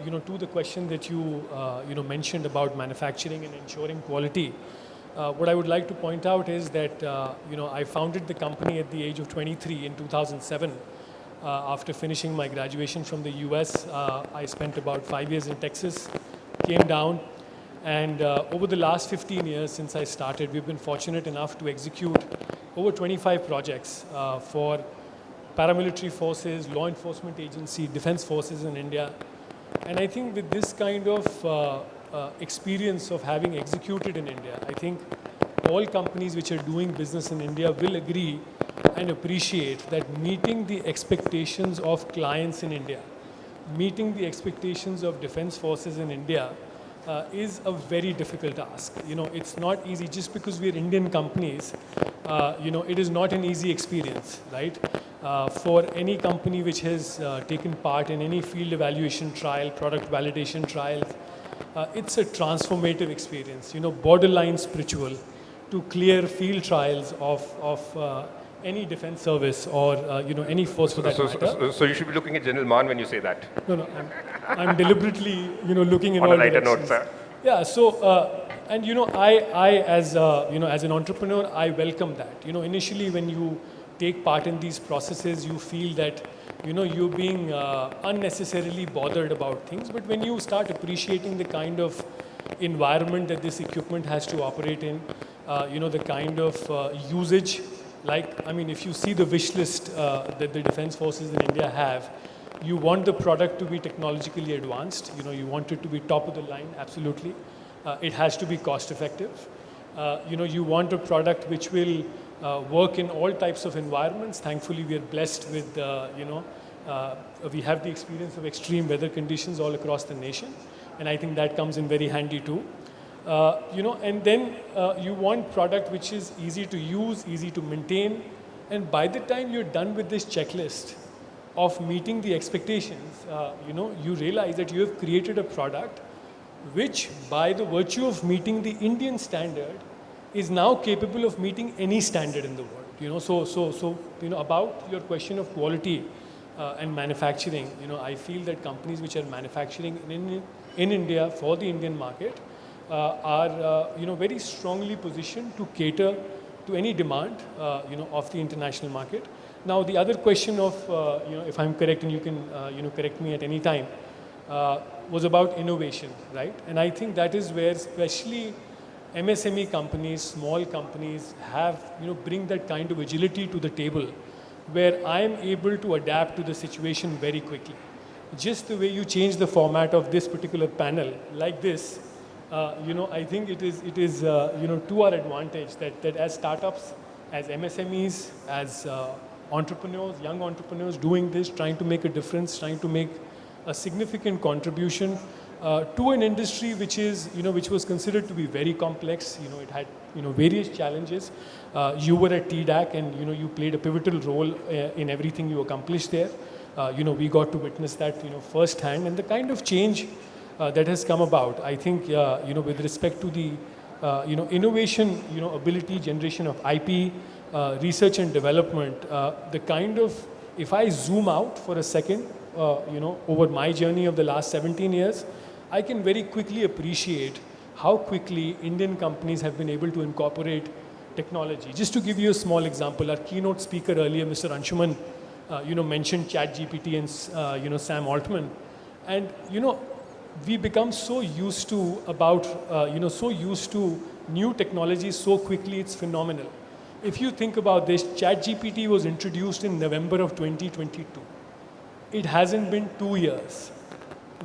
Speaker 3: you know, to the question that you, you know, mentioned about manufacturing and ensuring quality. What I would like to point out is that, you know, I founded the company at the age of 23 in 2007. After finishing my graduation from the US, I spent about 5 years in Texas, came down, and over the last 15 years since I started, we've been fortunate enough to execute over 25 projects for paramilitary forces, law enforcement agency, defense forces in India. And I think with this kind of experience of having executed in India, I think all companies which are doing business in India will agree and appreciate that meeting the expectations of clients in India, meeting the expectations of defense forces in India is a very difficult task. You know, it's not easy. Just because we're Indian companies, you know, it is not an easy experience, right? For any company which has taken part in any field evaluation trial, product validation trials, it's a transformative experience, you know, borderline spiritual, to clear field trials of any defense service or, you know, any force for that matter.
Speaker 20: So you should be looking at General Mann when you say that.
Speaker 3: No, I'm deliberately, you know, looking in
Speaker 20: on
Speaker 3: all
Speaker 20: a lighter
Speaker 3: directions.
Speaker 20: note, sir.
Speaker 3: Yeah, so, and you know, I as, you know, as an entrepreneur, I welcome that. You know, initially when you take part in these processes, you feel that, you know, you're being unnecessarily bothered about things. But when you start appreciating the kind of environment that this equipment has to operate in, you know, the kind of usage, like, I mean, if you see the wish list that the defense forces in India have, you want the product to be technologically advanced. You know, you want it to be top of the line, absolutely. It has to be cost effective. You know, you want a product which will work in all types of environments. Thankfully, we are blessed with, you know, we have the experience of extreme weather conditions all across the nation. And I think that comes in very handy too. You know, and then you want product which is easy to use, easy to maintain. And by the time you're done with this checklist of meeting the expectations, you know, you realize that you have created a product which, by the virtue of meeting the Indian standard, is now capable of meeting any standard in the world. You know, so you know, about your question of quality and manufacturing, you know, I feel that companies which are manufacturing in India for the Indian market are, you know, very strongly positioned to cater to any demand, you know, of the international market. Now, the other question of, you know, if I'm correct, and you can, you know, correct me at any time, was about innovation, right? And I think that is where especially MSME companies, small companies have, you know, bring that kind of agility to the table where I am able to adapt to the situation very quickly. Just the way you change the format of this particular panel, like this, you know, I think it is you know, to our advantage that as startups, as MSMEs, as entrepreneurs, young entrepreneurs doing this, trying to make a difference, trying to make a significant contribution to an industry which is, which was considered to be very complex. It had, various challenges. You were at TDAC and, you played a pivotal role in everything you accomplished there. We got to witness that, firsthand, and the kind of change that has come about. I think, with respect to the, innovation, ability, generation of IP, research and development, the kind of, if I zoom out for a second, over my journey of the last 17 years, I can very quickly appreciate how quickly Indian companies have been able to incorporate technology. Just to give you a small example, our keynote speaker earlier, Mr. Anshuman, mentioned ChatGPT and, Sam Altman. And, we become so used to so used to new technologies so quickly, it's phenomenal. If you think about this, ChatGPT was introduced in November of 2022. It hasn't been 2 years.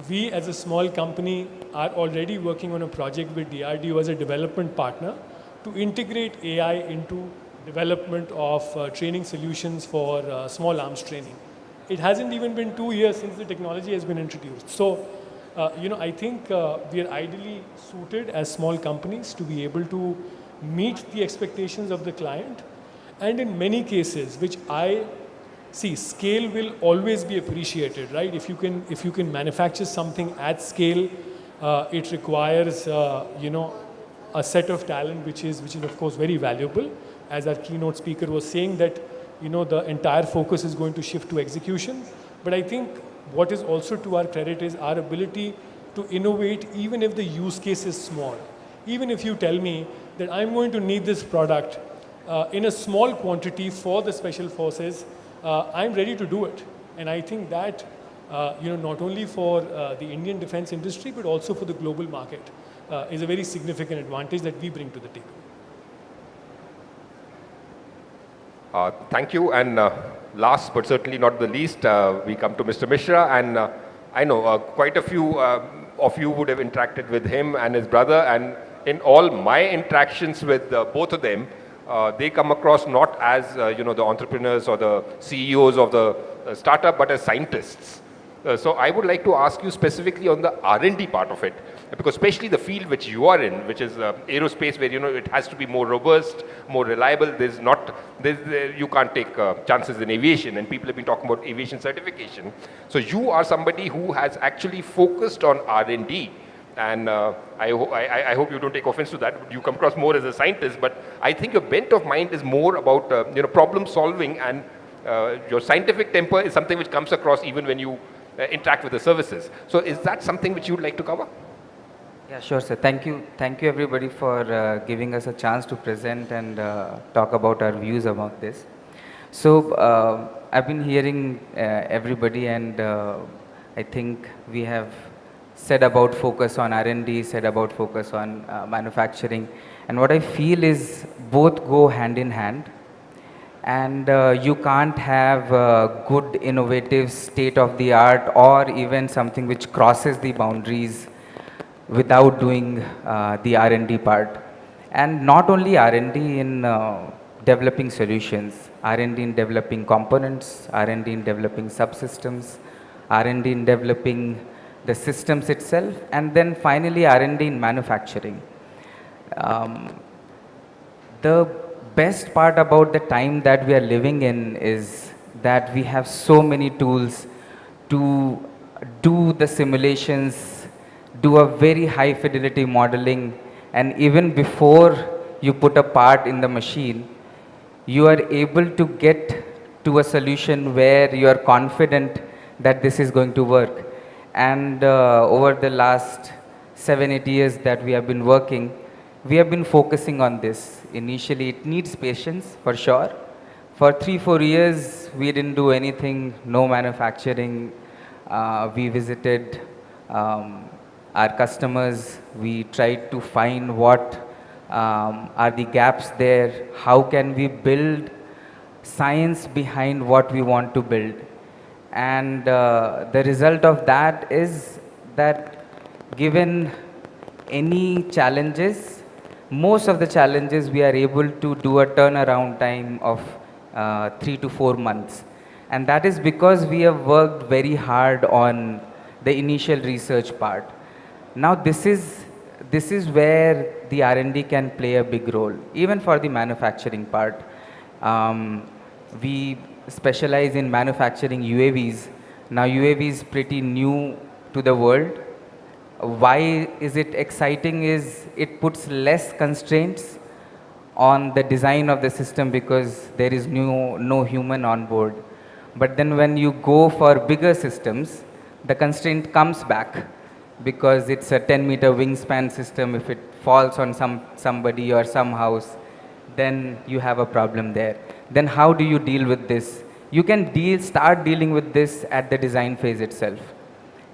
Speaker 3: We as a small company are already working on a project with DRDO as a development partner to integrate AI into development of training solutions for small arms training. It hasn't even been 2 years since the technology has been introduced. So, I think we are ideally suited as small companies to be able to meet the expectations of the client. And in many cases, which I see, scale will always be appreciated, right? If you can manufacture something at scale, it requires, a set of talent which is of course very valuable. As our keynote speaker was saying that, the entire focus is going to shift to execution. But I think what is also to our credit is our ability to innovate even if the use case is small. Even if you tell me that I'm going to need this product in a small quantity for the special forces, I'm ready to do it. And I think that, not only for the Indian defense industry, but also for the global market, is a very significant advantage that we bring to the table.
Speaker 20: Thank you. And last but certainly not the least, we come to Mr. Mishra. And I know quite a few of you would have interacted with him and his brother. And in all my interactions with both of them, they come across not as the entrepreneurs or the CEOs of the startup, but as scientists. So I would like to ask you specifically on the R&D part of it, because especially the field which you are in, which is aerospace, where it has to be more robust, more reliable. You can't take chances in aviation, and people have been talking about aviation certification. So you are somebody who has actually focused on R&D. And I hope you don't take offense to that. You come across more as a scientist, but I think your bent of mind is more about problem solving, and your scientific temper is something which comes across even when you interact with the services. So is that something which you would like to cover?
Speaker 4: Yeah, sure, sir. Thank you everybody for giving us a chance to present and talk about our views about this. So I've been hearing everybody, and I think we have said about focus on R&D, said about focus on manufacturing. And what I feel is both go hand in hand. And you can't have good, innovative, state-of-the-art, or even something which crosses the boundaries without doing the R&D part. And not only R&D in developing solutions, R&D in developing components, R&D in developing subsystems, R&D in developing the systems itself, and then finally R&D in manufacturing. The best part about the time that we are living in is that we have so many tools to do the simulations, do a very high fidelity modeling, and even before you put a part in the machine, you are able to get to a solution where you are confident that this is going to work. And over the last 7-8 years that we have been working, we have been focusing on this. Initially, it needs patience, for sure. For 3-4 years, we didn't do anything, no manufacturing. We visited our customers. We tried to find what are the gaps there. How can we build science behind what we want to build? And the result of that is that given any challenges, most of the challenges we are able to do a turnaround time of 3 to 4 months. And that is because we have worked very hard on the initial research part. Now this is where the R&D can play a big role, even for the manufacturing part. We specialize in manufacturing UAVs. Now UAV is pretty new to the world. Why is it exciting is it puts less constraints on the design of the system because there is no human on board. But then when you go for bigger systems, the constraint comes back because it's a 10-meter wingspan system. If it falls on somebody or some house, then you have a problem there. Then how do you deal with this? You can start dealing with this at the design phase itself.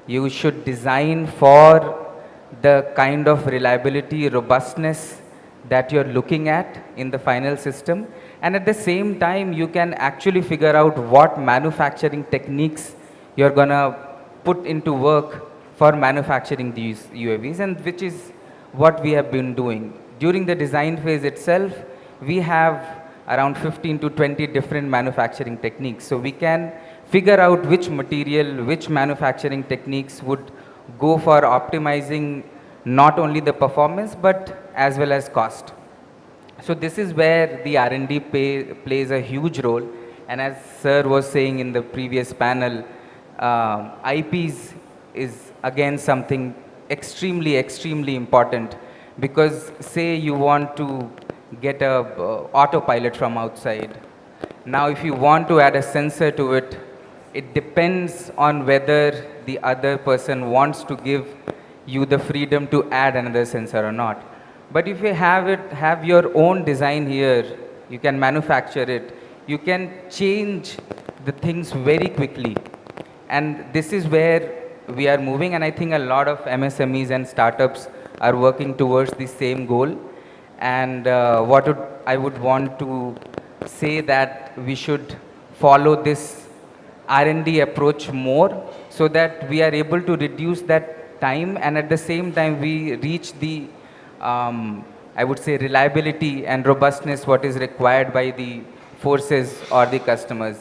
Speaker 4: You should design for the kind of reliability, robustness that you're looking at in the final system. And at the same time, you can actually figure out what manufacturing techniques you're going to put into work for manufacturing these UAVs, and which is what we have been doing. During the design phase itself, we have around 15 to 20 different manufacturing techniques. So we can figure out which material, which manufacturing techniques would go for optimizing not only the performance, but as well as cost. So this is where the R&D plays a huge role. And as Sir was saying in the previous panel, IPs is again something extremely, extremely important, because say you want to get a autopilot from outside. Now if you want to add a sensor to it, it depends on whether the other person wants to give you the freedom to add another sensor or not. But if you have your own design here, you can manufacture it, you can change the things very quickly. And this is where we are moving, and I think a lot of MSMEs and startups are working towards the same goal. And I would want to say that we should follow this R&D approach more, so that we are able to reduce that time, and at the same time we reach the I would say reliability and robustness what is required by the forces or the customers.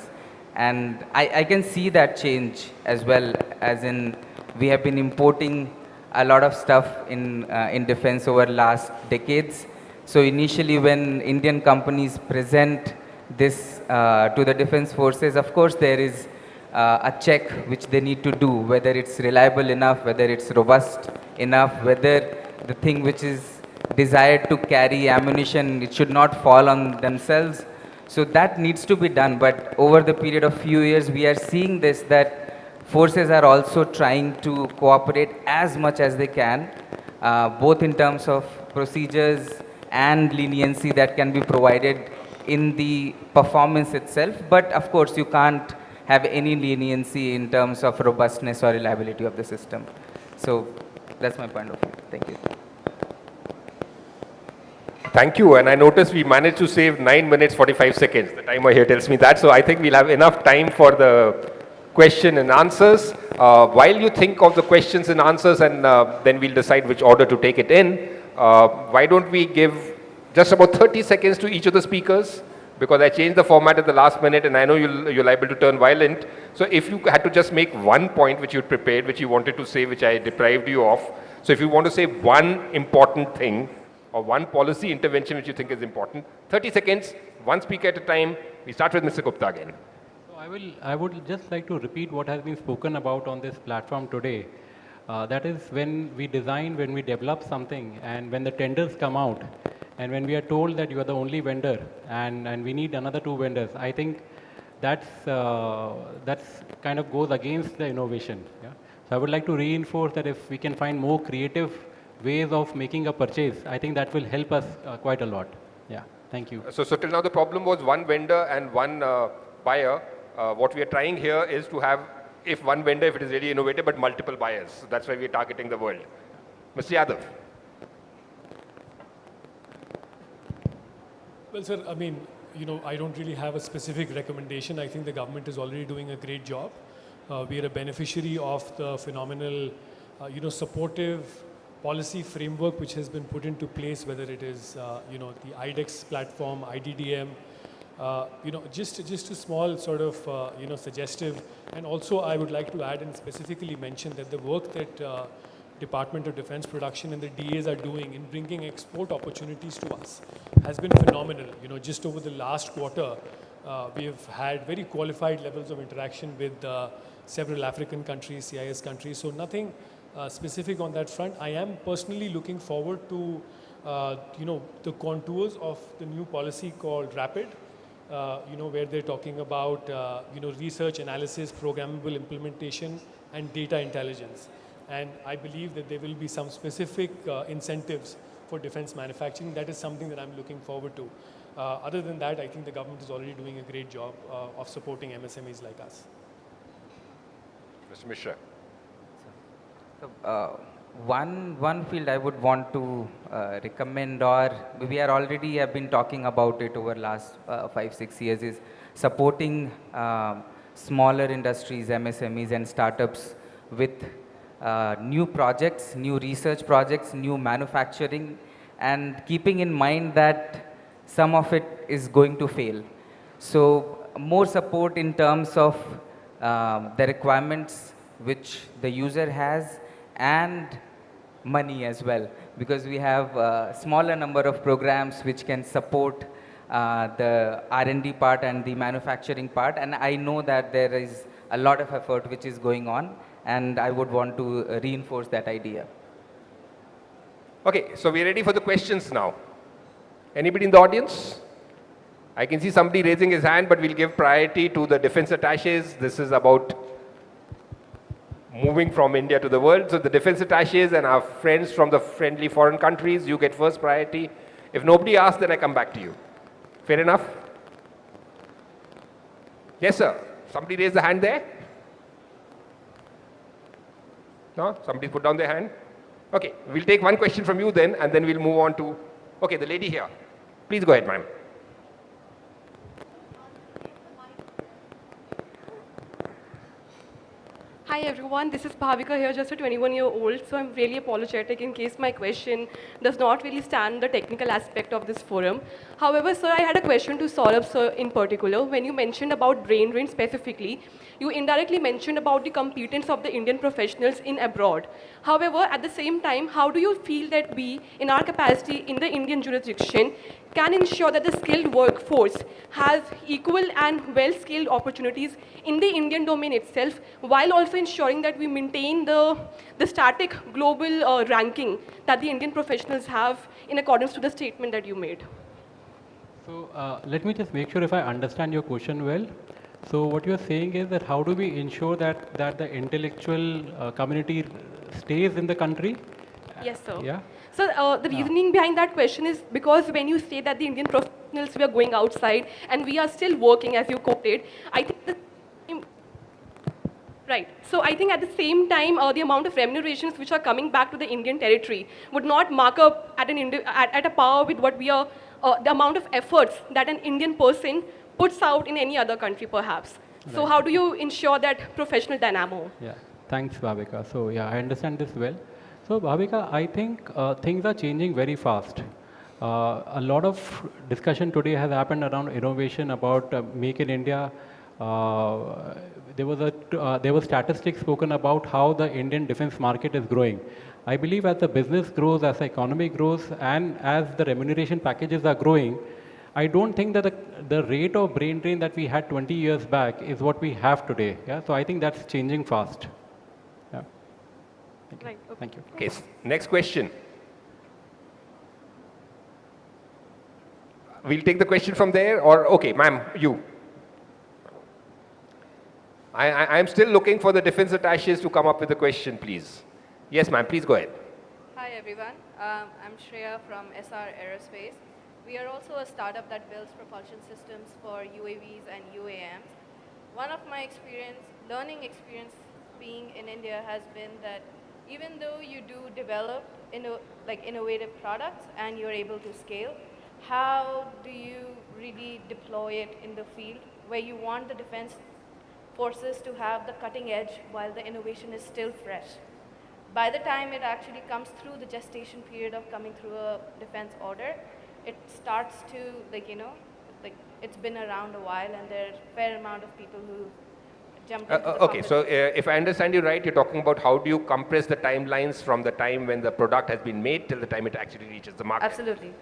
Speaker 4: And I can see that change as well, as in we have been importing a lot of stuff in defense over last decades. So initially when Indian companies present this to the defense forces, of course there is a check which they need to do, whether it's reliable enough, whether it's robust enough, whether the thing which is desired to carry ammunition, it should not fall on themselves. So that needs to be done. But over the period of few years, we are seeing this, that forces are also trying to cooperate as much as they can, both in terms of procedures and leniency that can be provided in the performance itself. But of course, you can't have any leniency in terms of robustness or reliability of the system. So that's my point of view. Thank you.
Speaker 20: Thank you. And I noticed we managed to save 9 minutes 45 seconds. The timer here tells me that. So I think we'll have enough time for the question and answers. While you think of the questions and answers, and then we'll decide which order to take it in, why don't we give just about 30 seconds to each of the speakers? Because I changed the format at the last minute, and I know you're liable to turn violent. So if you had to just make one point which you'd prepared, which you wanted to say, which I deprived you of. So if you want to say one important thing, or one policy intervention which you think is important, 30 seconds, one speaker at a time. We start with Mr. Gupta again.
Speaker 21: So I would just like to repeat what has been spoken about on this platform today. That is, when we design, when we develop something, and when the tenders come out, and when we are told that you are the only vendor, and we need another 2 vendors, I think that's kind of goes against the innovation. Yeah? So I would like to reinforce that if we can find more creative ways of making a purchase, I think that will help us quite a lot. Yeah, thank you.
Speaker 20: So till now the problem was one vendor and one buyer. What we are trying here is to have, if one vendor, if it is really innovative, but multiple buyers. So that's why we are targeting the world. Mr. Yadav.
Speaker 3: Well, sir, I mean, I don't really have a specific recommendation. I think the government is already doing a great job. We are a beneficiary of the phenomenal, supportive policy framework which has been put into place, whether it is, the IDEX platform, IDDM, Just a small sort of, suggestive, and also I would like to add and specifically mention that the work that Department of Defense Production and the DAs are doing in bringing export opportunities to us has been phenomenal. Just over the last quarter, we have had very qualified levels of interaction with several African countries, CIS countries. So nothing specific on that front. I am personally looking forward to, the contours of the new policy called RAPID, where they're talking about, research, analysis, programmable implementation, and data intelligence. And I believe that there will be some specific incentives for defense manufacturing. That is something that I'm looking forward to. Other than that, I think the government is already doing a great job of supporting MSMEs like us.
Speaker 20: Mr. Mishra.
Speaker 4: One field I would want to recommend, or we are already have been talking about it over last 5-6 years, is supporting smaller industries, MSMEs and startups with new projects, new research projects, new manufacturing, and keeping in mind that some of it is going to fail. So more support in terms of the requirements which the user has, and money as well, because we have a smaller number of programs which can support the R&D part and the manufacturing part, and I know that there is a lot of effort which is going on, and I would want to reinforce that idea.
Speaker 20: Okay, so we're ready for the questions now. Anybody in the audience? I can see somebody raising his hand, but we'll give priority to the defense attaches. This is about moving from India to the world. So the defense attaches and our friends from the friendly foreign countries, you get first priority. If nobody asks, then I come back to you. Fair enough? Yes, sir. Somebody raised the hand there? No? Somebody put down their hand? Okay, we'll take one question from you then, and then we'll move on to, okay, the lady here. Please go ahead, ma'am.
Speaker 5: Hi everyone, this is Bhavika here, just a 21-year-old, so I'm really apologetic in case my question does not really stand the technical aspect of this forum. However, sir, I had a question to Saurabh, sir, in particular. When you mentioned about brain drain specifically, you indirectly mentioned about the competence of the Indian professionals in abroad. However, at the same time, how do you feel that we, in our capacity in the Indian jurisdiction, can ensure that the skilled workforce has equal and well-skilled opportunities in the Indian domain itself, while also ensuring that we maintain the static global ranking that the Indian professionals have in accordance to the statement that you made?
Speaker 21: So let me just make sure if I understand your question well. So what you're saying is that how do we ensure that the intellectual community stays in the country?
Speaker 5: Yes, sir.
Speaker 21: Yeah.
Speaker 5: So the reasoning behind that question is because when you say that the Indian professionals, we are going outside and we are still working, as you quoted, I think right. So I think at the same time, the amount of remunerations which are coming back to the Indian territory would not mark up at a par with what we are, the amount of efforts that an Indian person puts out in any other country, perhaps. Right. So how do you ensure that professional dynamo?
Speaker 21: Yeah. Thanks, Bhavika. So yeah, I understand this well. So Bhavika, I think things are changing very fast. A lot of discussion today has happened around innovation, about Make in India. There was statistics spoken about how the Indian defense market is growing. I believe as the business grows, as the economy grows, and as the remuneration packages are growing, I don't think that the rate of brain drain that we had 20 years back is what we have today. Yeah? So I think that's changing fast. Yeah. Thank you.
Speaker 5: Right. Okay.
Speaker 21: Thank you.
Speaker 20: Okay, next question. We'll take the question from there, or okay, ma'am, you. I'm still looking for the defense attaches to come up with a question, please. Yes, ma'am, please go ahead.
Speaker 22: Hi, everyone. I'm Shreya from SR Aerospace. We are also a startup that builds propulsion systems for UAVs and UAMs. One of my learning experience being in India has been that even though you do develop innovative products and you're able to scale, how do you really deploy it in the field where you want the defense forces to have the cutting edge while the innovation is still fresh? By the time it actually comes through the gestation period of coming through a defense order, it starts to it's been around a while and there are a fair amount of people who jumped into the
Speaker 20: Okay, so if I understand you right, you're talking about how do you compress the timelines from the time when the product has been made till the time it actually reaches the market?
Speaker 22: Absolutely.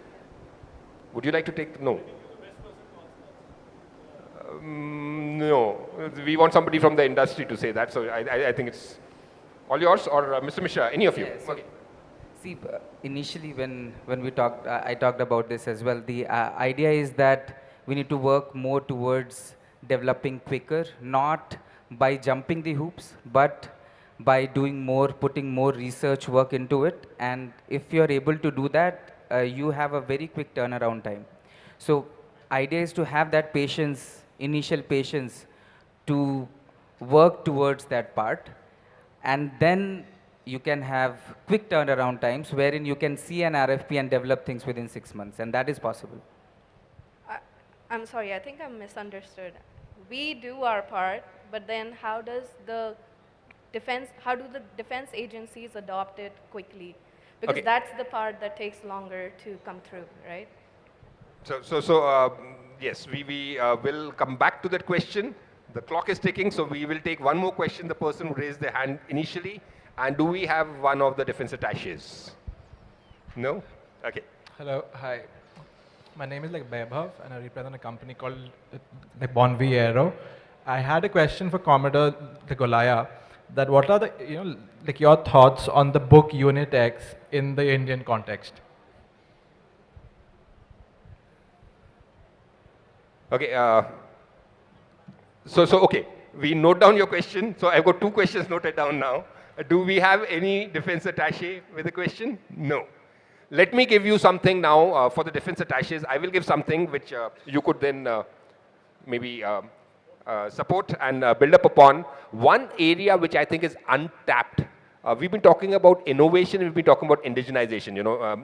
Speaker 20: Would you like to take, no? No, we want somebody from the industry to say that, so I think it's all yours, or Mr. Mishra, any of you?
Speaker 4: Yeah, so see, initially when we talked, I talked about this as well. The idea is that we need to work more towards developing quicker, not by jumping the hoops, but by doing more, putting more research work into it. And if you're able to do that, you have a very quick turnaround time. So idea is to have that patience, initial patience, to work towards that part. And then you can have quick turnaround times wherein you can see an RFP and develop things within 6 months, and that is possible.
Speaker 22: I'm sorry, I think I'm misunderstood. We do our part, but then how do the defense agencies adopt it quickly? Because that's the part that takes longer to come through, right?
Speaker 20: Yes, we will come back to that question. The clock is ticking, so we will take one more question, the person who raised their hand initially. And do we have one of the defense attaches? No? Okay.
Speaker 6: Hello, hi. My name is Vaibhav, and I represent a company called Bonvi Aero. I had a question for Commodore Golaya, that what are the, your thoughts on the book Unit X in the Indian context?
Speaker 20: Okay, okay, we note down your question. So I've got two questions noted down now. Do we have any defense attaché with a question? No. Let me give you something now for the defense attachés. I will give something which you could then maybe support and build up upon. One area which I think is untapped. We've been talking about innovation, we've been talking about indigenization.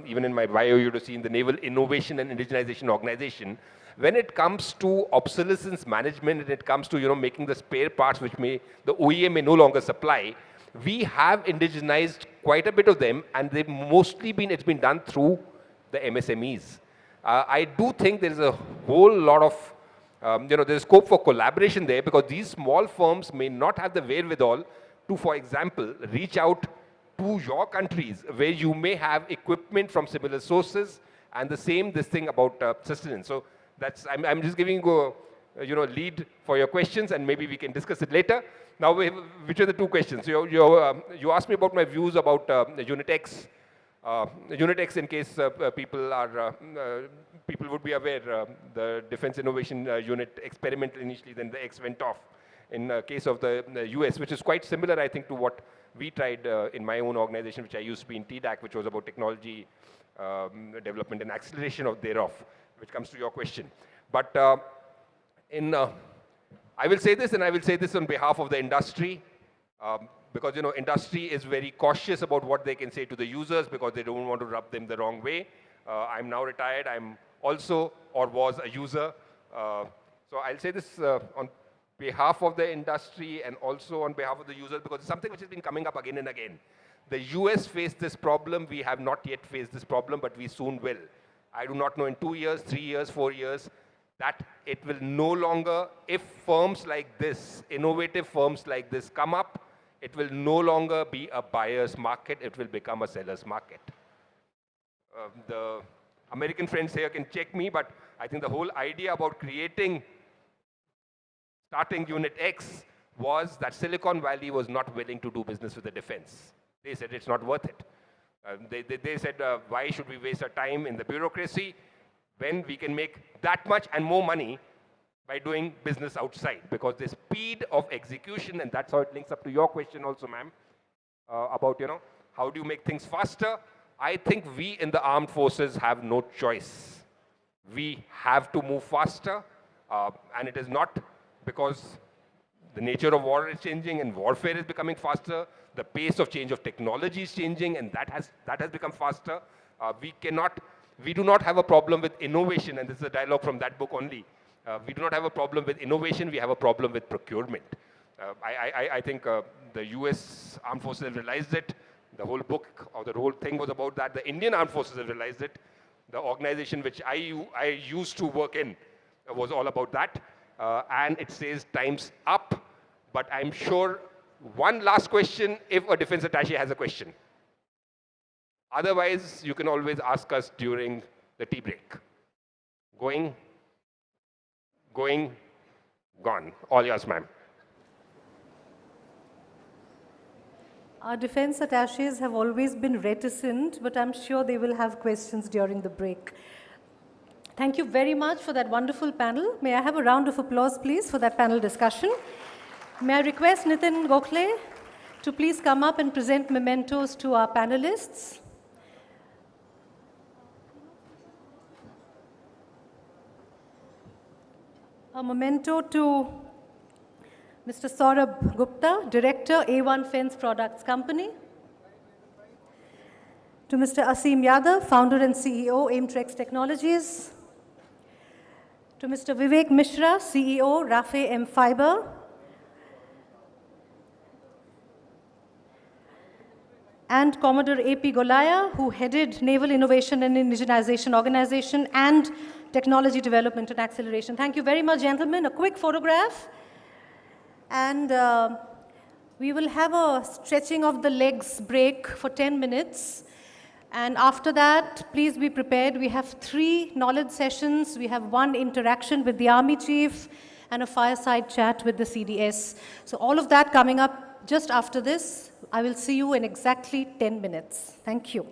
Speaker 20: Even in my bio, you would have seen the Naval Innovation and Indigenization Organization. When it comes to obsolescence management, and it comes to making the spare parts which the OEM may no longer supply, we have indigenized quite a bit of them, and they've mostly it's been done through the MSMEs. I do think there is a whole lot of, there's scope for collaboration there, because these small firms may not have the wherewithal to, for example, reach out to your countries where you may have equipment from similar sources, and this thing about sustenance. So I'm just giving you a lead for your questions, and maybe we can discuss it later. Now, which are the two questions? You asked me about my views about Unit X. Unit X, in case people would be aware, the Defense Innovation Unit experimented initially, then the X went off. In case of the US, which is quite similar, I think, to what we tried in my own organization, which I used to be in TDAC, which was about technology development and acceleration thereof, which comes to your question. But I will say this, and I will say this on behalf of the industry, because industry is very cautious about what they can say to the users, because they don't want to rub them the wrong way. I'm now retired. I'm also, or was, a user. So I'll say this on behalf of the industry and also on behalf of the users, because it's something which has been coming up again and again. The US faced this problem. We have not yet faced this problem, but we soon will. I do not know in 2 years, 3 years, 4 years, that it will no longer, if firms like this, innovative firms like this come up, it will no longer be a buyer's market, it will become a seller's market. The American friends here can check me, but I think the whole idea about starting Unit X was that Silicon Valley was not willing to do business with the defense. They said it's not worth it. They said, why should we waste our time in the bureaucracy when we can make that much and more money by doing business outside? Because the speed of execution, and that's how it links up to your question also, ma'am, about, how do you make things faster? I think we in the armed forces have no choice. We have to move faster, and it is not because the nature of war is changing and warfare is becoming faster. The pace of change of technology is changing, and that has become faster. We do not have a problem with innovation, and this is a dialogue from that book only. We do not have a problem with innovation, we have a problem with procurement. I think the US Armed Forces have realized it. The whole book, or the whole thing was about that. The Indian Armed Forces have realized it. The organization which I used to work in, was all about that. And it says time's up. But I'm sure one last question if a defense attaché has a question. Otherwise, you can always ask us during the tea break. Going, gone. All yours, ma'am.
Speaker 1: Our defense attaches have always been reticent, but I'm sure they will have questions during the break. Thank you very much for that wonderful panel. May I have a round of applause, please, for that panel discussion? May I request Nitin Gokhale to please come up and present mementos to our panelists. A memento to Mr. Saurabh Gupta, Director, A1 Fence Products Company. To Mr. Aseem Yadav, Founder and CEO, Aimtrex Technologies. To Mr. Vivek Mishra, CEO, Rafe M Fiber. And Commodore A.P. Golaya, who headed Naval Innovation and Indigenization Organization and Technology Development and Acceleration. Thank you very much, gentlemen. A quick photograph. And we will have a stretching of the legs break for 10 minutes. And after that, please be prepared. We have 3 knowledge sessions. We have 1 interaction with the Army Chief and a fireside chat with the CDS. So all of that coming up just after this. I will see you in exactly 10 minutes. Thank you.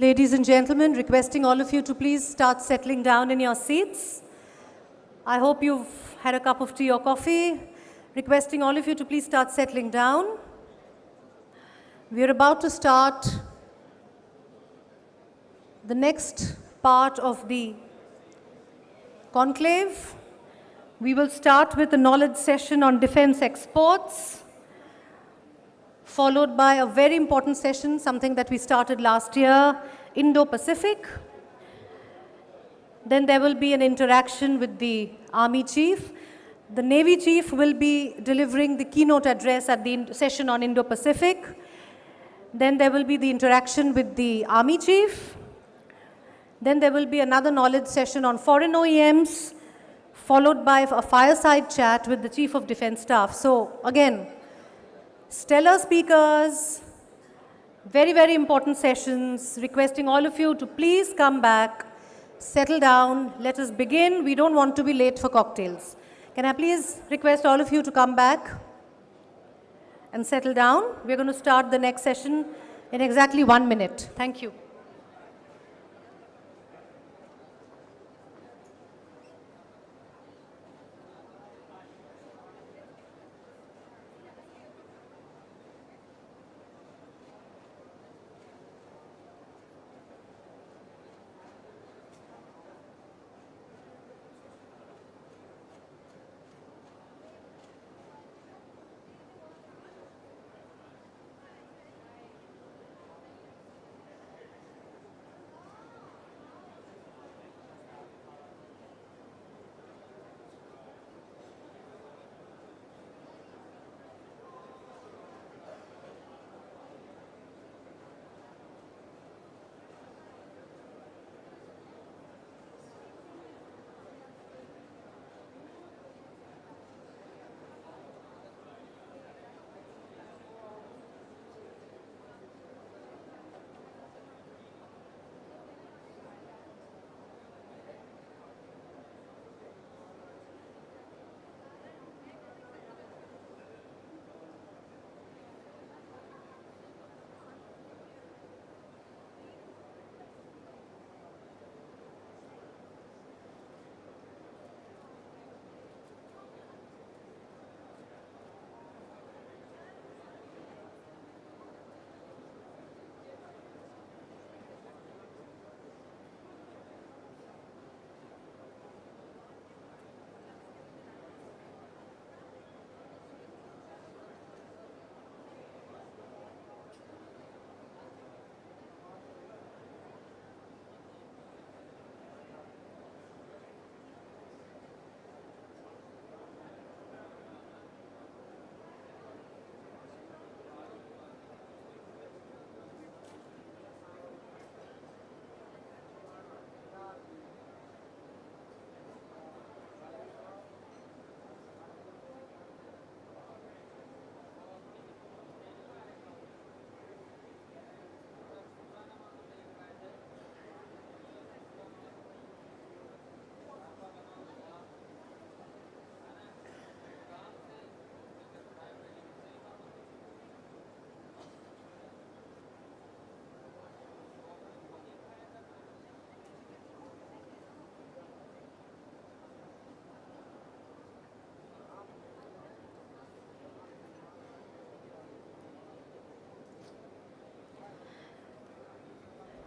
Speaker 1: Ladies and gentlemen, requesting all of you to please start settling down in your seats. I hope you've had a cup of tea or coffee. Requesting all of you to please start settling down. We're about to start the next part of the conclave. We will start with a knowledge session on defense exports, followed by a very important session, something that we started last year, Indo-Pacific. Then there will be an interaction with the Army Chief. The Navy Chief will be delivering the keynote address at the session on Indo-Pacific. Then there will be the interaction with the Army Chief. Then there will be another knowledge session on foreign OEMs, followed by a fireside chat with the Chief of Defense Staff. So again, stellar speakers, very, very important sessions, requesting all of you to please come back, settle down, let us begin. We don't want to be late for cocktails. Can I please request all of you to come back and settle down? We're going to start the next session in exactly 1 minute. Thank you.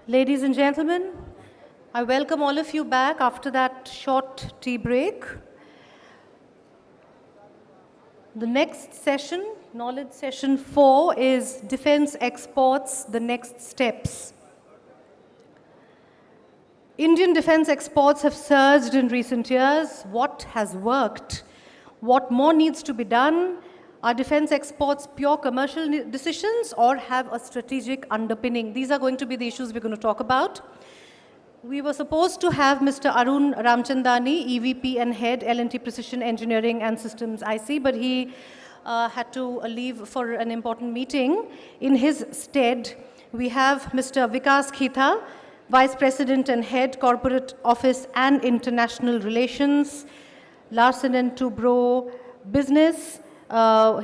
Speaker 1: Ladies and gentlemen, I welcome all of you back after that short tea break. The next session, knowledge session 4, is defense exports, the next steps. Indian defense exports have surged in recent years. What has worked? What more needs to be done? Are defense exports pure commercial decisions or have a strategic underpinning? These are going to be the issues we're going to talk about. We were supposed to have Mr. Arun Ramchandani, EVP and Head L&T Precision Engineering and Systems IC, but he had to leave for an important meeting. In his stead, we have Mr. Vikas Khita, Vice President and Head Corporate Office and International Relations, Larsen & Toubro Business.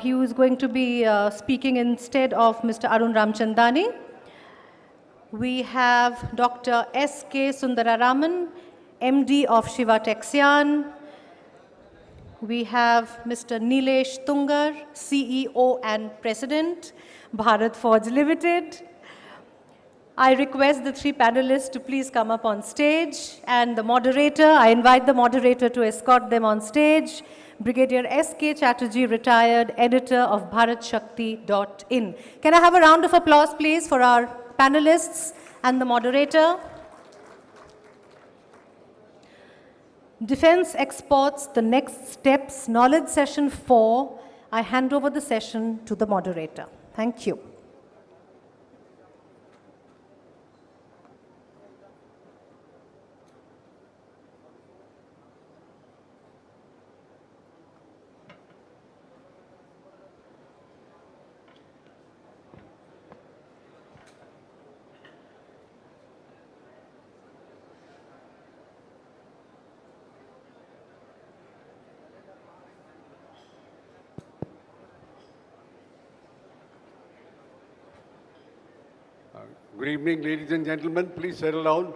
Speaker 1: He was going to be speaking instead of Mr. Arun Ramchandani. We have Dr. S.K. Sundararaman, MD of Shiva Texian. We have Mr. Nilesh Tungar, CEO and President, Bharat Forge Limited. I request the three panelists to please come up on stage, and the moderator, I invite the moderator to escort them on stage, Brigadier S.K. Chatterjee, retired editor of BharatShakti.in. Can I have a round of applause, please, for our panelists and the moderator? Defense exports, the next steps, knowledge session 4. I hand over the session to the moderator. Thank you.
Speaker 7: Good evening, ladies and gentlemen. Please settle down.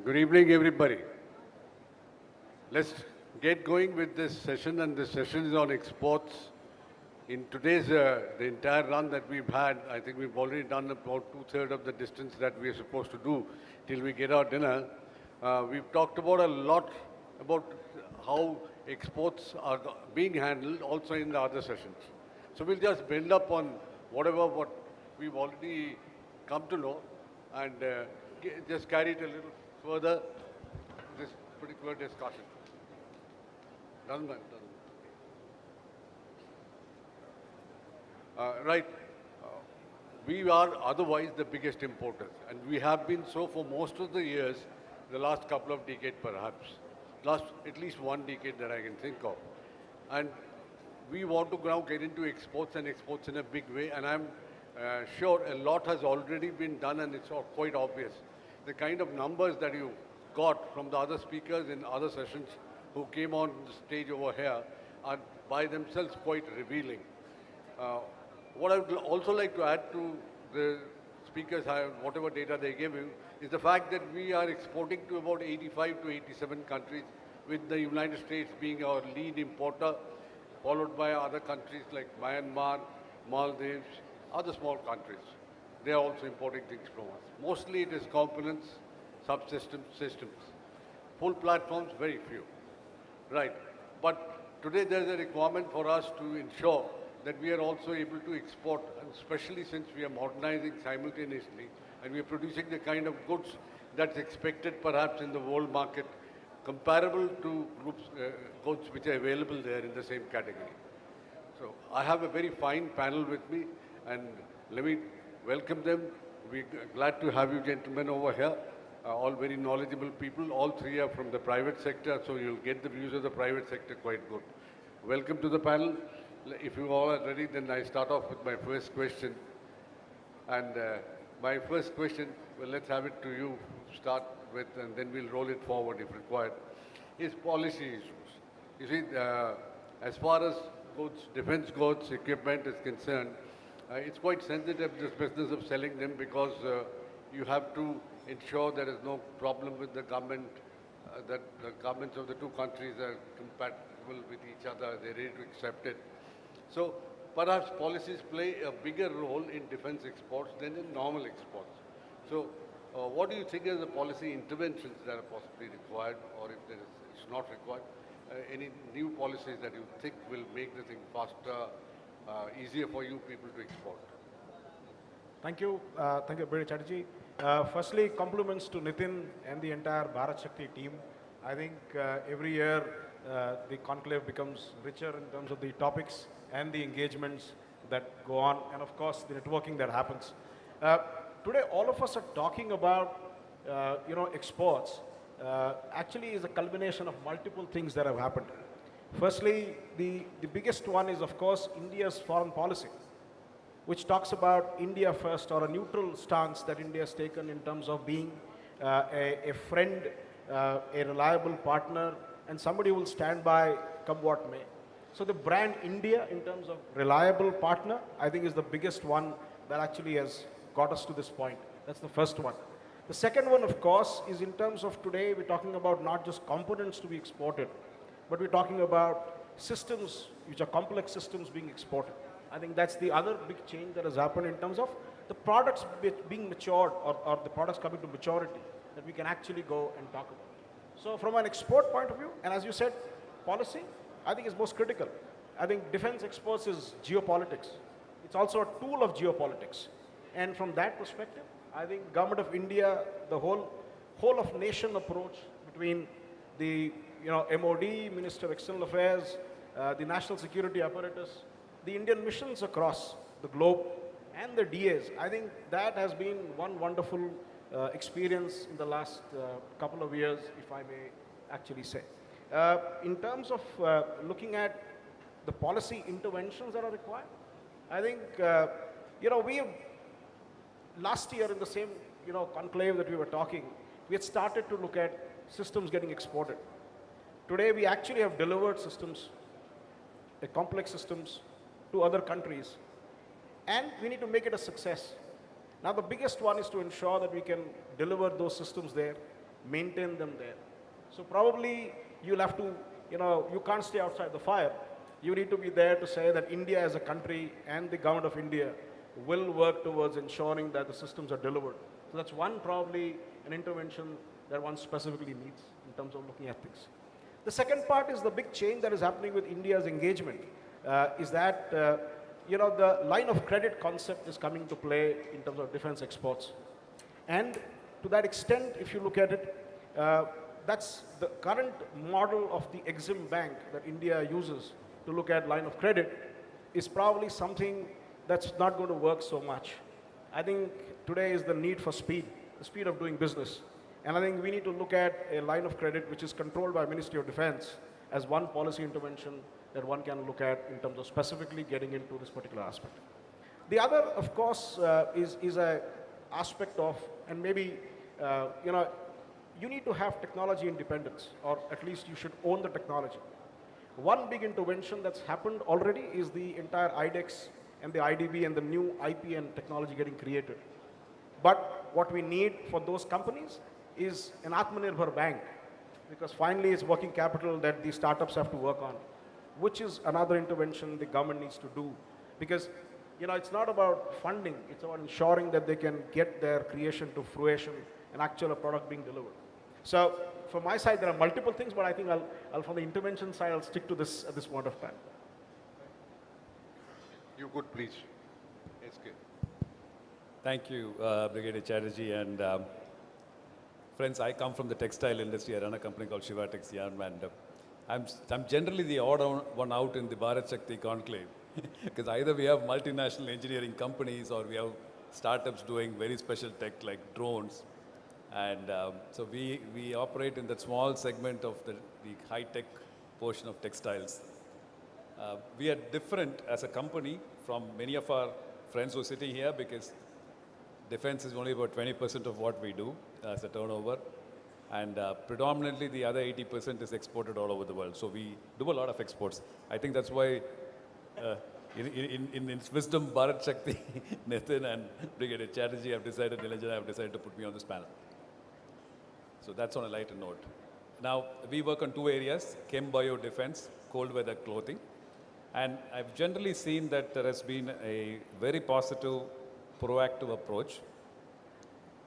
Speaker 7: Good evening, everybody. Let's get going with this session, and this session is on exports. In today's, the entire run that we've had, I think we've already done about 2/3 of the distance that we're supposed to do till we get our dinner. We've talked about a lot about how exports are being handled also in the other sessions. So we'll just build up on what we've already come to know and just carry it a little further, this particular discussion. Doesn't matter. Right. We are otherwise the biggest importers, and we have been so for most of the years, the last couple of decades perhaps. At least one decade that I can think of. And we want to now get into exports and exports in a big way, and I'm sure a lot has already been done, and it's all quite obvious. The kind of numbers that you got from the other speakers in other sessions who came on the stage over here are by themselves quite revealing. What I would also like to add to the speakers, whatever data they gave you, is the fact that we are exporting to about 85 to 87 countries, with the United States being our lead importer, followed by other countries like Myanmar, Maldives, other small countries. They are also importing things from us. Mostly it is components, subsystems, systems. Full platforms, very few. Right. But today there is a requirement for us to ensure that we are also able to export, and especially since we are modernizing simultaneously, and we are producing the kind of goods that's expected perhaps in the world market, comparable to goods which are available there in the same category. So I have a very fine panel with me, and let me welcome them. We're glad to have you gentlemen over here, all very knowledgeable people. All three are from the private sector, so you'll get the views of the private sector quite good. Welcome to the panel. If you all are ready, then I start off with my first question. And my first question, well, let's have it to you start with, and then we'll roll it forward if required, is policy issues. You see, as far as goods, defense goods, equipment is concerned, it's quite sensitive, this business of selling them, because you have to ensure there is no problem with the government, that the governments of the two countries are compatible with each other, they're ready to accept it. So perhaps policies play a bigger role in defense exports than in normal exports. So what do you think are the policy interventions that are possibly required, or if it's not required, any new policies that you think will make the thing faster, easier for you people to export?
Speaker 8: Thank you, Brigadier Chatterjee. Firstly, compliments to Nitin and the entire Bharat Shakti team. I think every year the conclave becomes richer in terms of the topics and the engagements that go on, and of course the networking that happens. Today all of us are talking about exports. Actually is a culmination of multiple things that have happened. Firstly, the biggest one is of course India's foreign policy, which talks about India first, or a neutral stance that India has taken in terms of being a friend, a reliable partner, and somebody who will stand by come what may. So the brand India in terms of reliable partner, I think is the biggest one that actually has got us to this point. That's the first one. The second one, of course, is in terms of today, we're talking about not just components to be exported, but we're talking about systems, which are complex systems being exported. I think that's the other big change that has happened in terms of the products being matured or the products coming to maturity that we can actually go and talk about. So from an export point of view, and as you said, policy, I think is most critical. I think defense exports is geopolitics. It's also a tool of geopolitics. And from that perspective, I think government of India, the whole of nation approach between the MOD, Minister of External Affairs, the national security apparatus, the Indian missions across the globe, and the DAs, I think that has been one wonderful experience in the last couple of years, if I may actually say. In terms of looking at the policy interventions that are required, I think, we have, last year in the same, conclave that we were talking, we had started to look at systems getting exported. Today, we actually have delivered systems, complex systems, to other countries, and we need to make it a success. Now, the biggest one is to ensure that we can deliver those systems there, maintain them there. So probably you'll have to, you can't stay outside the fire. You need to be there to say that India as a country and the government of India will work towards ensuring that the systems are delivered. So that's one probably an intervention that one specifically needs in terms of looking at things. The second part is the big change that is happening with India's engagement, is that the line of credit concept is coming to play in terms of defense exports. And to that extent, if you look at it, that's the current model of the Exim Bank that India uses to look at line of credit is probably something that's not going to work so much. I think today is the need for speed, the speed of doing business. And I think we need to look at a line of credit which is controlled by Ministry of Defense as one policy intervention that one can look at in terms of specifically getting into this particular aspect. The other, of course, is a aspect of, and maybe, you need to have technology independence, or at least you should own the technology. One big intervention that's happened already is the entire IDEX and the IDB and the new IP and technology getting created. But what we need for those companies is an Atmanirbhar bank, because finally it's working capital that the startups have to work on, which is another intervention the government needs to do. Because, it's not about funding, it's about ensuring that they can get their creation to fruition and actual product being delivered. So, from my side, there are multiple things, but I think I'll from the intervention side, I'll stick to this at this point of time.
Speaker 7: You could please. SK.
Speaker 9: Thank you, Brigadier Chatterjee. And friends, I come from the textile industry. I run a company called Shivatex Yarn, and I'm generally the odd one out in the Bharat Shakti conclave, because either we have multinational engineering companies or we have startups doing very special tech like drones. And so we operate in that small segment of the high-tech portion of textiles. We are different as a company from many of our friends who are sitting here, because defense is only about 20% of what we do as a turnover. And predominantly the other 80% is exported all over the world. So we do a lot of exports. I think that's why in its wisdom, Bharat Shakti, Nitin and Brigadier Chatterjee have decided, Nilanjana have decided to put me on this panel. So that's on a lighter note. Now, we work on two areas, chem bio defense, cold weather clothing. And I've generally seen that there has been a very positive, proactive approach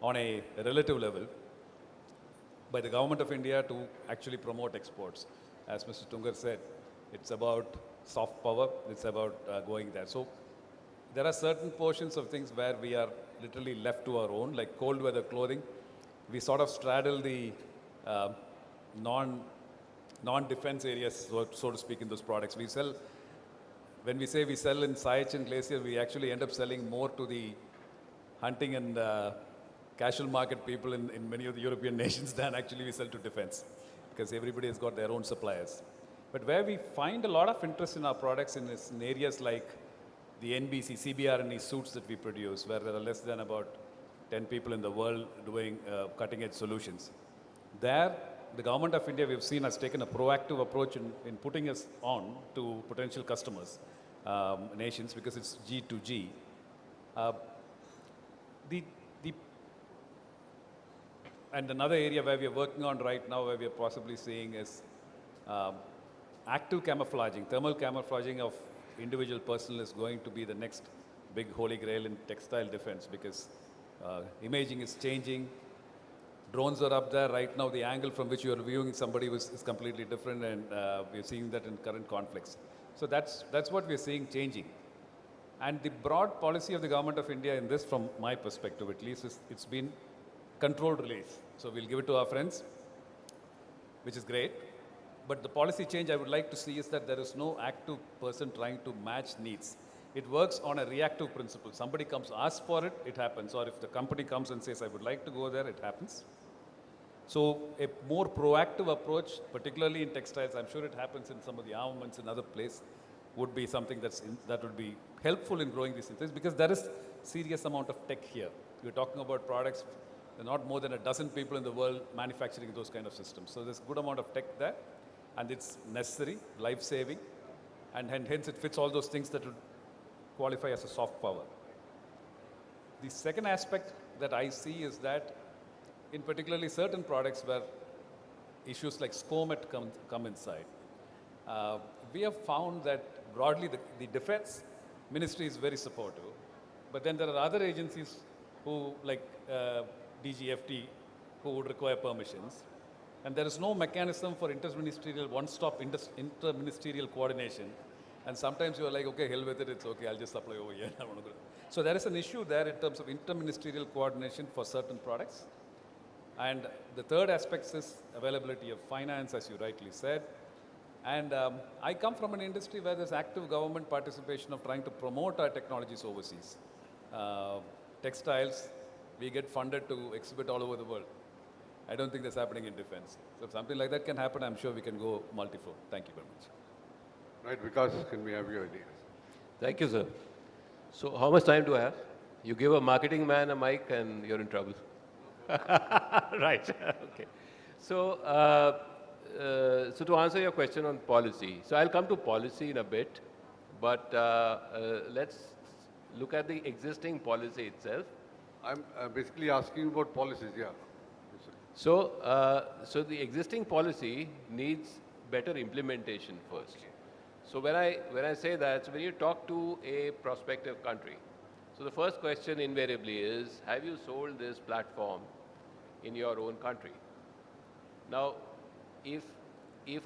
Speaker 9: on a relative level by the government of India to actually promote exports. As Mr. Tungar said, it's about soft power, it's about going there. So there are certain portions of things where we are literally left to our own, like cold weather clothing. We sort of straddle the non-defense areas, so to speak, in those products. We sell, when we say we sell in Siachen Glacier, we actually end up selling more to the hunting and casual market people in many of the European nations than actually we sell to defense, because everybody has got their own suppliers. But where we find a lot of interest in our products is in areas like the NBC, CBRNE suits that we produce, where there are less than about 10 people in the world doing cutting-edge solutions. There, the government of India, we've seen, has taken a proactive approach in putting us on to potential customers, nations, because it's G2G. The And another area where we are working on right now, where we are possibly seeing is active camouflaging, thermal camouflaging of individual personnel is going to be the next big holy grail in textile defense, because imaging is changing. Drones are up there right now. The angle from which you are viewing somebody is completely different, and we're seeing that in current conflicts. So that's what we're seeing changing. And the broad policy of the government of India in this, from my perspective at least, is it's been controlled release. So we'll give it to our friends, which is great. But the policy change I would like to see is that there is no active person trying to match needs. It works on a reactive principle. Somebody comes, asks for it, it happens. Or if the company comes and says, I would like to go there, it happens. So a more proactive approach, particularly in textiles, I'm sure it happens in some of the armaments in other places, would be something that would be helpful in growing these things, because there is serious amount of tech here. We're talking about products, there are not more than a dozen people in the world manufacturing those kind of systems. So there's a good amount of tech there, and it's necessary, life-saving, and hence it fits all those things that would qualify as a soft power. The second aspect that I see is that in particularly certain products where issues like SCOMET come inside, we have found that broadly the defense ministry is very supportive, but then there are other agencies who, like DGFT, who would require permissions, and there is no mechanism for interministerial, one-stop interministerial coordination. And sometimes you are like, okay, hell with it, it's okay, I'll just apply over here. So there is an issue there in terms of interministerial coordination for certain products. And the third aspect is availability of finance, as you rightly said. And I come from an industry where there's active government participation of trying to promote our technologies overseas. Textiles, we get funded to exhibit all over the world. I don't think that's happening in defense. So if something like that can happen, I'm sure we can go multi-fold. Thank you very much.
Speaker 7: Right, Vikas, can we have your ideas?
Speaker 10: Thank you, sir. So how much time do I have? You give a marketing man a mic and you're in trouble. Right, okay. So, so to answer your question on policy, so I'll come to policy in a bit, but let's look at the existing policy itself.
Speaker 7: I'm basically asking about policies, yeah.
Speaker 10: So, so the existing policy needs better implementation first. So when I say that, so when you talk to a prospective country, so the first question invariably is, have you sold this platform in your own country? Now, if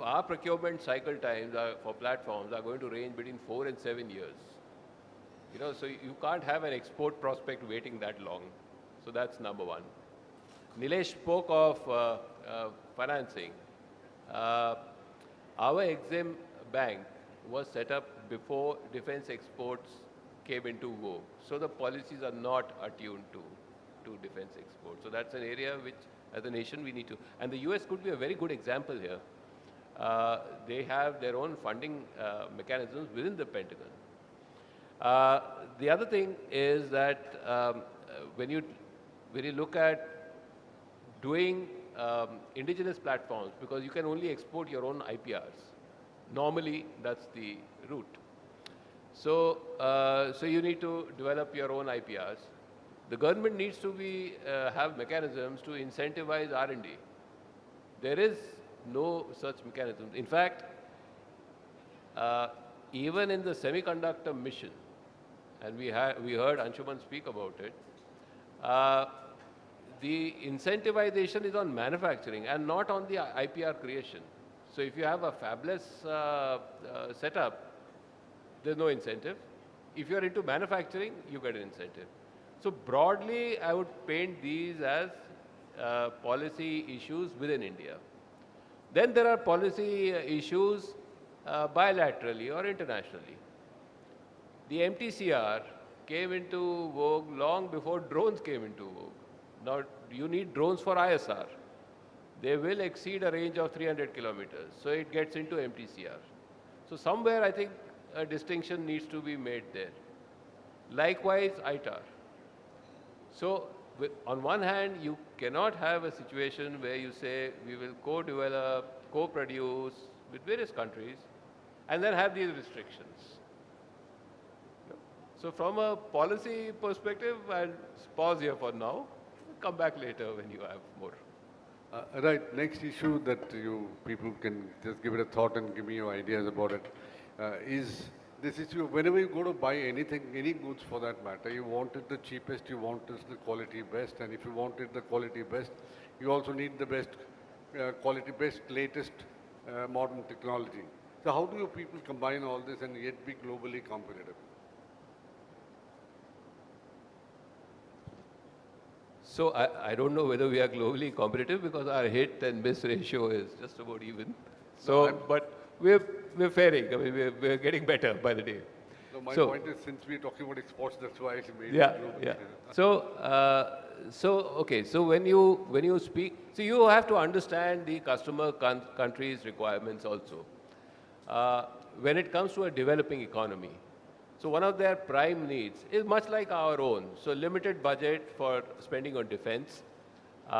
Speaker 10: our procurement cycle times for platforms are going to range between 4 and 7 years, so you can't have an export prospect waiting that long. So that's number one. Nilesh spoke of financing. Our Exim Bank was set up before defense exports came into vogue. So the policies are not attuned to defense exports. So that's an area which, as a nation, we need to. And the US could be a very good example here. They have their own funding mechanisms within the Pentagon. The other thing is that when you look at doing indigenous platforms, because you can only export your own IPRs. Normally, that's the route. So, so you need to develop your own IPRs. The government needs to have mechanisms to incentivize R&D. There is no such mechanism. In fact, even in the semiconductor mission, and we heard Anshuman speak about it, the incentivization is on manufacturing and not on the IPR creation. So if you have a fabless setup, there's no incentive. If you're into manufacturing, you get an incentive. So broadly, I would paint these as policy issues within India. Then there are policy issues bilaterally or internationally. The MTCR came into vogue long before drones came into vogue. Now, you need drones for ISR. They will exceed a range of 300 kilometers, so it gets into MTCR. So somewhere I think a distinction needs to be made there. Likewise, ITAR. So on one hand, you cannot have a situation where you say we will co-develop, co-produce with various countries and then have these restrictions. So from a policy perspective, I'll pause here for now. Come back later when you have more.
Speaker 7: Right, next issue that you people can just give it a thought and give me your ideas about it is this issue. Whenever you go to buy anything, any goods for that matter, you want it the cheapest, you want it the quality best, and if you want it the quality best, you also need the best quality best, latest modern technology. So how do you people combine all this and yet be globally competitive?
Speaker 10: So I don't know whether we are globally competitive because our hit and miss ratio is just about even. So, but we're faring. I mean, we're getting better by the day.
Speaker 7: So my point is, since we're talking about exports, that's why I made
Speaker 10: yeah,
Speaker 7: it global.
Speaker 10: yeah. So okay. So when you speak, so you have to understand the customer country's requirements also. When it comes to a developing economy, so one of their prime needs is much like our own. So limited budget for spending on defense. There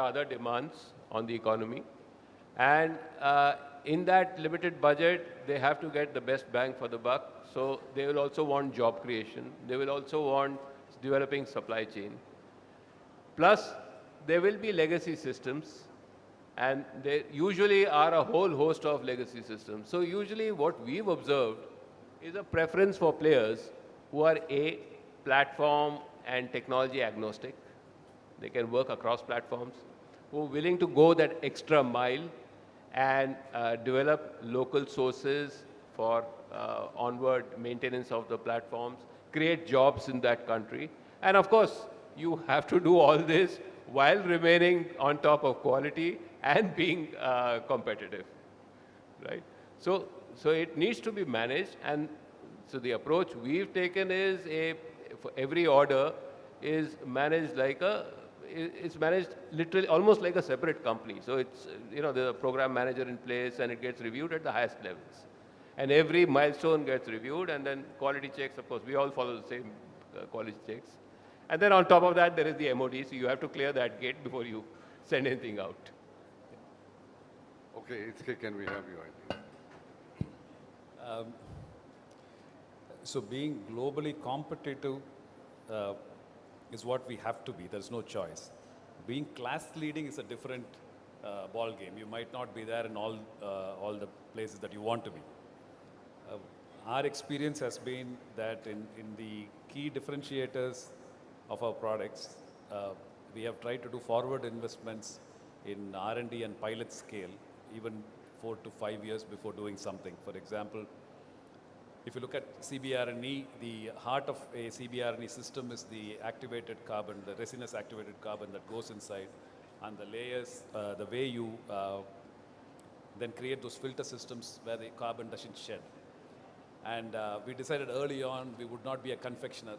Speaker 10: are other demands on the economy. And in that limited budget, they have to get the best bang for the buck. So they will also want job creation. They will also want developing supply chain. Plus, there will be legacy systems. And there usually are a whole host of legacy systems. So usually what we've observed is a preference for players who are platform and technology agnostic. They can work across platforms, who are willing to go that extra mile and develop local sources for onward maintenance of the platforms, create jobs in that country. And of course, you have to do all this while remaining on top of quality and being competitive, right? So it needs to be managed, and so the approach we've taken is for every order is managed like it's managed literally almost like a separate company. So it's, there's a program manager in place and it gets reviewed at the highest levels. And every milestone gets reviewed, and then quality checks, of course, we all follow the same quality checks. And then on top of that, there is the MOD, so you have to clear that gate before you send anything out.
Speaker 7: Okay, Itzke, can we have your idea?
Speaker 9: So being globally competitive is what we have to be. There's no choice. Being class leading is a different ball game. You might not be there in all the places that you want to be. Our experience has been that in the key differentiators of our products, we have tried to do forward investments in R&D and pilot scale, even 4 to 5 years before doing something. For example, if you look at CBRNE, the heart of a CBRNE system is the activated carbon, the resinous activated carbon that goes inside, and the layers, the way you then create those filter systems where the carbon doesn't shed. And we decided early on we would not be a confectioner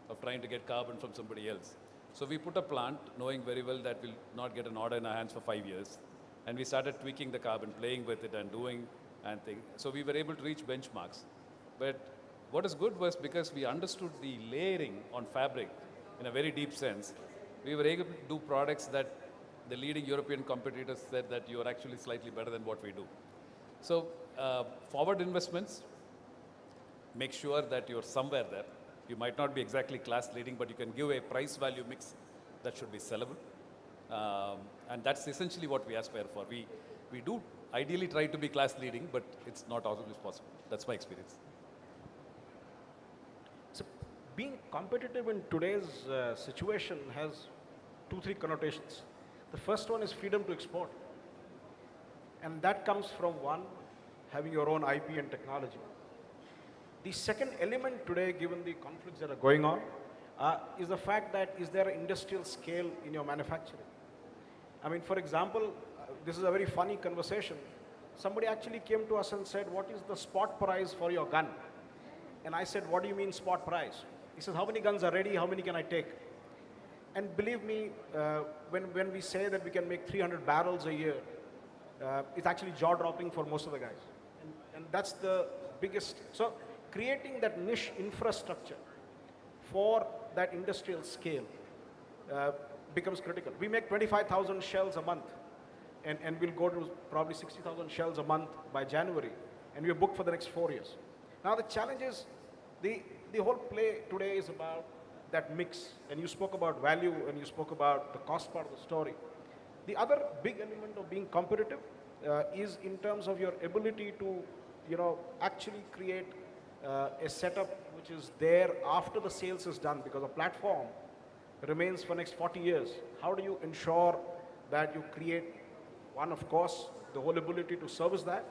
Speaker 9: of trying to get carbon from somebody else. So we put a plant knowing very well that we'll not get an order in our hands for 5 years. And we started tweaking the carbon, playing with it and doing and things. So we were able to reach benchmarks. But what is good was because we understood the layering on fabric in a very deep sense, we were able to do products that the leading European competitors said that you are actually slightly better than what we do. So forward investments, make sure that you're somewhere there. You might not be exactly class leading, but you can give a price value mix that should be sellable. And that's essentially what we aspire for. We do ideally try to be class leading, but it's not always possible. That's my experience.
Speaker 8: So being competitive in today's situation has 2-3 connotations. The first one is freedom to export. And that comes from one, having your own IP and technology. The second element today, given the conflicts that are going on, is the fact that is there an industrial scale in your manufacturing? I mean, for example, this is a very funny conversation. Somebody actually came to us and said, what is the spot price for your gun? And I said, what do you mean spot price? He says, how many guns are ready? How many can I take? And believe me, when we say that we can make 300 barrels a year, it's actually jaw-dropping for most of the guys. And that's the biggest. So creating that niche infrastructure for that industrial scale becomes critical. We make 25,000 shells a month, and we'll go to probably 60,000 shells a month by January, and we're booked for the next 4 years. Now the challenge is, the whole play today is about that mix, and you spoke about value, and you spoke about the cost part of the story. The other big element of being competitive is in terms of your ability to, actually create a setup which is there after the sales is done, because a platform remains for next 40 years. How do you ensure that you create, one, of course, the whole ability to service that?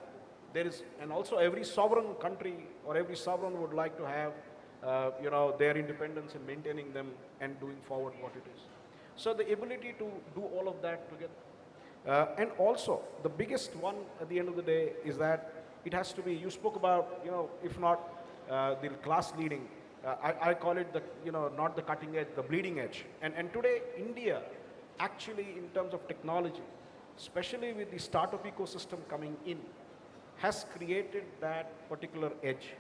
Speaker 8: There is, and also every sovereign country or every sovereign would like to have, their independence in maintaining them and doing forward what it is. So the ability to do all of that together. And also, the biggest one at the end of the day is that it has to be, you spoke about, if not the class leading, I call it the, not the cutting edge, the bleeding edge. And today, India, actually in terms of technology, especially with the startup ecosystem coming in, has created that particular edge.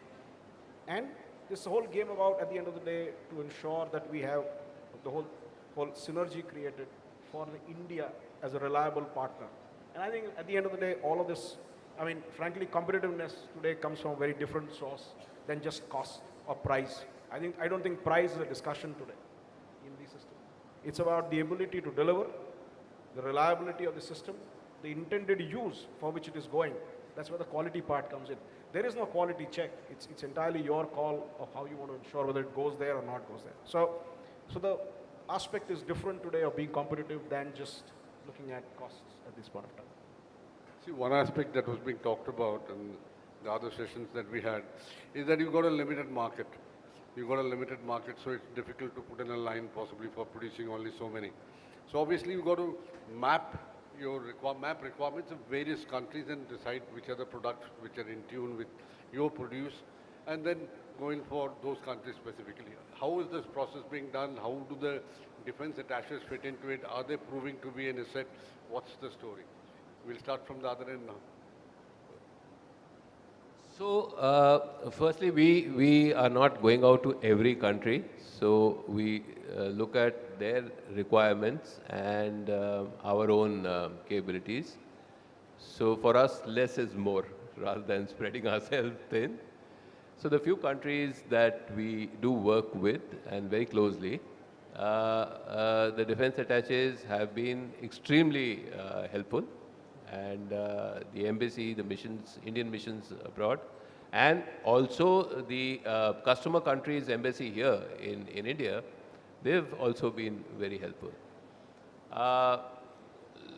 Speaker 8: And this whole game about, at the end of the day, to ensure that we have the whole synergy created for the India as a reliable partner. And I think at the end of the day, all of this, I mean, frankly, competitiveness today comes from a very different source than just cost or price. I don't think price is a discussion today in the system. It's about the ability to deliver, the reliability of the system, the intended use for which it is going. That's where the quality part comes in. There is no quality check. It's entirely your call of how you want to ensure whether it goes there or not goes there. So the aspect is different today of being competitive than just looking at costs at this point of time.
Speaker 7: See, one aspect that was being talked about in the other sessions that we had is that you've got a limited market. You've got a limited market, so it's difficult to put in a line possibly for producing only so many. So obviously you've got to map your requirements of various countries and decide which are the products which are in tune with your produce, and then going for those countries specifically. How is this process being done? How do the defense attaches fit into it? Are they proving to be an asset? What's the story? We'll start from the other end now.
Speaker 10: So, firstly, we are not going out to every country. So, we look at their requirements and our own capabilities. So, for us, less is more rather than spreading ourselves thin. So, the few countries that we do work with and very closely, the defense attaches have been extremely helpful. And the embassy, the missions, Indian missions abroad, and also the customer country's embassy here in India, they've also been very helpful.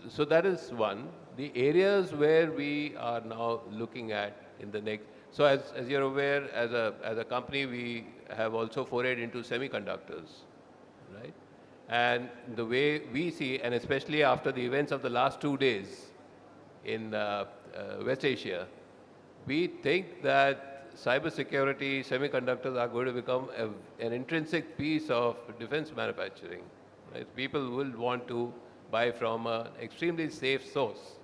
Speaker 10: So that is one. The areas where we are now looking at in the next, so as you're aware, as a company, we have also forayed into semiconductors, right? And the way we see, and especially after the events of the last 2 days, in West Asia, we think that cybersecurity, semiconductors are going to become an intrinsic piece of defense manufacturing. Right? People will want to buy from an extremely safe source.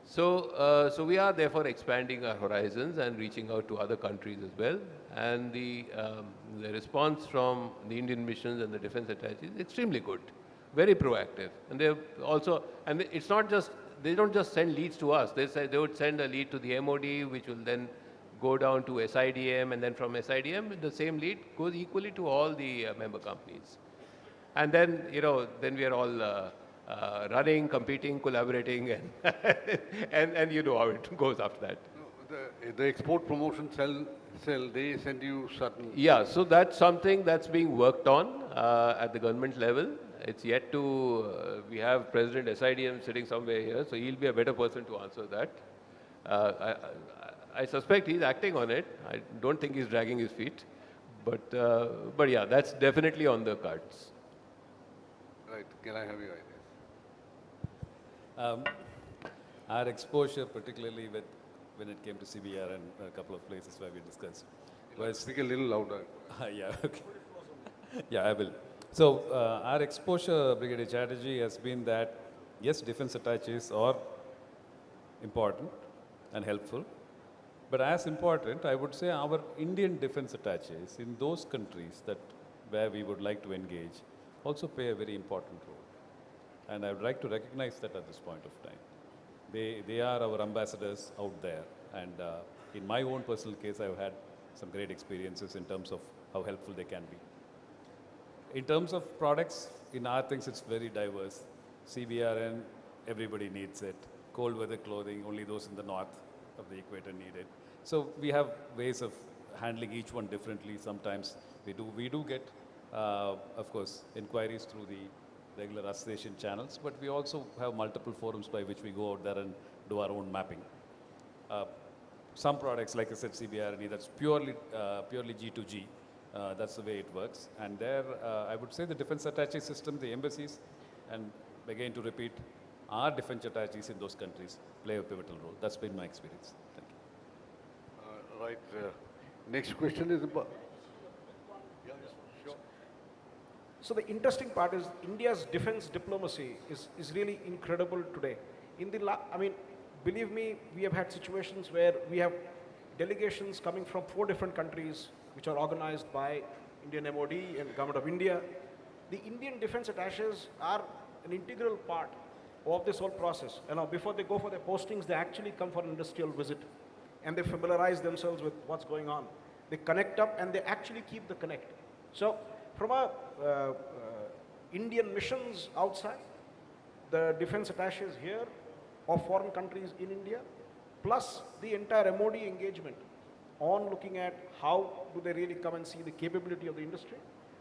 Speaker 10: So, so we are therefore expanding our horizons and reaching out to other countries as well. And the response from the Indian missions and the defense attaches is extremely good, very proactive. And they also, and it's not just, they don't just send leads to us. They would send a lead to the MOD, which will then go down to SIDM, and then from SIDM, the same lead goes equally to all the member companies. And then, then we are all running, competing, collaborating, and you know how it goes after that.
Speaker 7: The export promotion cell, they send you certain...
Speaker 10: Yeah, so that's something that's being worked on at the government level. It's yet to, we have President SIDM sitting somewhere here, so he'll be a better person to answer that. I suspect he's acting on it. I don't think he's dragging his feet. But yeah, that's definitely on the cards.
Speaker 7: Right, can I have your ideas?
Speaker 9: Our exposure, particularly when it came to CBR and a couple of places where we discussed.
Speaker 7: Speak a little louder.
Speaker 9: Yeah, okay. Yeah, I will. So, our exposure, Brigadier Chatterjee, has been that, yes, defense attaches are important and helpful, but as important, I would say our Indian defense attaches in those countries where we would like to engage also play a very important role. And I would like to recognize that at this point of time. They are our ambassadors out there. And in my own personal case, I've had some great experiences in terms of how helpful they can be. In terms of products, in our things, it's very diverse. CBRN, everybody needs it. Cold weather clothing, only those in the north of the equator need it. So we have ways of handling each one differently. Sometimes we do get, of course, inquiries through the regular association channels, but we also have multiple forums by which we go out there and do our own mapping. Some products, like I said, CBRNE, that's purely G2G. That's the way it works. And there, I would say the defense attaché system, the embassies, and again to repeat, our defense attaches in those countries play a pivotal role. That's been my experience. Thank you.
Speaker 7: Right. Next question is about... Yeah, sure.
Speaker 8: So the interesting part is India's defense diplomacy is really incredible today. I mean, believe me, we have had situations where we have delegations coming from 4 different countries which are organized by Indian MOD and Government of India. The Indian defense attaches are an integral part of this whole process. You know, before they go for their postings, they actually come for an industrial visit and they familiarize themselves with what's going on. They connect up and they actually keep the connect. So from a Indian missions outside, the defense attaches here of foreign countries in India, plus the entire MOD engagement on looking at how do they really come and see the capability of the industry.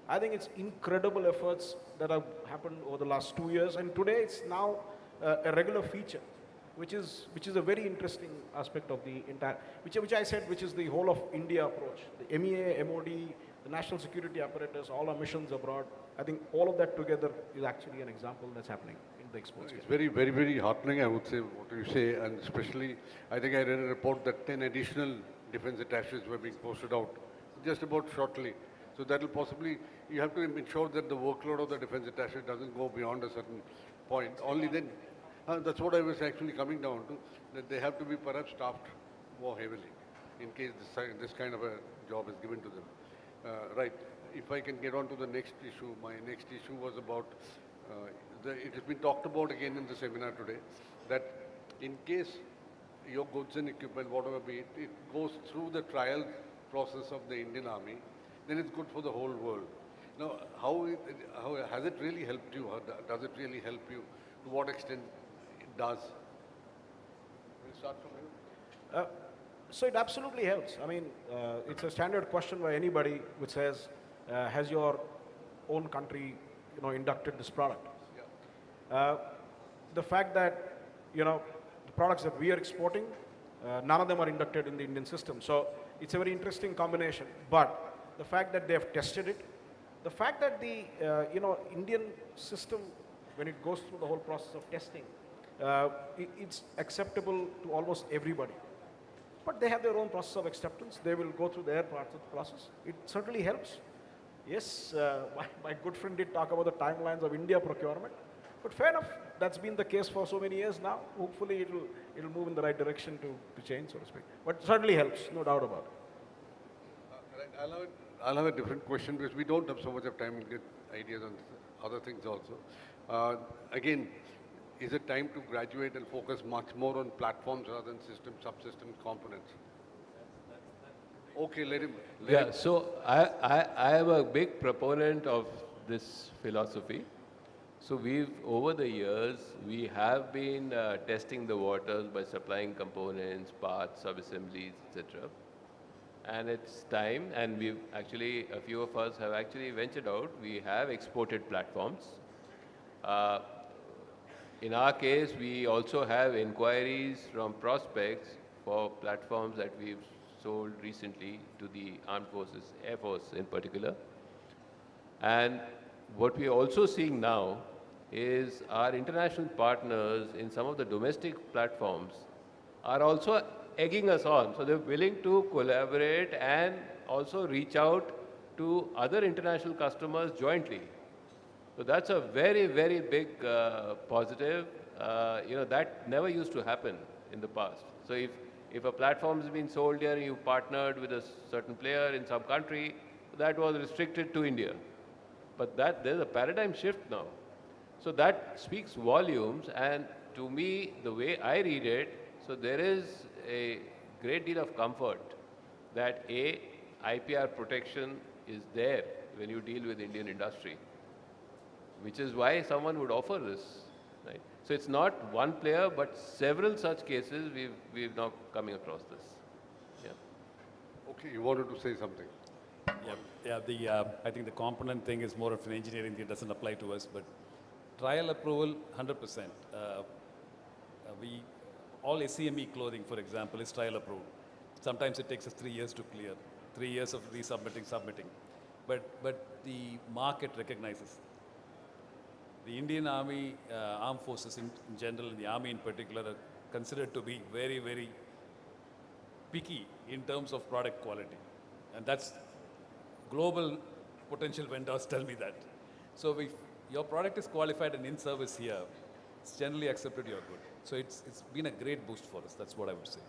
Speaker 8: I think it's incredible efforts that have happened over the last 2 years, and today it's now a regular feature, which is a very interesting aspect of the entire, which I said, which is the whole of India approach. The MEA, MOD, the national security apparatus, all our missions abroad. I think all of that together is actually an example that's happening in the exports.
Speaker 7: It's very, very, very heartening, I would say, what you say, and especially, I think I read a report that 10 additional defense attaches were being posted out just about shortly. So that will possibly, you have to ensure that the workload of the defense attache doesn't go beyond a certain point. Only then, that's what I was actually coming down to, that they have to be perhaps staffed more heavily in case this kind of a job is given to them. Right, if I can get on to the next issue, my next issue was about, it has been talked about again in the seminar today, that in case your goods and equipment, whatever be it, it goes through the trial process of the Indian Army, then it's good for the whole world. Now, how has it really helped you? How does it really help you? To what extent it does? We'll start from you.
Speaker 8: So it absolutely helps. I mean, it's a standard question by anybody which says, has your own country, inducted this product? Yeah. The fact that, the products that we are exporting, none of them are inducted in the Indian system. So it's a very interesting combination. But the fact that they have tested it, the fact that the Indian system, when it goes through the whole process of testing, it's acceptable to almost everybody. But they have their own process of acceptance. They will go through their parts of the process. It certainly helps. Yes, my good friend did talk about the timelines of India procurement. But fair enough, that's been the case for so many years now. Hopefully it'll move in the right direction to change, so to speak. But it certainly helps, no doubt about it.
Speaker 7: I'll have a different question because we don't have so much of time to get ideas on other things also. Again, is it time to graduate and focus much more on platforms rather than system, subsystem components? Okay, let him.
Speaker 10: So I am a big proponent of this philosophy. So over the years, we have been testing the waters by supplying components, parts, sub-assemblies, etc. And it's time, and a few of us have actually ventured out. We have exported platforms. In our case, we also have inquiries from prospects for platforms that we've sold recently to the armed forces, Air Force in particular. And what we are also seeing now is our international partners in some of the domestic platforms are also egging us on. So they're willing to collaborate and also reach out to other international customers jointly. So that's a very, very big positive. That never used to happen in the past. So if a platform has been sold here and you partnered with a certain player in some country, that was restricted to India. But there's a paradigm shift now. So that speaks volumes, and to me, the way I read it, so there is a great deal of comfort that IPR protection is there when you deal with Indian industry, which is why someone would offer this, right? So it's not one player, but several such cases we've now coming across this. Yeah.
Speaker 7: Okay, you wanted to say something.
Speaker 9: I think the component thing is more of an engineering thing, it doesn't apply to us, but trial approval, 100%. All SCME clothing, for example, is trial approved. Sometimes it takes us 3 years to clear, 3 years of submitting. But the market recognizes. The Indian Army, armed forces in general, and the Army in particular, are considered to be very, very picky in terms of product quality. And that's global potential vendors tell me that. So if your product is qualified and in service here, it's generally accepted you're good. So it's been a great boost for us. That's what I would say.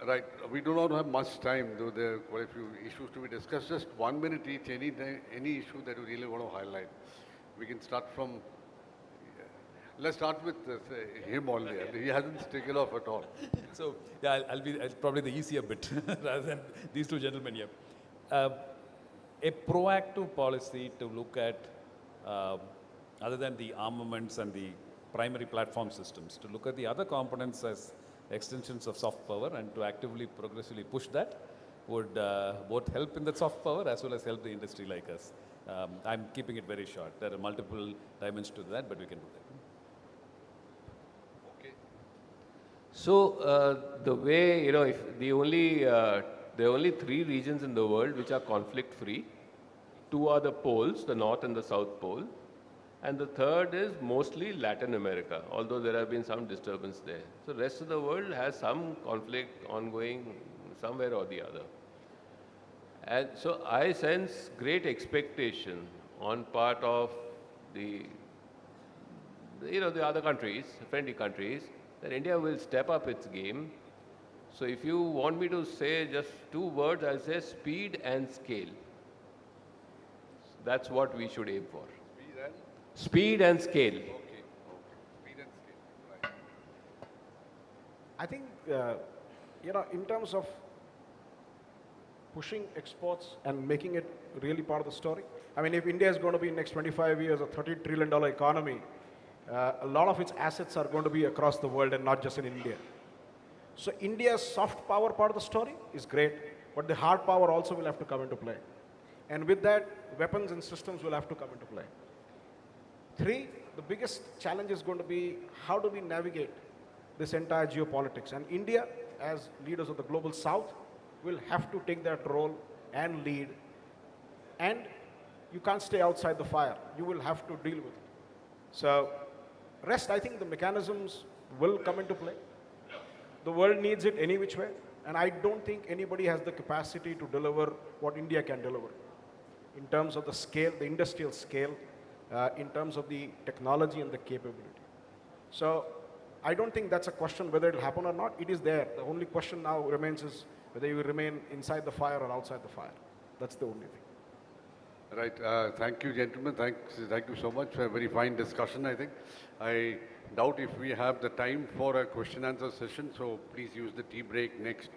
Speaker 7: Right. We do not have much time, though there are quite a few issues to be discussed. Just 1 minute each, any issue that you really want to highlight. We can start from, let's start with him only. He hasn't taken off at all.
Speaker 9: So, yeah, I'll probably the easier bit rather than these two gentlemen here. A proactive policy to look at, other than the armaments and the primary platform systems, to look at the other components as extensions of soft power and to actively, progressively push that would both help in the soft power as well as help the industry like us. I'm keeping it very short. There are multiple dimensions to that, but we can do that.
Speaker 10: Okay. So the way, if there are only 3 regions in the world which are conflict-free. 2 are the poles, the North and the South Pole. And the third is mostly Latin America, although there have been some disturbance there. So the rest of the world has some conflict ongoing somewhere or the other. And so I sense great expectation on part of the other countries, friendly countries, that India will step up its game. So if you want me to say just 2 words, I'll say speed and scale. That's what we should aim for. Speed and scale.
Speaker 7: Okay. Speed and scale. Right.
Speaker 8: I think, in terms of pushing exports and making it really part of the story. I mean, if India is going to be in the next 25 years a $30 trillion economy, a lot of its assets are going to be across the world and not just in India. So India's soft power part of the story is great, but the hard power also will have to come into play. And with that, weapons and systems will have to come into play. 3, the biggest challenge is going to be how do we navigate this entire geopolitics. And India, as leaders of the global south, will have to take that role and lead. And you can't stay outside the fire. You will have to deal with it. So rest, I think the mechanisms will come into play. The world needs it any which way. And I don't think anybody has the capacity to deliver what India can deliver in terms of the scale, the industrial scale, in terms of the technology and the capability. So I don't think that's a question whether it will happen or not. It is there. The only question now remains is whether you remain inside the fire or outside the fire. That's the only thing.
Speaker 7: Right. Thank you, gentlemen. Thank you so much for a very fine discussion, I think. I doubt if we have the time for a question answer session, so please use the tea break next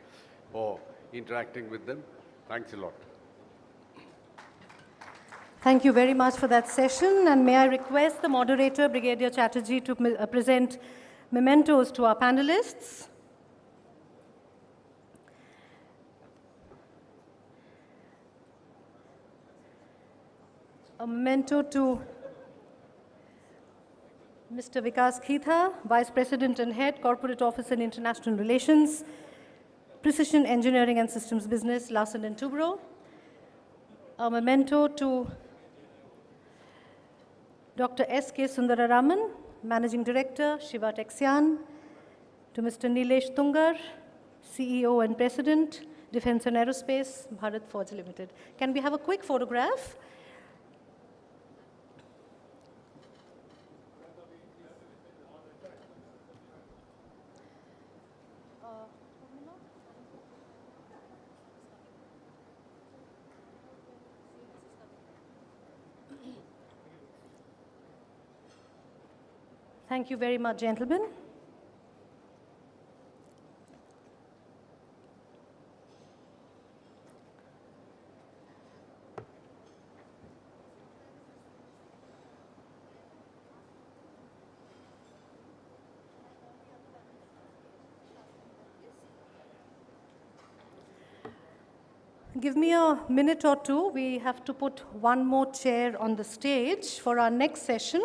Speaker 7: for interacting with them. Thanks a lot.
Speaker 1: Thank you very much for that session. And may I request the moderator, Brigadier Chatterjee, to present mementos to our panelists. A memento to Mr. Vikas Khitha, Vice President and Head, Corporate Office and International Relations, Precision Engineering and Systems Business, Larsen & Toubro. A memento to Dr. S.K. Sundararaman, Managing Director, Shiva Texan, to Mr. Nilesh Tungar, CEO and President, Defense and Aerospace, Bharat Forge Limited. Can we have a quick photograph? Thank you very much, gentlemen. Give me a minute or two. We have to put one more chair on the stage for our next session,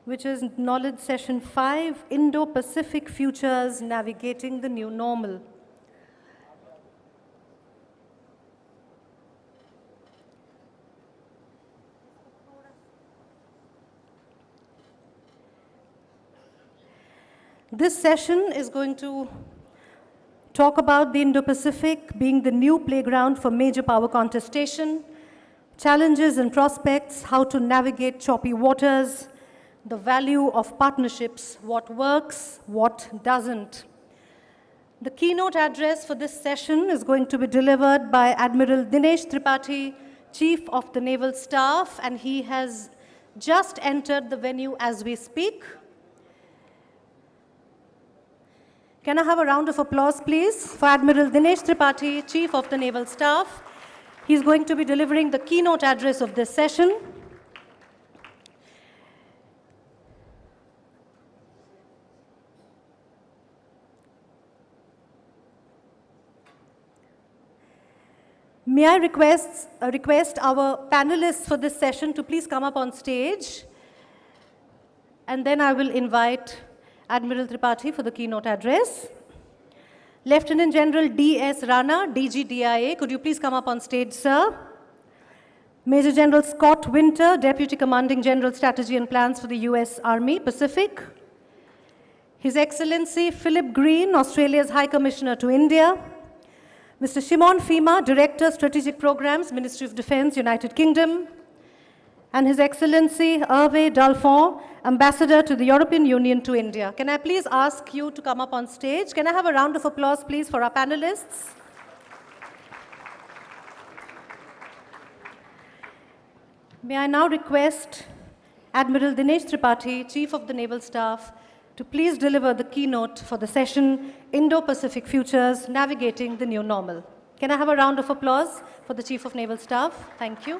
Speaker 1: which is Knowledge Session 5, Indo-Pacific Futures Navigating the New Normal. This session is going to talk about the Indo-Pacific being the new playground for major power contestation, challenges and prospects, how to navigate choppy waters, the value of partnerships, what works, what doesn't. The keynote address for this session is going to be delivered by Admiral Dinesh Tripathi, Chief of the Naval Staff, and he has just entered the venue as we speak. Can I have a round of applause, please, for Admiral Dinesh Tripathi, Chief of the Naval Staff. He's going to be delivering the keynote address of this session. May I request our panelists for this session to please come up on stage, and then I will invite Admiral Tripathi for the keynote address. Lieutenant General D.S. Rana, DGDIA, could you please come up on stage, sir? Major General Scott Winter, Deputy Commanding General Strategy and Plans for the U.S. Army Pacific. His Excellency Philip Green, Australia's High Commissioner to India. Mr. Shimon Fima, Director, Strategic Programs, Ministry of Defense, United Kingdom. And His Excellency Hervé Dalphond, Ambassador to the European Union to India. Can I please ask you to come up on stage? Can I have a round of applause, please, for our panelists? May I now request Admiral Dinesh Tripathi, Chief of the Naval Staff, to please deliver the keynote for the session, Indo-Pacific Futures, Navigating the New Normal. Can I have a round of applause for the Chief of Naval Staff? Thank you.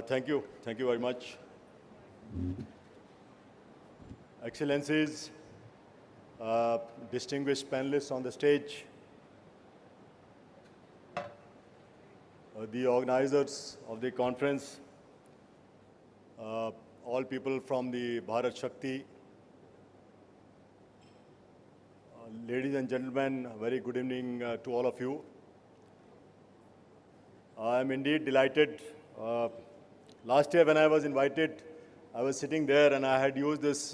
Speaker 12: Thank you. Thank you very much. Excellencies, distinguished panelists on the stage, the organizers of the conference, all people from the Bharat Shakti, ladies and gentlemen, a very good evening to all of you. I am indeed delighted. Last year when I was invited, I was sitting there and I had used this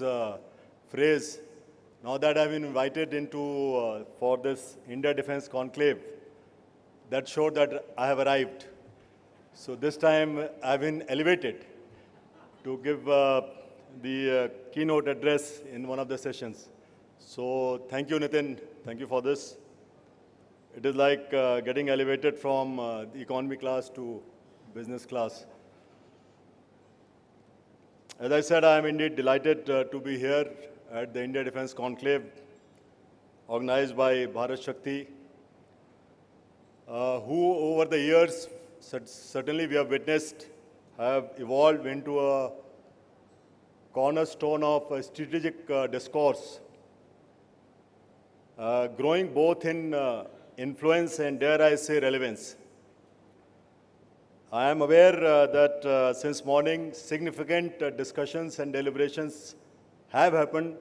Speaker 12: phrase, now that I've been invited into for this India Defense Conclave, that showed that I have arrived. So this time I've been elevated to give the keynote address in one of the sessions. So thank you, Nitin. Thank you for this. It is like getting elevated from the economy class to business class. As I said, I am indeed delighted to be here at the India Defense Conclave, organized by Bharat Shakti, who over the years, certainly we have witnessed, have evolved into a cornerstone of a strategic discourse, growing both in influence and, dare I say, relevance. I am aware that since morning, significant discussions and deliberations have happened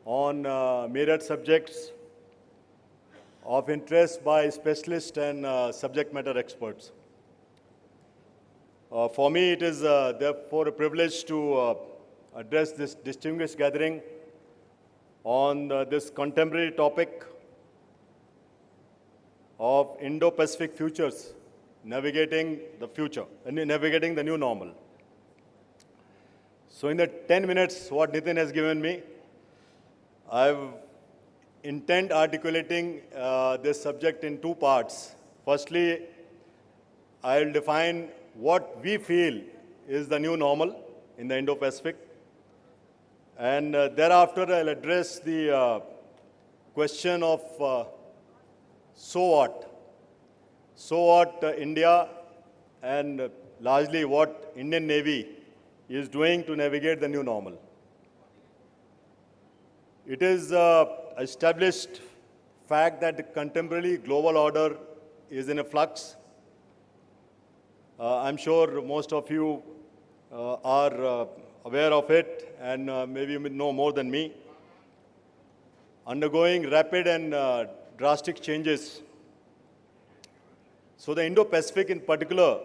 Speaker 12: on myriad subjects of interest by specialists and subject matter experts. For me, it is therefore a privilege to address this distinguished gathering on this contemporary topic of Indo-Pacific futures, navigating the future, and navigating the new normal. So in the 10 minutes what Nitin has given me, I've intend articulating this subject in two parts. Firstly, I'll define what we feel is the new normal in the Indo-Pacific. And thereafter, I'll address the question of so what? So what India and largely what Indian Navy is doing to navigate the new normal. It is established fact that the contemporary global order is in a flux. I'm sure most of you are aware of it and maybe you know more than me. Undergoing rapid and drastic changes. So the Indo-Pacific in particular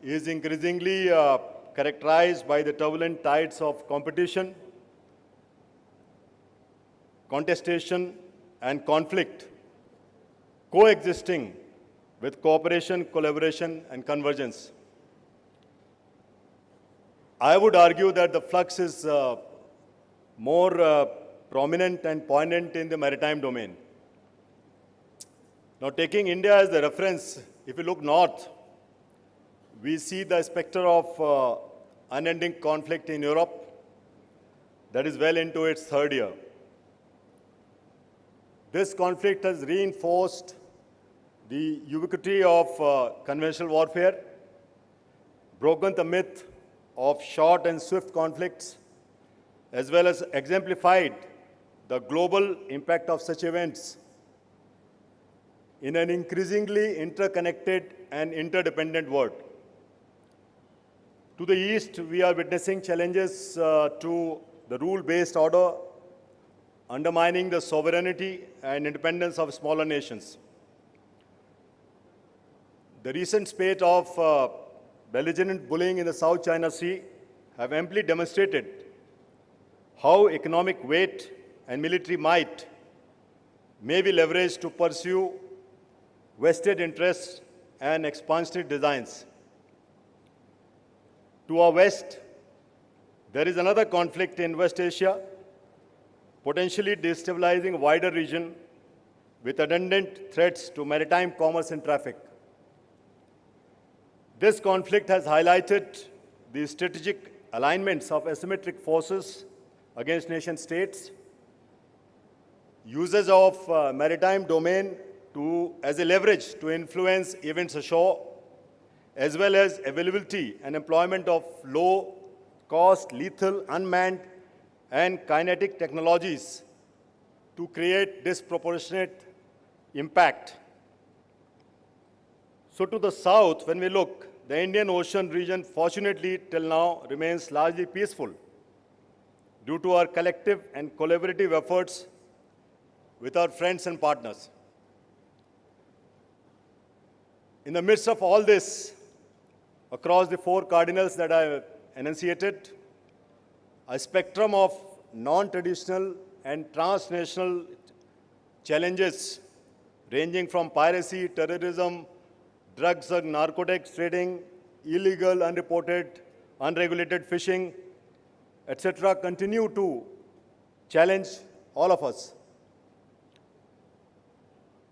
Speaker 12: is increasingly characterized by the turbulent tides of competition, contestation, and conflict, coexisting with cooperation, collaboration, and convergence. I would argue that the flux is more prominent and poignant in the maritime domain. Now, taking India as the reference, if you look north, we see the specter of unending conflict in Europe that is well into its third year. This conflict has reinforced the ubiquity of conventional warfare, broken the myth of short and swift conflicts, as well as exemplified the global impact of such events in an increasingly interconnected and interdependent world. To the east, we are witnessing challenges to the rule-based order, undermining the sovereignty and independence of smaller nations. The recent spate of belligerent bullying in the South China Sea have amply demonstrated how economic weight and military might may be leveraged to pursue vested interests and expansionist designs. To our west, there is another conflict in West Asia, potentially destabilizing a wider region with attendant threats to maritime commerce and traffic. This conflict has highlighted the strategic alignments of asymmetric forces against nation states, uses of maritime domain as a leverage to influence events ashore, as well as availability and employment of low-cost, lethal, unmanned, and kinetic technologies to create disproportionate impact. So to the south, when we look, the Indian Ocean region, fortunately, till now remains largely peaceful due to our collective and collaborative efforts with our friends and partners. In the midst of all this, across the four cardinals that I enunciated, a spectrum of non-traditional and transnational challenges ranging from piracy, terrorism, drugs and narcotics trading, illegal, unreported, unregulated fishing, etc., continue to challenge all of us.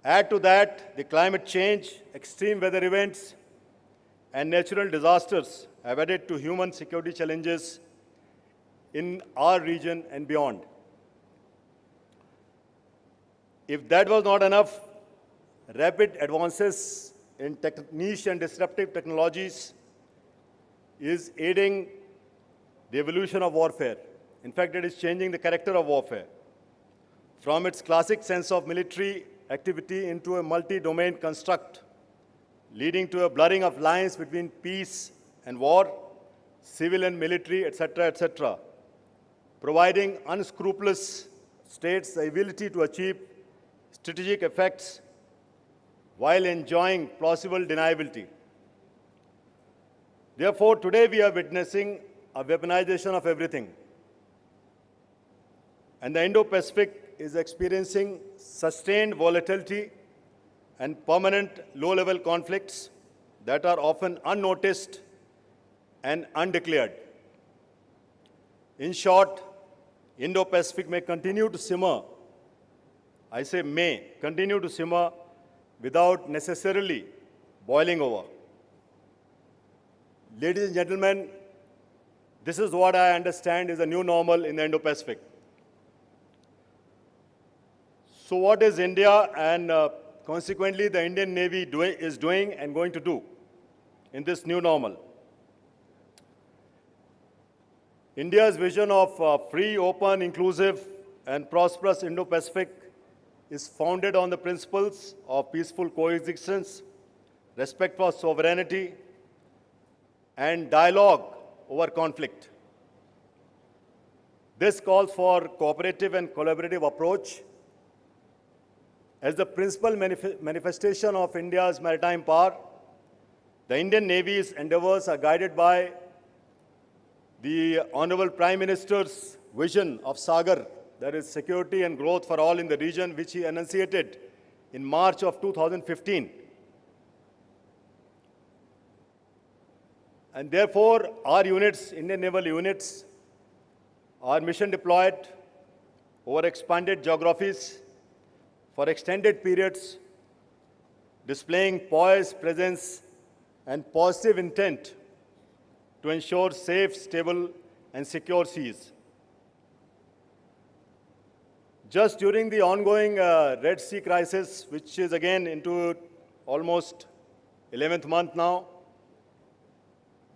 Speaker 12: Add to that, the climate change, extreme weather events, and natural disasters have added to human security challenges in our region and beyond. If that was not enough, rapid advances in niche and disruptive technologies is aiding the evolution of warfare. In fact, it is changing the character of warfare from its classic sense of military activity into a multi-domain construct, leading to a blurring of lines between peace and war, civil and military, etc., etc., providing unscrupulous states the ability to achieve strategic effects while enjoying plausible deniability. Therefore, today we are witnessing a weaponization of everything. And the Indo-Pacific is experiencing sustained volatility and permanent low-level conflicts that are often unnoticed and undeclared. In short, Indo-Pacific may continue to simmer I say may, continue to simmer without necessarily boiling over. Ladies and gentlemen, this is what I understand is a new normal in the Indo-Pacific. So what is India and consequently the Indian Navy is doing and going to do in this new normal? India's vision of free, open, inclusive, and prosperous Indo-Pacific is founded on the principles of peaceful coexistence, respect for sovereignty, and dialogue over conflict. This calls for cooperative and collaborative approach as the principal manifestation of India's maritime power. The Indian Navy's endeavors are guided by the Honorable Prime Minister's vision of Sagar, that is security and growth for all in the region, which he enunciated in March of 2015. And therefore, our units, Indian naval units, are mission deployed over expanded geographies for extended periods, displaying poise, presence, and positive intent to ensure safe, stable, and secure seas. Just during the ongoing Red Sea crisis, which is again into almost 11th month now,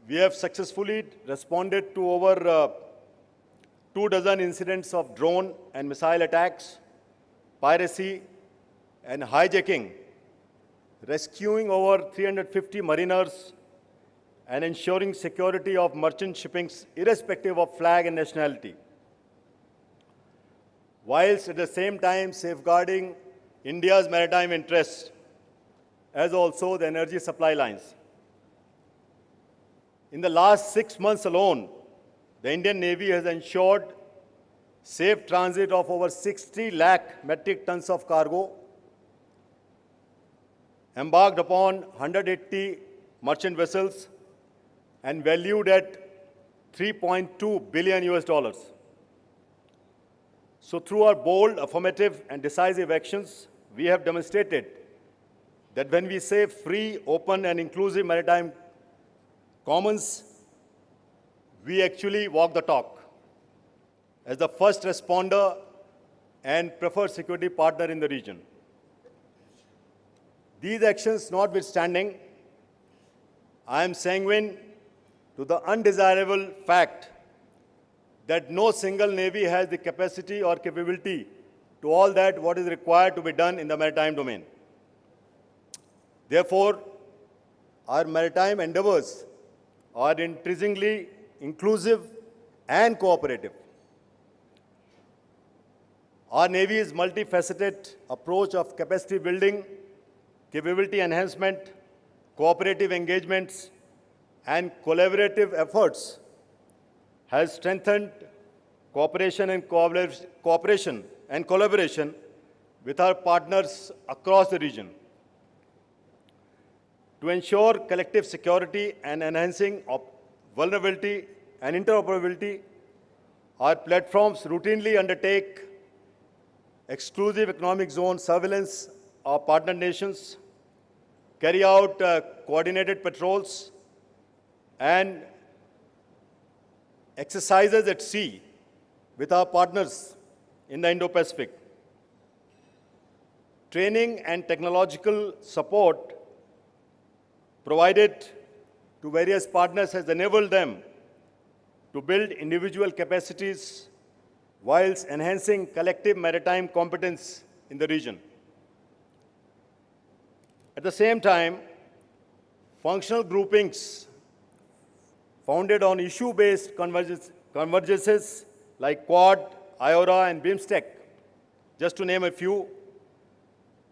Speaker 12: we have successfully responded to over 24 incidents of drone and missile attacks, piracy, and hijacking, rescuing over 350 mariners, and ensuring security of merchant shipping irrespective of flag and nationality, whilst at the same time safeguarding India's maritime interests, as also the energy supply lines. In the last 6 months alone, the Indian Navy has ensured safe transit of over 60 lakh metric tons of cargo, embarked upon 180 merchant vessels, and valued at $3.2 billion US. So through our bold, affirmative, and decisive actions, we have demonstrated that when we say free, open, and inclusive maritime commons, we actually walk the talk as the first responder and preferred security partner in the region. These actions notwithstanding, I am sanguine to the undesirable fact that no single navy has the capacity or capability to all that what is required to be done in the maritime domain. Therefore, our maritime endeavors are increasingly inclusive and cooperative. Our Navy's multifaceted approach of capacity building, capability enhancement, cooperative engagements, and collaborative efforts has strengthened cooperation and collaboration with our partners across the region. To ensure collective security and enhancing vulnerability and interoperability, our platforms routinely undertake exclusive economic zone surveillance of partner nations, carry out coordinated patrols, and exercises at sea with our partners in the Indo-Pacific. Training and technological support provided to various partners has enabled them to build individual capacities whilst enhancing collective maritime competence in the region. At the same time, functional groupings founded on issue-based convergences like Quad, IORA, and BIMSTEC, just to name a few,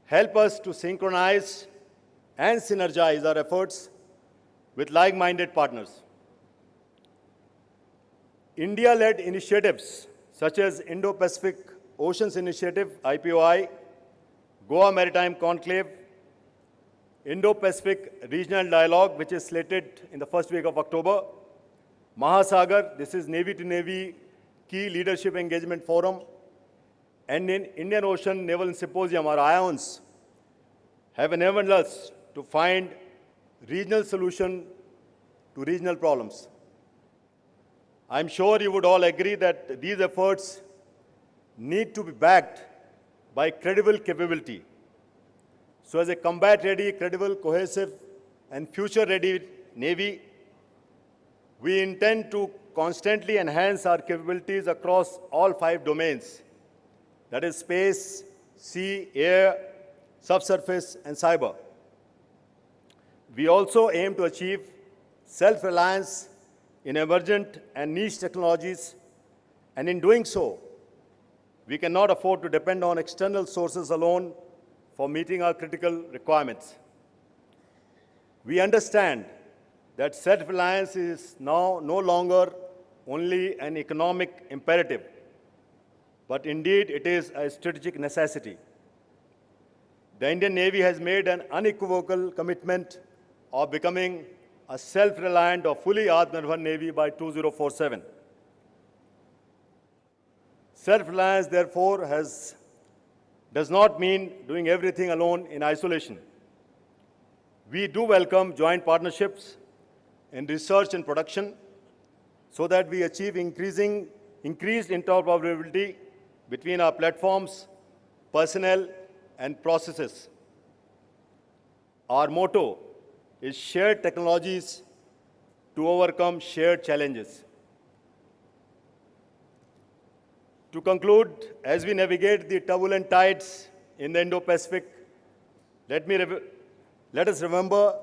Speaker 12: help us to synchronize and synergize our efforts with like-minded partners. India-led initiatives such as Indo-Pacific Oceans Initiative, IPOI, Goa Maritime Conclave, Indo-Pacific Regional Dialogue, which is slated in the first week of October, Mahasagar, this is Navy to Navy Key Leadership Engagement Forum, and in Indian Ocean Naval Symposium, or IONS, have enabled us to find regional solution to regional problems. I'm sure you would all agree that these efforts need to be backed by credible capability. So as a combat-ready, credible, cohesive, and future-ready Navy, we intend to constantly enhance our capabilities across all 5 domains, that is space, sea, air, subsurface, and cyber. We also aim to achieve self-reliance in emergent and niche technologies, and in doing so, we cannot afford to depend on external sources alone for meeting our critical requirements. We understand that self-reliance is now no longer only an economic imperative, but indeed it is a strategic necessity. The Indian Navy has made an unequivocal commitment of becoming a self-reliant or fully Atmanirbhar Navy by 2047. Self-reliance, therefore, does not mean doing everything alone in isolation. We do welcome joint partnerships in research and production so that we achieve increased interoperability between our platforms, personnel, and processes. Our motto is shared technologies to overcome shared challenges. To conclude, as we navigate the turbulent tides in the Indo-Pacific, let us remember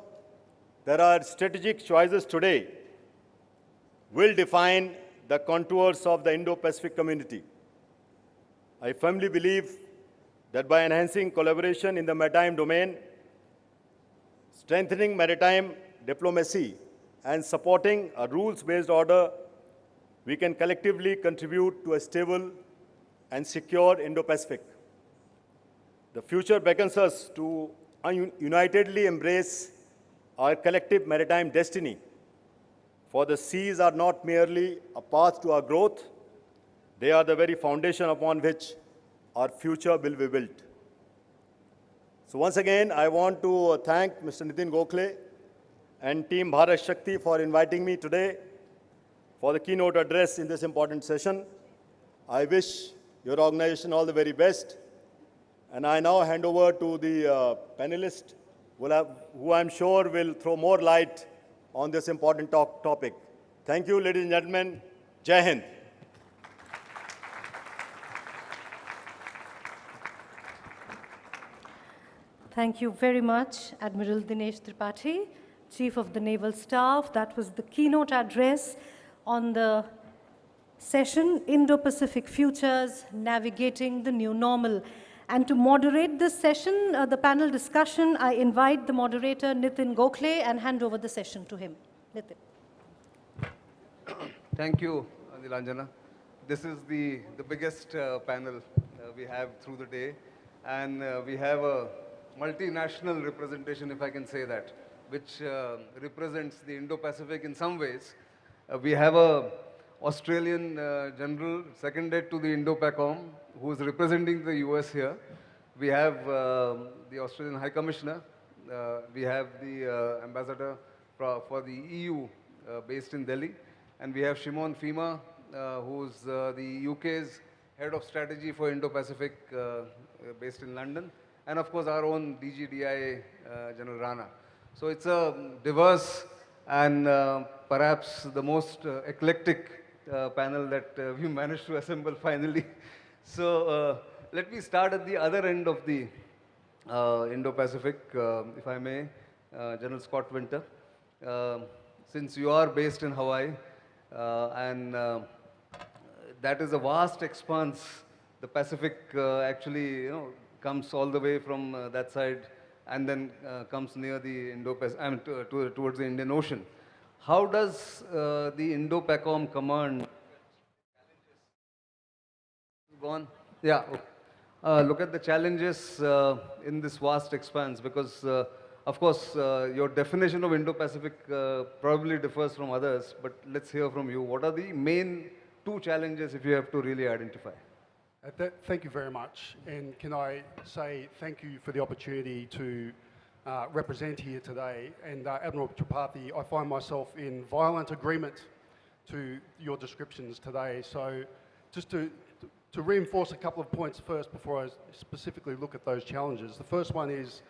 Speaker 12: that our strategic choices today will define the contours of the Indo-Pacific community. I firmly believe that by enhancing collaboration in the maritime domain, strengthening maritime diplomacy, and supporting a rules-based order, we can collectively contribute to a stable and secure Indo-Pacific. The future beckons us to unitedly embrace our collective maritime destiny, for the seas are not merely a path to our growth, they are the very foundation upon which our future will be built. So once again, I want to thank Mr. Nitin Gokhale and Team Bharat Shakti for inviting me today for the keynote address in this important session. I wish your organization all the very best. And I now hand over to the panelist who I'm sure will throw more light on this important topic. Thank you, ladies and gentlemen. Jai Hind.
Speaker 1: Thank you very much, Admiral Dinesh Tripathi, Chief of the Naval Staff. That was the keynote address on the session, Indo-Pacific Futures, Navigating the New Normal. And to moderate this session, the panel discussion, I invite the moderator, Nitin Gokhale, and hand over the session to him. Nitin.
Speaker 2: Thank you, Nilanjana. This is the biggest panel we have through the day. And we have a multinational representation, if I can say that, which represents the Indo-Pacific in some ways. We have a Australian general seconded to the Indo-PACOM who is representing the US here. We have the Australian High Commissioner. We have the ambassador for the EU based in Delhi. And we have Shimon Fima, who's the UK's head of strategy for Indo-Pacific based in London. And of course, our own DGDI, General Rana. So it's a diverse and perhaps the most eclectic panel that we managed to assemble finally. So let me start at the other end of the Indo-Pacific, if I may, General Scott Winter. Since you are based in Hawaii, and that is a vast expanse, the Pacific actually, comes all the way from that side and then comes near the Indo-Pacific, towards the Indian Ocean. How does the Indo-PACOM command gone? Yeah. Okay. Look at the challenges in this vast expanse, because of course your definition of Indo-Pacific probably differs from others, but let's hear from you. What are the main two challenges if you have to really identify?
Speaker 14: Thank you very much. And can I say thank you for the opportunity to represent here today. And Admiral Tripathi, I find myself in violent agreement to your descriptions today. So just to reinforce a couple of points first before I specifically look at those challenges. The first one is,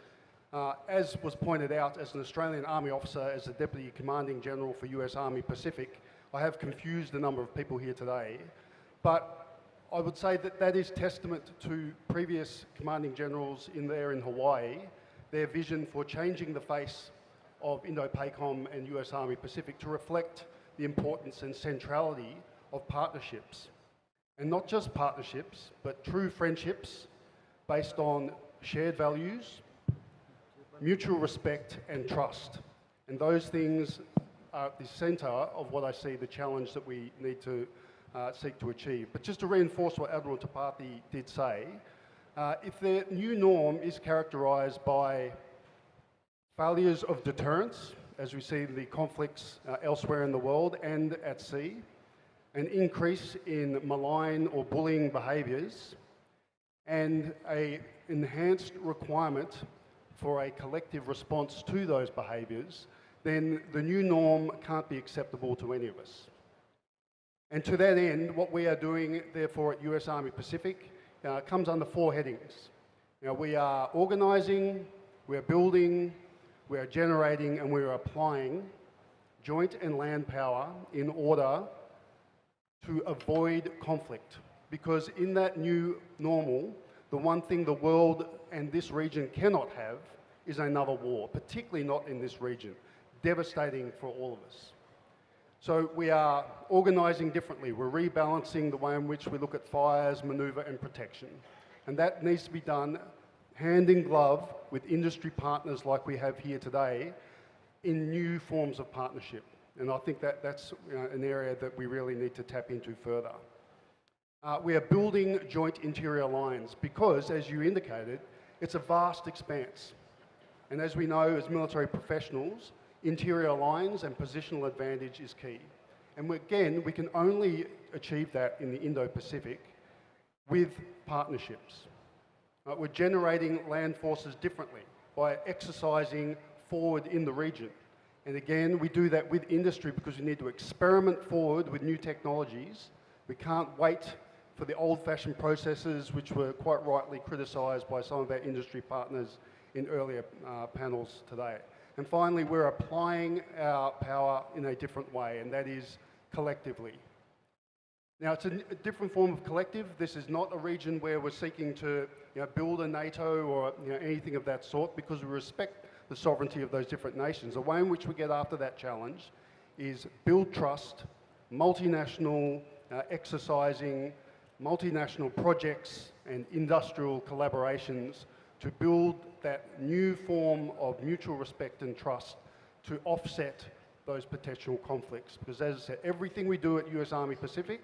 Speaker 14: as was pointed out, as an Australian Army officer, as the Deputy Commanding General for US Army Pacific, I have confused a number of people here today. But I would say that that is testament to previous Commanding Generals in Hawaii, their vision for changing the face of Indo-PACOM and US Army Pacific to reflect the importance and centrality of partnerships. And not just partnerships, but true friendships based on shared values, mutual respect and trust. And those things are at the centre of what I see the challenge that we need to seek to achieve. But just to reinforce what Admiral Tripathi did say, if the new norm is characterised by failures of deterrence, as we see the conflicts elsewhere in the world and at sea, an increase in malign or bullying behaviours, and an enhanced requirement for a collective response to those behaviours, then the new norm can't be acceptable to any of us. And to that end, what we are doing, therefore, at US Army Pacific comes under 4 headings. Now, we are organising, we are building, we are generating, and we are applying joint and land power in order to avoid conflict. Because in that new normal, the one thing the world and this region cannot have is another war, particularly not in this region. Devastating for all of us. So we are organising differently. We're rebalancing the way in which we look at fires, manoeuvre and protection. And that needs to be done hand in glove with industry partners like we have here today in new forms of partnership. And I think that that's an area that we really need to tap into further. We are building joint interior lines because, as you indicated, it's a vast expanse. And as we know as military professionals, interior lines and positional advantage is key. And again, we can only achieve that in the Indo-Pacific with partnerships. We're generating land forces differently by exercising forward in the region. And again, we do that with industry because we need to experiment forward with new technologies. We can't wait for the old-fashioned processes which were quite rightly criticised by some of our industry partners in earlier panels today. And finally, we're applying our power in a different way, and that is collectively. Now, it's a different form of collective. This is not a region where we're seeking to build a NATO or anything of that sort, because we respect the sovereignty of those different nations. The way in which we get after that challenge is build trust, multinational exercising, multinational projects and industrial collaborations to build that new form of mutual respect and trust to offset those potential conflicts. Because as I said, everything we do at US Army Pacific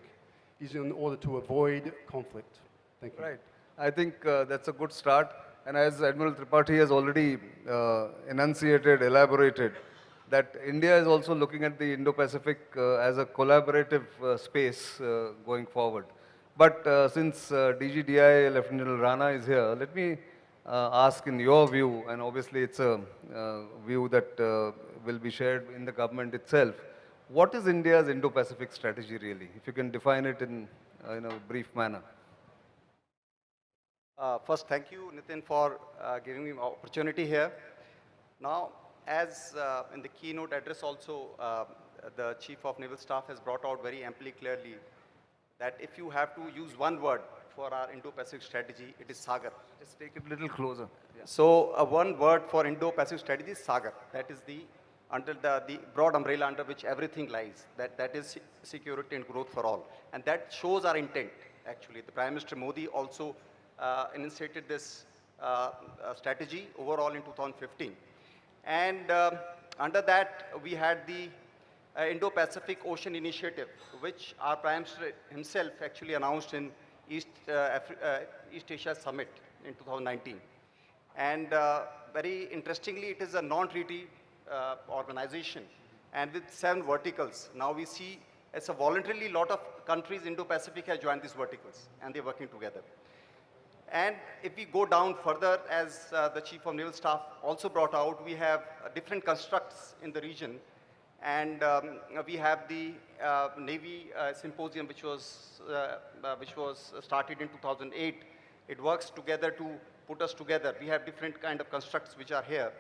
Speaker 14: is in order to avoid conflict. Thank you.
Speaker 2: Right. I think that's a good start. And as Admiral Tripathi has already enunciated, elaborated, that India is also looking at the Indo-Pacific as a collaborative space going forward. But since DGDI Lieutenant General Rana is here, let me ask in your view, and obviously it's a view that will be shared in the government itself, what is India's Indo-Pacific strategy really? If you can define it in a brief manner.
Speaker 15: First, thank you, Nitin, for giving me an opportunity here. Now, as in the keynote address also, the Chief of Naval Staff has brought out very amply clearly that if you have to use one word for our Indo-Pacific strategy, it is Sagar.
Speaker 2: Just take it a little closer.
Speaker 15: Yeah. So, one word for Indo-Pacific strategy is Sagar. That is the under the broad umbrella under which everything lies. That is security and growth for all. And that shows our intent, actually. The Prime Minister Modi also initiated this strategy overall in 2015. And under that, we had the Indo-Pacific Ocean Initiative, which our Prime Minister himself actually announced in East Asia Summit in 2019. And very interestingly, it is a non-treaty organization, and with 7 verticals. Now we see It's a voluntarily lot of countries, Indo-Pacific has joined these verticals and they're working together. And if we go down further, as the Chief of Naval Staff also brought out, we have different constructs in the region. And we have the Navy Symposium, which was started in 2008. It works together to put us together. We have different kind of constructs which are here.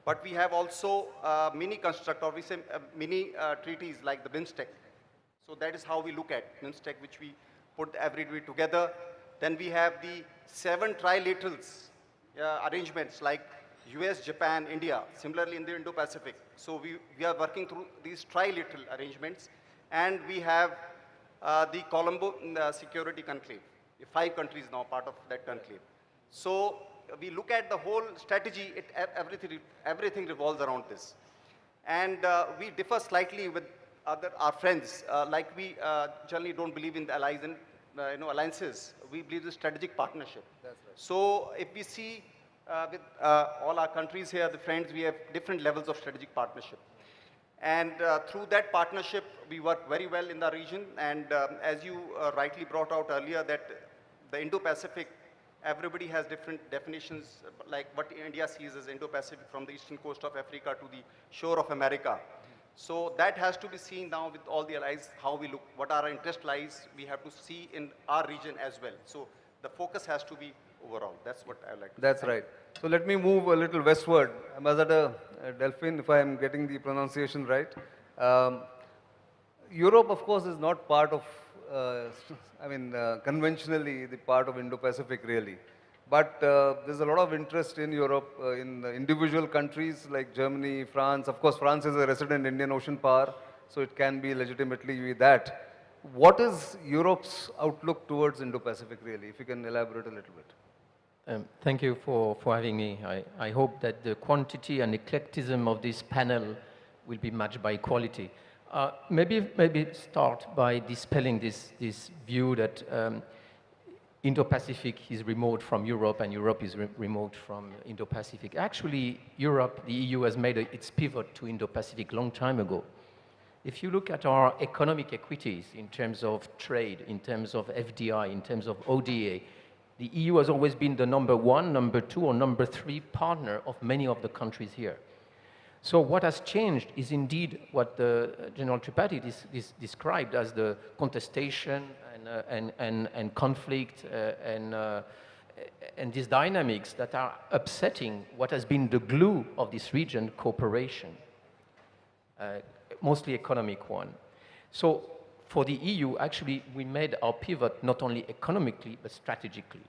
Speaker 15: But we have also mini construct, or we say mini treaties like the BIMSTEC. So that is how we look at BIMSTEC, which we put every day together. Then we have the 7 trilaterals arrangements like US, Japan, India, similarly in the Indo-Pacific. So we are working through these trilateral arrangements. And we have the Colombo Security Conclave. 5 countries now part of that conclave. So we look at the whole strategy, everything revolves around this. And we differ slightly with our friends, like we generally don't believe in the allies and alliances. We believe in strategic partnership. That's right. So if we see with all our countries here, the friends, we have different levels of strategic partnership. And through that partnership, we work very well in the region. And as you rightly brought out earlier, that the Indo-Pacific, everybody has different definitions, like what India sees as Indo-Pacific, from the eastern coast of Africa to the shore of America. So that has to be seen now with all the allies, how we look, what our interest lies, we have to see in our region as well. So the focus has to be overall. That's what I like to say.
Speaker 2: That's right. So let me move a little westward. Ambassador Delphine, if I am getting the pronunciation right. Europe, of course, is not part of, conventionally the part of Indo-Pacific really. But there's a lot of interest in Europe, in individual countries like Germany, France. Of course, France is a resident Indian Ocean power, so it can be legitimately that. What is Europe's outlook towards Indo-Pacific really, if you can elaborate a little bit?
Speaker 17: Thank you for having me. I hope that the quantity and eclecticism of this panel will be matched by quality. Maybe start by dispelling this view that Indo-Pacific is remote from Europe and Europe is remote from Indo-Pacific. Actually, Europe, the EU, has made its pivot to Indo-Pacific long time ago. If you look at our economic equities in terms of trade, in terms of FDI, in terms of ODA, the EU has always been the #1, #2, or #3 partner of many of the countries here. So what has changed is indeed what General Tripathi described as the contestation and conflict and these dynamics that are upsetting what has been the glue of this region, cooperation, mostly economic one. So for the EU, actually, we made our pivot not only economically, but strategically.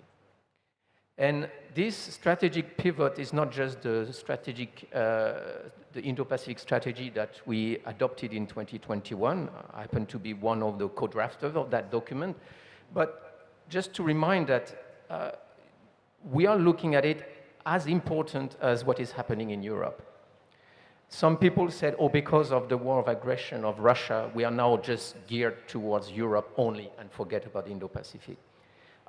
Speaker 17: And this strategic pivot is not just the strategic, the Indo-Pacific strategy that we adopted in 2021. I happen to be one of the co-drafters of that document. But just to remind that we are looking at it as important as what is happening in Europe. Some people said, oh, because of the war of aggression of Russia, we are now just geared towards Europe only and forget about the Indo-Pacific.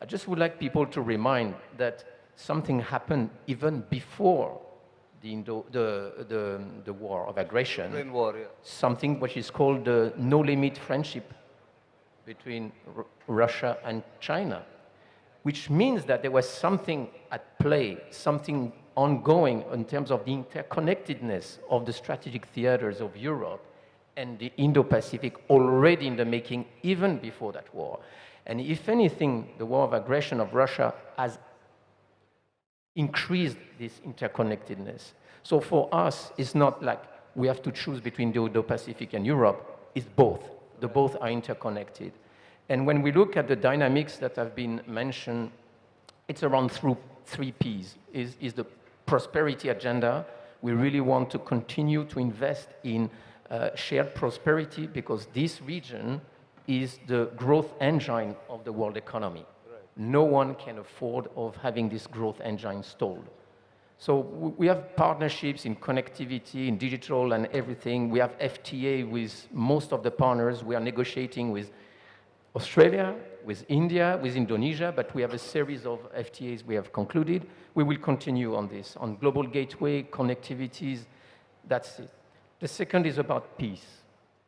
Speaker 17: I just would like people to remind that something happened even before the war of aggression.
Speaker 2: War, yeah.
Speaker 17: Something which is called the no-limit friendship between Russia and China, which means that there was something at play, something ongoing in terms of the interconnectedness of the strategic theaters of Europe and the Indo-Pacific already in the making, even before that war. And if anything, the war of aggression of Russia has increased this interconnectedness. So for us, it's not like we have to choose between the Indo-Pacific and Europe. It's both. The both are interconnected. And when we look at the dynamics that have been mentioned, it's around through 3 Ps. Is the prosperity agenda. We really want to continue to invest in shared prosperity because this region is the growth engine of the world economy. Right. No one can afford of having this growth engine stalled. So we have partnerships in connectivity, in digital and everything. We have FTA with most of the partners. We are negotiating with Australia, with India, with Indonesia, but we have a series of FTAs we have concluded. We will continue on this, on global gateway, connectivities, that's it. The second is about peace.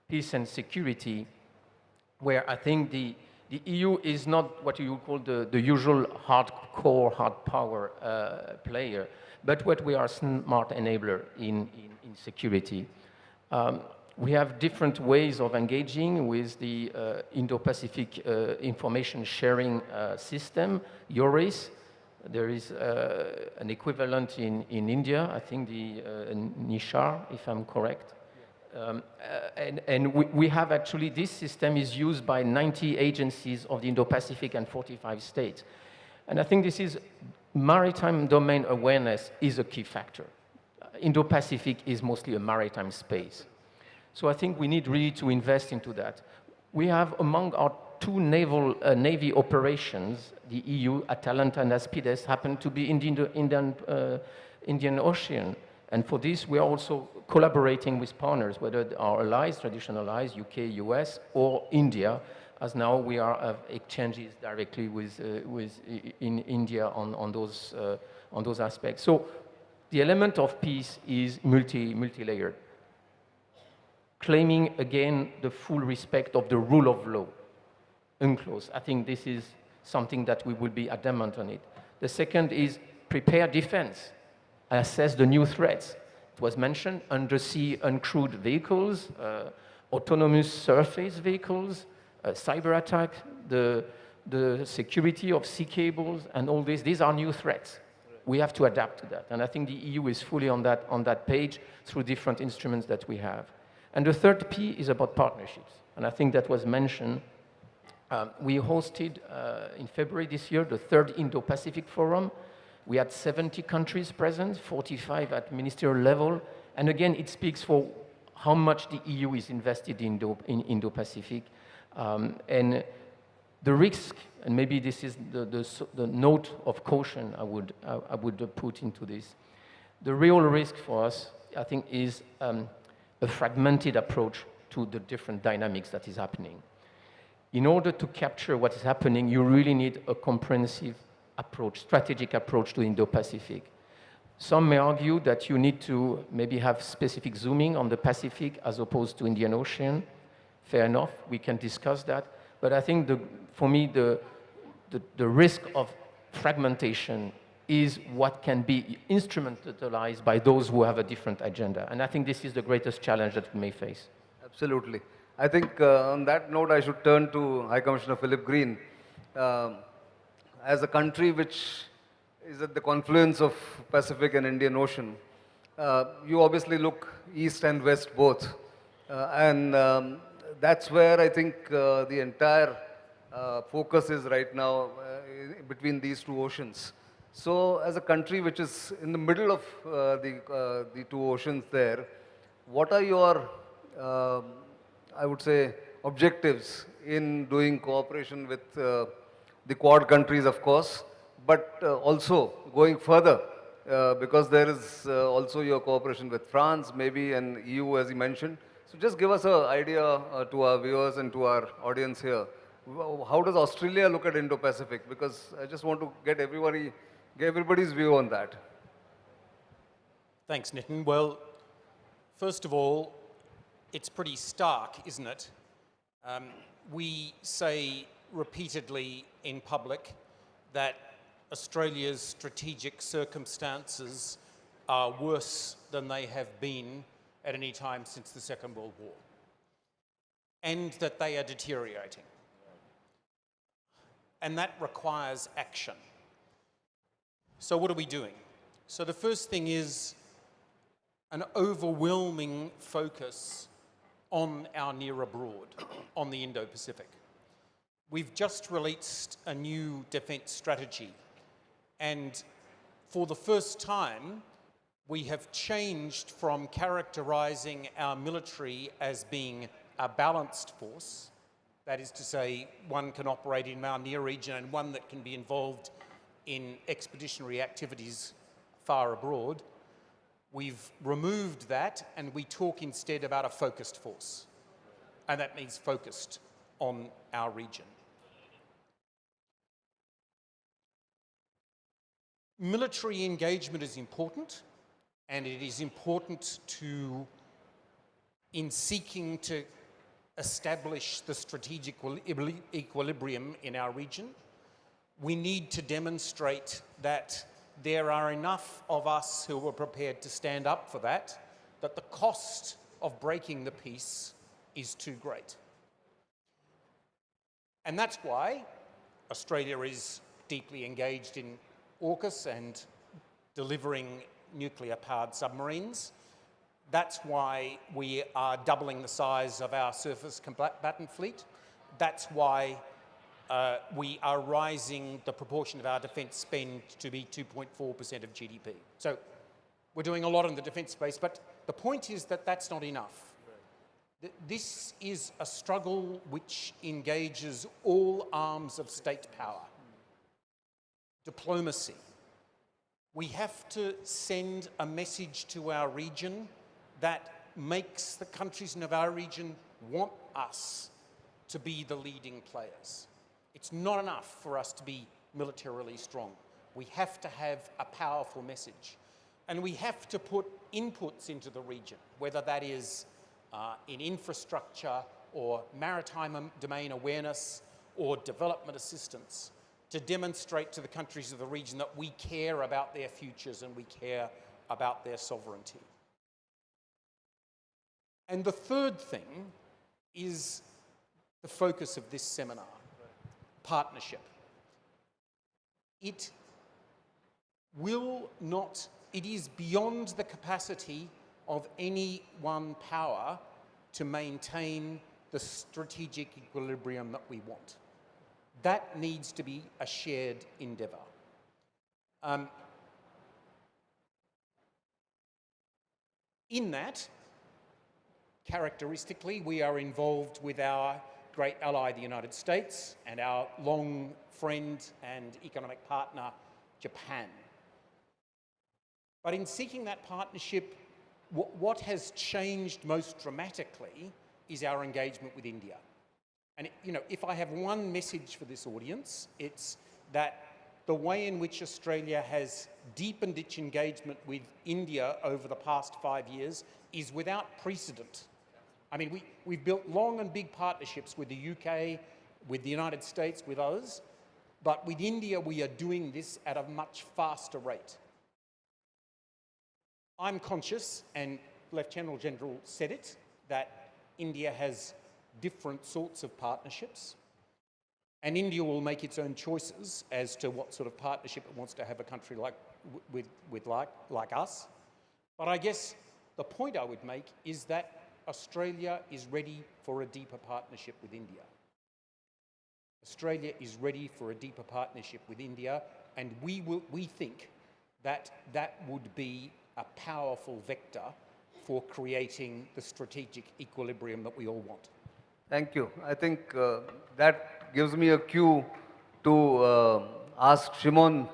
Speaker 17: Peace and security where I think the EU is not what you call the usual hardcore, hard power player, but what we are smart enabler in security. We have different ways of engaging with the Indo-Pacific information sharing system, EURIS. There is an equivalent in India, I think the NISHAR, if I'm correct. And we have actually, this system is used by 90 agencies of the Indo-Pacific and 45 states. And I think this is, maritime domain awareness is a key factor. Indo-Pacific is mostly a maritime space. So I think we need really to invest into that. We have among our two Navy operations, the EU, Atalanta and Aspides, happen to be in the Indian Ocean. And for this, we are also collaborating with partners, whether our allies, traditional allies, UK, US, or India, as now we are exchanges directly with in India on those aspects. So the element of peace is multi-layered. Claiming, again, the full respect of the rule of law, UNCLOS. I think this is something that we will be adamant on it. The second is prepare defense, assess the new threats. It was mentioned, undersea uncrewed vehicles, autonomous surface vehicles, cyber attack, the security of sea cables, and all this. These are new threats. We have to adapt to that. And I think the EU is fully on that page through different instruments that we have. And the third P is about partnerships. And I think that was mentioned. We hosted in February this year the third Indo-Pacific Forum. We had 70 countries present, 45 at ministerial level. And again, it speaks for how much the EU is invested in Indo-Pacific. And the risk, and maybe this is the note of caution I would put into this. The real risk for us, I think, is a fragmented approach to the different dynamics that is happening. In order to capture what is happening, you really need a comprehensive approach, strategic approach to Indo-Pacific. Some may argue that you need to maybe have specific zooming on the Pacific as opposed to Indian Ocean. Fair enough, we can discuss that. But I think, for me, the risk of fragmentation is what can be instrumentalized by those who have a different agenda. And I think this is the greatest challenge that we may face.
Speaker 2: Absolutely. I think on that note, I should turn to High Commissioner Philip Green. As a country which is at the confluence of Pacific and Indian Ocean, you obviously look east and west both. That's where I think the entire focus is right now between these two oceans. So as a country which is in the middle of the two oceans there, what are your, I would say, objectives in doing cooperation with the Quad countries, of course, but also going further, because there is also your cooperation with France, maybe, and EU, as you mentioned. So just give us an idea to our viewers and to our audience here. How does Australia look at Indo-Pacific? Because I just want to get everybody's view on that.
Speaker 13: Thanks, Nitin. Well, first of all, it's pretty stark, isn't it? We say repeatedly in public that Australia's strategic circumstances are worse than they have been at any time since the Second World War, and that they are deteriorating. And that requires action. So what are we doing? So the first thing is an overwhelming focus on our near abroad, on the Indo-Pacific. We've just released a new defence strategy, and for the first time, we have changed from characterising our military as being a balanced force, that is to say, one can operate in our near region and one that can be involved in expeditionary activities far abroad. We've removed that and we talk instead about a focused force. And that means focused on our region. Military engagement is important, and it is important in seeking to establish the strategic equilibrium in our region. We need to demonstrate that there are enough of us who are prepared to stand up for that the cost of breaking the peace is too great. And that's why Australia is deeply engaged in AUKUS and delivering nuclear-powered submarines. That's why we are doubling the size of our surface combatant fleet. That's why we are rising the proportion of our defence spend to be 2.4% of GDP. So we're doing a lot in the defence space, but the point is that that's not enough. This is a struggle which engages all arms of state power. Diplomacy. We have to send a message to our region that makes the countries in our region want us to be the leading players. It's not enough for us to be militarily strong. We have to have a powerful message. And we have to put inputs into the region, whether that is in infrastructure or maritime domain awareness or development assistance, to demonstrate to the countries of the region that we care about their futures and we care about their sovereignty. And the third thing is the focus of this seminar, partnership. It is beyond the capacity of any one power to maintain the strategic equilibrium that we want. That needs to be a shared endeavour. In that, characteristically, we are involved with our great ally, the United States, and our long friend and economic partner, Japan. But in seeking that partnership, what has changed most dramatically is our engagement with India. And if I have one message for this audience, it's that the way in which Australia has deepened its engagement with India over the past 5 years is without precedent. I mean, we've built long and big partnerships with the UK, with the United States, with others, but with India we are doing this at a much faster rate. I'm conscious, and Lieutenant General said it, that India has different sorts of partnerships, and India will make its own choices as to what sort of partnership it wants to have a country like us. But I guess the point I would make is that Australia is ready for a deeper partnership with India. Australia is ready for a deeper partnership with India, and we think that would be a powerful vector for creating the strategic equilibrium that we all want.
Speaker 2: Thank you. I think that gives me a cue to ask Shimon,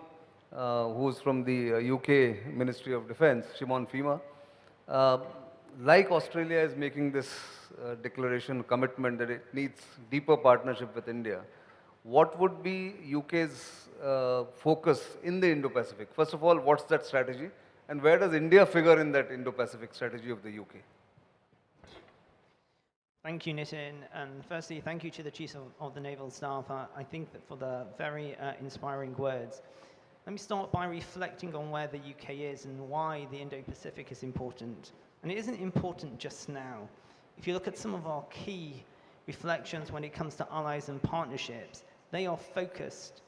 Speaker 2: who's from the UK Ministry of Defence, Shimon Fima. Like Australia is making this declaration, commitment that it needs deeper partnership with India, what would be UK's focus in the Indo-Pacific? First of all, what's that strategy? And where does India figure in that Indo-Pacific strategy of the UK?
Speaker 16: Thank you, Nitin. And firstly, thank you to the Chief of the Naval Staff, I think, that for the very inspiring words. Let me start by reflecting on where the UK is and why the Indo-Pacific is important. And it isn't important just now. If you look at some of our key reflections when it comes to allies and partnerships, they are focused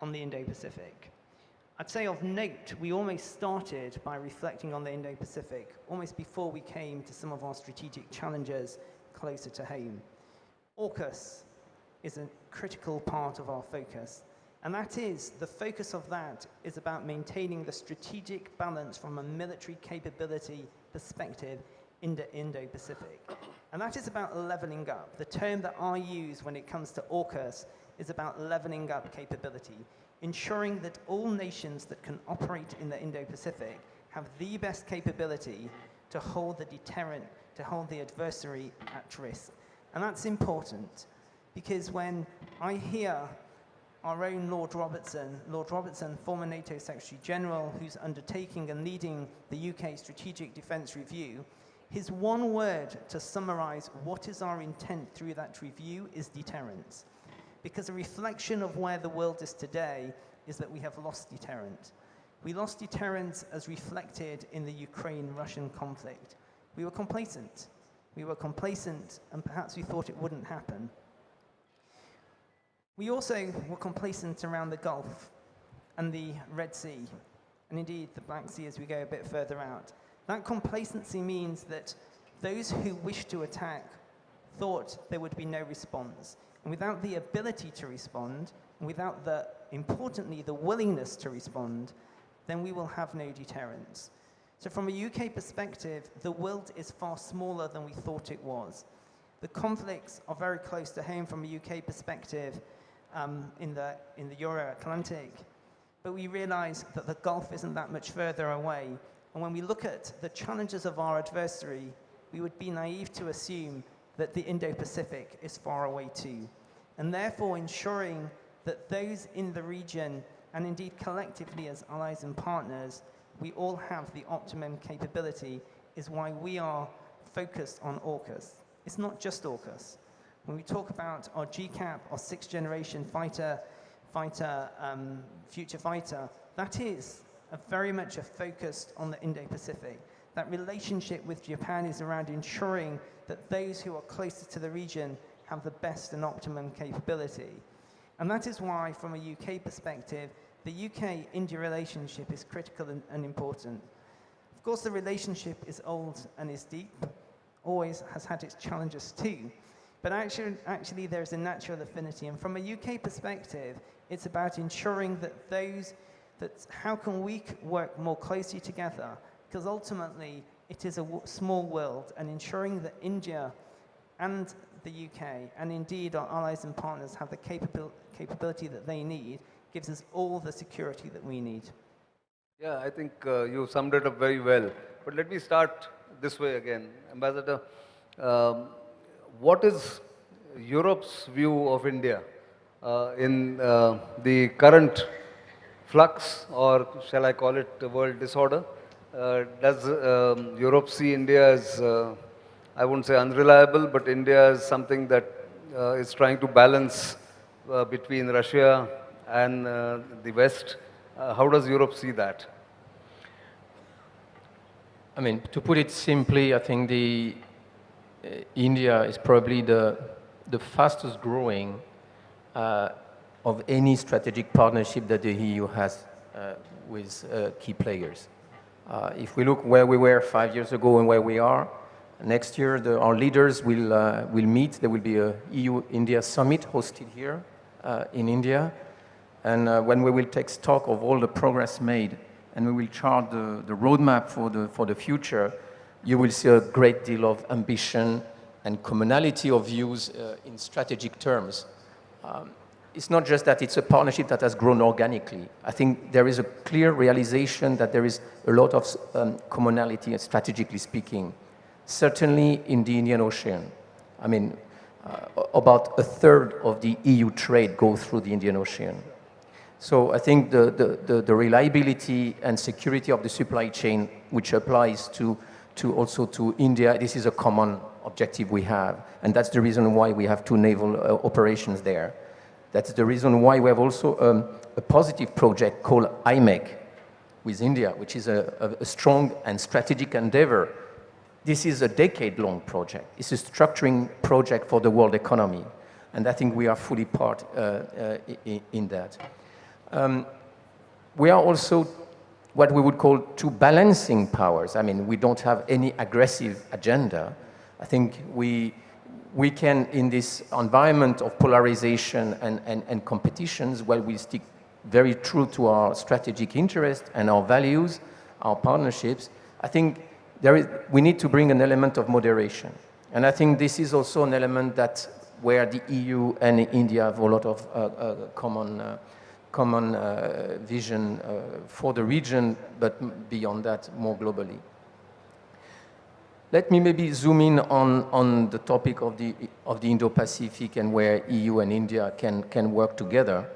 Speaker 16: on the Indo-Pacific. I'd say of note, we almost started by reflecting on the Indo-Pacific, almost before we came to some of our strategic challenges closer to home. AUKUS is a critical part of our focus, and that is, the focus of that is about maintaining the strategic balance from a military capability perspective in the Indo-Pacific. And that is about leveling up. The term that I use when it comes to AUKUS is about leveling up capability, ensuring that all nations that can operate in the Indo-Pacific have the best capability to hold the deterrent, to hold the adversary at risk. And that's important, because when I hear our own Lord Robertson, former NATO Secretary General, who's undertaking and leading the UK Strategic Defence Review, His one word to summarize what is our intent through that review is deterrence. Because a reflection of where the world is today is that we have lost deterrence. We lost deterrence as reflected in the Ukraine-Russian conflict. We were complacent. We were complacent, and perhaps we thought it wouldn't happen. We also were complacent around the Gulf and the Red Sea, and indeed the Black Sea as we go a bit further out. That complacency means that those who wished to attack thought there would be no response. And without the ability to respond, and without importantly, the willingness to respond, then we will have no deterrence. So from a UK perspective, the world is far smaller than we thought it was. The conflicts are very close to home from a UK perspective in the Euro-Atlantic, but we realize that the Gulf isn't that much further away. And when we look at the challenges of our adversary, we would be naive to assume that the Indo-Pacific is far away too. And therefore ensuring that those in the region, and indeed collectively as allies and partners, we all have the optimum capability is why we are focused on AUKUS. It's not just AUKUS. When we talk about our GCAP, our sixth generation future fighter, that is very much focused on the Indo-Pacific. That relationship with Japan is around ensuring that those who are closer to the region have the best and optimum capability. And that is why, from a UK perspective, the UK-India relationship is critical and important. Of course, the relationship is old and is deep, always has had its challenges too. But actually there is a natural affinity. And from a UK perspective, it's about ensuring that how can we work more closely together? Because ultimately, it is a small world, and ensuring that India and the UK, and indeed our allies and partners, have the capability that they need, gives us all the security that we need.
Speaker 2: Yeah, I think you summed it up very well. But let me start this way again. Ambassador, what is Europe's view of India in the current flux, or shall I call it world disorder? Does Europe see India as, I wouldn't say unreliable, but India is something that is trying to balance between Russia and the West? How does Europe see that?
Speaker 17: I mean, to put it simply, I think India is probably the fastest growing of any strategic partnership that the EU has with key players. If we look where we were 5 years ago and where we are, next year our leaders will meet. There will be a EU-India summit hosted here in India. And when we will take stock of all the progress made and we will chart the roadmap for the future, you will see a great deal of ambition and commonality of views in strategic terms. It's not just that it's a partnership that has grown organically. I think there is a clear realization that there is a lot of commonality, strategically speaking. Certainly in the Indian Ocean. I mean, about 1/3 of the EU trade goes through the Indian Ocean. So I think the reliability and security of the supply chain, which applies also to India, this is a common objective we have. And that's the reason why we have 2 naval operations there. That's the reason why we have also a positive project called IMEC with India, which is a strong and strategic endeavor. This is a decade-long project. It's a structuring project for the world economy. And I think we are fully part in that. We are also what we would call 2 balancing powers. I mean, we don't have any aggressive agenda. I think we can, in this environment of polarization and competitions, while we stick very true to our strategic interests and our values, our partnerships, I think we need to bring an element of moderation. And I think this is also an element where the EU and India have a lot of common vision for the region, but beyond that, more globally. Let me maybe zoom in on the topic of the Indo-Pacific and where EU and India can work together.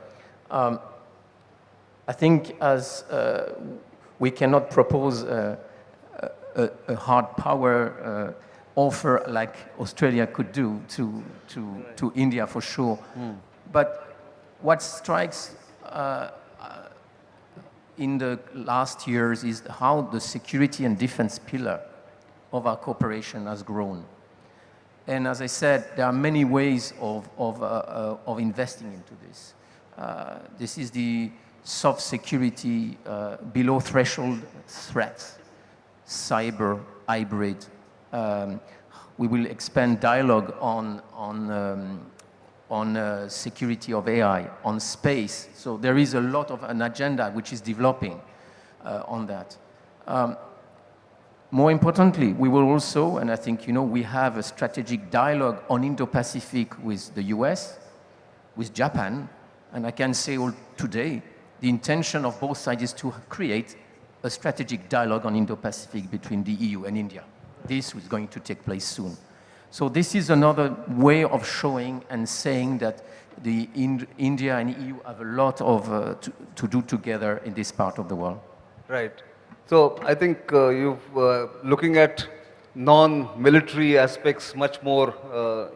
Speaker 17: I think as we cannot propose a hard power offer like Australia could do to India for sure. But what strikes in the last years is how the security and defense pillar of our cooperation has grown. And as I said, there are many ways of investing into this. This is the soft security, below threshold threats, cyber, hybrid. We will expand dialogue on security of AI, on space. So there is a lot of an agenda which is developing on that. More importantly, we will also, and I think we have a strategic dialogue on Indo-Pacific with the US, with Japan, and I can say today, the intention of both sides is to create a strategic dialogue on Indo-Pacific between the EU and India. This is going to take place soon. So this is another way of showing and saying that India and EU have a lot of to do together in this part of the world.
Speaker 2: Right. So I think you've looking at non-military aspects much more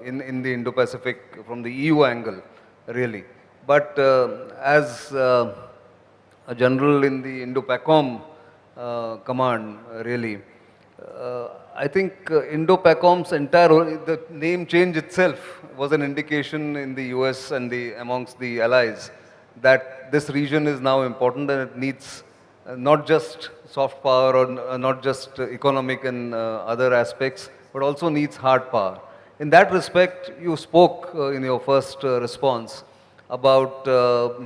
Speaker 2: in the Indo-Pacific from the EU angle, really. But as a general in the Indo-PACOM command, really, I think Indo-PACOM's the name change itself was an indication in the US and amongst the allies that this region is now important and it needs not just soft power or not just economic and other aspects, but also needs hard power. In that respect, you spoke in your first response about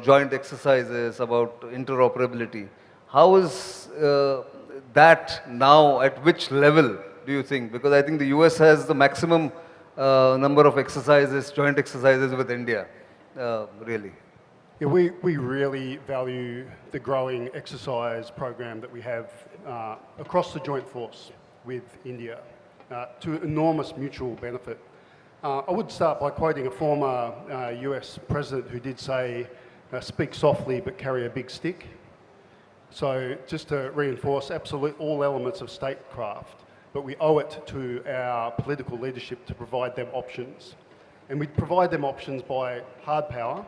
Speaker 2: joint exercises, about interoperability. How is that now, at which level do you think? Because I think the US has the maximum number of exercises, joint exercises with India, really.
Speaker 14: Yeah, we really value the growing exercise program that we have across the joint force with India to enormous mutual benefit. I would start by quoting a former US president who did say, speak softly but carry a big stick. So just to reinforce all elements of statecraft, but we owe it to our political leadership to provide them options. And we provide them options by hard power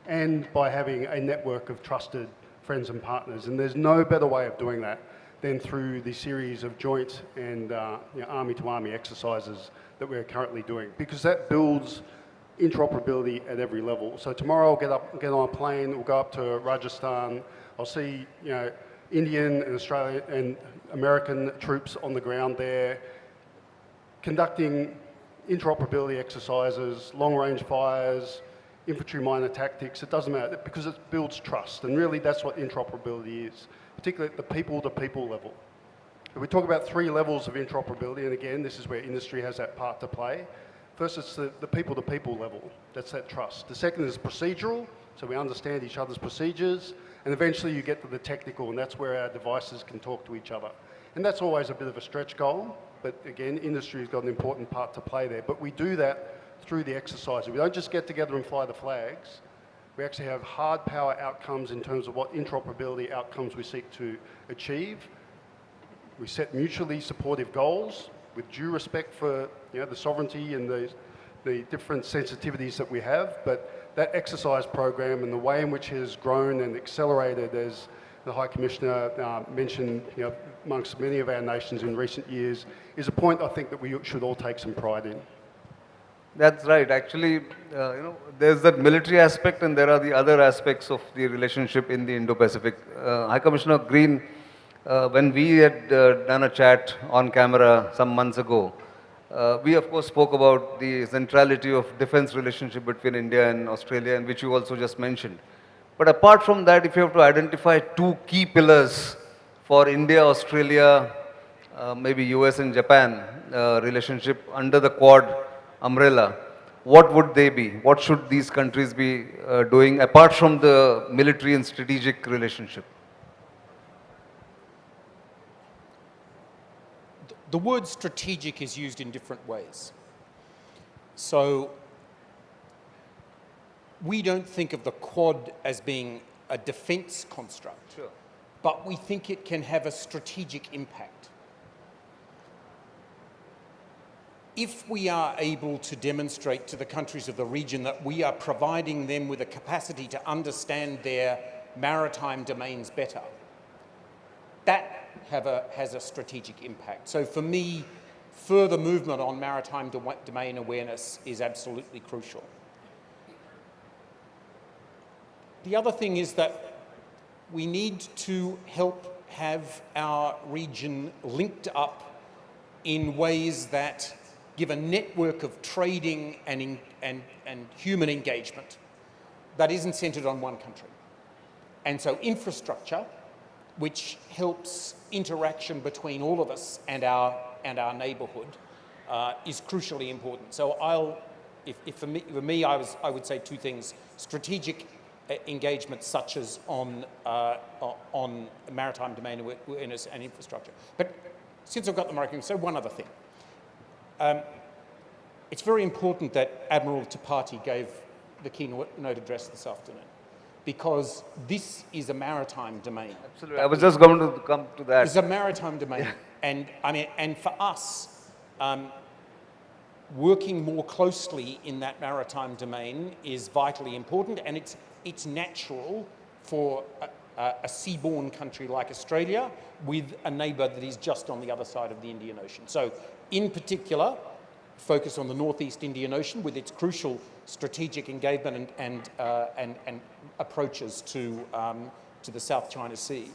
Speaker 14: and by having a network of trusted friends and partners. And there's no better way of doing that than through the series of joint and army-to-army exercises that we're currently doing, because that builds interoperability at every level. So tomorrow I'll get on a plane, we'll go up to Rajasthan, I'll see Indian and Australian and American troops on the ground there, conducting interoperability exercises, long-range fires, infantry minor tactics, it doesn't matter, because it builds trust. And really that's what interoperability is, particularly at the people-to-people level. If we talk about 3 levels of interoperability, and again, this is where industry has that part to play. First, it's the people-to-people level. That's that trust. The second is procedural, so we understand each other's procedures. And eventually you get to the technical, and that's where our devices can talk to each other. And that's always a bit of a stretch goal, but again, industry's got an important part to play there. But we do that through the exercise. We don't just get together and fly the flags. We actually have hard power outcomes in terms of what interoperability outcomes we seek to achieve. We set mutually supportive goals with due respect for the sovereignty and the different sensitivities that we have, but that exercise program and the way in which it has grown and accelerated, as the High Commissioner mentioned, amongst many of our nations in recent years, is a point I think that we should all take some pride in.
Speaker 2: That's right. Actually, there's that military aspect and there are the other aspects of the relationship in the Indo-Pacific. High Commissioner Green, when we had done a chat on camera some months ago, we of course spoke about the centrality of defense relationship between India and Australia, and which you also just mentioned. But apart from that, if you have to identify 2 key pillars for India, Australia, maybe US and Japan relationship under the Quad umbrella, what would they be? What should these countries be doing apart from the military and strategic relationship?
Speaker 13: The word strategic is used in different ways. So we don't think of the Quad as being a defense construct, but we think it can have a strategic impact. if we are able to demonstrate to the countries of the region that we are providing them with a capacity to understand their maritime domains better, that has a strategic impact. So for me, further movement on maritime domain awareness is absolutely crucial. The other thing is that we need to help have our region linked up in ways that give a network of trading and human engagement that isn't centered on one country. And so infrastructure, which helps interaction between all of us and our neighborhood, is crucially important. So for me, I would say two things: strategic engagement, such as on maritime domain awareness and infrastructure. But since I've got the mic, I can say one other thing. It's very important that Admiral Tripathi gave the keynote address this afternoon, because this is a maritime domain.
Speaker 2: Absolutely. I was just going to come to that.
Speaker 13: It's a maritime domain. And I mean, and for us, working more closely in that maritime domain is vitally important, and it's natural for a seaborne country like Australia with a neighbour that is just on the other side of the Indian Ocean. So in particular, focus on the Northeast Indian Ocean with its crucial strategic engagement and approaches to the South China Sea.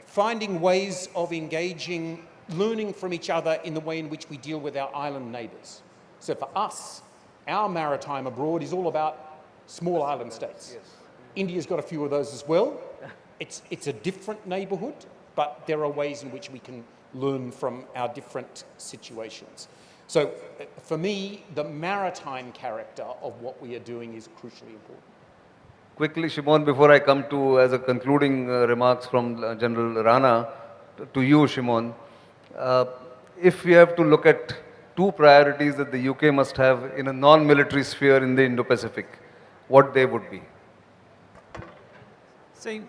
Speaker 13: Finding ways of engaging, learning from each other in the way in which we deal with our island neighbours. So for us, our maritime abroad is all about small island states. Yes. India's got a few of those as well. It's a different neighbourhood, but there are ways in which we can learn from our different situations. So for me, the maritime character of what we are doing is crucially important.
Speaker 2: Quickly, Shimon, before I come to as a concluding remarks from General Rana, to you, Shimon, if we have to look at two priorities that the UK must have in a non-military sphere in the Indo-Pacific, what they would be?
Speaker 16: So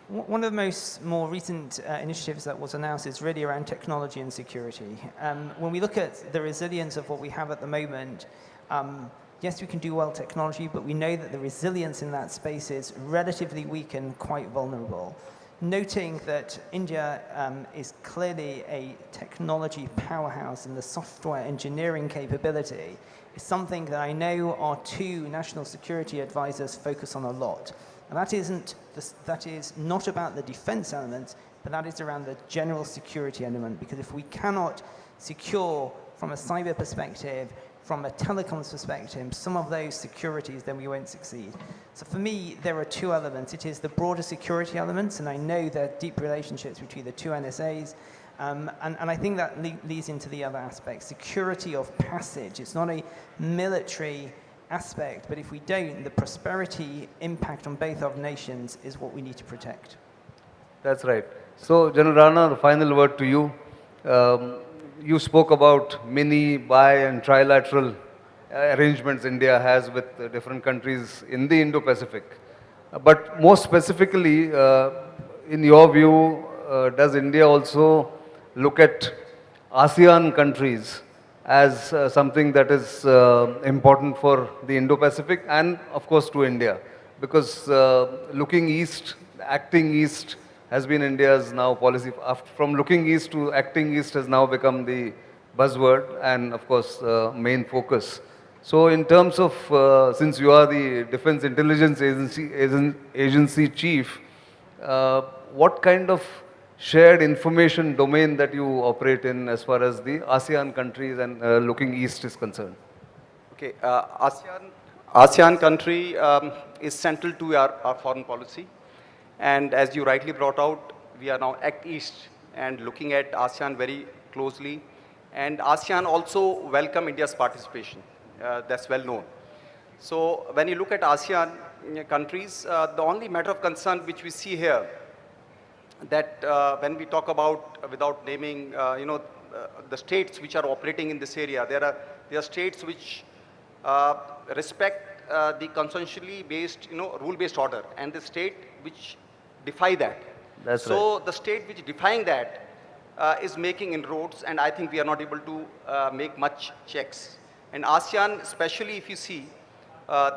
Speaker 16: one of the more recent initiatives that was announced is really around technology and security. When we look at the resilience of what we have at the moment, yes, we can do well technology, but we know that the resilience in that space is relatively weak and quite vulnerable. Noting that India is clearly a technology powerhouse and the software engineering capability is something that I know our two national security advisors focus on a lot. And that is not about the defense element, but that is around the general security element, because if we cannot secure from a cyber perspective, from a telecoms perspective, some of those securities, then we won't succeed. So for me, there are two elements. It is the broader security elements, and I know there are deep relationships between the two NSAs, and I think that leads into the other aspect, security of passage. It's not a military aspect, but if we don't, the prosperity impact on both of nations is what we need to protect.
Speaker 2: That's right. So, General Rana, the final word to you. You spoke about mini, bi and trilateral arrangements India has with different countries in the Indo-Pacific. But more specifically, in your view, does India also look at ASEAN countries as something that is important for the Indo-Pacific and of course to India? Because looking east, acting east has been India's now policy. From looking east to acting east has now become the buzzword and of course main focus. So in terms of, since you are the Defense Intelligence Agency Chief, what kind of shared information domain that you operate in as far as the ASEAN countries and looking east is concerned?
Speaker 15: Okay, ASEAN country is central to our foreign policy. And as you rightly brought out, we are now Act East and looking at ASEAN very closely. And ASEAN also welcome India's participation. That's well known. So when you look at ASEAN countries, the only matter of concern which we see here, that when we talk about, without naming, the states which are operating in this area, there are states which respect the consensually based, rule-based order, and the state which defy that.
Speaker 2: That's
Speaker 15: so
Speaker 2: right.
Speaker 15: the state which defying that is making inroads, and I think we are not able to make much checks. And ASEAN, especially if you see,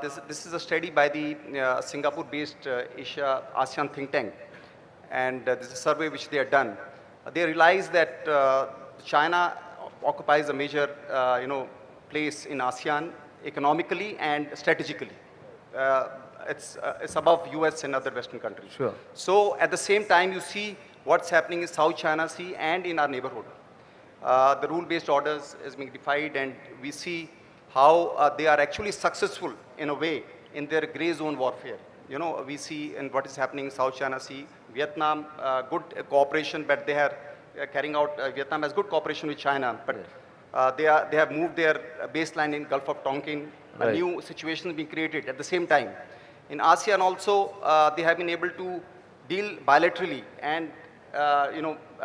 Speaker 15: this is a study by the Singapore-based Asia ASEAN think tank, and this is a survey which they have done. They realize that China occupies a major, place in ASEAN economically and strategically. It's above US and other Western countries.
Speaker 2: Sure.
Speaker 15: So at the same time, you see what's happening in South China Sea and in our neighborhood. The rule-based orders is being defied, and we see how they are actually successful in a way in their gray zone warfare. You know, we see in what is happening in South China Sea, Vietnam, good cooperation, but they are carrying out, Vietnam has good cooperation with China, but they have moved their baseline in Gulf of Tonkin. A new situation is being created at the same time. In ASEAN also, they have been able to deal bilaterally and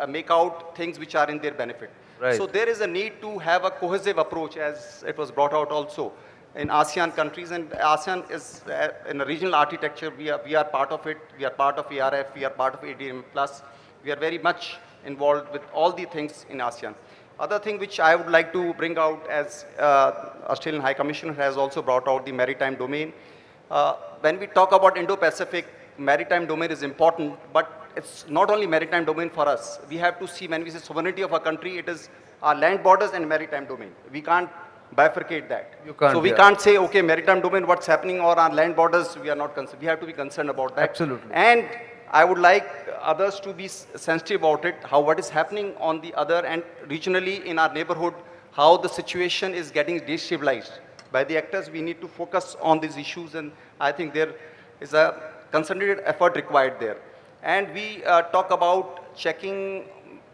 Speaker 15: make out things which are in their benefit.
Speaker 2: Right.
Speaker 15: So there is a need to have a cohesive approach, as it was brought out also in ASEAN countries, and ASEAN is in a regional architecture. We are part of it. We are part of ERF. We are part of ADM+. We are very much involved with all the things in ASEAN. Other thing which I would like to bring out, as Australian High Commissioner has also brought out, the maritime domain. When we talk about Indo-Pacific, maritime domain is important, but it's not only maritime domain for us. We have to see, when we say sovereignty of a country, it is our land borders and maritime domain. We can't bifurcate that.
Speaker 2: You can't,
Speaker 15: so we can't say, okay, maritime domain, what's happening, or our land borders, we are not concerned. We have to be concerned about that.
Speaker 2: Absolutely.
Speaker 15: And I would like others to be sensitive about it, how what is happening on the other, and regionally in our neighborhood, how the situation is getting destabilized. By the actors, we need to focus on these issues, and I think there is a concentrated effort required there. And we talk about checking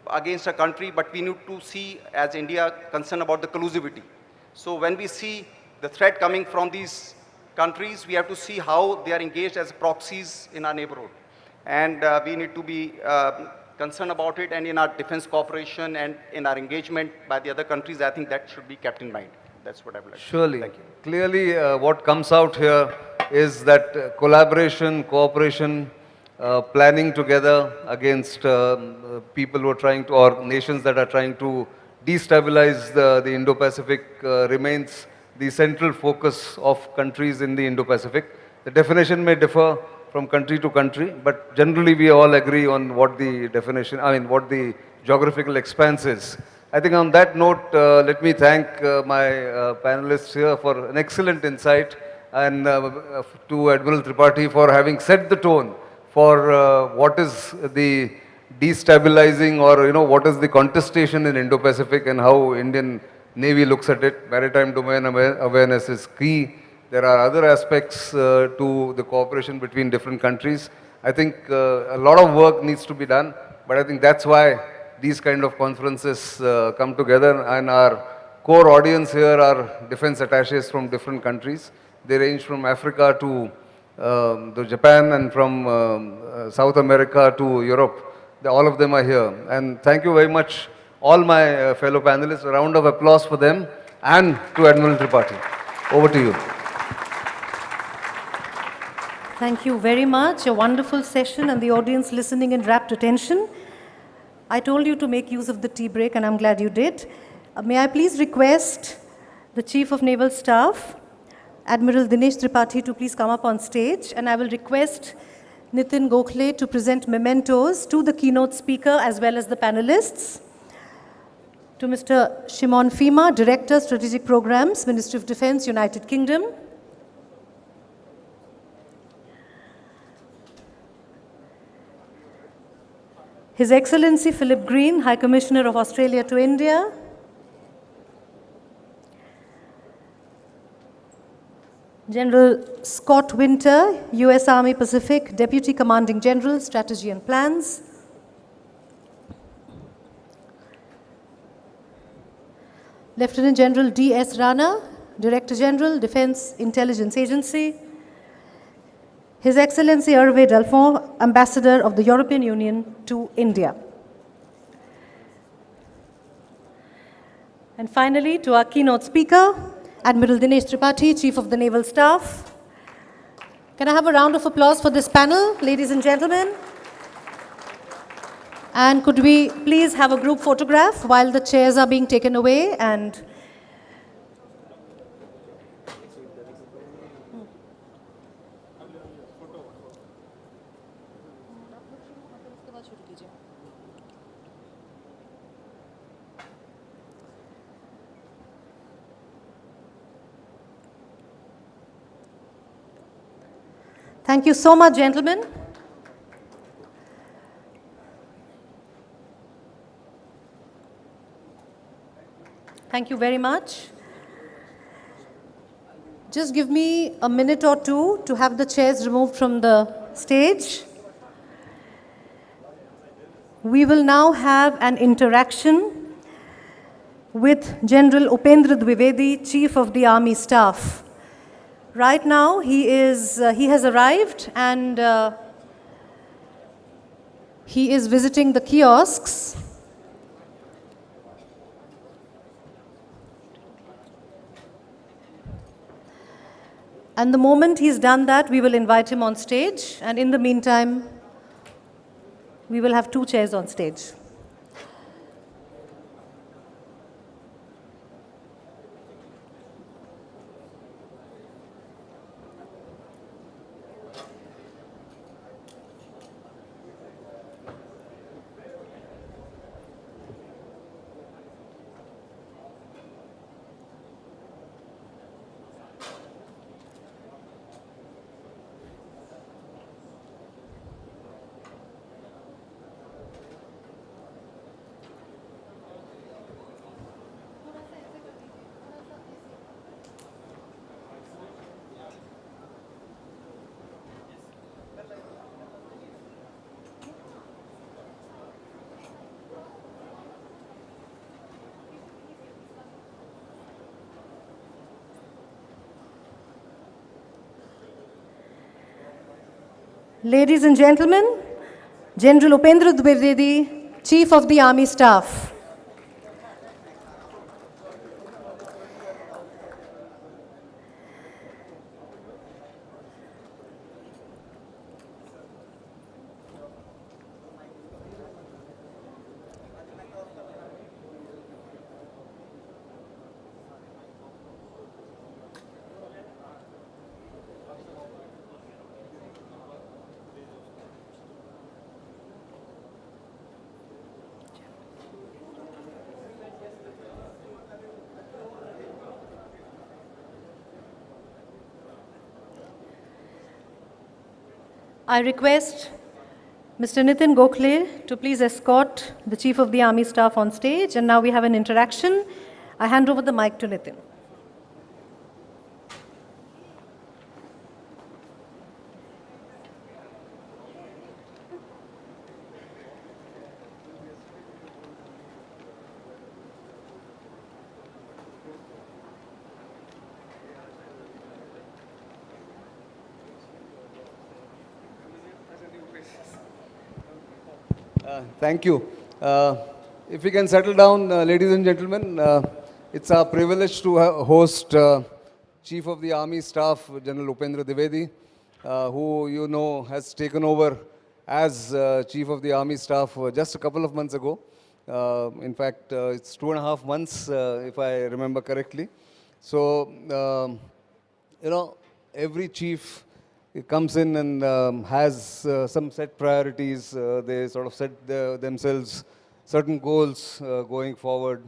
Speaker 15: against a country, but we need to see, as India, concerned about the collusivity. So when we see the threat coming from these countries, we have to see how they are engaged as proxies in our neighborhood. And we need to be concerned about it, and in our defense cooperation and in our engagement by the other countries, I think that should be kept in mind. That's what I would like to say.
Speaker 2: Surely.
Speaker 15: Thank you.
Speaker 2: Clearly, what comes out here is that collaboration, cooperation, planning together against people who are trying to, or nations that are trying to destabilize the Indo-Pacific remains the central focus of countries in the Indo-Pacific. The definition may differ from country to country, but generally we all agree on what the definition, what the geographical expanse is. I think on that note, let me thank my panelists here for an excellent insight, and to Admiral Tripathi for having set the tone for what is the destabilizing, or what is the contestation in Indo-Pacific and how Indian Navy looks at it. Maritime domain awareness is key. There are other aspects to the cooperation between different countries. I think a lot of work needs to be done, but I think that's why these kind of conferences come together, and our core audience here are defense attaches from different countries. They range from Africa to Japan, and from South America to Europe. All of them are here. And thank you very much, all my fellow panelists. A round of applause for them, and to Admiral Tripathi. Over to you.
Speaker 1: Thank you very much. A wonderful session, and the audience listening in rapt attention. I told you to make use of the tea break, and I'm glad you did. May I please request the Chief of Naval Staff, Admiral Dinesh Tripathi, to please come up on stage, and I will request Nitin Gokhale to present mementos to the keynote speaker as well as the panelists. To Mr. Shimon Fima, Director, Strategic Programs, Ministry of Defense, United Kingdom. His Excellency Philip Green, High Commissioner of Australia to India. General Scott Winter, U.S. Army Pacific, Deputy Commanding General, Strategy and Plans. Lieutenant General D.S. Rana, Director General, Defense Intelligence Agency. His Excellency Hervé Delfont, Ambassador of the European Union to India. And finally, to our keynote speaker, Admiral Dinesh Tripathi, Chief of the Naval Staff. Can I have a round of applause for this panel, ladies and gentlemen? And could we please have a group photograph while the chairs are being taken away? And thank you so much, gentlemen. Thank you very much. Just give me a minute or two to have the chairs removed from the stage. We will now have an interaction with General Upendra Dwivedi, Chief of the Army Staff. Right now, he has arrived and he is visiting the kiosks. And the moment he's done that, we will invite him on stage. And in the meantime, we will have 2 chairs on stage. Ladies and gentlemen, General Upendra Dwivedi, Chief of the Army Staff. I request Mr. Nitin Gokhale to please escort the Chief of the Army Staff on stage. And now we have an interaction. I hand over the mic to Nitin.
Speaker 2: Thank you. If we can settle down, ladies and gentlemen, it's our privilege to host Chief of the Army Staff, General Upendra Dwivedi, who you know has taken over as Chief of the Army Staff just a couple of months ago. In fact, it's 2.5 months, if I remember correctly. So, you know, every chief comes in and has some set priorities. They sort of set themselves certain goals going forward.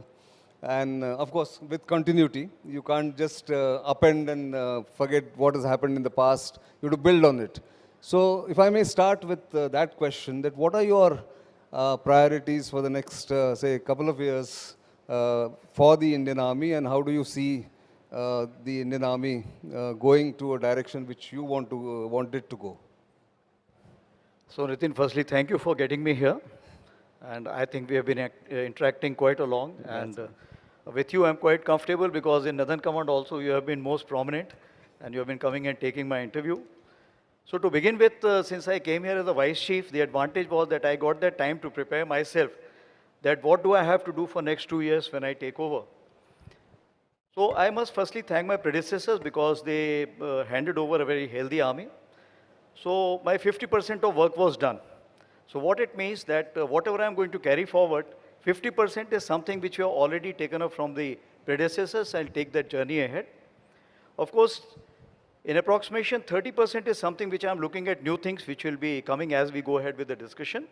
Speaker 2: And of course, with continuity, you can't just upend and forget what has happened in the past. You have to build on it. So if I may start with that question, that what are your priorities for the next, say, couple of years for the Indian Army, and how do you see the Indian Army going to a direction which you want it to go?
Speaker 11: So Nitin, firstly, thank you for getting me here. And I think we have been interacting quite a long. And with you, I'm quite comfortable because in Northern Command also, you have been most prominent and you have been coming and taking my interview. So to begin with, since I came here as a Vice Chief, the advantage was that I got that time to prepare myself, that what do I have to do for next 2 years when I take over. So I must firstly thank my predecessors because they handed over a very healthy army. So my 50% of work was done. So what it means that whatever I'm going to carry forward, 50% is something which we have already taken up from the predecessors. I'll take that journey ahead. Of course, in approximation, 30% is something which I'm looking at new things which will be coming as we go ahead with the discussion.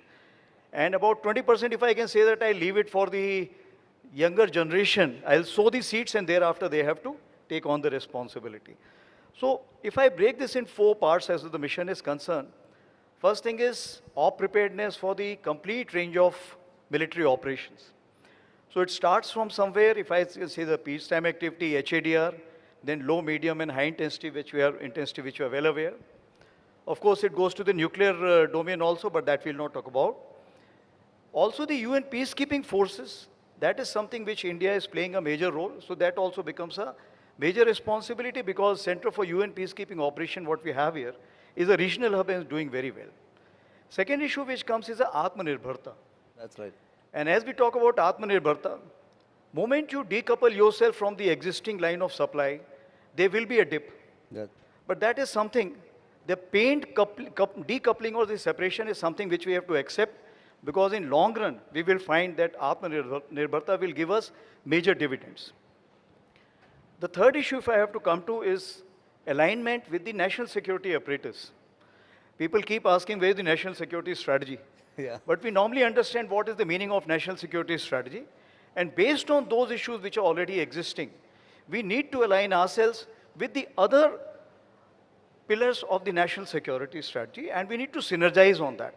Speaker 11: And about 20%, if I can say that, I leave it for the younger generation. I'll sow the seeds and thereafter they have to take on the responsibility. So if I break this in 4 parts as the mission is concerned, first thing is op preparedness for the complete range of military operations. So it starts from somewhere, if I say the peacetime activity, HADR, then low, medium, and high intensity, which we are well aware. Of course, it goes to the nuclear domain also, but that we'll not talk about. Also, the UN peacekeeping forces, that is something which India is playing a major role. So that also becomes a major responsibility because Center for UN Peacekeeping Operation, what we have here, is a regional hub and is doing very well. Second issue which comes is the Atmanirbharta.
Speaker 18: That's right.
Speaker 11: And as we talk about Atmanirbharta, moment you decouple yourself from the existing line of supply, there will be a dip.
Speaker 18: Yeah.
Speaker 11: But that is something, the pained decoupling or the separation is something which we have to accept because in long run, we will find that Atmanirbharta will give us major dividends. The third issue, if I have to come to, is alignment with the national security apparatus. People keep asking where is the national security strategy.
Speaker 18: Yeah.
Speaker 11: But we normally understand what is the meaning of national security strategy. And based on those issues which are already existing, we need to align ourselves with the other pillars of the national security strategy, and we need to synergize on that.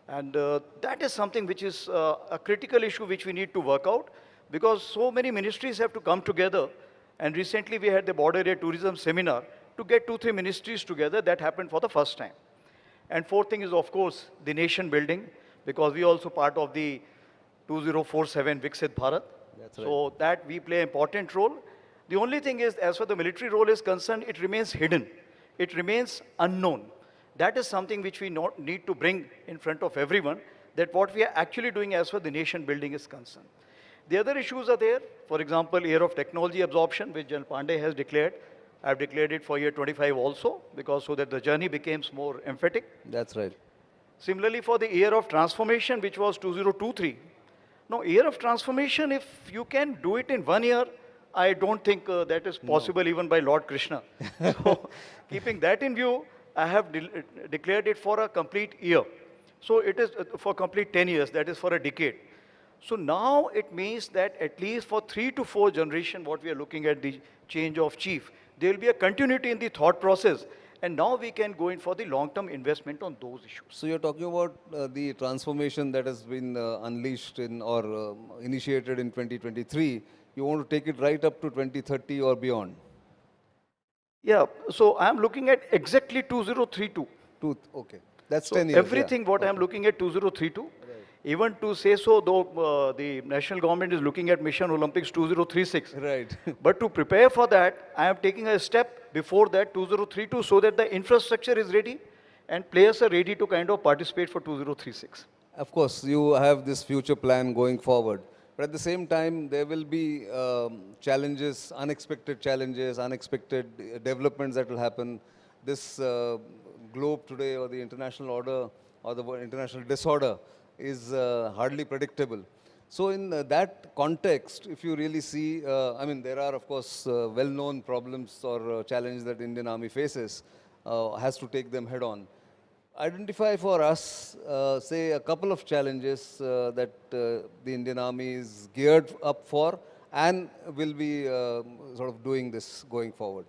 Speaker 11: And that is something which is a critical issue which we need to work out because so many ministries have to come together. And recently we had the border area tourism seminar to get 2-3 ministries together. That happened for the first time. And fourth thing is, of course, the nation building, because we are also part of the 2047 Viksit Bharat.
Speaker 18: That's right.
Speaker 11: So that we play an important role. The only thing is, as far as the military role is concerned, it remains hidden. It remains unknown. That is something which we need to bring in front of everyone, that what we are actually doing as far as the nation building is concerned. The other issues are there. For example, year of technology absorption, which General Pandey has declared. I've declared it for year 25 also, because so that the journey becomes more emphatic.
Speaker 18: That's right.
Speaker 11: Similarly, for the year of transformation, which was 2023. Now, year of transformation, if you can do it in 1 year, I don't think that is possible even by Lord Krishna. So, keeping that in view, I have declared it for a complete year. So it is for complete 10 years, that is for a decade. So now it means that at least for 3 to 4 generations, what we are looking at the change of chief, there will be a continuity in the thought process. And now we can go in for the long-term investment on those issues.
Speaker 18: So you're talking about the transformation that has been unleashed in or initiated in 2023. You want to take it right up to 2030 or beyond?
Speaker 11: Yeah, so I'm looking at exactly 2032.
Speaker 18: Okay, that's
Speaker 11: so
Speaker 18: 10 years.
Speaker 11: Everything what I'm looking at 2032. Even to say so, though the national government is looking at Mission Olympics 2036.
Speaker 18: Right.
Speaker 11: But to prepare for that, I am taking a step before that, 2032, so that the infrastructure is ready and players are ready to kind of participate for 2036.
Speaker 18: Of course, you have this future plan going forward. But at the same time, there will be challenges, unexpected developments that will happen. This globe today, or the international order, or the international disorder, is hardly predictable. So in that context, if you really see, I mean, there are, of course, well-known problems or challenges that Indian Army faces, has to take them head-on. Identify for us, say, a couple of challenges that the Indian Army is geared up for and will be sort of doing this going forward.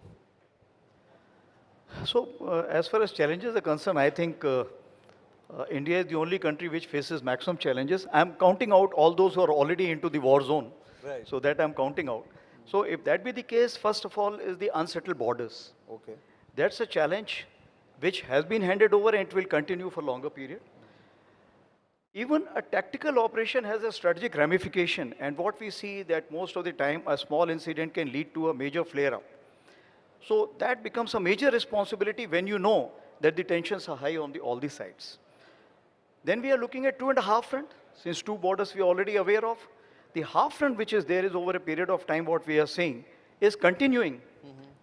Speaker 11: So as far as challenges are concerned, I think India is the only country which faces maximum challenges. I'm counting out all those who are already into the war zone.
Speaker 18: Right.
Speaker 11: So that I'm counting out. So if that be the case, first of all is the unsettled borders.
Speaker 18: Okay.
Speaker 11: That's a challenge which has been handed over and it will continue for a longer period. Even a tactical operation has a strategic ramification, and what we see that most of the time a small incident can lead to a major flare-up. So that becomes a major responsibility when you know that the tensions are high on all the sides. Then we are looking at 2.5 front, since 2 borders we are already aware of. The half front which is there is over a period of time, what we are seeing is continuing.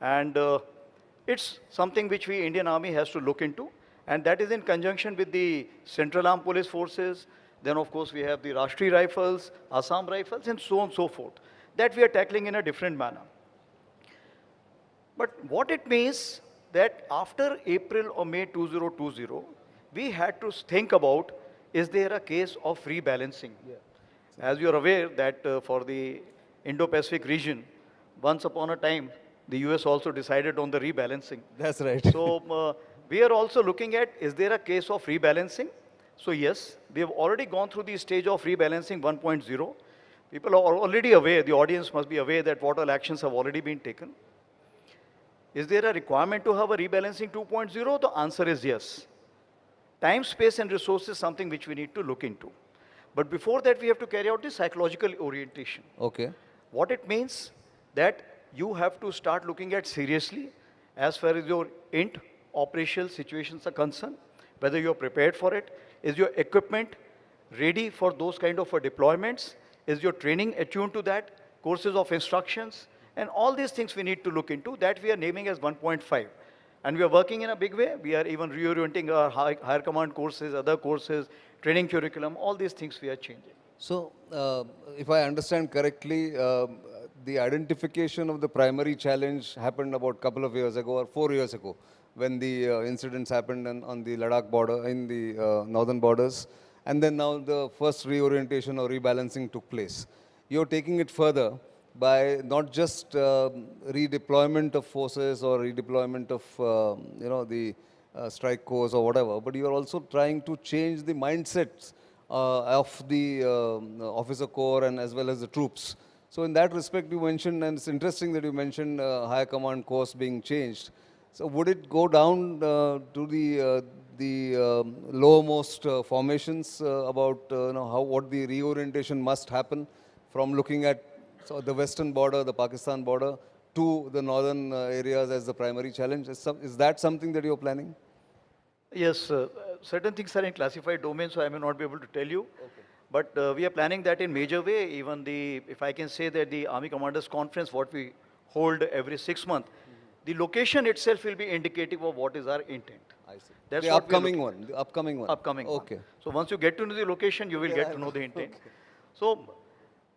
Speaker 11: And it's something which Indian Army has to look into. And that is in conjunction with the Central Armed Police Forces. Then, of course, we have the Rashtriya Rifles, Assam Rifles, and so on and so forth, that we are tackling in a different manner. But what it means that after April or May 2020, we had to think about, is there a case of rebalancing? Yeah. As you are aware that for the Indo-Pacific region, once upon a time, the US also decided on the rebalancing.
Speaker 18: That's right.
Speaker 11: So we are also looking at, is there a case of rebalancing? So yes, we have already gone through the stage of rebalancing 1.0. People are already aware, the audience must be aware that what all actions have already been taken. Is there a requirement to have a rebalancing 2.0? The answer is yes. Time, space, and resources is something which we need to look into. But before that, we have to carry out the psychological orientation.
Speaker 18: Okay.
Speaker 11: What it means that you have to start looking at seriously as far as your operational situations are concerned, whether you're prepared for it, is your equipment ready for those kind of deployments, is your training attuned to that, courses of instructions, and all these things we need to look into, that we are naming as 1.5. And we are working in a big way. We are even reorienting our higher command courses, other courses, training curriculum, all these things we are changing.
Speaker 18: So, if I understand correctly, the identification of the primary challenge happened about a couple of years ago or 4 years ago, when the incidents happened on the Ladakh border, in the northern borders. And then now the first reorientation or rebalancing took place. You're taking it further by not just redeployment of forces or redeployment of the strike corps or whatever, but you are also trying to change the mindsets of the officer corps and as well as the troops. So in that respect, you mentioned, and it's interesting that you mentioned higher command course being changed. So would it go down to the lowermost formations about what the reorientation must happen from looking at the western border, the Pakistan border, to the northern areas as the primary challenge? Is that something that you're planning?
Speaker 11: Yes, certain things are in classified domain, so I may not be able to tell you. Okay. But we are planning that in major way. Even if I can say that the Army Commanders Conference, what we hold every 6 months, the location itself will be indicative of what is our intent.
Speaker 18: I see.
Speaker 11: That's
Speaker 18: the
Speaker 11: what
Speaker 18: upcoming one. The upcoming one.
Speaker 11: Upcoming
Speaker 18: okay.
Speaker 11: one. So once you get to know the location, you will get to know the intent. Okay. So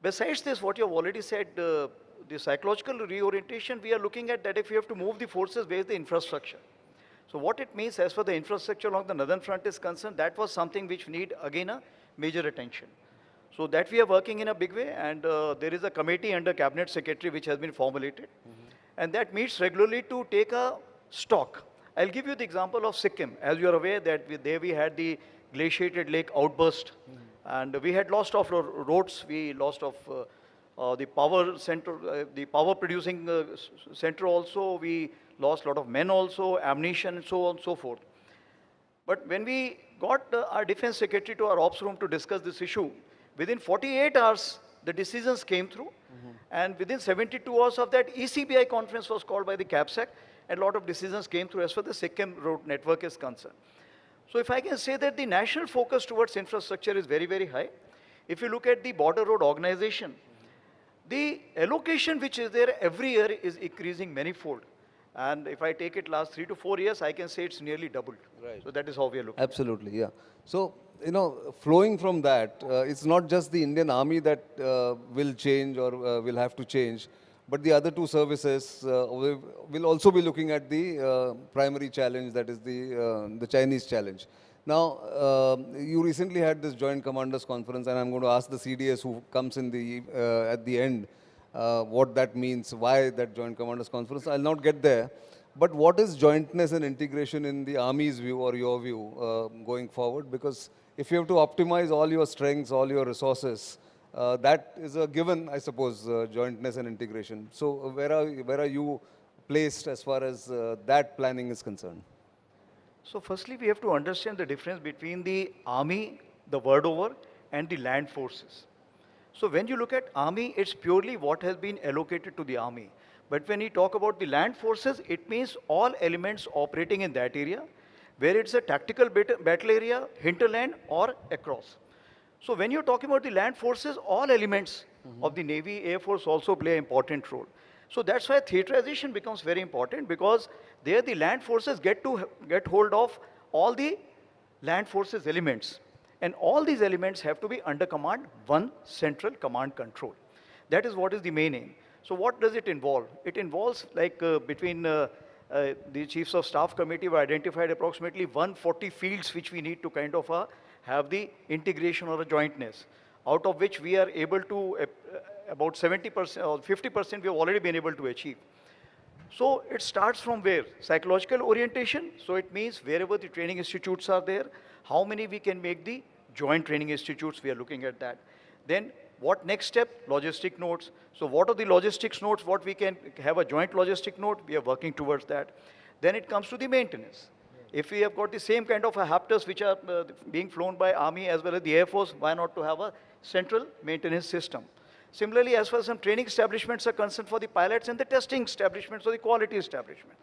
Speaker 11: besides this, what you have already said, the psychological reorientation, we are looking at that if we have to move the forces, where is the infrastructure? So what it means as far the infrastructure along the northern front is concerned, that was something which need again a major attention. So that we are working in a big way, and there is a committee under Cabinet Secretary which has been formulated, and that meets regularly to take a stock. I'll give you the example of Sikkim. As you are aware that there we had the glaciated lake outburst, and we had lost of roads, we lost of the power center, the power producing center also, we lost a lot of men also, ammunition and so on and so forth. But when we got our defense secretary to our ops room to discuss this issue, within 48 hours, the decisions came through. And within 72 hours of that, ECBI conference was called by the CAPSEC, and a lot of decisions came through as far as the Sikkim road network is concerned. So if I can say that the national focus towards infrastructure is very, very high. If you look at the border road organization, the allocation which is there every year is increasing manifold. And if I take it last 3 to 4 years, I can say it's nearly doubled. Right. So that is how we are looking.
Speaker 18: Absolutely, yeah. So, flowing from that, it's not just the Indian Army that will change or will have to change, but the other two services will also be looking at the primary challenge, that is the Chinese challenge. Now, you recently had this Joint Commanders Conference, and I'm going to ask the CDS who comes in at the end what that means, why that Joint Commanders Conference. I'll not get there. But what is jointness and integration in the Army's view or your view going forward? Because if you have to optimize all your strengths, all your resources, that is a given, I suppose, jointness and integration. So where are you placed as far as that planning is concerned?
Speaker 11: So firstly, we have to understand the difference between the Army, the word over, and the land forces. So when you look at Army, it's purely what has been allocated to the Army. But when you talk about the land forces, it means all elements operating in that area, where it's a tactical battle area, hinterland, or across. So when you're talking about the land forces, all elements of the Navy, Air Force also play an important role. So that's why theaterization becomes very important, because there the land forces get hold of all the land forces elements. And all these elements have to be under command, one central command control. That is what is the main aim. So what does it involve? It involves like between the Chiefs of Staff Committee, we identified approximately 140 fields which we need to kind of have the integration or a jointness, out of which we are able to, about 70% or 50% we have already been able to achieve. So it starts from where? Psychological orientation. So it means wherever the training institutes are there, how many we can make the joint training institutes, we are looking at that. Then what next step? Logistic nodes. So what are the logistics nodes? What we can have a joint logistic node? We are working towards that. Then it comes to the maintenance. If we have got the same kind of Raptors which are being flown by Army as well as the Air Force, why not to have a central maintenance system? Similarly, as far as some training establishments are concerned for the pilots and the testing establishments or the quality establishment.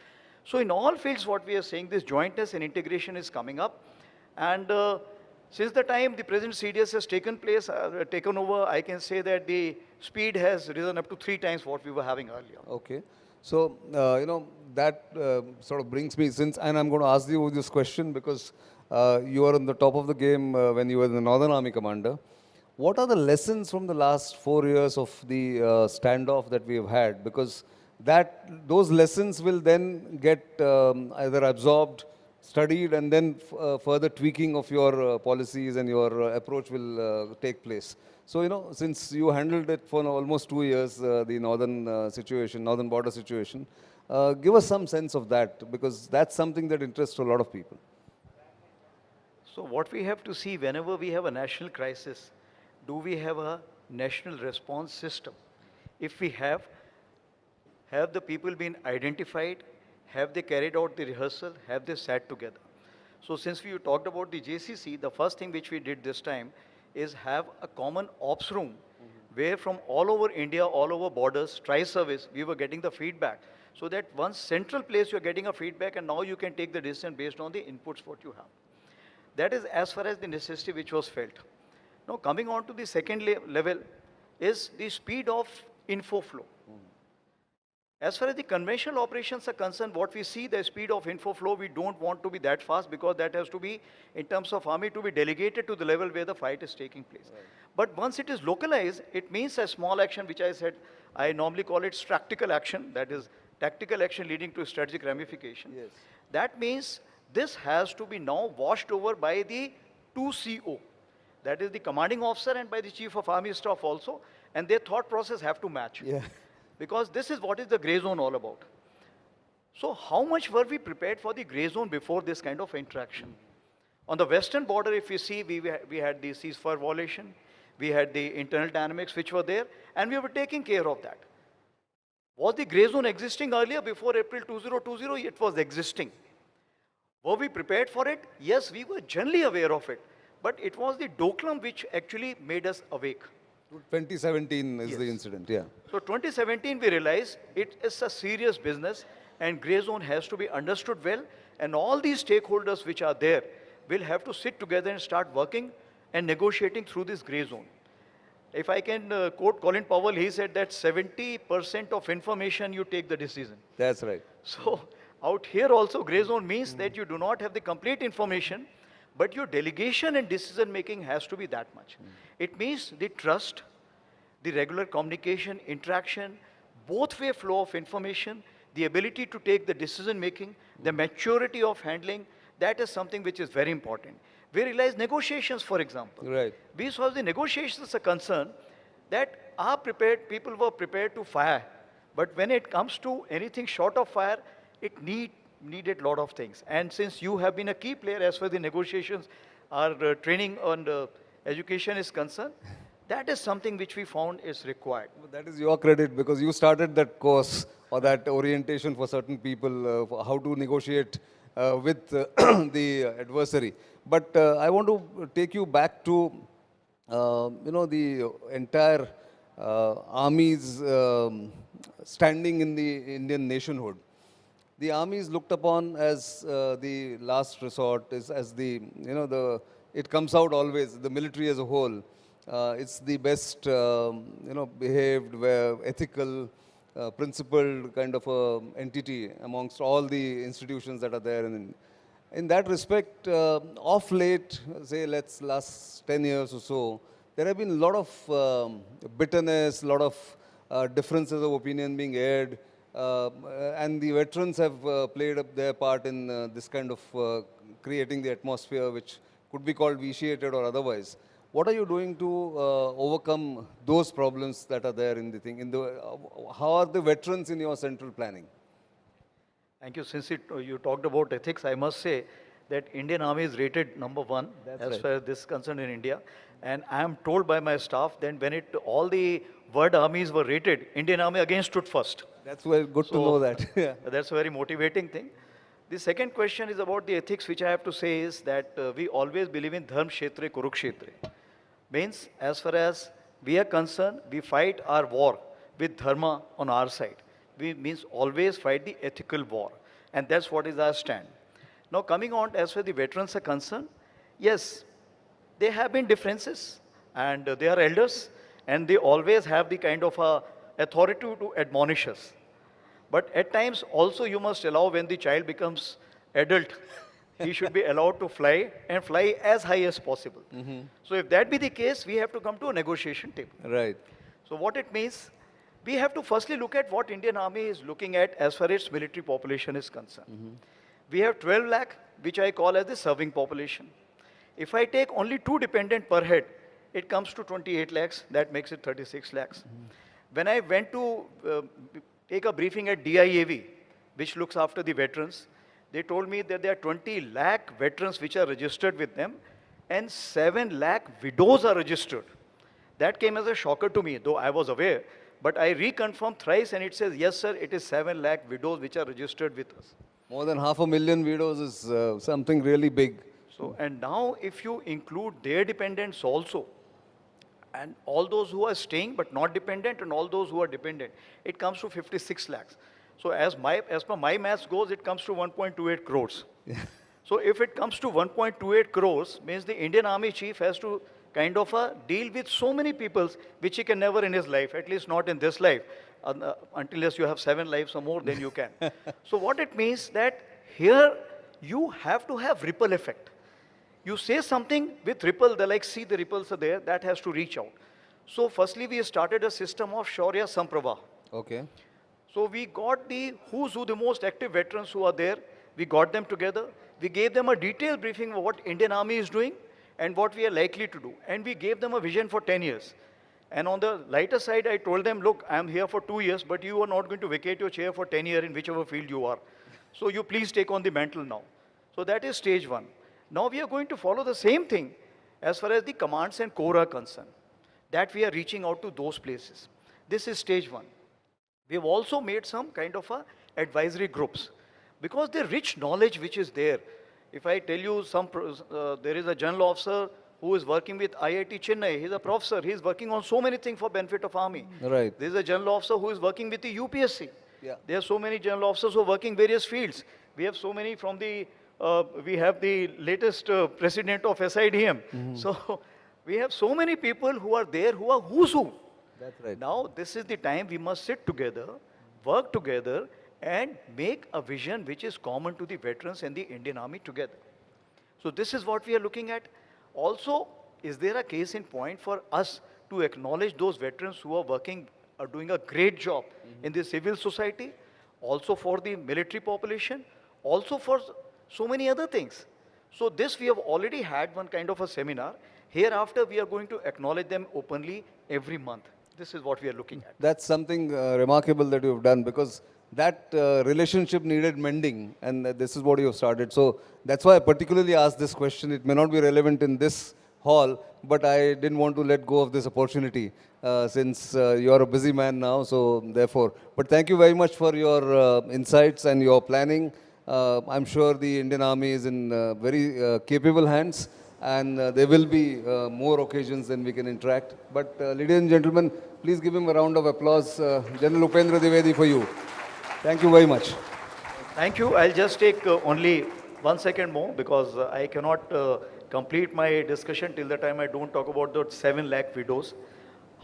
Speaker 11: So in all fields, what we are saying, this jointness and integration is coming up. And since the time the present CDS has taken over, I can say that the speed has risen up to 3 times what we were having earlier.
Speaker 18: Okay. So, that sort of brings me, and I'm going to ask you this question because you are on the top of the game when you were the Northern Army Commander. What are the lessons from the last 4 years of the standoff that we have had? Because those lessons will then get either absorbed, studied, and then further tweaking of your policies and your approach will take place. So, since you handled it for almost 2 years, the northern situation, northern border situation, give us some sense of that, because that's something that interests a lot of people.
Speaker 11: So what we have to see whenever we have a national crisis, do we have a national response system? If we have the people been identified? Have they carried out the rehearsal? Have they sat together? So since we talked about the JCC, the first thing which we did this time is have a common ops room where from all over India, all over borders, tri-service, we were getting the feedback. So that one central place you're getting a feedback and now you can take the decision based on the inputs what you have. That is as far as the necessity which was felt. Now coming on to the second level is the speed of info flow. As far as the conventional operations are concerned, what we see, the speed of info flow, we don't want to be that fast because that has to be, in terms of army, to be delegated to the level where the fight is taking place. Right. But once it is localized, it means a small action, which I said, I normally call it tactical action, that is tactical action leading to strategic ramification. Yes. That means this has to be now washed over by the 2CO. That is the commanding officer and by the chief of army staff also, and their thought process have to match. Yeah. Because this is what is the gray zone all about. So how much were we prepared for the gray zone before this kind of interaction? On the western border, if you see, we had the ceasefire violation, we had the internal dynamics which were there, and we were taking care of that. Was the gray zone existing earlier before April 2020? It was existing. Were we prepared for it? Yes, we were generally aware of it. But it was the Doklam which actually made us awake.
Speaker 18: 2017 is the incident, yeah.
Speaker 11: So 2017 we realized it is a serious business and gray zone has to be understood well, and all these stakeholders which are there will have to sit together and start working and negotiating through this gray zone. If I can quote Colin Powell, he said that 70% of information you take the decision.
Speaker 18: That's right.
Speaker 11: So out here also gray zone means that you do not have the complete information, but your delegation and decision making has to be that much. It means the trust, the regular communication, interaction, both way flow of information, the ability to take the decision making, the maturity of handling, that is something which is very important. We realize negotiations, for example.
Speaker 18: Right.
Speaker 11: We saw the negotiations are concerned that people were prepared to fire. But when it comes to anything short of fire, it needed a lot of things. And since you have been a key player as far as the negotiations, our training on education is concerned, that is something which we found is required.
Speaker 18: That is your credit because you started that course or that orientation for certain people for how to negotiate with the adversary. But I want to take you back to, the entire army's standing in the Indian nationhood. The army is looked upon as the last resort, as the, it comes out always, the military as a whole. It's the best, behaved, ethical, principled kind of a entity amongst all the institutions that are there. In that respect, of late, say last 10 years or so, there have been a lot of bitterness, a lot of differences of opinion being aired, and the veterans have played up their part in this kind of creating the atmosphere which could be called vitiated or otherwise. What are you doing to overcome those problems that are there in the thing? How are the veterans in your central planning?
Speaker 11: Thank you. Since you talked about ethics, I must say that Indian Army is rated #1 as far as this is concerned in India. And I am told by my staff that when all the world armies were rated, Indian Army again stood first.
Speaker 18: That's very good to know that. Yeah.
Speaker 11: That's a very motivating thing. The second question is about the ethics, which I have to say is that we always believe in Dharm Kshetre Kurukshetre. Means, as far as we are concerned, we fight our war with Dharma on our side. We means always fight the ethical war. And that's what is our stand. Now coming on as far as the veterans are concerned, yes, there have been differences and they are elders and they always have the kind of authority to admonish us. But at times also you must allow when the child becomes adult, he should be allowed to fly and fly as high as possible. So if that be the case, we have to come to a negotiation table.
Speaker 18: Right.
Speaker 11: So what it means, we have to firstly look at what Indian Army is looking at as far as military population is concerned. We have 12 lakh, which I call as the serving population. If I take only 2 dependent per head, it comes to 28 lakhs, that makes it 36 lakhs. When I went to take a briefing at DIAV, which looks after the veterans, they told me that there are 20 lakh veterans which are registered with them and 7 lakh widows are registered. That came as a shocker to me, though I was aware. But I reconfirmed thrice and it says, yes sir, it is 7 lakh widows which are registered with us.
Speaker 18: More than 500,000 widows is something really big.
Speaker 11: So, and now if you include their dependents also, and all those who are staying but not dependent and all those who are dependent, it comes to 56 lakhs. So as per my maths goes, it comes to 1.28 crores. So if it comes to 1.28 crores, means the Indian Army chief has to kind of deal with so many people which he can never in his life, at least not in this life, unless you have 7 lives or more, then you can. So what it means that here you have to have ripple effect. You say something with ripple, they're like, see the ripples are there, that has to reach out. So firstly, we started a system of Shaurya Samprabha.
Speaker 18: Okay.
Speaker 11: So we got the who's who, the most active veterans who are there, we got them together, we gave them a detailed briefing of what Indian Army is doing and what we are likely to do. And we gave them a vision for 10 years. And on the lighter side, I told them, look, I'm here for 2 years, but you are not going to vacate your chair for 10 years in whichever field you are. So you please take on the mantle now. So that is stage 1. Now we are going to follow the same thing as far as the commands and corps are concerned, that we are reaching out to those places. This is stage 1. We have also made some kind of advisory groups because the rich knowledge which is there. If I tell you there is a general officer who is working with IIT Chennai, he's a professor, he's working on so many things for benefit of army.
Speaker 18: Right.
Speaker 11: There is a general officer who is working with the UPSC.
Speaker 18: Yeah.
Speaker 11: There are so many general officers who are working various fields. We have so many from the, we have the latest president of SIDM. So we have so many people who are there who are who's who.
Speaker 18: That's right.
Speaker 11: Now this is the time we must sit together, work together and make a vision which is common to the veterans and the Indian Army together. So this is what we are looking at. Also, is there a case in point for us to acknowledge those veterans who are working, are doing a great job in the civil society, also for the military population, also for so many other things. So this we have already had one kind of a seminar. Hereafter, we are going to acknowledge them openly every month. This is what we are looking at.
Speaker 18: That's something remarkable that you've done because that relationship needed mending and this is what you've started. So that's why I particularly asked this question. It may not be relevant in this hall, but I didn't want to let go of this opportunity since you're a busy man now, so therefore. But thank you very much for your insights and your planning. I'm sure the Indian Army is in very capable hands and there will be more occasions than we can interact. But ladies and gentlemen, please give him a round of applause. General Upendra Dwivedi for you. Thank you very much.
Speaker 11: Thank you. I'll just take only 1 second more because I cannot complete my discussion till the time I don't talk about the 7 lakh widows.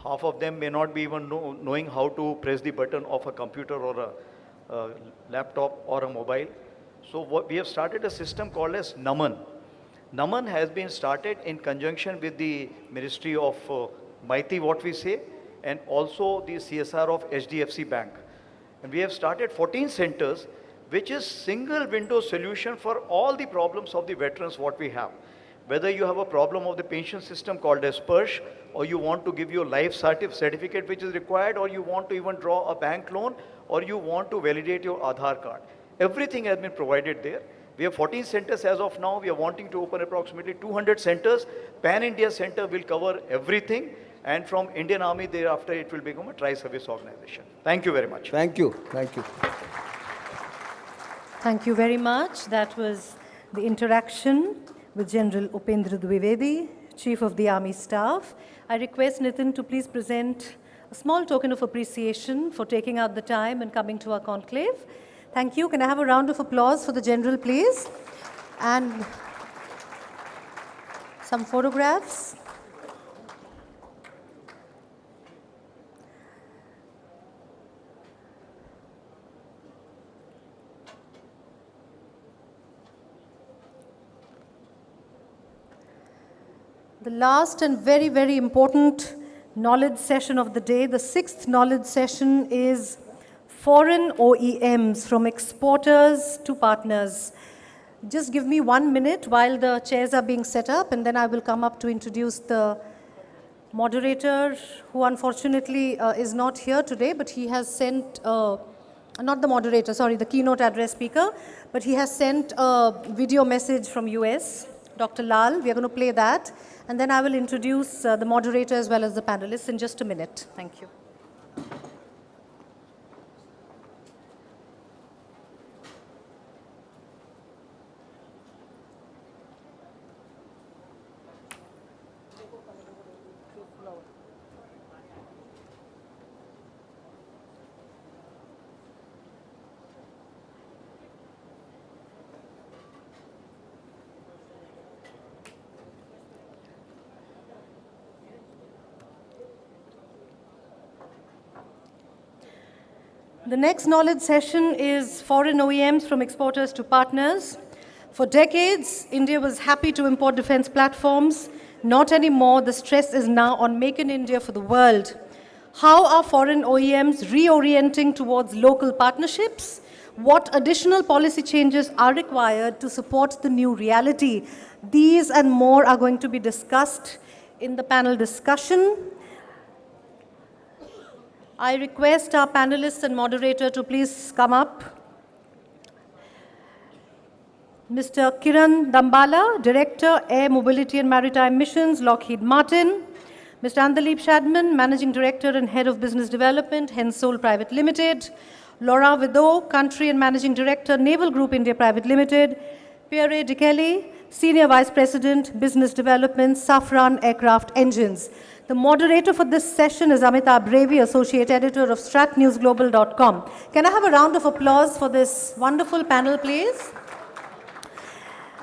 Speaker 11: Half of them may not be even knowing how to press the button of a computer or a laptop or a mobile. So what we have started a system called as Naman. Naman has been started in conjunction with the Ministry of Maiti, what we say, and also the CSR of HDFC Bank. And we have started 14 centers, which is single window solution for all the problems of the veterans what we have. Whether you have a problem of the pension system called as PERSH, or you want to give your life certificate which is required, or you want to even draw a bank loan, or you want to validate your Aadhaar card. Everything has been provided there. We have 14 centers as of now. We are wanting to open approximately 200 centers. Pan-India Center will cover everything. And from Indian Army, thereafter, it will become a tri-service organization. Thank you very much.
Speaker 18: Thank you. Thank you.
Speaker 1: Thank you very much. That was the interaction with General Upendra Dwivedi, Chief of the Army Staff. I request Nitin to please present a small token of appreciation for taking out the time and coming to our conclave. Thank you. Can I have a round of applause for the General, please? And some photographs. The last and very, very important knowledge session of the day, the 6th knowledge session, is foreign OEMs, from exporters to partners. Just give me 1 minute while the chairs are being set up, and then I will come up to introduce the moderator, who unfortunately is not here today, but he has sent, not the moderator, sorry, the keynote address speaker, but he has sent a video message from US, Dr. Lal. We are going to play that. And then I will introduce the moderator as well as the panelists in just a minute. Thank you. The next knowledge session is foreign OEMs, from exporters to partners. For decades, India was happy to import defense platforms. Not anymore. The stress is now on Make in India for the world. How are foreign OEMs reorienting towards local partnerships? What additional policy changes are required to support the new reality? These and more are going to be discussed in the panel discussion. I request our panelists and moderator to please come up. Mr. Kiran Dambala, Director, Air Mobility and Maritime Missions, Lockheed Martin. Mr. Andaleep Shadman, Managing Director and Head of Business Development, Hensol Private Limited. Laura Vidot, Country and Managing Director, Naval Group India Private Limited. Pierre De Kelly, Senior Vice President, Business Development, Safran Aircraft Engines. The moderator for this session is Amitabh Ravi, Associate Editor of StratNewsGlobal.com. Can I have a round of applause for this wonderful panel, please?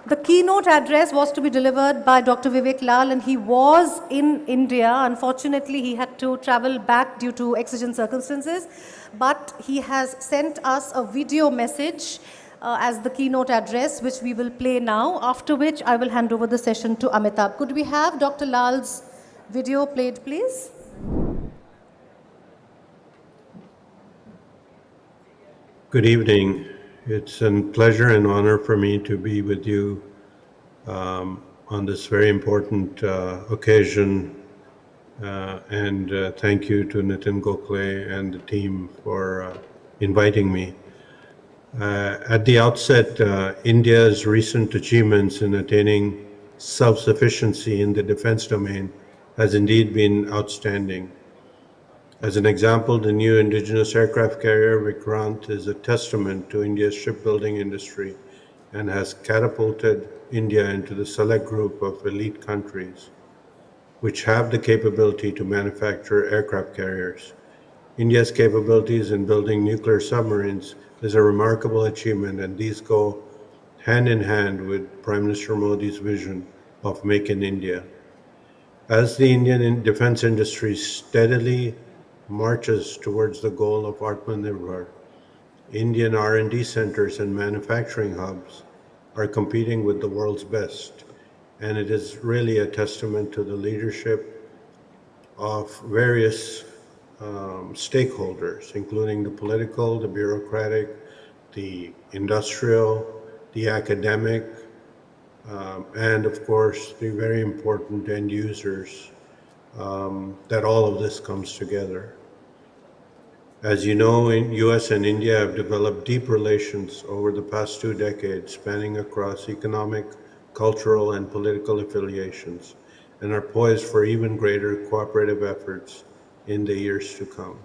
Speaker 1: The keynote address was to be delivered by Dr. Vivek Lal, and he was in India. Unfortunately, he had to travel back due to exigent circumstances, but he has sent us a video message as the keynote address, which we will play now, after which I will hand over the session to Amitabh. Could we have Dr. Lal's video played, please?
Speaker 3: Good evening. It's a pleasure and honor for me to be with you on this very important occasion. And thank you to Nitin Gokhale and the team for inviting me. At the outset, India's recent achievements in attaining self-sufficiency in the defense domain has indeed been outstanding. As an example, the new indigenous aircraft carrier Vikrant is a testament to India's shipbuilding industry and has catapulted India into the select group of elite countries which have the capability to manufacture aircraft carriers. India's capabilities in building nuclear submarines is a remarkable achievement, and these go hand in hand with Prime Minister Modi's vision of Make in India. As the Indian defense industry steadily marches towards the goal of Atmanirbhar, Indian R&D centers and manufacturing hubs are competing with the world's best. And it is really a testament to the leadership of various stakeholders, including the political, the bureaucratic, the industrial, the academic, and of course, the very important end users, that all of this comes together. As you know, US and India have developed deep relations over the past 2 decades, spanning across economic, cultural, and political affiliations, and are poised for even greater cooperative efforts in the years to come.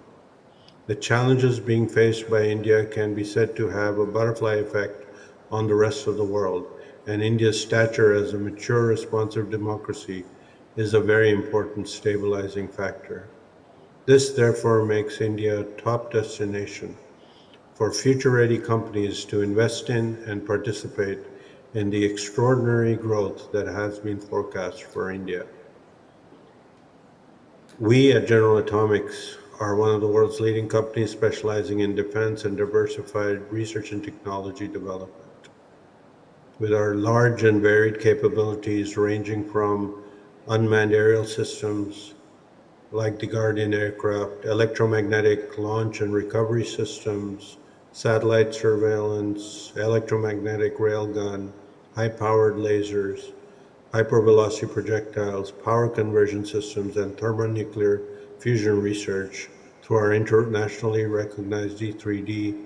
Speaker 3: The challenges being faced by India can be said to have a butterfly effect on the rest of the world, and India's stature as a mature, responsive democracy is a very important stabilizing factor. This therefore makes India a top destination for future-ready companies to invest in and participate in the extraordinary growth that has been forecast for India. We at General Atomics are one of the world's leading companies specializing in defense and diversified research and technology development. With our large and varied capabilities ranging from unmanned aerial systems like the Guardian aircraft, electromagnetic launch and recovery systems, satellite surveillance, electromagnetic railgun, high-powered lasers, hypervelocity projectiles, power conversion systems, and thermonuclear fusion research through our internationally recognized D3D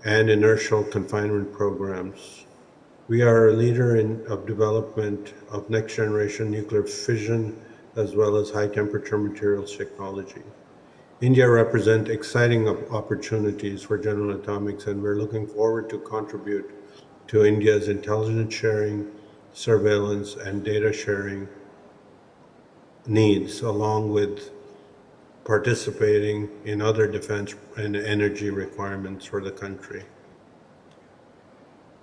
Speaker 3: and inertial confinement programs. We are a leader of development of next-generation nuclear fission as well as high-temperature materials technology. India represents exciting opportunities for General Atomics, and we're looking forward to contribute to India's intelligence sharing, surveillance, and data sharing needs, along with participating in other defense and energy requirements for the country.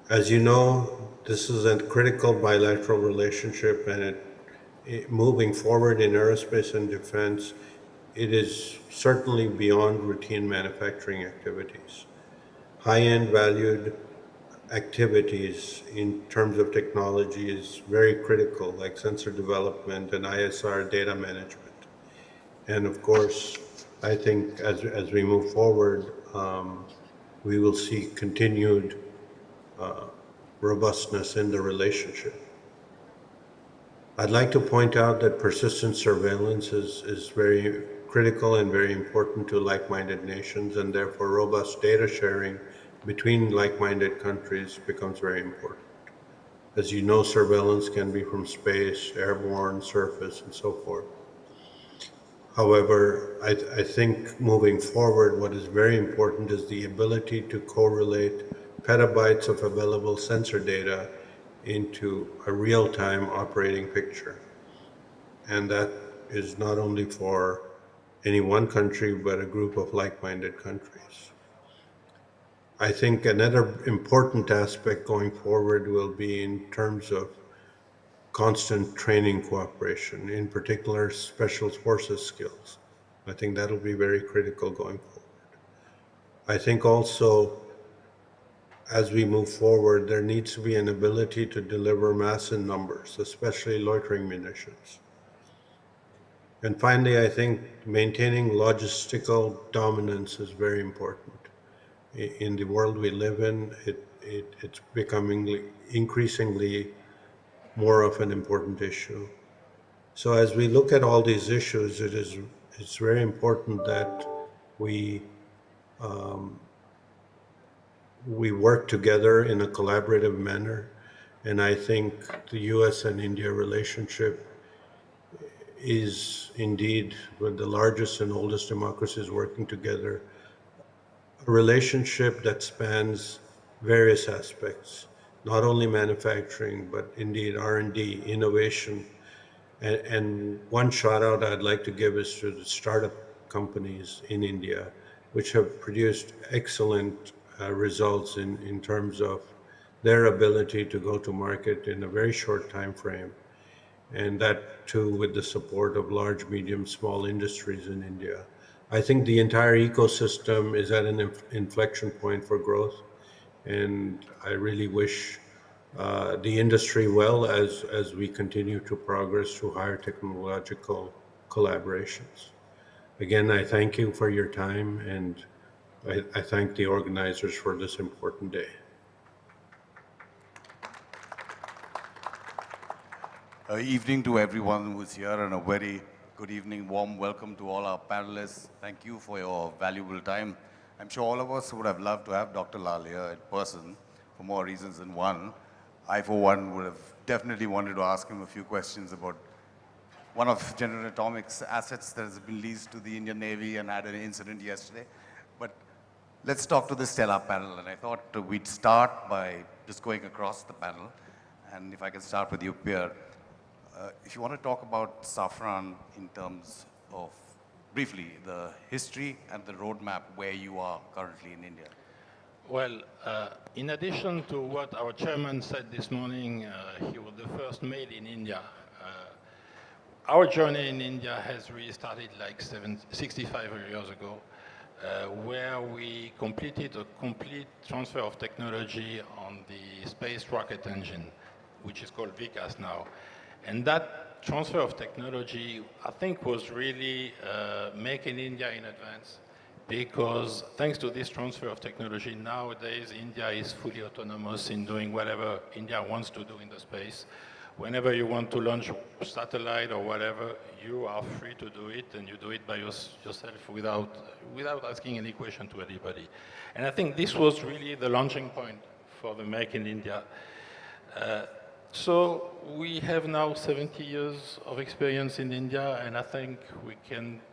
Speaker 3: As you know, this is a critical bilateral relationship, and moving forward in aerospace and defense, it is certainly beyond routine manufacturing activities. High-end valued activities in terms of technology is very critical, like sensor development and ISR data management. And of course, I think as we move forward, we will see continued robustness in the relationship. I'd like to point out that persistent surveillance is very critical and very important to like-minded nations, and therefore robust data sharing between like-minded countries becomes very important. As you know, surveillance can be from space, airborne, surface, and so forth. However, I think moving forward, what is very important is the ability to correlate petabytes of available sensor data into a real-time operating picture. And that is not only for any one country, but a group of like-minded countries. I think another important aspect going forward will be in terms of constant training cooperation, in particular special forces skills. I think that'll be very critical going forward. I think also, as we move forward, there needs to be an ability to deliver mass in numbers, especially loitering munitions. And finally, I think maintaining logistical dominance is very important. In the world we live in, it's becoming increasingly more of an important issue. So as we look at all these issues, it's very important that we work together in a collaborative manner. And I think the US and India relationship is indeed with the largest and oldest democracies working together, a relationship that spans various aspects, not only manufacturing, but indeed R&D, innovation. And one shout out I'd like to give is to the startup companies in India, which have produced excellent results in terms of their ability to go to market in a very short time frame. And that too with the support of large, medium, small industries in India. I think the entire ecosystem is at an inflection point for growth, and I really wish the industry well as we continue to progress through higher technological collaborations. Again, I thank you for your time, and I thank the organizers for this important day.
Speaker 5: Evening to everyone who's here, and a very good evening, warm welcome to all our panelists. Thank you for your valuable time. I'm sure all of us would have loved to have Dr. Lal here in person for more reasons than one. I, for one, would have definitely wanted to ask him a few questions about one of General Atomics' assets that has been leased to the Indian Navy and had an incident yesterday. But let's talk to the stellar panel, and I thought we'd start by just going across the panel. And if I can start with you, Pierre. If you want to talk about Safran in terms of, briefly, the history and the roadmap where you are currently in India.
Speaker 19: Well, in addition to what our chairman said this morning, he was the first made in India. Our journey in India has really started like 65 years ago, where we completed a complete transfer of technology on the space rocket engine, which is called VCAS now. And that transfer of technology, I think, was really making India in advance, because thanks to this transfer of technology, nowadays India is fully autonomous in doing whatever India wants to do in the space. Whenever you want to launch a satellite or whatever, you are free to do it, and you do it by yourself without asking any question to anybody. And I think this was really the launching point for the Make in India. So we have now 70 years of experience in India, and I think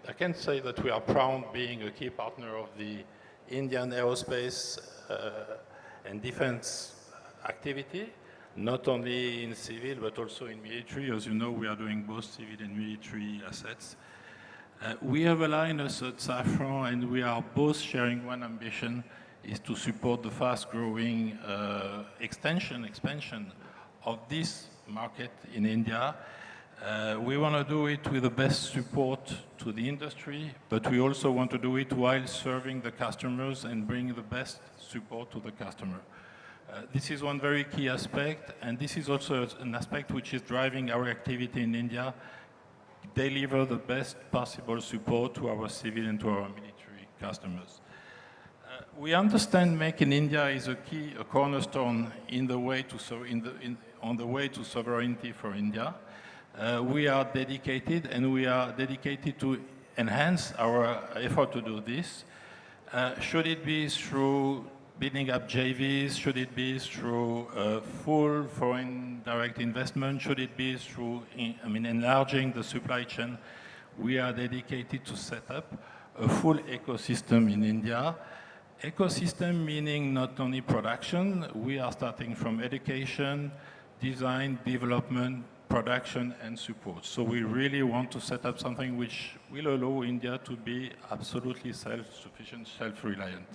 Speaker 19: I can say that we are proud being a key partner of the Indian aerospace and defense activity, not only in civil, but also in military. As you know, we are doing both civil and military assets. We have aligned us at Safran, and we are both sharing one ambition, is to support the fast-growing expansion of this market in India. We want to do it with the best support to the industry, but we also want to do it while serving the customers and bring the best support to the customer. This is one very key aspect, and this is also an aspect which is driving our activity in India, deliver the best possible support to our civil and to our military customers. We understand Make in India is a cornerstone on the way to sovereignty for India. We are dedicated, and we are dedicated to enhance our effort to do this. Should it be through building up JVs? Should it be through full foreign direct investment? Should it be through enlarging the supply chain? We are dedicated to set up a full ecosystem in India. Ecosystem meaning not only production, we are starting from education, design, development, production, and support. So we really want to set up something which will allow India to be absolutely self-sufficient, self-reliant.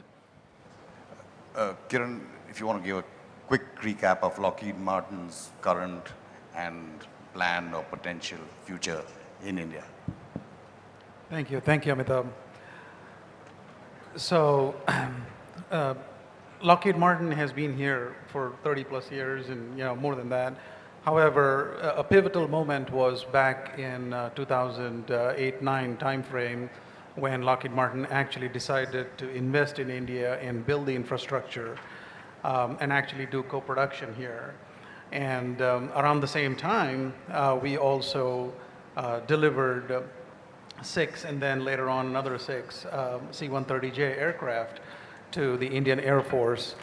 Speaker 5: Kiran, if you want to give a quick recap of Lockheed Martin's current and planned or potential future in India.
Speaker 23: Thank you, Amitabh. So, Lockheed Martin has been here for 30 plus years, and more than that. However, a pivotal moment was back in 2008-9 timeframe, when Lockheed Martin actually decided to invest in India and build the infrastructure and actually do co-production here. And around the same time, we also delivered 6, and then later on another 6 C-130J aircraft to the Indian Air Force.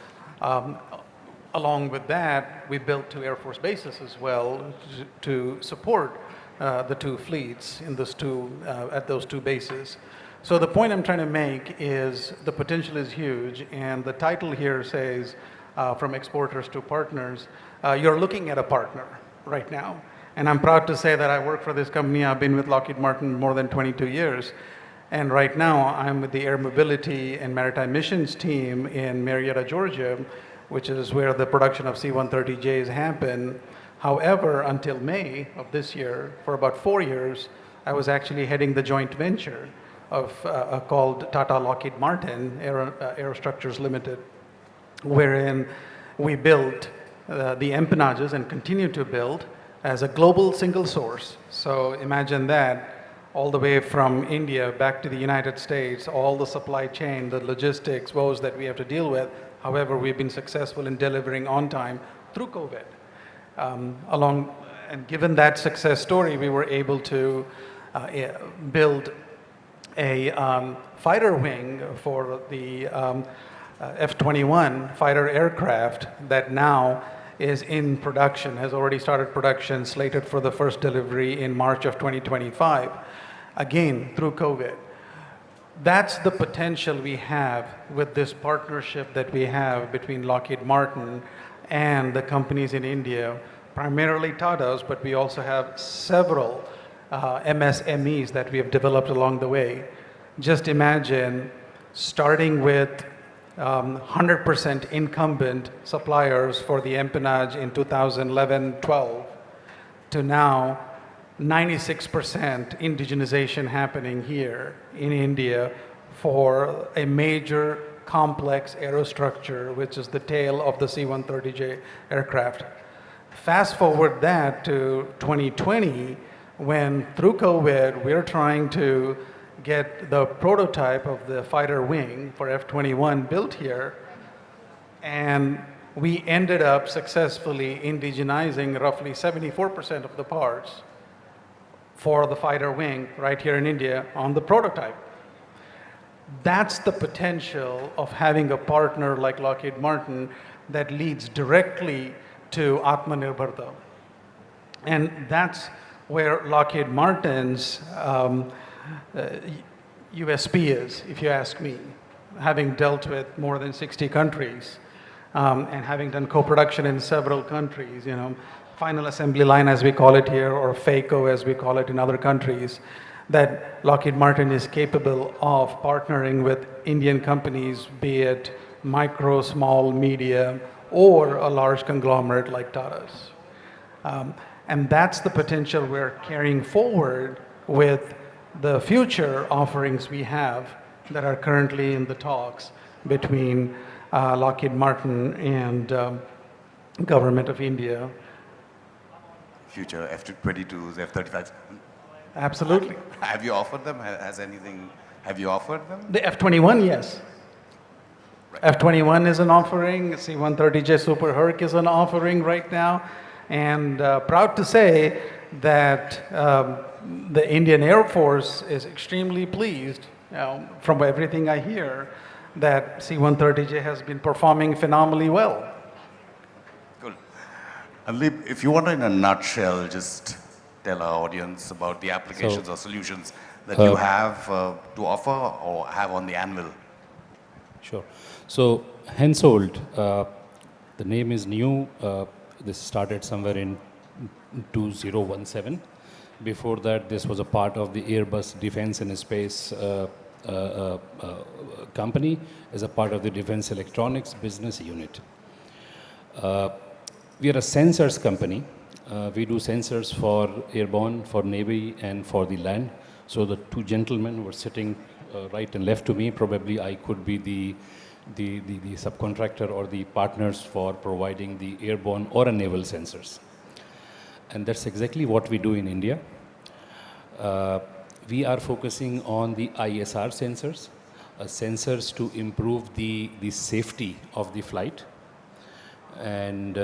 Speaker 23: Along with that, we built 2 Air Force bases as well to support the 2 fleets in at those 2 bases. So the point I'm trying to make is the potential is huge, and the title here says from exporters to partners. You're looking at a partner right now. And I'm proud to say that I work for this company. I've been with Lockheed Martin more than 22 years. And right now, I'm with the Air Mobility and Maritime Missions team in Marietta, Georgia, which is where the production of C-130Js happen. However, until May of this year, for about 4 years, I was actually heading the joint venture called Tata Lockheed Martin Aerostructures Limited, wherein we built the empennages and continue to build as a global single source. So imagine that, all the way from India back to the United States, all the supply chain, the logistics woes that we have to deal with. However, we've been successful in delivering on time through COVID. And given that success story, we were able to build a fighter wing for the F-21 fighter aircraft that now is in production, has already started production, slated for the first delivery in March of 2025, again, through COVID. That's the potential we have with this partnership that we have between Lockheed Martin and the companies in India, primarily Tata's, but we also have several MSMEs that we have developed along the way. Just imagine starting with 100% incumbent suppliers for the empennage in 2011-12 to now 96% indigenization happening here in India for a major complex aerostructure, which is the tail of the C-130J aircraft. Fast forward that to 2020, when through COVID, we're trying to get the prototype of the fighter wing for F-21 built here, and we ended up successfully indigenizing roughly 74% of the parts for the fighter wing right here in India on the prototype. That's the potential of having a partner like Lockheed Martin that leads directly to Atmanirbharta. And that's where Lockheed Martin's USP is, if you ask me, having dealt with more than 60 countries and having done co-production in several countries, final assembly line as we call it here, or FACO as we call it in other countries, that Lockheed Martin is capable of partnering with Indian companies, be it micro, small, medium, or a large conglomerate like Tata's. And that's the potential we're carrying forward with the future offerings we have that are currently in the talks between Lockheed Martin and Government of India.
Speaker 5: Future F-22s, F-35s.
Speaker 23: Absolutely.
Speaker 5: Have you offered them? Have you offered them?
Speaker 23: The F-21, yes. Right. F-21 is an offering. C-130J Super Herc is an offering right now. And proud to say that the Indian Air Force is extremely pleased, from everything I hear, that C-130J has been performing phenomenally well.
Speaker 5: Cool. Anleep, if you want to, in a nutshell, just tell our audience about the applications or solutions that you have to offer or have on the anvil.
Speaker 4: Sure. So, Hensoldt, the name is new. This started somewhere in 2017. Before that, this was a part of the Airbus Defense and Space company as a part of the Defense Electronics business unit. We are a sensors company. We do sensors for airborne, for Navy, and for the land. So the two gentlemen were sitting right and left to me. Probably I could be the subcontractor or the partners for providing the airborne or a naval sensors. And that's exactly what we do in India. We are focusing on the ISR sensors, sensors to improve the safety of the flight, and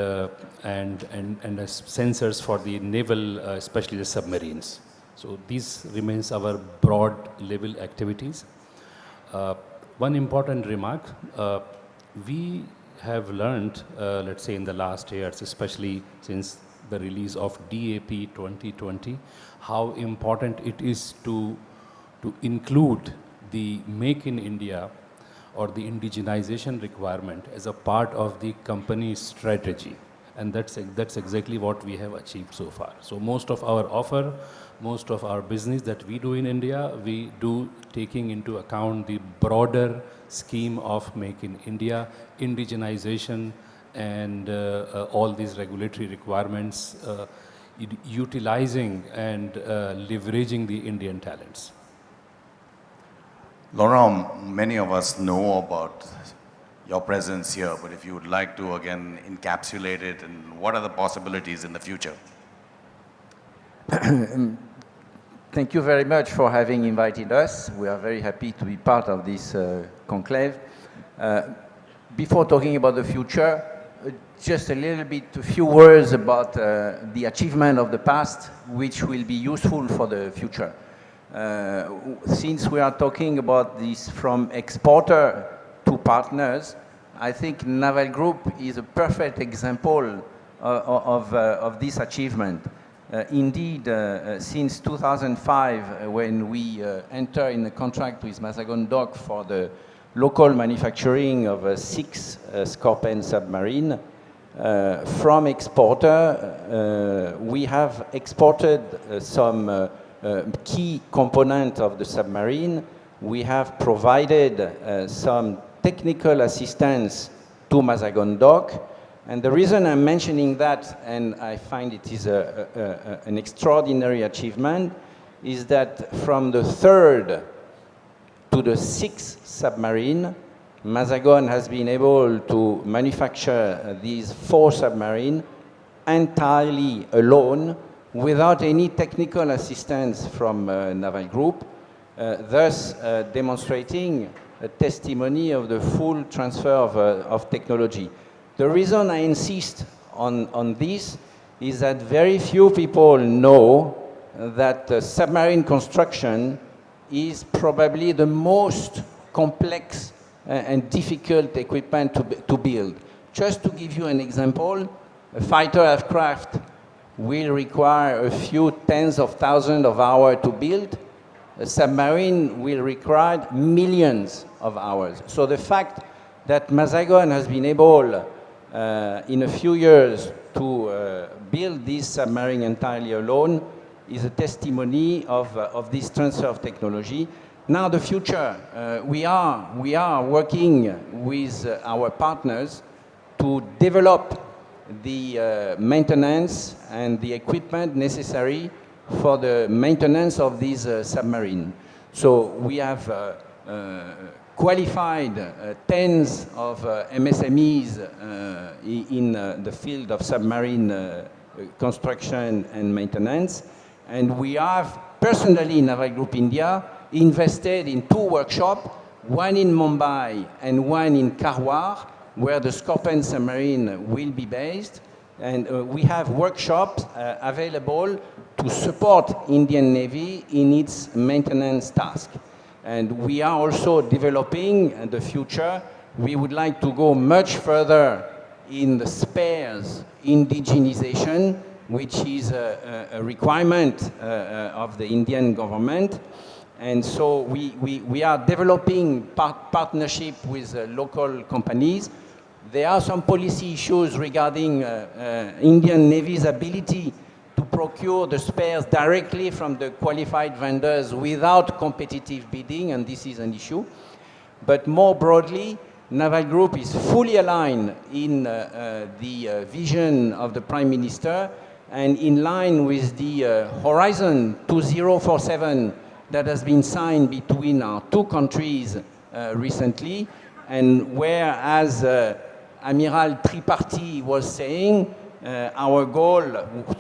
Speaker 4: sensors for the naval, especially the submarines. So these remains our broad level activities. One important remark, we have learned, let's say in the last years, especially since the release of DAP 2020, how important it is to include the Make in India or the indigenization requirement as a part of the company's strategy. And that's exactly what we have achieved so far. So most of our offer, most of our business that we do in India, we do taking into account the broader scheme of Make in India, indigenization, and all these regulatory requirements, utilizing and leveraging the Indian talents.
Speaker 5: Laurent, many of us know about your presence here, but if you would like to again encapsulate it, and what are the possibilities in the future?
Speaker 6: Thank you very much for having invited us. We are very happy to be part of this conclave. Before talking about the future, just a few words about the achievement of the past, which will be useful for the future. Since we are talking about this from exporter to partners, I think Naval Group is a perfect example of this achievement. Indeed, since 2005, when we enter in a contract with Mazagon Dock for the local manufacturing of 6 Scorpion submarine, from exporter, we have exported some key component of the submarine. We have provided some technical assistance to Mazagon Dock. And the reason I'm mentioning that, and I find it is an extraordinary achievement, is that from the 3rd to the 6th submarine, Mazagon has been able to manufacture these 4 submarines entirely alone, without any technical assistance from Naval Group, thus demonstrating a testimony of the full transfer of technology. The reason I insist on this is that very few people know that submarine construction is probably the most complex and difficult equipment to build. Just to give you an example, a fighter aircraft will require a few tens of thousands of hours to build. A submarine will require millions of hours. So the fact that Mazagon has been able in a few years to build this submarine entirely alone is a testimony of this transfer of technology. Now the future, we are working with our partners to develop the maintenance and the equipment necessary for the maintenance of these submarine. So we have qualified tens of MSMEs in the field of submarine construction and maintenance. And we have personally in Naval Group India invested in 2 workshops, one in Mumbai and one in Karwar, where the Scorpion submarine will be based. And we have workshops available to support Indian Navy in its maintenance task. And we are also developing in the future. We would like to go much further in the spares indigenization, which is a requirement of the Indian government. And so we are developing partnership with local companies. There are some policy issues regarding Indian Navy's ability to procure the spares directly from the qualified vendors without competitive bidding, and this is an issue. But more broadly, Naval Group is fully aligned in the vision of the Prime Minister and in line with the Horizon 2047 that has been signed between our 2 countries recently, and where, as Amiral Tripathi was saying, our goal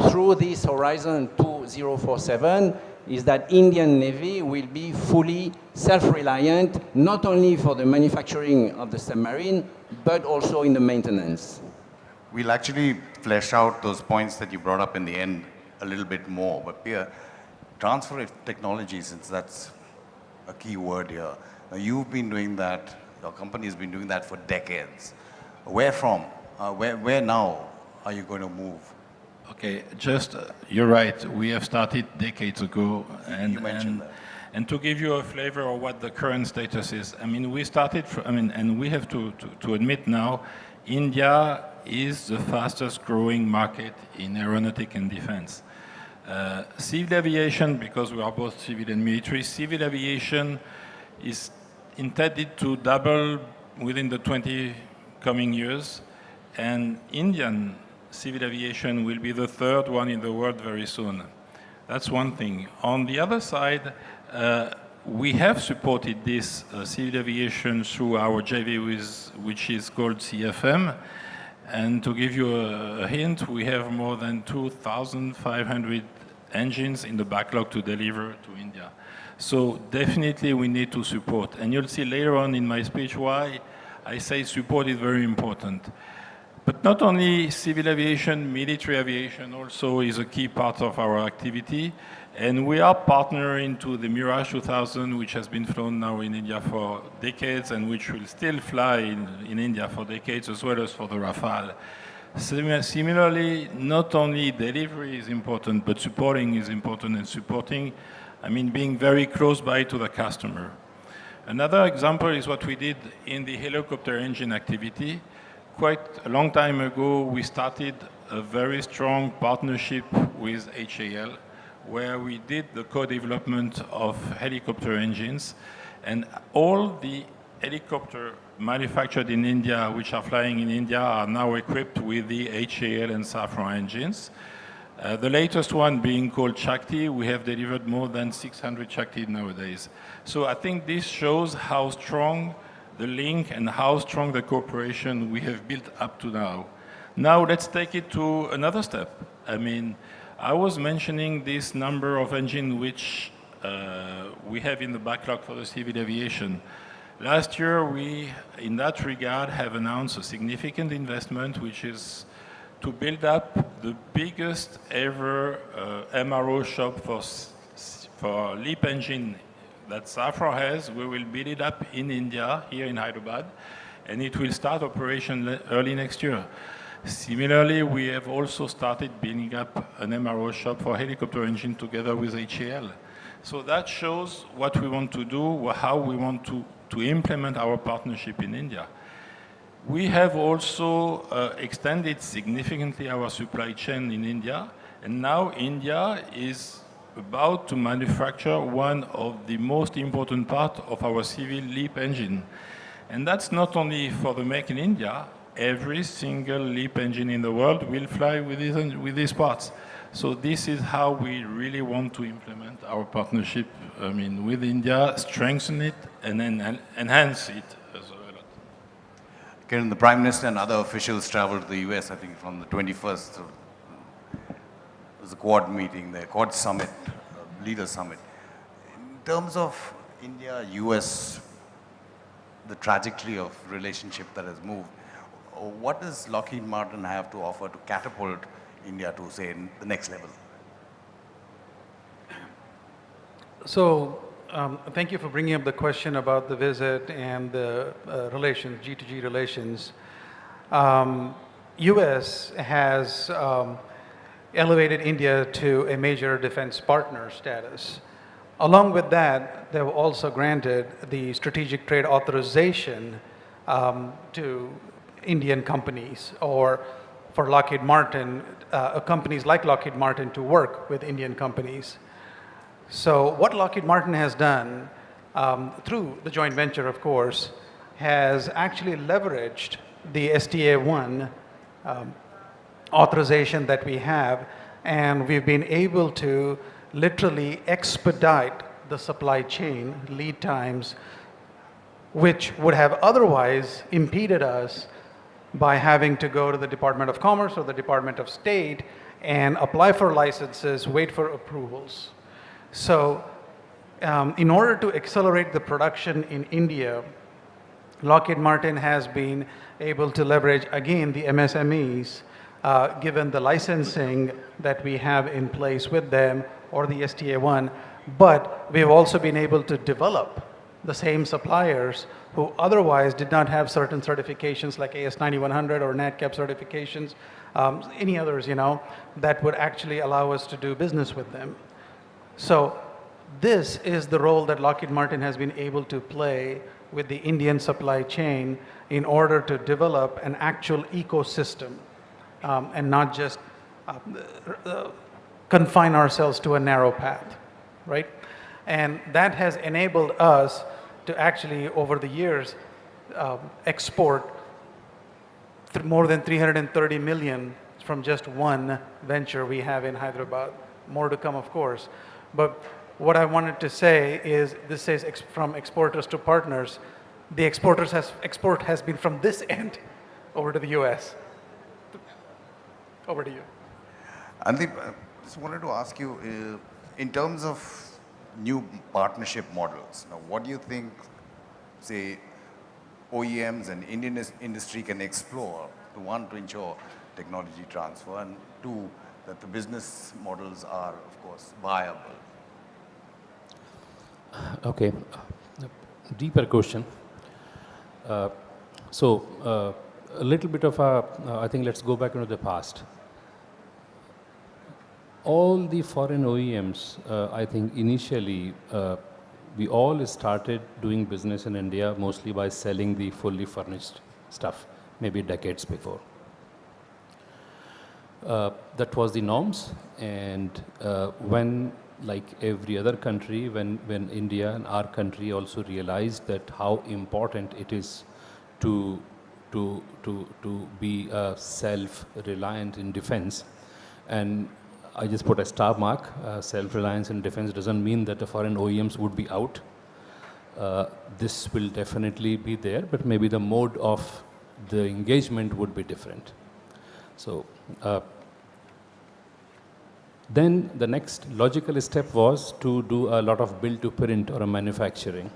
Speaker 6: through this Horizon 2047 is that Indian Navy will be fully self-reliant, not only for the manufacturing of the submarine, but also in the maintenance.
Speaker 5: We'll actually flesh out those points that you brought up in the end a little bit more, but Pierre, transfer of technology, since that's a key word here. Now, you've been doing that, your company has been doing that for decades. Where from? Where now are you going to move?
Speaker 19: Okay, you're right. We have started decades ago.
Speaker 5: You mentioned that.
Speaker 19: And to give you a flavor of what the current status is, I mean, we started, and we have to admit now, India is the fastest growing market in aeronautic and defense. Civil aviation, because we are both civil and military, civil aviation is intended to double within the 20 coming years, and Indian civil aviation will be the 3rd one in the world very soon. That's one thing. On the other side, we have supported this civil aviation through our JV, which is called CFM. And to give you a hint, we have more than 2,500 engines in the backlog to deliver to India. So definitely we need to support. And you'll see later on in my speech why I say support is very important. But not only civil aviation, military aviation also is a key part of our activity. And we are partnering to the Mirage 2000, which has been flown now in India for decades and which will still fly in India for decades, as well as for the Rafale. Similarly, not only delivery is important, but supporting is important. And supporting, I mean being very close by to the customer. Another example is what we did in the helicopter engine activity. Quite a long time ago, we started a very strong partnership with HAL, where we did the co-development of helicopter engines, and all the helicopter manufactured in India, which are flying in India, are now equipped with the HAL and Safran engines. The latest one being called Shakti, we have delivered more than 600 Shakti nowadays. So I think this shows how strong the link and how strong the cooperation we have built up to now. Now let's take it to another step. I mean, I was mentioning this number of engines which we have in the backlog for the civil aviation. Last year, we, in that regard, have announced a significant investment, which is to build up the biggest ever MRO shop for LEAP engine that Safran has. We will build it up in India, here in Hyderabad, and it will start operation early next year. Similarly, we have also started building up an MRO shop for helicopter engine together with HAL. So that shows what we want to do, how we want to implement our partnership in India. We have also extended significantly our supply chain in India, and now India is about to manufacture one of the most important parts of our civil LEAP engine. And that's not only for the Make in India. Every single LEAP engine in the world will fly with these parts. So this is how we really want to implement our partnership, I mean, with India, strengthen it, and then enhance it as well.
Speaker 5: Kiran, the Prime Minister and other officials traveled to the US, I think, from the 21st. It was a Quad meeting, the Quad Summit, Leader Summit. In terms of India-US, the trajectory of relationship that has moved, what does Lockheed Martin have to offer to catapult India to, say, the next level?
Speaker 23: So, thank you for bringing up the question about the visit and the relations, G2G relations. US has elevated India to a major defense partner status. Along with that, they've also granted the strategic trade authorization to Indian companies, or for Lockheed Martin, companies like Lockheed Martin to work with Indian companies. So what Lockheed Martin has done, through the joint venture, of course, has actually leveraged the STA-1 authorization that we have, and we've been able to literally expedite the supply chain lead times, which would have otherwise impeded us by having to go to the Department of Commerce or the Department of State and apply for licenses, wait for approvals. So in order to accelerate the production in India, Lockheed Martin has been able to leverage, again, the MSMEs, given the licensing that we have in place with them, or the STA-1, but we've also been able to develop the same suppliers who otherwise did not have certain certifications like AS9100 or NADCAP certifications, any others, that would actually allow us to do business with them. So this is the role that Lockheed Martin has been able to play with the Indian supply chain in order to develop an actual ecosystem and not just confine ourselves to a narrow path, right? And that has enabled us to actually, over the years, export more than 330 million from just one venture we have in Hyderabad. More to come, of course. But What I wanted to say is, this says from exporters to partners. The export has been from this end over to the US. Over to you.
Speaker 5: Andeep, just wanted to ask you, in terms of new partnership models, now what do you think, say, OEMs and Indian industry can explore to, one, to ensure technology transfer, and two, that the business models are, of course, viable?
Speaker 4: Okay, deeper question. A little bit of I think let's go back into the past. All the foreign OEMs, I think initially, we all started doing business in India mostly by selling the fully furnished stuff, maybe decades before. That was the norms, and when, like every other country, when India and our country also realized that how important it is to be self-reliant in defense, and I just put a star mark, self-reliance in defense doesn't mean that the foreign OEMs would be out. This will definitely be there, but maybe the mode of the engagement would be different. So then the next logical step was to do a lot of build to print or a manufacturing.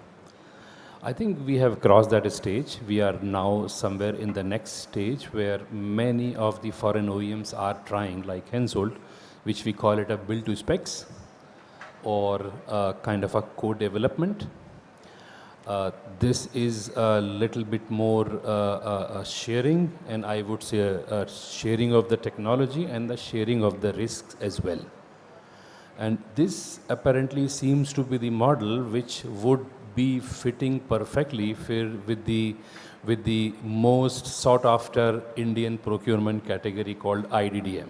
Speaker 4: I think we have crossed that stage. We are now somewhere in the next stage where many of the foreign OEMs are trying, like Hensoldt, which we call it a build to specs or kind of a co-development. This is a little bit more sharing, and I would say a sharing of the technology and the sharing of the risks as well. And this apparently seems to be the model which would be fitting perfectly with the most sought after Indian procurement category called IDDM.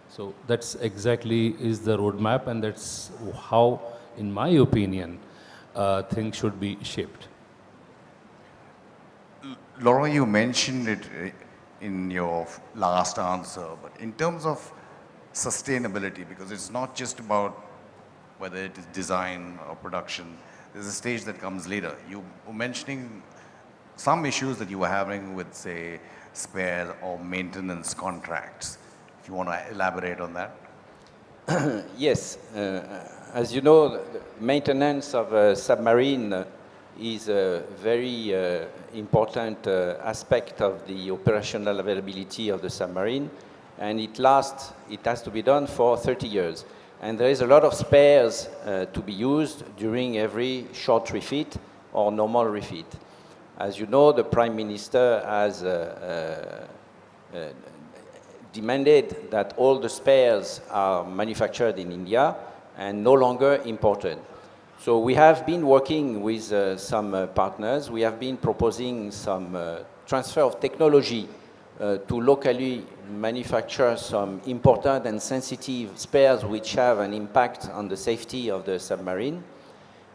Speaker 4: So that's exactly is the roadmap, and that's how, in my opinion, things should be shaped.
Speaker 5: Laura, you mentioned it in your last answer, but in terms of sustainability, because it's not just about whether it is design or production, there's a stage that comes later. You were mentioning some issues that you were having with, say, spare or maintenance contracts. If you want to elaborate on that.
Speaker 6: Yes. As you know, the maintenance of a submarine is a very important aspect of the operational availability of the submarine, and it has to be done for 30 years. And there is a lot of spares to be used during every short refit or normal refit. As you know, the Prime Minister has demanded that all the spares are manufactured in India and no longer imported. So we have been working with some partners. We have been proposing some transfer of technology to locally manufacture some important and sensitive spares which have an impact on the safety of the submarine.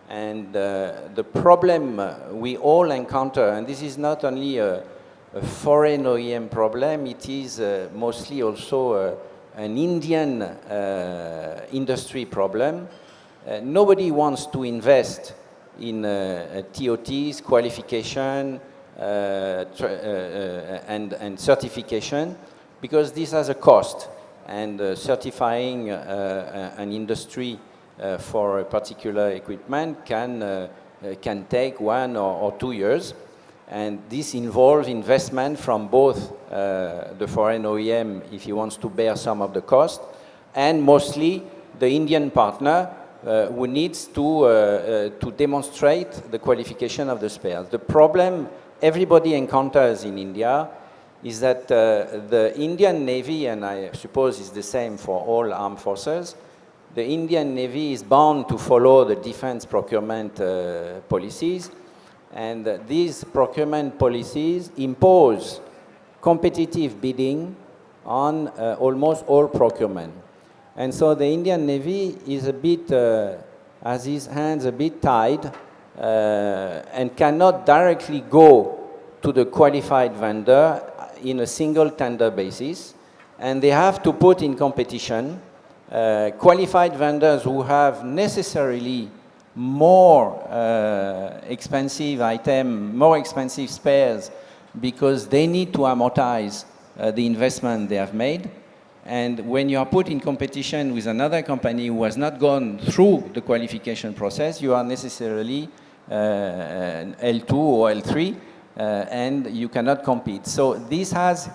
Speaker 6: And the problem we all encounter, and this is not only a foreign OEM problem, it is mostly also an Indian industry problem. Nobody wants to invest in TOTs, qualification, and certification, because this has a cost, and certifying an industry for a particular equipment can take 1 or 2 years, and this involves investment from both the foreign OEM, if he wants to bear some of the cost, and mostly the Indian partner who needs to demonstrate the qualification of the spares. The problem everybody encounters in India is that the Indian Navy, and I suppose it's the same for all armed forces, the Indian Navy is bound to follow the defense procurement policies, and these procurement policies impose competitive bidding on almost all procurement. And so the Indian Navy is a bit, has his hands a bit tied, and cannot directly go to the qualified vendor in a single tender basis, and they have to put in competition qualified vendors who have necessarily more expensive item, more expensive spares, because they need to amortize the investment they have made. And when you are put in competition with another company who has not gone through the qualification process, you are necessarily L2 or L3, and you cannot compete. So this has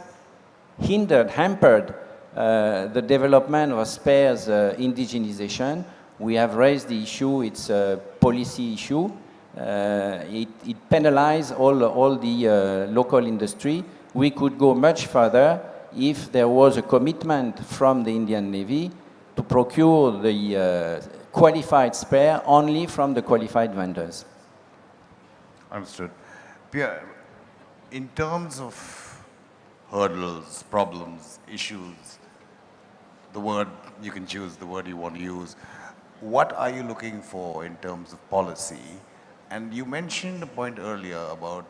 Speaker 6: hampered the development of spares indigenization. We have raised the issue, it's a policy issue. It penalizes all the local industry. We could go much further if there was a commitment from the Indian Navy to procure the qualified spare only from the qualified vendors.
Speaker 5: Understood. Pierre, in terms of hurdles, problems, issues, the word, you can choose the word you want to use. What are you looking for in terms of policy? And you mentioned a point earlier about,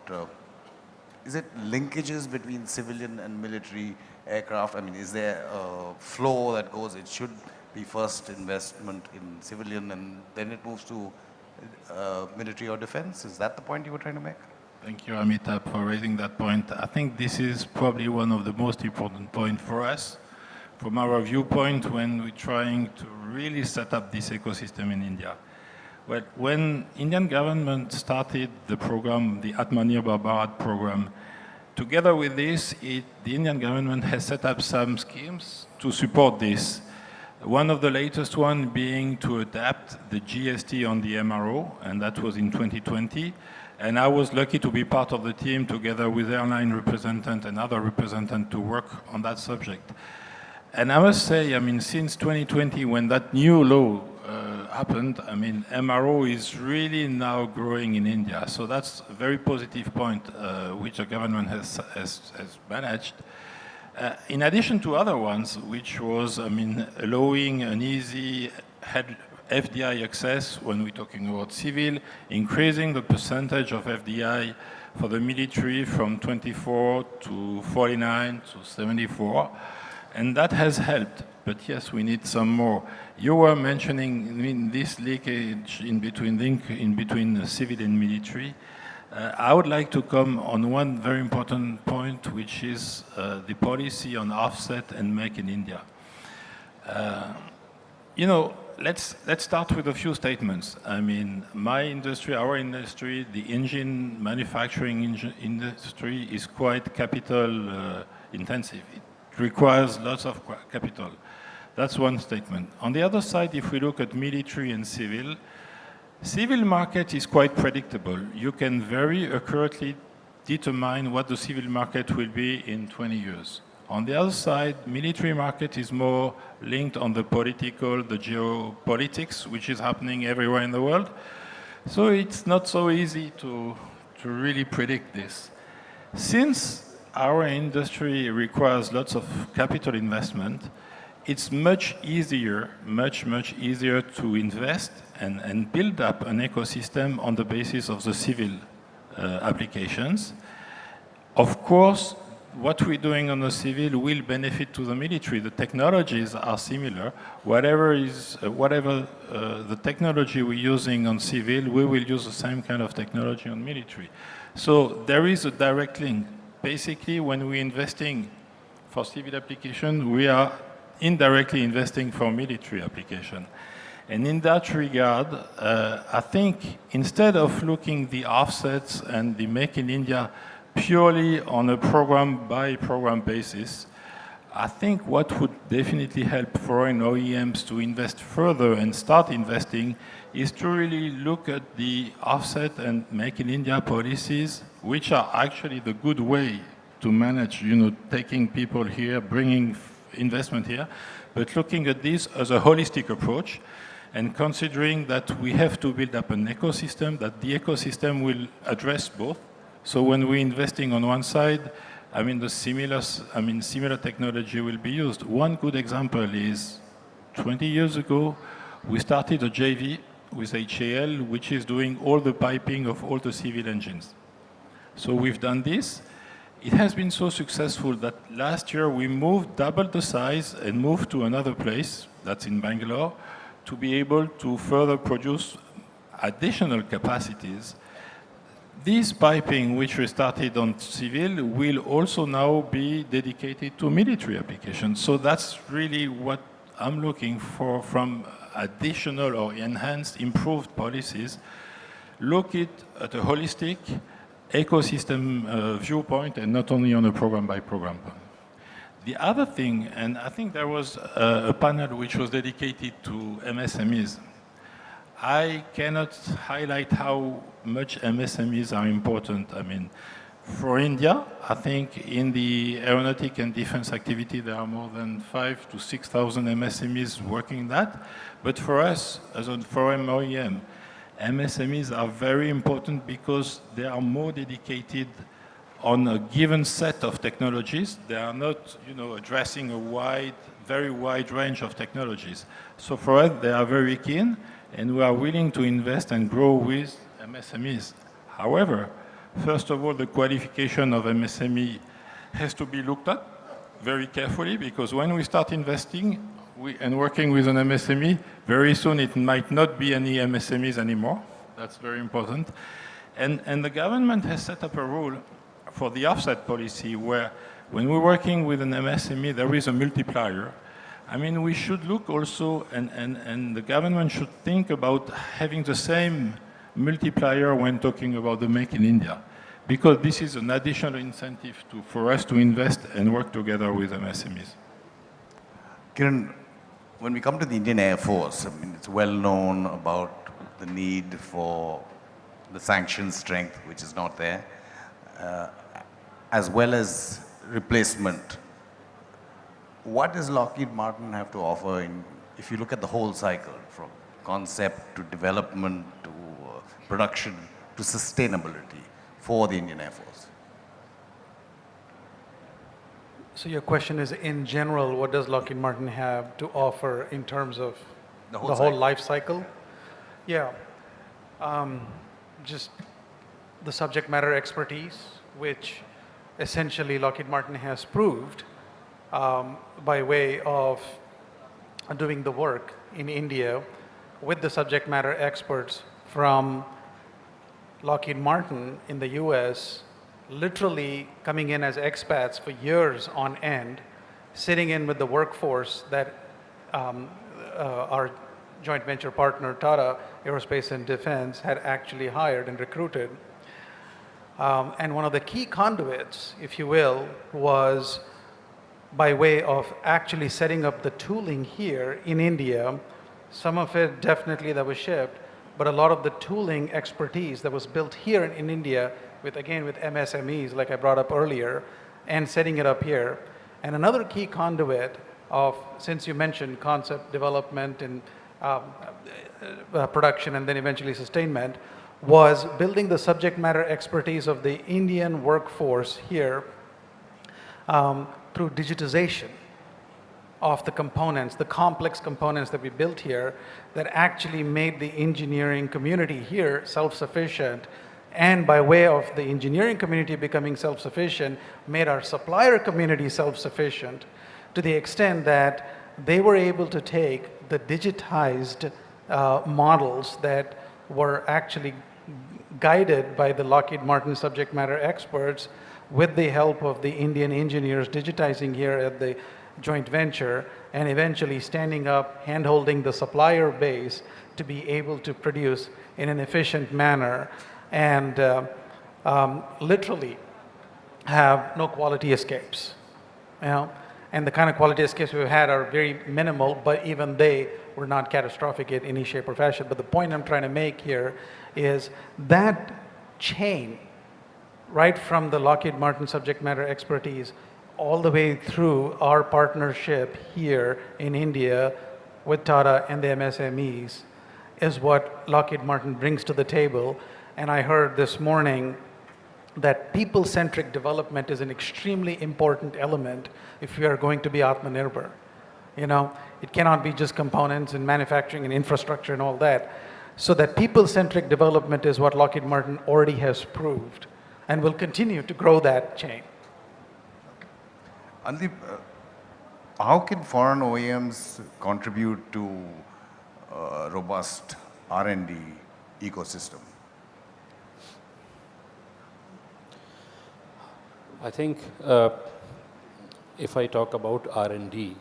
Speaker 5: is it linkages between civilian and military aircraft? I mean, is there a flow that goes, it should be first investment in civilian and then it moves to military or defense? Is that the point you were trying to make?
Speaker 19: Thank you, Amitabh, for raising that point. I think this is probably one of the most important points for us, from our viewpoint, when we're trying to really set up this ecosystem in India. Well, when Indian government started the program, the Atmanirbhar Bharat program, together with this, the Indian government has set up some schemes to support this. One of the latest one being to adapt the GST on the MRO, and that was in 2020. And I was lucky to be part of the team together with airline representative and other representatives to work on that subject. And I must say, I mean, since 2020, when that new law happened, I mean, MRO is really now growing in India. So that's a very positive point which the government has managed. In addition to other ones, which was, I mean, allowing an easy FDI access when we're talking about civil, increasing the percentage of FDI for the military from 24 to 49 to 74. And that has helped, but yes, we need some more. You were mentioning, I mean, this leakage in between civil and military. I would like to come on one very important point, which is the policy on offset and make in India. You know, let's start with a few statements. I mean, my industry, our industry, the engine manufacturing industry is quite capital intensive. It requires lots of capital. That's one statement. On the other side, if we look at military and civil market is quite predictable. You can very accurately determine what the civil market will be in 20 years. On the other side, military market is more linked on the political, the geopolitics, which is happening everywhere in the world. So it's not so easy to really predict this. Since our industry requires lots of capital investment, it's much easier to invest and build up an ecosystem on the basis of the civil applications. Of course, what we're doing on the civil will benefit to the military. The technologies are similar. Whatever the technology we're using on civil, we will use the same kind of technology on military. So there is a direct link. Basically, when we're investing for civil application, we are indirectly investing for military application. And in that regard, I think instead of looking the offsets and the Make in India purely on a program-by-program basis, I think what would definitely help foreign OEMs to invest further and start investing is to really look at the offset and Make in India policies, which are actually the good way to manage, you know, taking people here, bringing investment here, but looking at this as a holistic approach and considering that we have to build up an ecosystem, that the ecosystem will address both. So when we're investing on one side, I mean, similar technology will be used. One good example is 20 years ago, we started a JV with HAL, which is doing all the piping of all the civil engines. So we've done this. it has been so successful that last year we moved double the size and moved to another place, that's in Bangalore, to be able to further produce additional capacities. This piping, which we started on civil, will also now be dedicated to military applications. So that's really what I'm looking for from additional or enhanced, improved policies. Look at a holistic ecosystem viewpoint and not only on a program-by-program point. The other thing, and I think there was a panel which was dedicated to MSMEs. I cannot highlight how much MSMEs are important. I mean, for India, I think in the aeronautic and defense activity, there are more than 5,000 to 6,000 MSMEs working that. But for us, as a foreign OEM, MSMEs are very important because they are more dedicated on a given set of technologies. They are not, addressing a very wide range of technologies. So for us, they are very keen, and we are willing to invest and grow with MSMEs. However, first of all, the qualification of MSME has to be looked at very carefully, because when we start investing and working with an MSME, very soon it might not be any MSMEs anymore. That's very important. And the government has set up a rule for the offset policy where when we're working with an MSME, there is a multiplier. I mean, we should look also, and the government should think about having the same multiplier when talking about the Make in India, because this is an additional incentive for us to invest and work together with MSMEs.
Speaker 5: Kiran, when we come to the Indian Air Force, I mean, it's well known about the need for the sanction strength, which is not there, as well as replacement. What does Lockheed Martin have to offer if you look at the whole cycle, from concept to development to production to sustainability for the Indian Air Force?
Speaker 23: So your question is, in general, what does Lockheed Martin have to offer in terms of the whole life cycle? Yeah. Just the subject matter expertise, which essentially Lockheed Martin has proved by way of doing the work in India with the subject matter experts from Lockheed Martin in the US, literally coming in as expats for years on end, sitting in with the workforce that our joint venture partner Tata Aerospace and Defense had actually hired and recruited. And one of the key conduits, if you will, was by way of actually setting up the tooling here in India. Some of it definitely that was shipped, but a lot of the tooling expertise that was built here in India with MSMEs, like I brought up earlier, and setting it up here. And another key conduit of, since you mentioned concept development and production and then eventually sustainment, was building the subject matter expertise of the Indian workforce here through digitization of the components, the complex components that we built here that actually made the engineering community here self-sufficient, and by way of the engineering community becoming self-sufficient, made our supplier community self-sufficient to the extent that they were able to take the digitized models that were actually guided by the Lockheed Martin subject matter experts with the help of the Indian engineers digitizing here at the joint venture, and eventually standing up, hand-holding the supplier base to be able to produce in an efficient manner and literally have no quality escapes. And the kind of quality escapes we've had are very minimal, but even they were not catastrophic in any shape or fashion. But the point I'm trying to make here is that chain, right from the Lockheed Martin subject matter expertise all the way through our partnership here in India with Tata and the MSMEs, is what Lockheed Martin brings to the table. And I heard this morning that people-centric development is an extremely important element if we are going to be Atmanirbhar. It cannot be just components and manufacturing and infrastructure and all that. So that people-centric development is what Lockheed Martin already has proved and will continue to grow that chain.
Speaker 5: Andeep, how can foreign OEMs contribute to a robust R&D ecosystem?
Speaker 4: I think if I talk about R&D,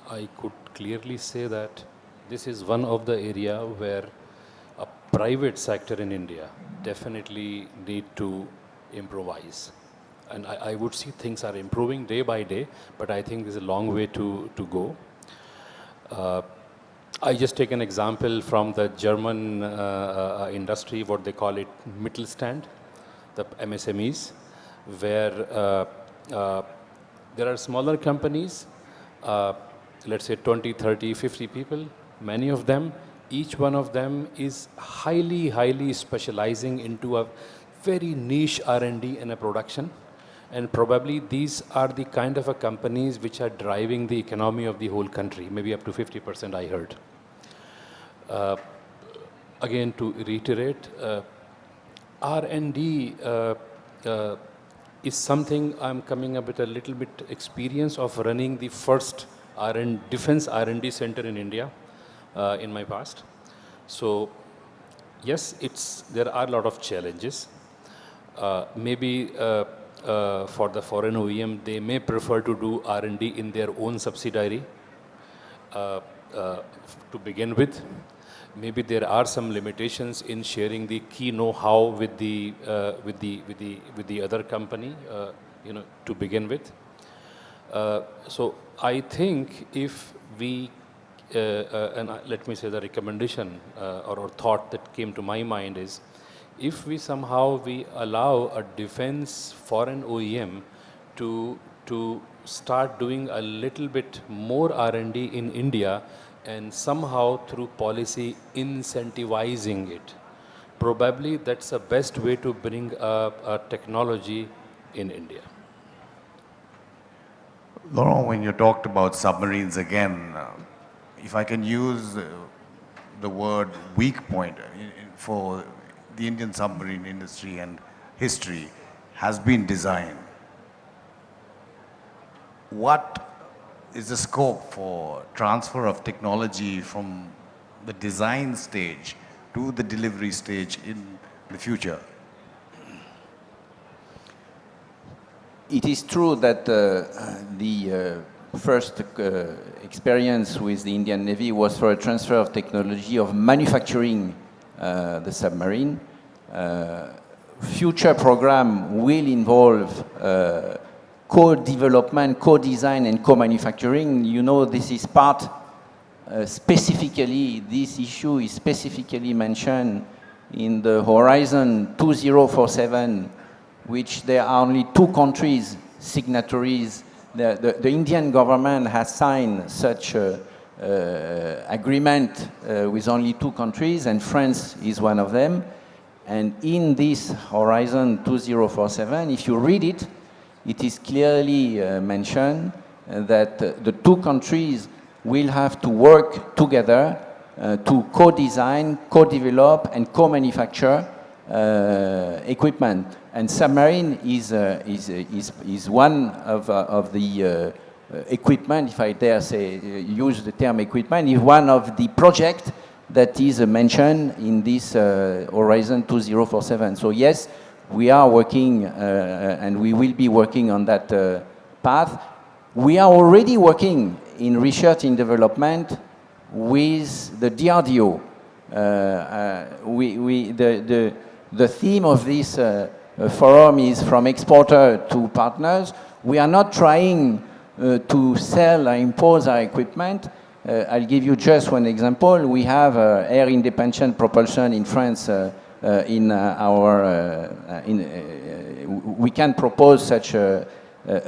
Speaker 4: I could clearly say that this is one of the area where a private sector in India definitely need to improvise. And I would see things are improving day by day, but I think there's a long way to go. I just take an example from the German industry, what they call it Mittelstand, the MSMEs, where there are smaller companies, let's say 20, 30, 50 people, many of them, each one of them is highly specializing into a very niche R&D and a production. And probably these are the kind of companies which are driving the economy of the whole country, maybe up to 50% I heard. Again, to reiterate, R&D is something I'm coming up with a little bit experience of running the first defense R&D center in India in my past. So yes, there are a lot of challenges. Maybe for the foreign OEM, they may prefer to do R&D in their own subsidiary to begin with. Maybe there are some limitations in sharing the key know-how with the other company, to begin with. So I think if we, and let me say the recommendation or thought that came to my mind is, if we somehow allow a defense foreign OEM to start doing a little bit more R&D in India, and somehow through policy incentivizing it, probably that's the best way to bring a technology in India.
Speaker 5: Laurent, when you talked about submarines again, if I can use the word weak point for the Indian submarine industry and history has been design. What is the scope for transfer of technology from the design stage to the delivery stage in the future?
Speaker 6: It is true that the first experience with the Indian Navy was for a transfer of technology of manufacturing the submarine. Future program will involve co-development, co-design, and co-manufacturing. You know, this is part, this issue is specifically mentioned in the Horizon 2047, which there are only 2 countries signatories. The Indian government has signed such agreement with only 2 countries, and France is one of them. And in this Horizon 2047, if you read it, it is clearly mentioned that the 2 countries will have to work together to co-design, co-develop, and co-manufacture equipment. And submarine is one of the equipment, if I dare say, use the term equipment, is one of the projects that is mentioned in this Horizon 2047. So yes, we are working and we will be working on that path. We are already working in research and development with the DRDO. The theme of this forum is from exporter to partners. We are not trying to sell or impose our equipment. I'll give you just one example. We have air independent propulsion in France. We can propose such a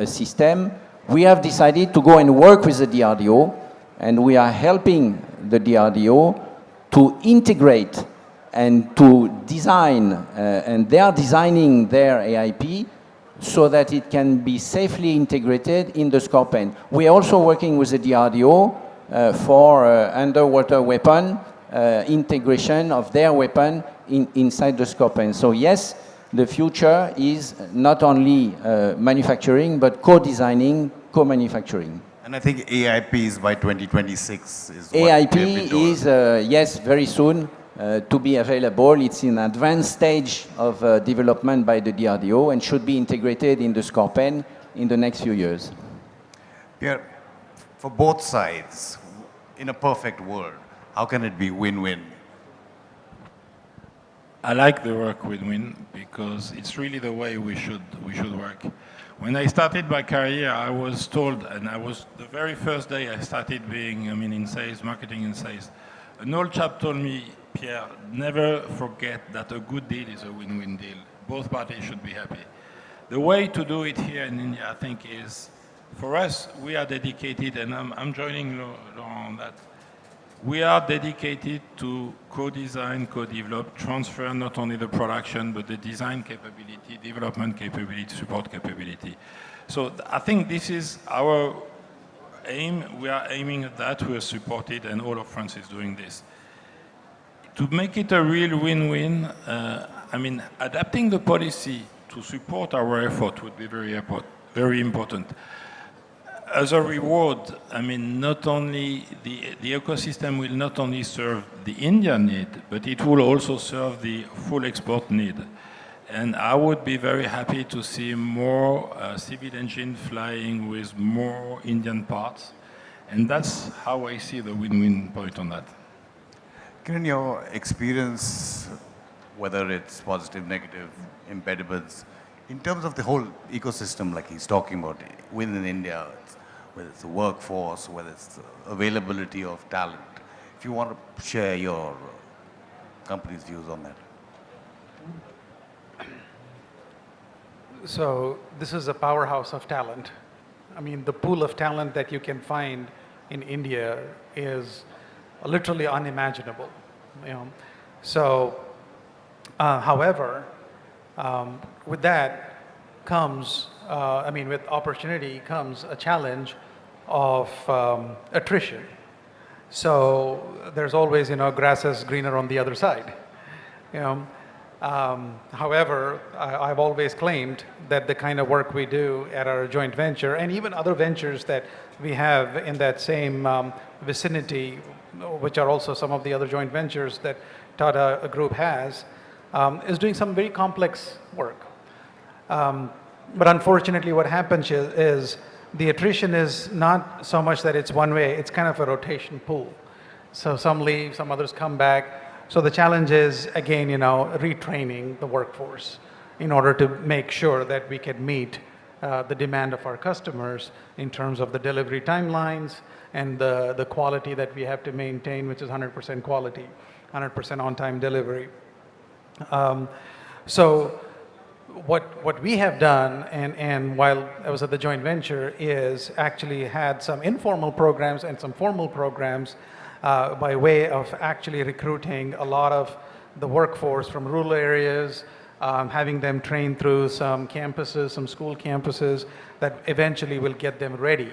Speaker 6: system. We have decided to go and work with the DRDO, and we are helping the DRDO to integrate and to design, and they are designing their AIP so that it can be safely integrated in the Scorpion. We are also working with the DRDO for underwater weapon integration of their weapon inside the Scorpion. So yes, the future is not only manufacturing, but co-designing, co-manufacturing.
Speaker 5: And I think AIP is by 2026 is what
Speaker 6: AIP
Speaker 5: we have been told.
Speaker 6: is, yes, very soon to be available. It's in advanced stage of development by the DRDO and should be integrated in the Scorpion in the next few years.
Speaker 5: Pierre, for both sides, in a perfect world, how can it be win-win?
Speaker 19: I like the work win-win because it's really the way we should work. When I started my career, I was told, and I was the very first day I started being, in sales, marketing and sales, an old chap told me, Pierre, never forget that a good deal is a win-win deal. Both parties should be happy. The way to do it here in India, I think, is, for us, we are dedicated, and I'm joining Laurent on that. We are dedicated to co-design, co-develop, transfer not only the production, but the design capability, development capability, support capability. So I think this is our aim. We are aiming at that. We are supported, and all of France is doing this. To make it a real win-win, adapting the policy to support our effort would be very important. As a reward, not only the ecosystem will not only serve the Indian need, but it will also serve the full export need. And I would be very happy to see more civil engine flying with more Indian parts. And that's how I see the win-win point on that.
Speaker 5: In your experience, whether it's positive, negative, impediments, in terms of the whole ecosystem, like he's talking about within India, whether it's the workforce, whether it's the availability of talent, if you want to share your company's views on that.
Speaker 23: So this is a powerhouse of talent. The pool of talent that you can find in India is literally unimaginable. So, however, with that comes, with opportunity comes a challenge of attrition. So there's always, grass is greener on the other side. However, I've always claimed that the kind of work we do at our joint venture, and even other ventures that we have in that same vicinity, which are also some of the other joint ventures that Tata Group has, is doing some very complex work. But unfortunately, what happens is the attrition is not so much that it's one way, it's kind of a rotation pool. So some leave, some others come back. So the challenge is, again, retraining the workforce in order to make sure that we can meet the demand of our customers in terms of the delivery timelines and the quality that we have to maintain, which is 100% quality, 100% on-time delivery. So what we have done, and while I was at the joint venture, is actually had some informal programs and some formal programs by way of actually recruiting a lot of the workforce from rural areas, having them train through some campuses, some school campuses that eventually will get them ready,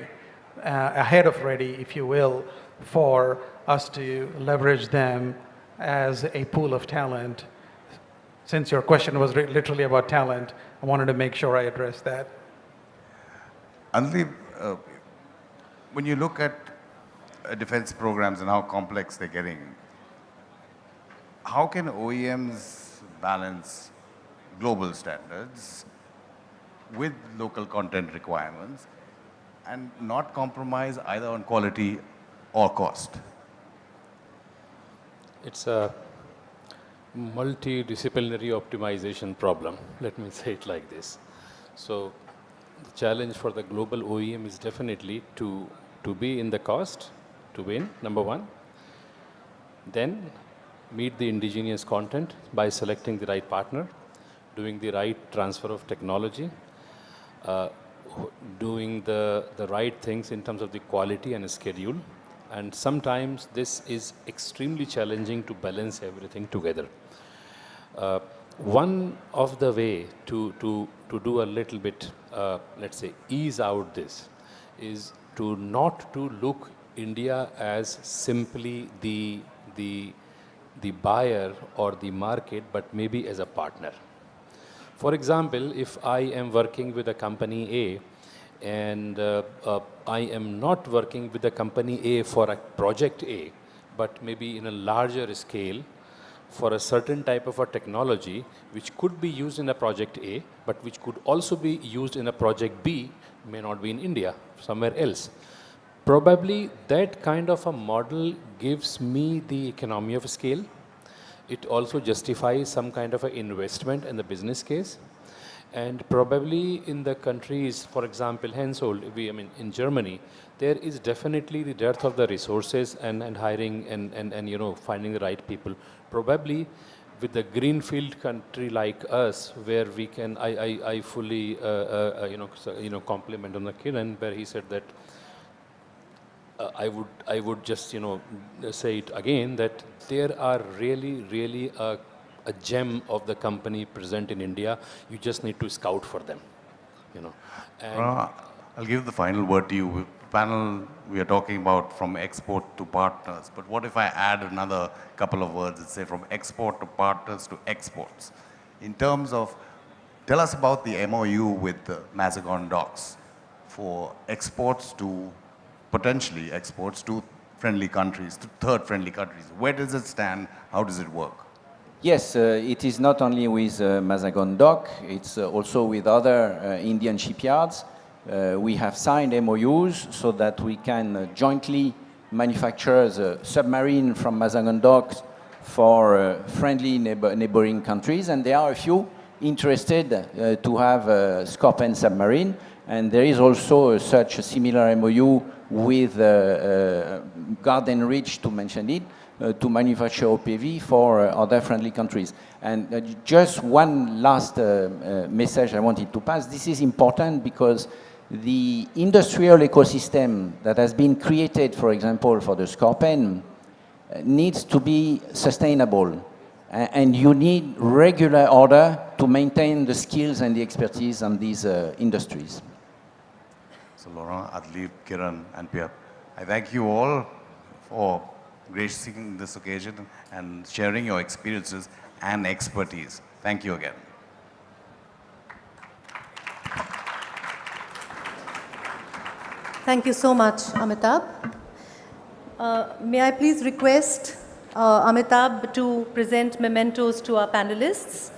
Speaker 23: ahead of ready, if you will, for us to leverage them as a pool of talent. Since your question was literally about talent, I wanted to make sure I addressed that.
Speaker 5: Anjali, when you look at defense programs and how complex they're getting, how can OEMs balance global standards with local content requirements and not compromise either on quality or cost?
Speaker 4: It's a multidisciplinary optimization problem, let me say it like this. So the challenge for the global OEM is definitely to be in the cost, to win, number one. Then meet the indigenous content by selecting the right partner, doing the right transfer of technology, doing the right things in terms of the quality and schedule. And sometimes this is extremely challenging to balance everything together. One of the way to do a little bit, let's say, ease out this is to not to look India as simply the buyer or the market, but maybe as a partner. For example, if I am working with a company A And I am not working with the company A for a project A, but maybe in a larger scale for a certain type of a technology which could be used in a project A, but which could also be used in a project B, may not be in India, somewhere else. Probably that kind of a model gives me the economy of scale. It also justifies some kind of an investment in the business case. And probably in the countries, for example, Hensoldt, in Germany, there is definitely the dearth of the resources and hiring and you know, finding the right people. Probably with the greenfield country like us, where we can, I fully, compliment on the Kiran, where he said that I would just, you know, say it again, that there are really a gem of the company present in India. You just need to scout for them, you know. And
Speaker 5: I'll give the final word to you. Panel, we are talking about from export to partners, but what if I add another couple of words and say from export to partners to exports? In terms of, tell us about the MOU with the Mazagon Docks for exports to, potentially exports to friendly countries, to third friendly countries. Where does it stand? How does it work?
Speaker 6: Yes, it is not only with Mazagon Dock, it's also with other Indian shipyards. We have signed MOUs so that we can jointly manufacture the submarine from Mazagon Docks for friendly neighboring countries, and there are a few interested to have a Scorpion submarine, and there is also such a similar MOU with Garden Ridge, to mention it, to manufacture OPV for other friendly countries. And just one last message I wanted to pass. This is important because the industrial ecosystem that has been created, for example, for the Scorpion, needs to be sustainable. And you need regular order to maintain the skills and the expertise on these industries.
Speaker 5: So Laurent, Adlib, Kiran, and Pierre, I thank you all for gracing this occasion and sharing your experiences and expertise. Thank you again.
Speaker 1: Thank you so much, Amitabh. May I please request Amitabh to present mementos to our panelists.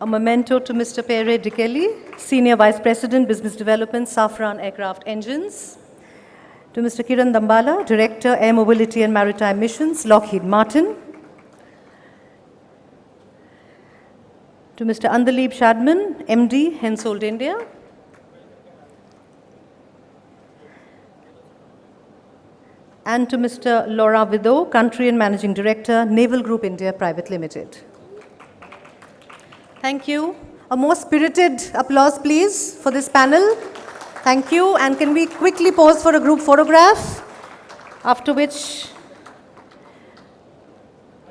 Speaker 1: A memento to Mr. Pere Dikeli, Senior Vice President, Business Development, Safran Aircraft Engines. To Mr. Kiran Dambala, Director, Air Mobility and Maritime Missions, Lockheed Martin. To Mr. Andalib Shadman, MD, Hensoldt India. And to Mr. Laurent Vidot, Country and Managing Director, Naval Group India Private Limited. Thank you. A more spirited applause, please, for this panel. Thank you. And can we quickly pose for a group photograph, after which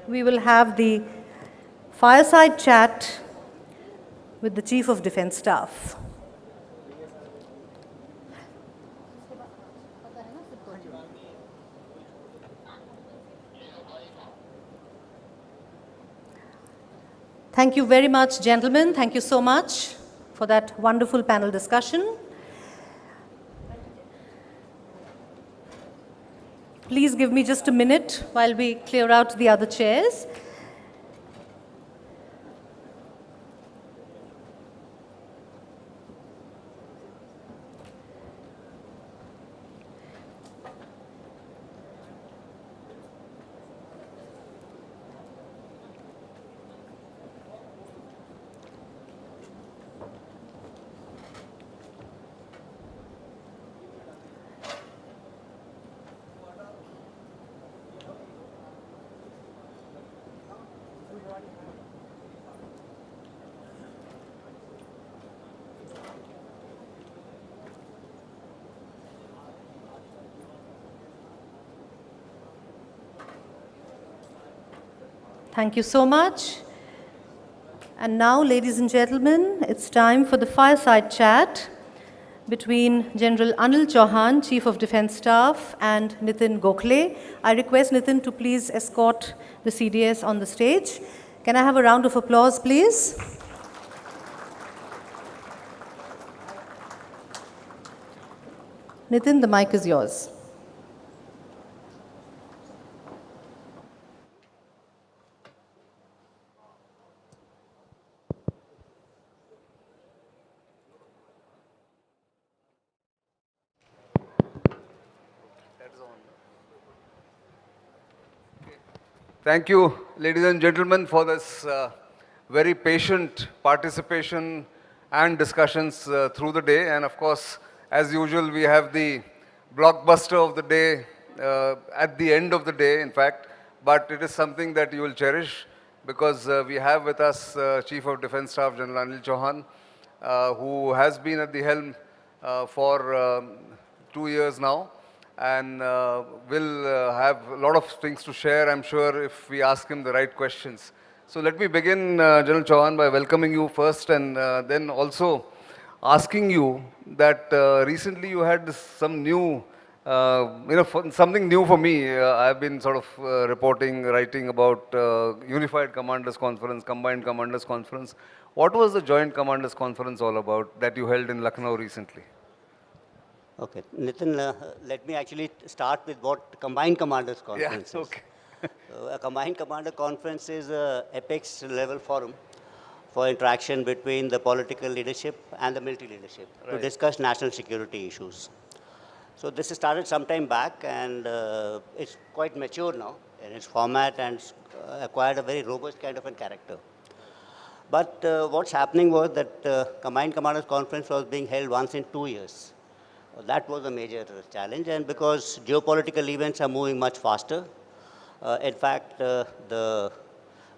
Speaker 1: we will have the fireside chat with the Chief of Defence Staff. Thank you very much, gentlemen. Thank you so much for that wonderful panel discussion. Please give me just a minute while we clear out the other chairs. Thank you so much. And now, ladies and gentlemen, it's time for the fireside chat between General Anil Chauhan, Chief of Defence Staff, and Nitin Gokhale. I request Nitin to please escort the CDS on the stage. Can I have a round of applause, please? Nitin, the mic is yours.
Speaker 2: Thank you, ladies and gentlemen, for this very patient participation and discussions through the day. And of course, as usual, we have the blockbuster of the day at the end of the day, in fact. But it is something that you will cherish because we have with us Chief of Defence Staff, General Anil Chauhan, who has been at the helm for 2 years now, and will have a lot of things to share, I'm sure, if we ask him the right questions. So let me begin, General Chauhan, by welcoming you first, and then also asking you that recently you had some new, something new for me. I've been sort of reporting, writing about Unified Commanders Conference, Combined Commanders Conference. What was the Joint Commanders Conference all about that you held in Lucknow recently?
Speaker 20: Okay, Nitin, let me actually start with what Combined Commanders Conference is.
Speaker 2: Okay.
Speaker 20: A Combined Commander Conference is a apex level forum for interaction between the political leadership and the military leadership to discuss national security issues. So this started some time back, and it's quite mature now in its format and acquired a very robust kind of a character. But what's happening was that Combined Commanders Conference was being held once in 2 years. That was a major challenge, and because geopolitical events are moving much faster, in fact, the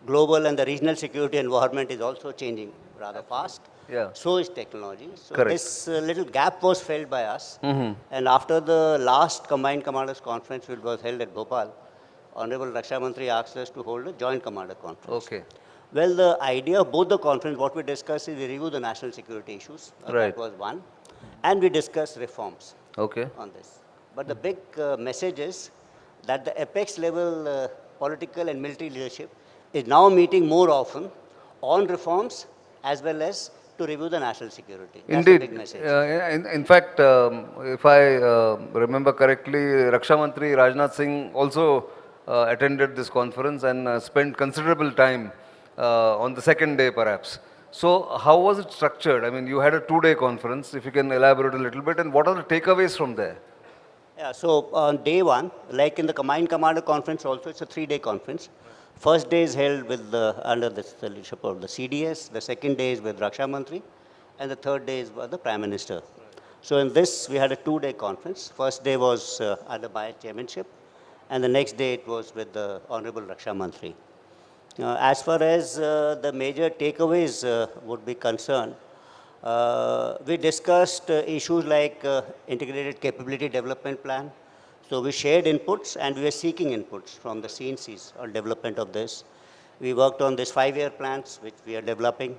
Speaker 20: global and the regional security environment is also changing rather fast.
Speaker 2: Yeah.
Speaker 20: So is technology. So
Speaker 2: Correct.
Speaker 20: this little gap was felt by us. And after the last Combined Commanders Conference, which was held at Bhopal, Honorable Raksha Mantri asked us to hold a Joint Commander Conference.
Speaker 2: Okay.
Speaker 20: Well, the idea of both the conference, what we discussed is we review the national security issues.
Speaker 2: Right.
Speaker 20: That was one. And we discuss reforms on this. But the big message is that the apex level political and military leadership is now meeting more often on reforms as well as to review the national security. That's
Speaker 2: Indeed.
Speaker 20: the big message.
Speaker 2: In fact, if I remember correctly, Raksha Mantri Rajnath Singh also attended this conference and spent considerable time on the second day, perhaps. So how was it structured? I mean, you had a 2-day conference. If you can elaborate a little bit, and what are the takeaways from there?
Speaker 20: Yeah, so on day one, like in the Combined Commander Conference also, it's a 3-day conference. First day is held with under the leadership of the CDS, the second day is with Raksha Mantri, and the third day is with the Prime Minister. So in this, we had a 2-day conference. First day was under my chairmanship, and the next day it was with the Honorable Raksha Mantri. As far as the major takeaways would be concerned, we discussed issues like integrated capability development plan. So we shared inputs and we were seeking inputs from the CNCs on development of this. We worked on this 5-year plans which we are developing.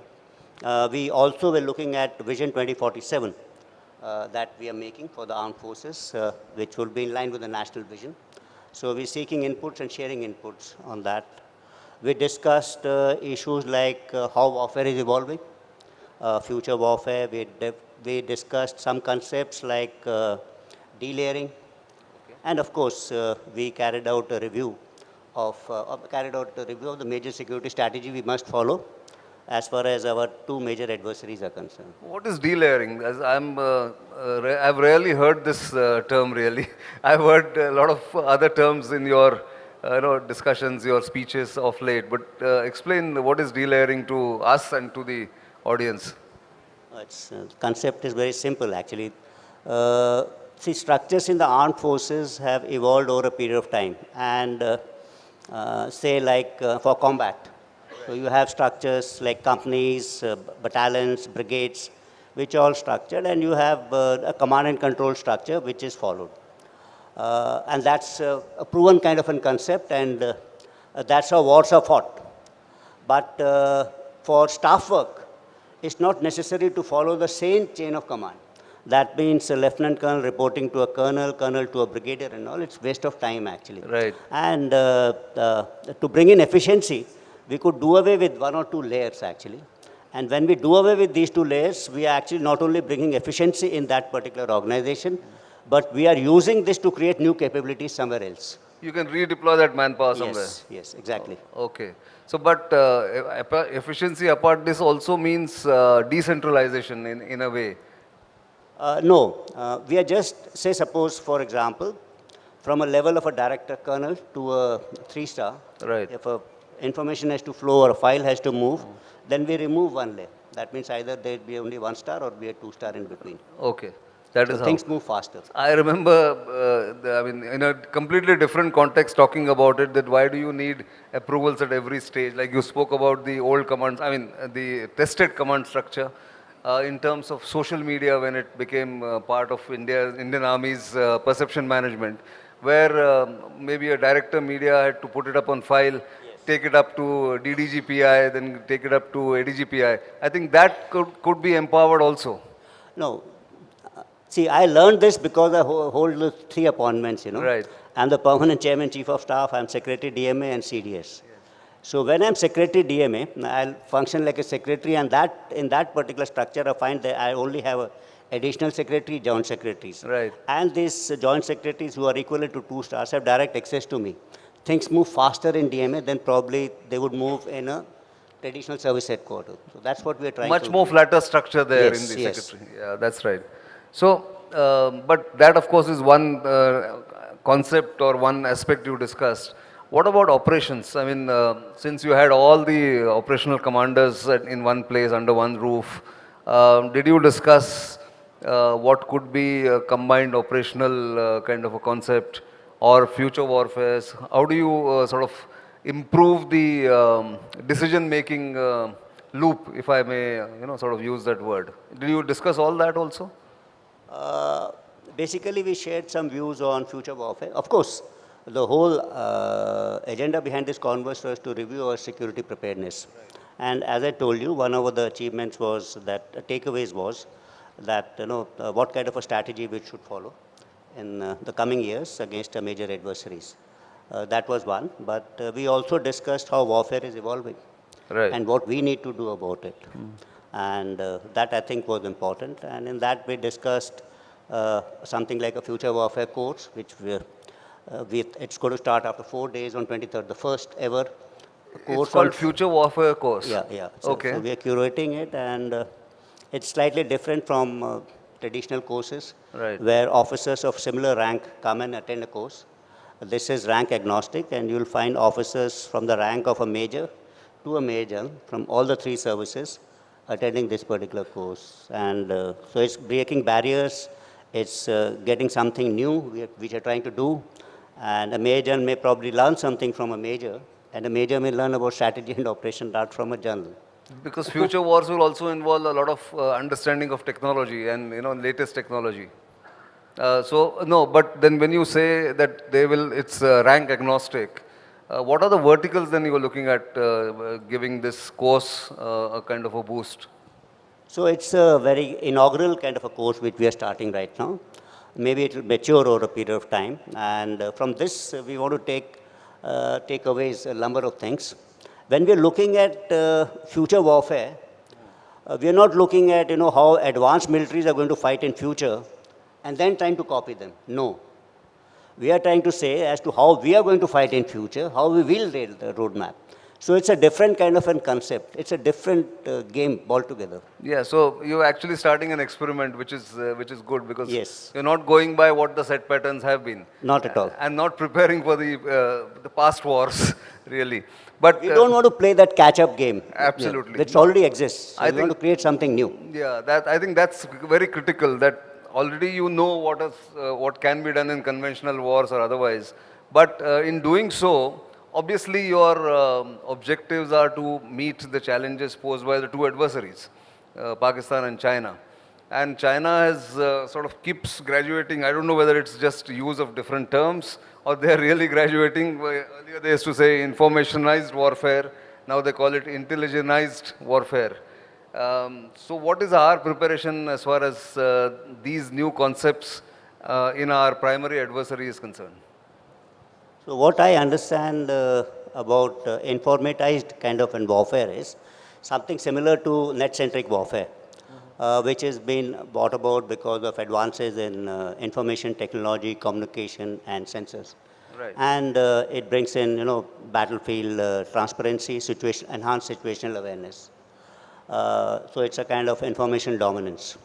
Speaker 20: We also were looking at Vision 2047 that we are making for the armed forces, which will be in line with the national vision. So we're seeking inputs and sharing inputs on that. We discussed issues like how warfare is evolving, future warfare. We discussed some concepts like delayering. And of course, we carried out a review of the major security strategy we must follow as far as our 2 major adversaries are concerned.
Speaker 2: What is delayering? As I've rarely heard this term really. I've heard a lot of other terms in your discussions, your speeches of late, but explain what is delayering to us and to the audience.
Speaker 20: The concept is very simple actually. See, structures in the armed forces have evolved over a period of time, and say like for combat. So you have structures like companies, battalions, brigades, which are all structured, and you have a command and control structure which is followed. And that's a proven kind of a concept, and that's how wars are fought. But for staff work, it's not necessary to follow the same chain of command. That means a lieutenant colonel reporting to a colonel, colonel to a brigadier and all. It's waste of time actually.
Speaker 18: Right.
Speaker 20: And to bring in efficiency, we could do away with one or two layers actually. And when we do away with these two layers, we are actually not only bringing efficiency in that particular organization, but we are using this to create new capabilities somewhere else.
Speaker 18: You can redeploy that manpower somewhere.
Speaker 20: Yes, yes, exactly.
Speaker 18: Okay. So, but efficiency apart, this also means decentralization in a way.
Speaker 20: No, we are just, say suppose for example, from a level of a director colonel to a 3-star,
Speaker 18: right.
Speaker 20: If a information has to flow or a file has to move, then we remove one layer. That means either there will be only 1-star or be a 2-star in between.
Speaker 18: Okay. That is
Speaker 20: so things move faster.
Speaker 18: I remember, I mean, in a completely different context talking about it, that why do you need approvals at every stage? Like you spoke about the old commands, I mean, the tested command structure. In terms of social media, when it became part of Indian Army's perception management, where maybe a director media had to put it up on file, take it up to DDGPI, then take it up to ADGPI. I think that could be empowered also.
Speaker 20: No. See, I learned this because I hold 3 appointments, you know.
Speaker 18: Right.
Speaker 20: I'm the permanent chairman, chief of staff, I'm secretary DMA and CDS. Yes. So when I'm secretary DMA, I'll function like a secretary, and in that particular structure, I find that I only have additional secretary, joint secretaries.
Speaker 18: Right.
Speaker 20: And these joint secretaries who are equivalent to 2 stars have direct access to me. Things move faster in DMA than probably they would move in a traditional service headquarters. So that's what we're trying to do.
Speaker 18: Much more flatter structure there in the secretary. Yeah, that's right. So, but that of course is one concept or one aspect you discussed. What about operations? I mean, since you had all the operational commanders in one place under one roof, did you discuss what could be a combined operational kind of a concept or future warfare? How do you sort of improve the decision-making loop, if I may, sort of use that word? Did you discuss all that also?
Speaker 20: Basically, we shared some views on future warfare. Of course, the whole agenda behind this converse was to review our security preparedness. Right. And as I told you, one of the achievements was that, takeaways was that, what kind of a strategy we should follow in the coming years against major adversaries. That was one. But we also discussed how warfare is evolving. Right. And what we need to do about it. And that I think was important. And in that we discussed something like a future warfare course, which it's going to start after 4 days on 23rd, the first ever course.
Speaker 18: It's called Future Warfare Course.
Speaker 20: Yeah, yeah. So,
Speaker 18: okay.
Speaker 20: So we are curating it, and it's slightly different from traditional courses, right, where officers of similar rank come and attend a course. This is rank agnostic, and you'll find officers from the rank of a major to a major from all the 3 services attending this particular course. And so it's breaking barriers, it's getting something new which we're trying to do. And a major may probably learn something from a major, and a major may learn about strategy and operation art from a general.
Speaker 18: Because future wars will also involve a lot of understanding of technology and latest technology. So no, but then when you say that it's rank agnostic, what are the verticals then you are looking at giving this course a kind of a boost?
Speaker 20: So it's a very inaugural kind of a course which we are starting right now. Maybe it will mature over a period of time. And from this, we want to take away a number of things. When we are looking at future warfare, we are not looking at how advanced militaries are going to fight in future and then trying to copy them. No. We are trying to say as to how we are going to fight in future, how we will rail the roadmap. So it's a different kind of a concept. It's a different game altogether.
Speaker 18: Yeah, so you're actually starting an experiment, which is good, because
Speaker 20: yes,
Speaker 18: you're not going by what the set patterns have been.
Speaker 20: Not at all.
Speaker 18: And not preparing for the past wars, really. But
Speaker 20: we don't want to play that catch-up game.
Speaker 18: Absolutely.
Speaker 20: Which already exists. So we want to create something new.
Speaker 18: Yeah, I think that's very critical, that already you know what can be done in conventional wars or otherwise. But in doing so, obviously your objectives are to meet the challenges posed by the 2 adversaries, Pakistan and China. And China has sort of keeps graduating. I don't know whether it's just use of different terms or they're really graduating. Earlier they used to say informationized warfare. Now they call it intelligentized warfare. So what is our preparation as far as these new concepts in our primary adversary is concerned?
Speaker 20: So what I understand about informatized kind of warfare is something similar to net-centric warfare, which has been brought about because of advances in information technology, communication, and sensors.
Speaker 18: Right.
Speaker 20: And it brings in, battlefield transparency, enhanced situational awareness. So it's a kind of information dominance.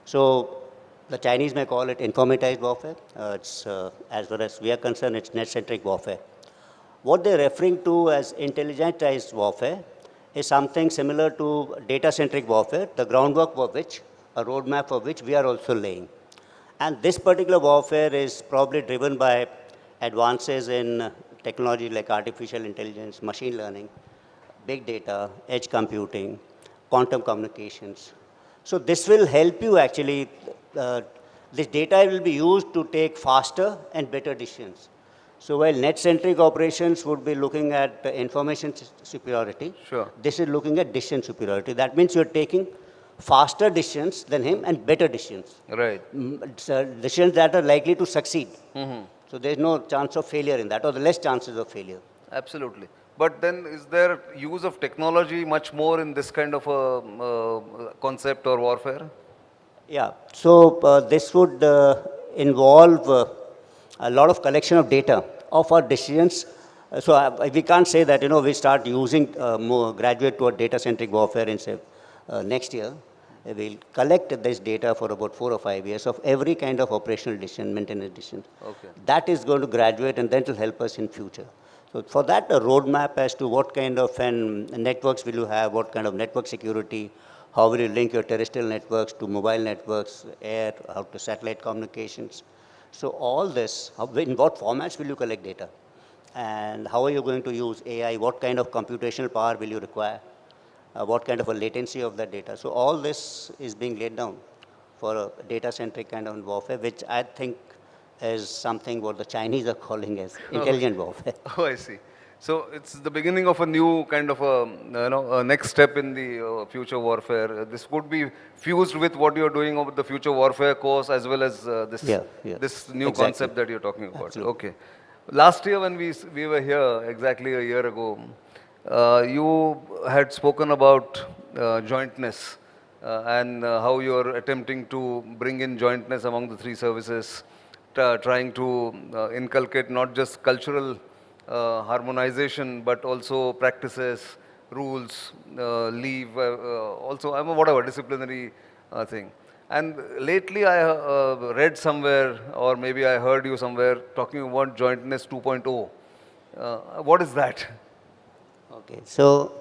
Speaker 20: So the Chinese may call it informatized warfare. As far as we are concerned, it's net-centric warfare. What they're referring to as intelligentized warfare is something similar to data-centric warfare, the groundwork for which, a roadmap for which we are also laying. And this particular warfare is probably driven by advances in technology like artificial intelligence, machine learning, big data, edge computing, quantum communications. So this will help you actually, this data will be used to take faster and better decisions. So while net-centric operations would be looking at information superiority,
Speaker 18: sure,
Speaker 20: this is looking at decision superiority. That means you're taking faster decisions than him and better decisions.
Speaker 18: Right.
Speaker 20: Decisions that are likely to succeed.
Speaker 18: Mm-hmm.
Speaker 20: So there's no chance of failure in that, or the less chances of failure.
Speaker 18: Absolutely. But then is there use of technology much more in this kind of a concept or warfare?
Speaker 20: Yeah. So this would involve a lot of collection of data of our decisions. So we can't say that, we start using graduate toward data-centric warfare in, say, next year. We'll collect this data for about 4 or 5 years of every kind of operational decision, maintenance decision.
Speaker 18: Okay.
Speaker 20: That is going to graduate, and that will help us in future. So for that, a roadmap as to what kind of networks will you have, what kind of network security, how will you link your terrestrial networks to mobile networks, air, how to satellite communications. So all this, in what formats will you collect data? And how are you going to use AI? What kind of computational power will you require? What kind of a latency of that data? So all this is being laid down for a data-centric kind of warfare, which I think is something what the Chinese are calling as intelligent warfare.
Speaker 18: Oh, I see. So it's the beginning of a new kind of a next step in the future warfare. This would be fused with what you're doing over the future warfare course, as well as this new
Speaker 20: Exactly.
Speaker 18: concept that you're talking about.
Speaker 20: Absolutely.
Speaker 18: Okay. Last year when we were here, exactly a year ago, you had spoken about jointness and how you're attempting to bring in jointness among the three services, trying to inculcate not just cultural harmonization, but also practices, rules, leave, also whatever disciplinary thing. And lately I read somewhere, or maybe I heard you somewhere talking about jointness 2.0. What is that?
Speaker 20: Okay, so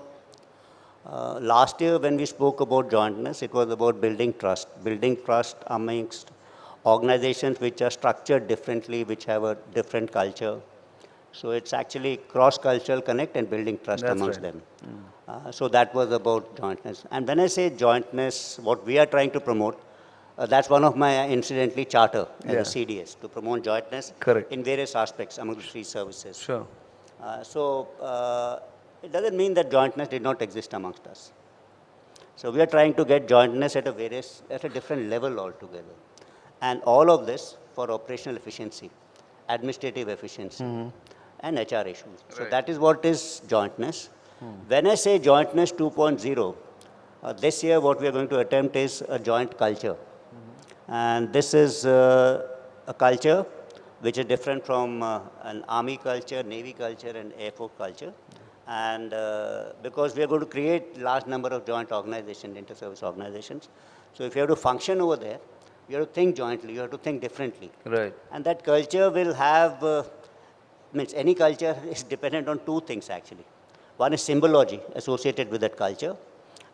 Speaker 20: last year when we spoke about jointness, it was about building trust amongst organizations which are structured differently, which have a different culture. So it's actually cross-cultural connect and building trust amongst them. So that was about jointness. And when I say jointness, what we are trying to promote, that's one of my, incidentally, charter as a CDS, to promote jointness in various aspects among the three services.
Speaker 18: Sure.
Speaker 20: It doesn't mean that jointness did not exist amongst us. So we are trying to get jointness at a different level altogether. And all of this for operational efficiency, administrative efficiency, and HR issues. So that is what is jointness. When I say jointness 2.0, this year what we are going to attempt is a joint culture. And this is a culture which is different from an army culture, navy culture, and air force culture. And because we are going to create large number of joint organizations, inter-service organizations. So if you have to function over there, you have to think jointly, you have to think differently.
Speaker 18: Right.
Speaker 20: And that culture will have, any culture is dependent on two things actually. One is symbology associated with that culture.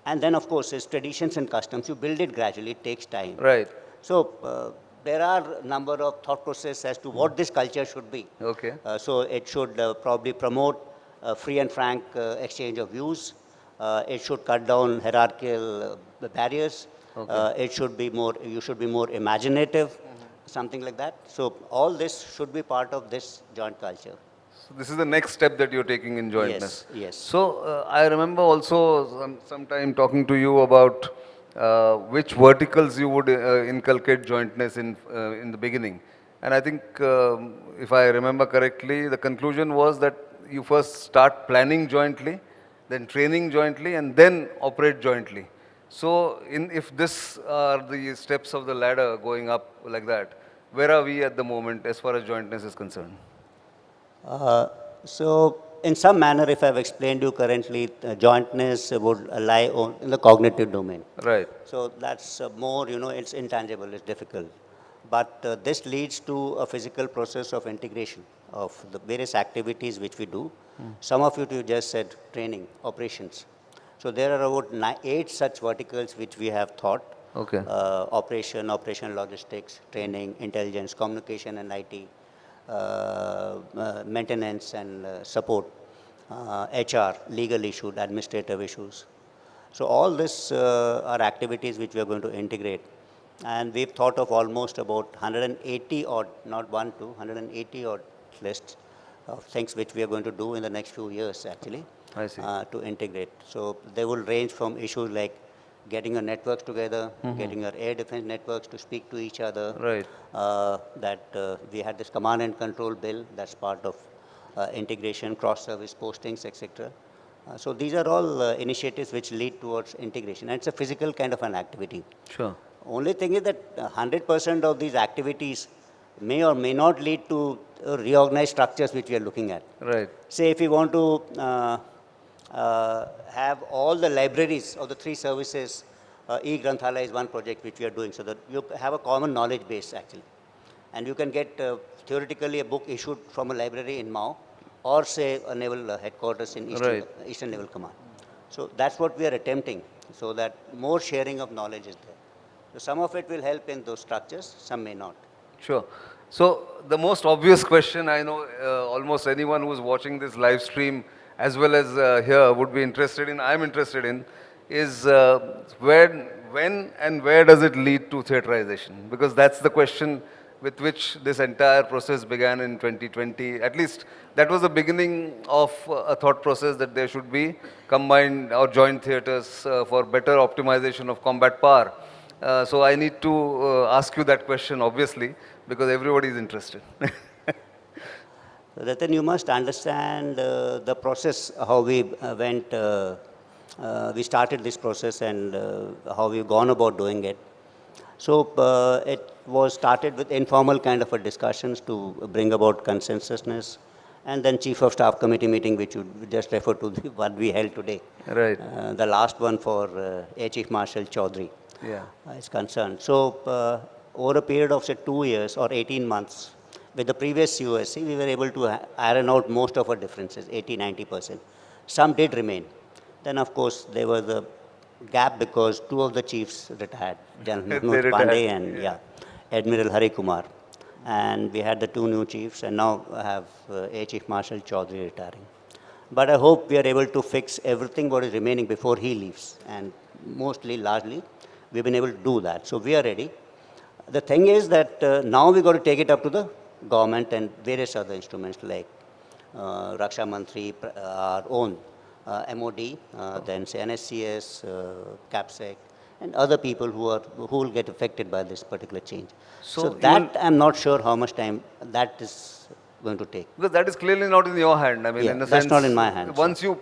Speaker 20: And then of course is traditions and customs. You build it gradually, it takes time.
Speaker 18: Right.
Speaker 20: So there are a number of thought processes as to what this culture should be.
Speaker 18: Okay.
Speaker 20: So it should probably promote free and frank exchange of views. It should cut down hierarchical barriers.
Speaker 18: Okay.
Speaker 20: It should be more, you should be more imaginative, something like that. So all this should be part of this joint culture.
Speaker 18: So this is the next step that you're taking in jointness.
Speaker 20: Yes, yes.
Speaker 18: So I remember also sometime talking to you about which verticals you would inculcate jointness in the beginning. And I think, if I remember correctly, the conclusion was that you first start planning jointly, then training jointly, and then operate jointly. So if this are the steps of the ladder going up like that, where are we at the moment as far as jointness is concerned?
Speaker 20: So in some manner, if I've explained you currently, jointness would lie in the cognitive domain.
Speaker 18: Right.
Speaker 20: So that's more, it's intangible, it's difficult. But this leads to a physical process of integration of the various activities which we do. Some of you just said training, operations. So there are about 8 such verticals which we have thought.
Speaker 18: Okay.
Speaker 20: Operational logistics, training, intelligence, communication and IT, maintenance and support, HR, legal issues, administrative issues. So all this are activities which we are going to integrate. And we've thought of almost about 180 odd, not 180 odd lists of things which we are going to do in the next few years actually.
Speaker 18: I see.
Speaker 20: To integrate. So they will range from issues like getting your networks together, getting your air defense networks to speak to each other.
Speaker 18: Right.
Speaker 20: We had this command and control bill that's part of integration, cross-service postings, etc. So these are all initiatives which lead towards integration. And it's a physical kind of an activity.
Speaker 18: Sure.
Speaker 20: Only thing is that 100% of these activities may or may not lead to reorganized structures which we are looking at.
Speaker 18: Right.
Speaker 20: Say if we want to have all the libraries of the 3 services, e-Granthala is one project which we are doing, so that you have a common knowledge base actually. And you can get theoretically a book issued from a library in Mao, or say a naval headquarters in Eastern Naval Command. So that's what we are attempting, so that more sharing of knowledge is there. So some of it will help in those structures, some may not.
Speaker 18: Sure. So the most obvious question, I know almost anyone who's watching this live stream as well as here would be interested in, I'm interested in, is when and where does it lead to theaterization? Because that's the question with which this entire process began in 2020. At least that was the beginning of a thought process that there should be combined or joint theaters for better optimization of combat power. So I need to ask you that question, obviously, because everybody is interested.
Speaker 20: Ratan, you must understand the process, how we went, we started this process and how we've gone about doing it. So it was started with informal kind of a discussions to bring about consensusness, and then Chief of Staff Committee meeting, which you just refer to what we held today.
Speaker 18: Right.
Speaker 20: The last one for Air Chief Marshal Chaudhary.
Speaker 18: Yeah.
Speaker 20: Is concerned. So over a period of say 2 years or 18 months, with the previous COSC, we were able to iron out most of our differences, 80–90%. Some did remain. Then of course there was a gap because 2 of the chiefs retired, General Manoj Pandey and Admiral Hari Kumar. And we had the 2 new chiefs, and now I have Air Chief Marshal Chaudhary retiring. But I hope we are able to fix everything what is remaining before he leaves, and mostly, largely, we've been able to do that. So we are ready. The thing is that now we've got to take it up to the government and various other instruments like Raksha Mantri, our own MOD, then say NSCS, CAPSEC, and other people who will get affected by this particular change. So that I'm not sure how much time that is going to take.
Speaker 18: Because that is clearly not in your hand. I mean, in the
Speaker 20: that's
Speaker 18: sense,
Speaker 20: not in my hands.
Speaker 18: Once you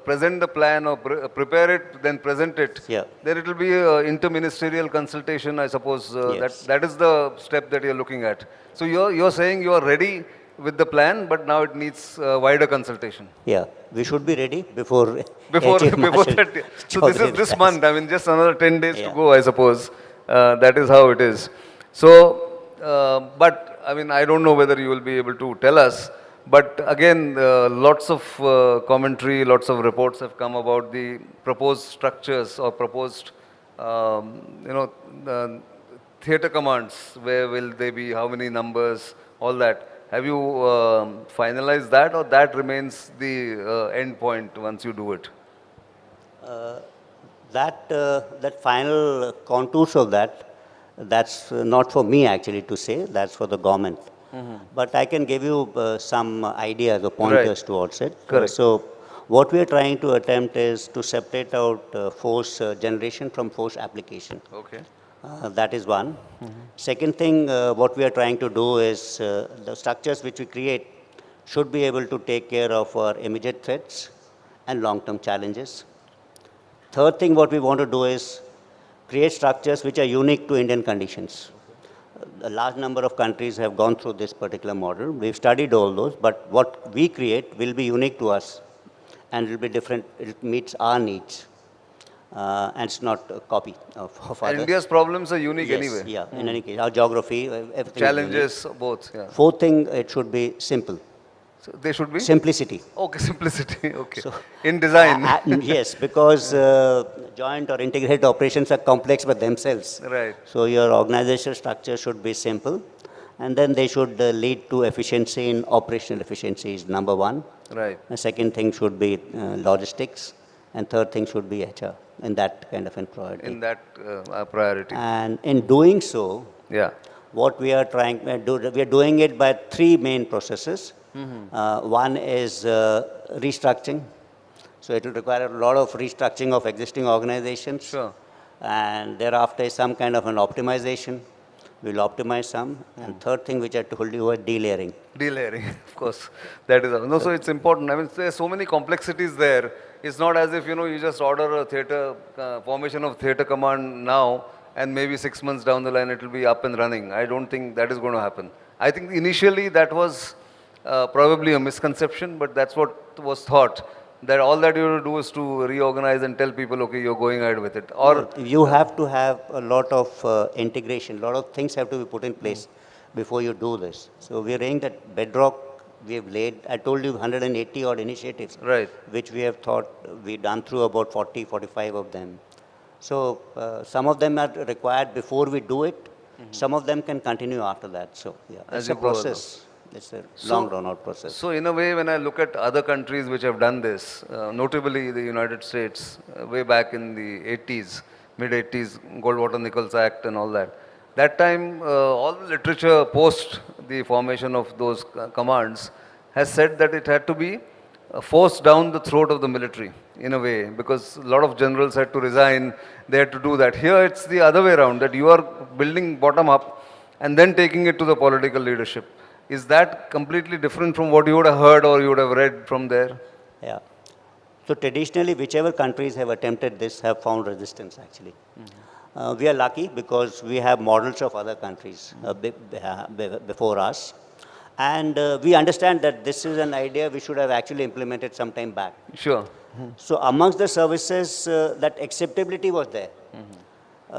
Speaker 18: present the plan or prepare it, then present it, then it will be interministerial consultation, I suppose. That is the step that you're looking at. So you're saying you are ready with the plan, but now it needs wider consultation.
Speaker 20: Yeah, we should be ready before
Speaker 18: that. So this is this month. I mean, just another 10 days to go, I suppose. That is how it is. So, but I mean, I don't know whether you will be able to tell us, but again, lots of commentary, lots of reports have come about the proposed structures or proposed, theatre commands. Where will they be? How many numbers? All that. Have you finalized that, or that remains the end point once you do it?
Speaker 20: That final contours of that, that's not for me actually to say, that's for the government. But I can give you some ideas or pointers towards it.
Speaker 18: Correct.
Speaker 20: So what we are trying to attempt is to separate out force generation from force application.
Speaker 18: Okay.
Speaker 20: That is one. Second thing, what we are trying to do is the structures which we create should be able to take care of our immediate threats and long-term challenges. Third thing, what we want to do is create structures which are unique to Indian conditions. A large number of countries have gone through this particular model. We've studied all those, but what we create will be unique to us and it will be different. It meets our needs. And it's not a copy of
Speaker 18: And
Speaker 20: others.
Speaker 18: India's problems are unique
Speaker 20: Yes,
Speaker 18: anyway.
Speaker 20: Yeah, in any case, our geography, everything.
Speaker 18: Challenges, both. Yeah.
Speaker 20: Fourth thing, it should be simple.
Speaker 18: So they should be?
Speaker 20: Simplicity.
Speaker 18: Okay, simplicity. Okay. So, in design.
Speaker 20: Yes, because joint or integrated operations are complex by themselves.
Speaker 18: Right.
Speaker 20: So your organizational structure should be simple. And then they should lead to efficiency in operational efficiency is number one.
Speaker 18: Right.
Speaker 20: The second thing should be logistics. And third thing should be HR in that kind of a priority.
Speaker 18: In that priority.
Speaker 20: And in doing so,
Speaker 18: yeah,
Speaker 20: what we are trying to do, we are doing it by three main processes. One is restructuring. So it will require a lot of restructuring of existing organizations.
Speaker 18: Sure.
Speaker 20: And thereafter is some kind of an optimization. We'll optimize some. And third thing which I told you was delayering.
Speaker 18: Delayering, of course. That is no, so it's important. I mean, there are so many complexities there. It's not as if, you just order a theater, formation of theater command now, and maybe 6 months down the line it will be up and running. I don't think that is going to happen. I think initially that was probably a misconception, but that's what was thought. That all that you have to do is to reorganize and tell people, okay, you're going ahead with it. Or
Speaker 20: you have to have a lot of integration, a lot of things have to be put in place before you do this. So we are saying that bedrock we have laid. I told you 180 odd initiatives,
Speaker 18: right,
Speaker 20: which we have thought we done through about 40, 45 of them. So some of them are required before we do it. Some of them can continue after that. So yeah, it's a process. It's a long run-out process.
Speaker 18: So in a way, when I look at other countries which have done this, notably the United States, way back in the 80s, mid-80s, Goldwater-Nichols Act and all that, that time all the literature post the formation of those commands has said that it had to be forced down the throat of the military in a way, because a lot of generals had to resign, they had to do that. Here it's the other way around, that you are building bottom up and then taking it to the political leadership. Is that completely different from what you would have heard or you would have read from there?
Speaker 20: Yeah. So traditionally, whichever countries have attempted this have found resistance actually. We are lucky because we have models of other countries before us. And we understand that this is an idea we should have actually implemented some time back.
Speaker 18: Sure.
Speaker 20: So amongst the services, that acceptability was there.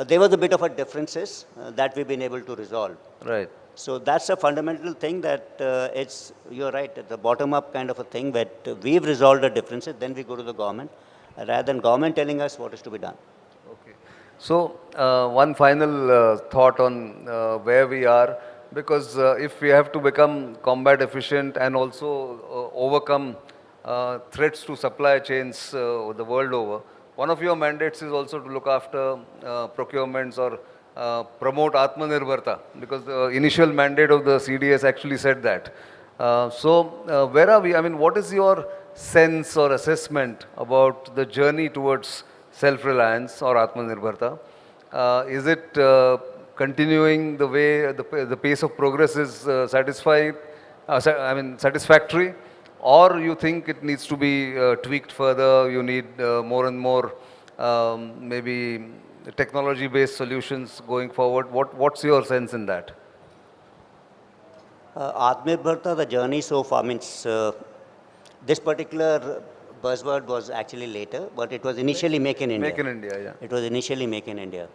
Speaker 20: There was a bit of a differences that we've been able to resolve.
Speaker 18: Right.
Speaker 20: So that's a fundamental thing that you're right, the bottom-up kind of a thing that we've resolved the differences, then we go to the government, rather than government telling us what is to be done.
Speaker 18: Okay. So one final thought on where we are, because if we have to become combat efficient and also overcome threats to supply chains the world over, one of your mandates is also to look after procurements or promote Atmanirbharta, because the initial mandate of the CDS actually said that. So where are we? I mean, what is your sense or assessment about the journey towards self-reliance or Atmanirbharta? Is it continuing the way the pace of progress is satisfactory, or you think it needs to be tweaked further? You need more and more maybe technology-based solutions going forward. What's your sense in that?
Speaker 20: Atmanirbharta, the journey so far means this particular buzzword was actually later, but it was initially Make in India.
Speaker 18: Make in India, yeah.
Speaker 20: It was initially Make in India.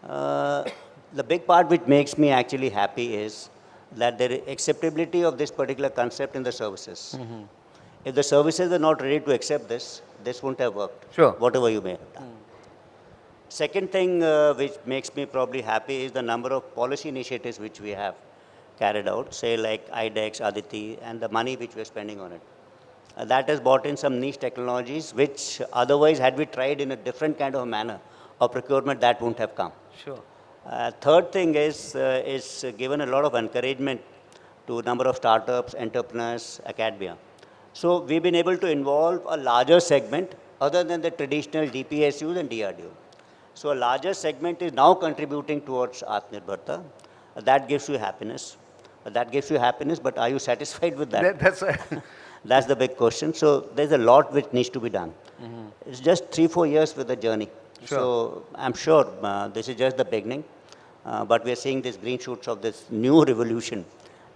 Speaker 20: The big part which makes me actually happy is that there is acceptability of this particular concept in the services. If the services are not ready to accept this, this won't have worked.
Speaker 18: Sure.
Speaker 20: Whatever you may have done. Second thing which makes me probably happy is the number of policy initiatives which we have carried out, say like IDEX, Aditi, and the money which we are spending on it. That has brought in some niche technologies which otherwise, had we tried in a different kind of a manner of procurement, that won't have come.
Speaker 18: Sure.
Speaker 20: Third thing is given a lot of encouragement to a number of startups, entrepreneurs, academia. So we've been able to involve a larger segment other than the traditional DPSUs and DRDO. So a larger segment is now contributing towards Atmanirbharta. That gives you happiness. That gives you happiness, but are you satisfied with that?
Speaker 18: That's
Speaker 20: That's the big question. So there's a lot which needs to be done. It's just 3-4 years with the journey.
Speaker 18: Sure.
Speaker 20: So I'm sure this is just the beginning, but we are seeing these green shoots of this new revolution,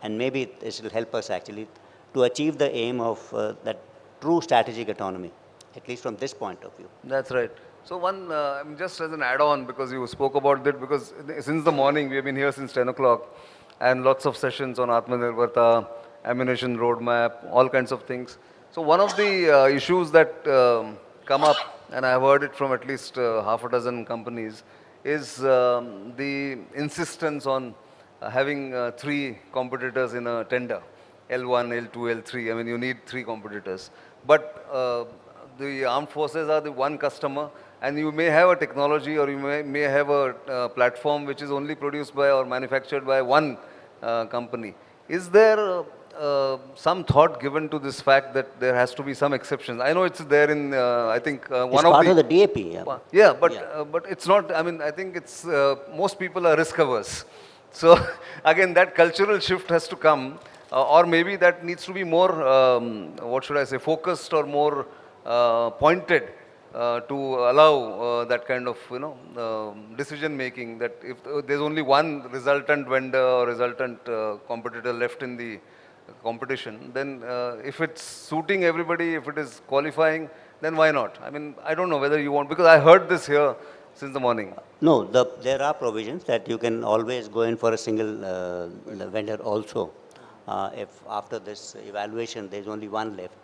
Speaker 20: and maybe this will help us actually to achieve the aim of that true strategic autonomy, at least from this point of view.
Speaker 18: That's right. So one, just as an add-on, because you spoke about that, because since the morning, we have been here since 10 o'clock, and lots of sessions on Atmanirbharta, ammunition roadmap, all kinds of things. So one of the issues that come up, and I've heard it from at least half a dozen companies, is the insistence on having 3 competitors in a tender, L1, L2, L3. I mean, you need 3 competitors. But the armed forces are the one customer, and you may have a technology or you may have a platform which is only produced by or manufactured by one company. Is there some thought given to this fact that there has to be some exceptions? I know it's there in, I think, one
Speaker 20: it's
Speaker 18: of
Speaker 20: part
Speaker 18: the...
Speaker 20: of the DAP, yeah.
Speaker 18: Yeah, but it's not, I mean, I think it's, most people are risk averse. So, again, that cultural shift has to come, or maybe that needs to be more, what should I say, focused or more pointed to allow that kind of, decision making, that if there's only one resultant vendor or resultant competitor left in the competition, then if it's suiting everybody, if it is qualifying, then why not? I mean, I don't know whether you want, because I heard this here since the morning.
Speaker 20: No, there are provisions that you can always go in for a single vendor also. If after this evaluation there's only one left.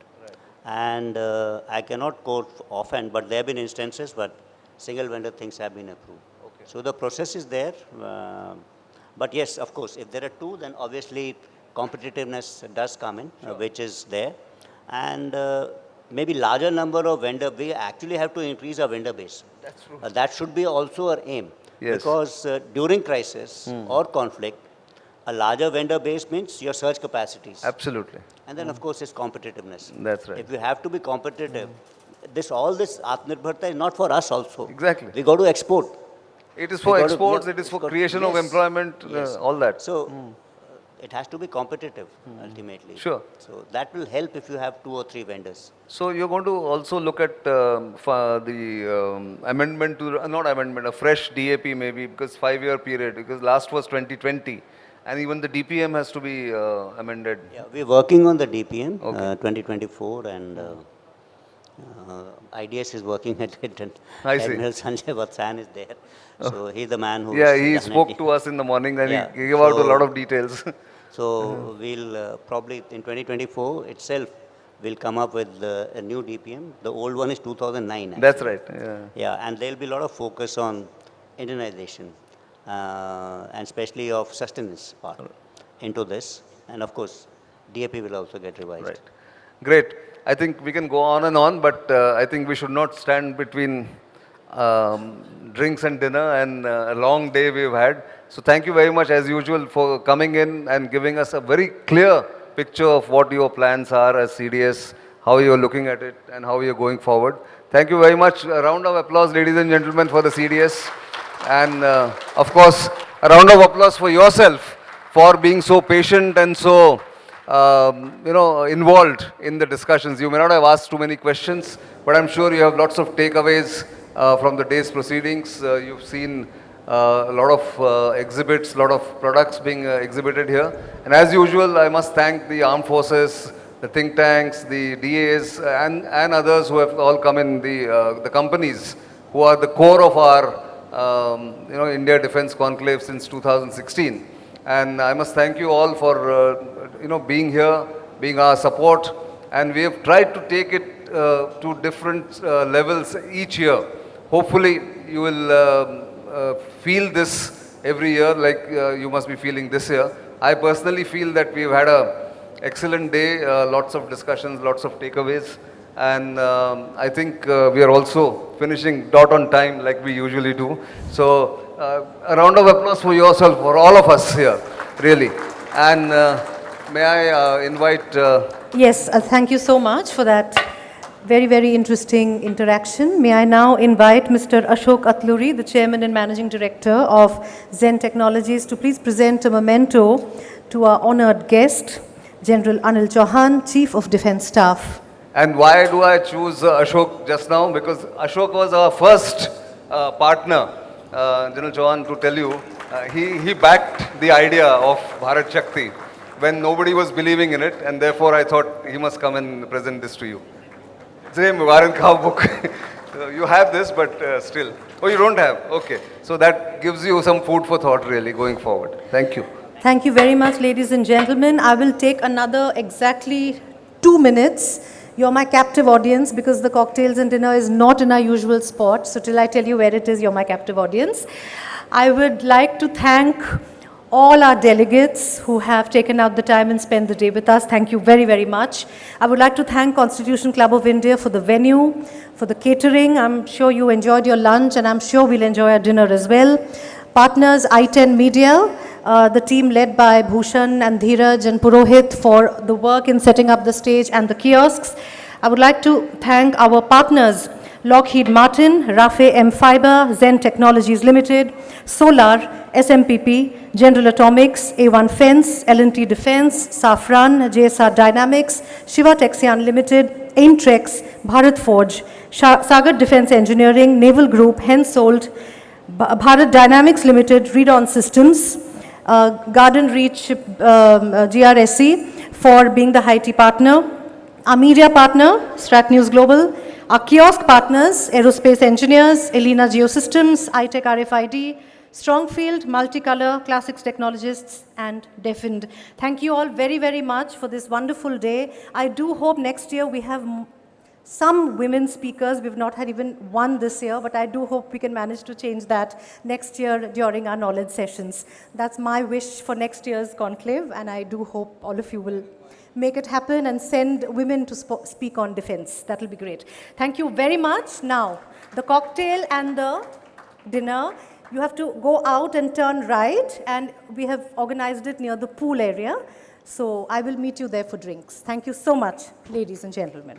Speaker 20: And I cannot quote offhand, but there have been instances where single vendor things have been approved.
Speaker 18: Okay.
Speaker 20: So the process is there. But yes, of course, if there are 2, then obviously competitiveness does come in, which is there. And maybe larger number of vendor, we actually have to increase our vendor base.
Speaker 18: That's true.
Speaker 20: That should be also our aim.
Speaker 18: Yes.
Speaker 20: Because during crisis or conflict, a larger vendor base means your surge capacities.
Speaker 18: Absolutely.
Speaker 20: And then, of course, it's competitiveness.
Speaker 18: That's right.
Speaker 20: If you have to be competitive, all this Atmanirbharta is not for us also.
Speaker 18: Exactly.
Speaker 20: We got to export.
Speaker 18: It is for exports, it is for creation of employment, all that.
Speaker 20: So, it has to be competitive, ultimately.
Speaker 18: Sure.
Speaker 20: So, that will help if you have 2 or 3 vendors.
Speaker 18: So, you're going to also look at the amendment to, not amendment, a fresh DAP maybe, because 5-year period, because last was 2020. And even the DPM has to be amended.
Speaker 20: Yeah, we're working on the DPM 2024, and IDS is working at it, and Admiral Sanjay Vatsan is there. So he's the man who...
Speaker 18: Yeah, he spoke to us in the morning and he gave out a lot of details.
Speaker 20: So we'll probably in 2024 itself, we'll come up with a new DPM. The old one is 2009. Actually.
Speaker 18: That's right.
Speaker 20: Yeah, and there'll be a lot of focus on Indianization. And especially of sustenance part into this. And of course, DAP will also get revised.
Speaker 18: Right. Great. I think we can go on and on, but I think we should not stand between drinks and dinner and a long day we've had. So thank you very much as usual for coming in and giving us a very clear picture of what your plans are as CDS, how you're looking at it and how you're going forward. Thank you very much. A round of applause, ladies and gentlemen, for the CDS. And of course, a round of applause for yourself for being so patient and so, involved in the discussions. You may not have asked too many questions, but I'm sure you have lots of takeaways from the day's proceedings. You've seen a lot of exhibits, a lot of products being exhibited here. And as usual, I must thank the armed forces, the think tanks, the DAs, and others who have all come in, the companies who are the core of our India Defence Conclave since 2016. And I must thank you all for, being here, being our support. And we have tried to take it to different levels each year. Hopefully, you will feel this every year like you must be feeling this year. I personally feel that we've had an excellent day, lots of discussions, lots of takeaways. And I think we are also finishing dot on time like we usually do. So a round of applause for yourself, for all of us here, really. And
Speaker 2: may I invite...
Speaker 1: Yes, thank you so much for that very, very interesting interaction. May I now invite Mr. Ashok Atluri, the Chairman and Managing Director of Zen Technologies, to please present a memento to our honored guest, General Anil Chauhan, Chief of Defence Staff.
Speaker 2: And why do I choose Ashok just now? Because Ashok was our first partner, General Chauhan, to tell you. He backed the idea of Bharat Shakti when nobody was believing in it, and therefore I thought he must come and present this to you. Warren Khao book. You have this, but still. Oh, you don't have? Okay. So that gives you some food for thought, really, going forward. Thank you.
Speaker 1: Thank you very much, ladies and gentlemen. I will take another exactly 2 minutes. You're my captive audience because the cocktails and dinner is not in our usual spot. So till I tell you where it is, you're my captive audience. I would like to thank all our delegates who have taken out the time and spent the day with us. Thank you very, very much. I would like to thank Constitution Club of India for the venue, for the catering. I'm sure you enjoyed your lunch and I'm sure we'll enjoy our dinner as well. Partners, I-10 Media, the team led by Bhushan and Dheeraj and Purohit for the work in setting up the stage and the kiosks. I would like to thank our partners, Lockheed Martin, Rafe M Fiber, Zen Technologies Limited, Solar, SMPP, General Atomics, A1 Fence, L&T Defense, Safran, JSR Dynamics, Shiva Texian Limited, Aimtrex, Bharat Forge, Sagar Defense Engineering, Naval Group, Hensoldt, Bharat Dynamics Limited, Redon Systems, Garden Reach GRSE for being the Haiti partner, our media partner, StratNewsGlobal, our kiosk partners, Aerospace Engineers, Elena Geosystems, iTech RFID, Strongfield, Multicolor, Classics Technologists, and Deafened. Thank you all very, very much for this wonderful day. I do hope next year we have some women speakers. We've not had even one this year, but I do hope we can manage to change that next year during our knowledge sessions. That's my wish for next year's conclave, and I do hope all of you will make it happen and send women to speak on defense. That will be great. Thank you very much. Now, the cocktail and the dinner, you have to go out and turn right, and we have organized it near the pool area. So I will meet you there for drinks. Thank you so much, ladies and gentlemen.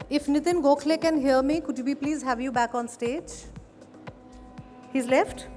Speaker 1: If Nitin Gokhale can hear me, could we please have you back on stage? He's left?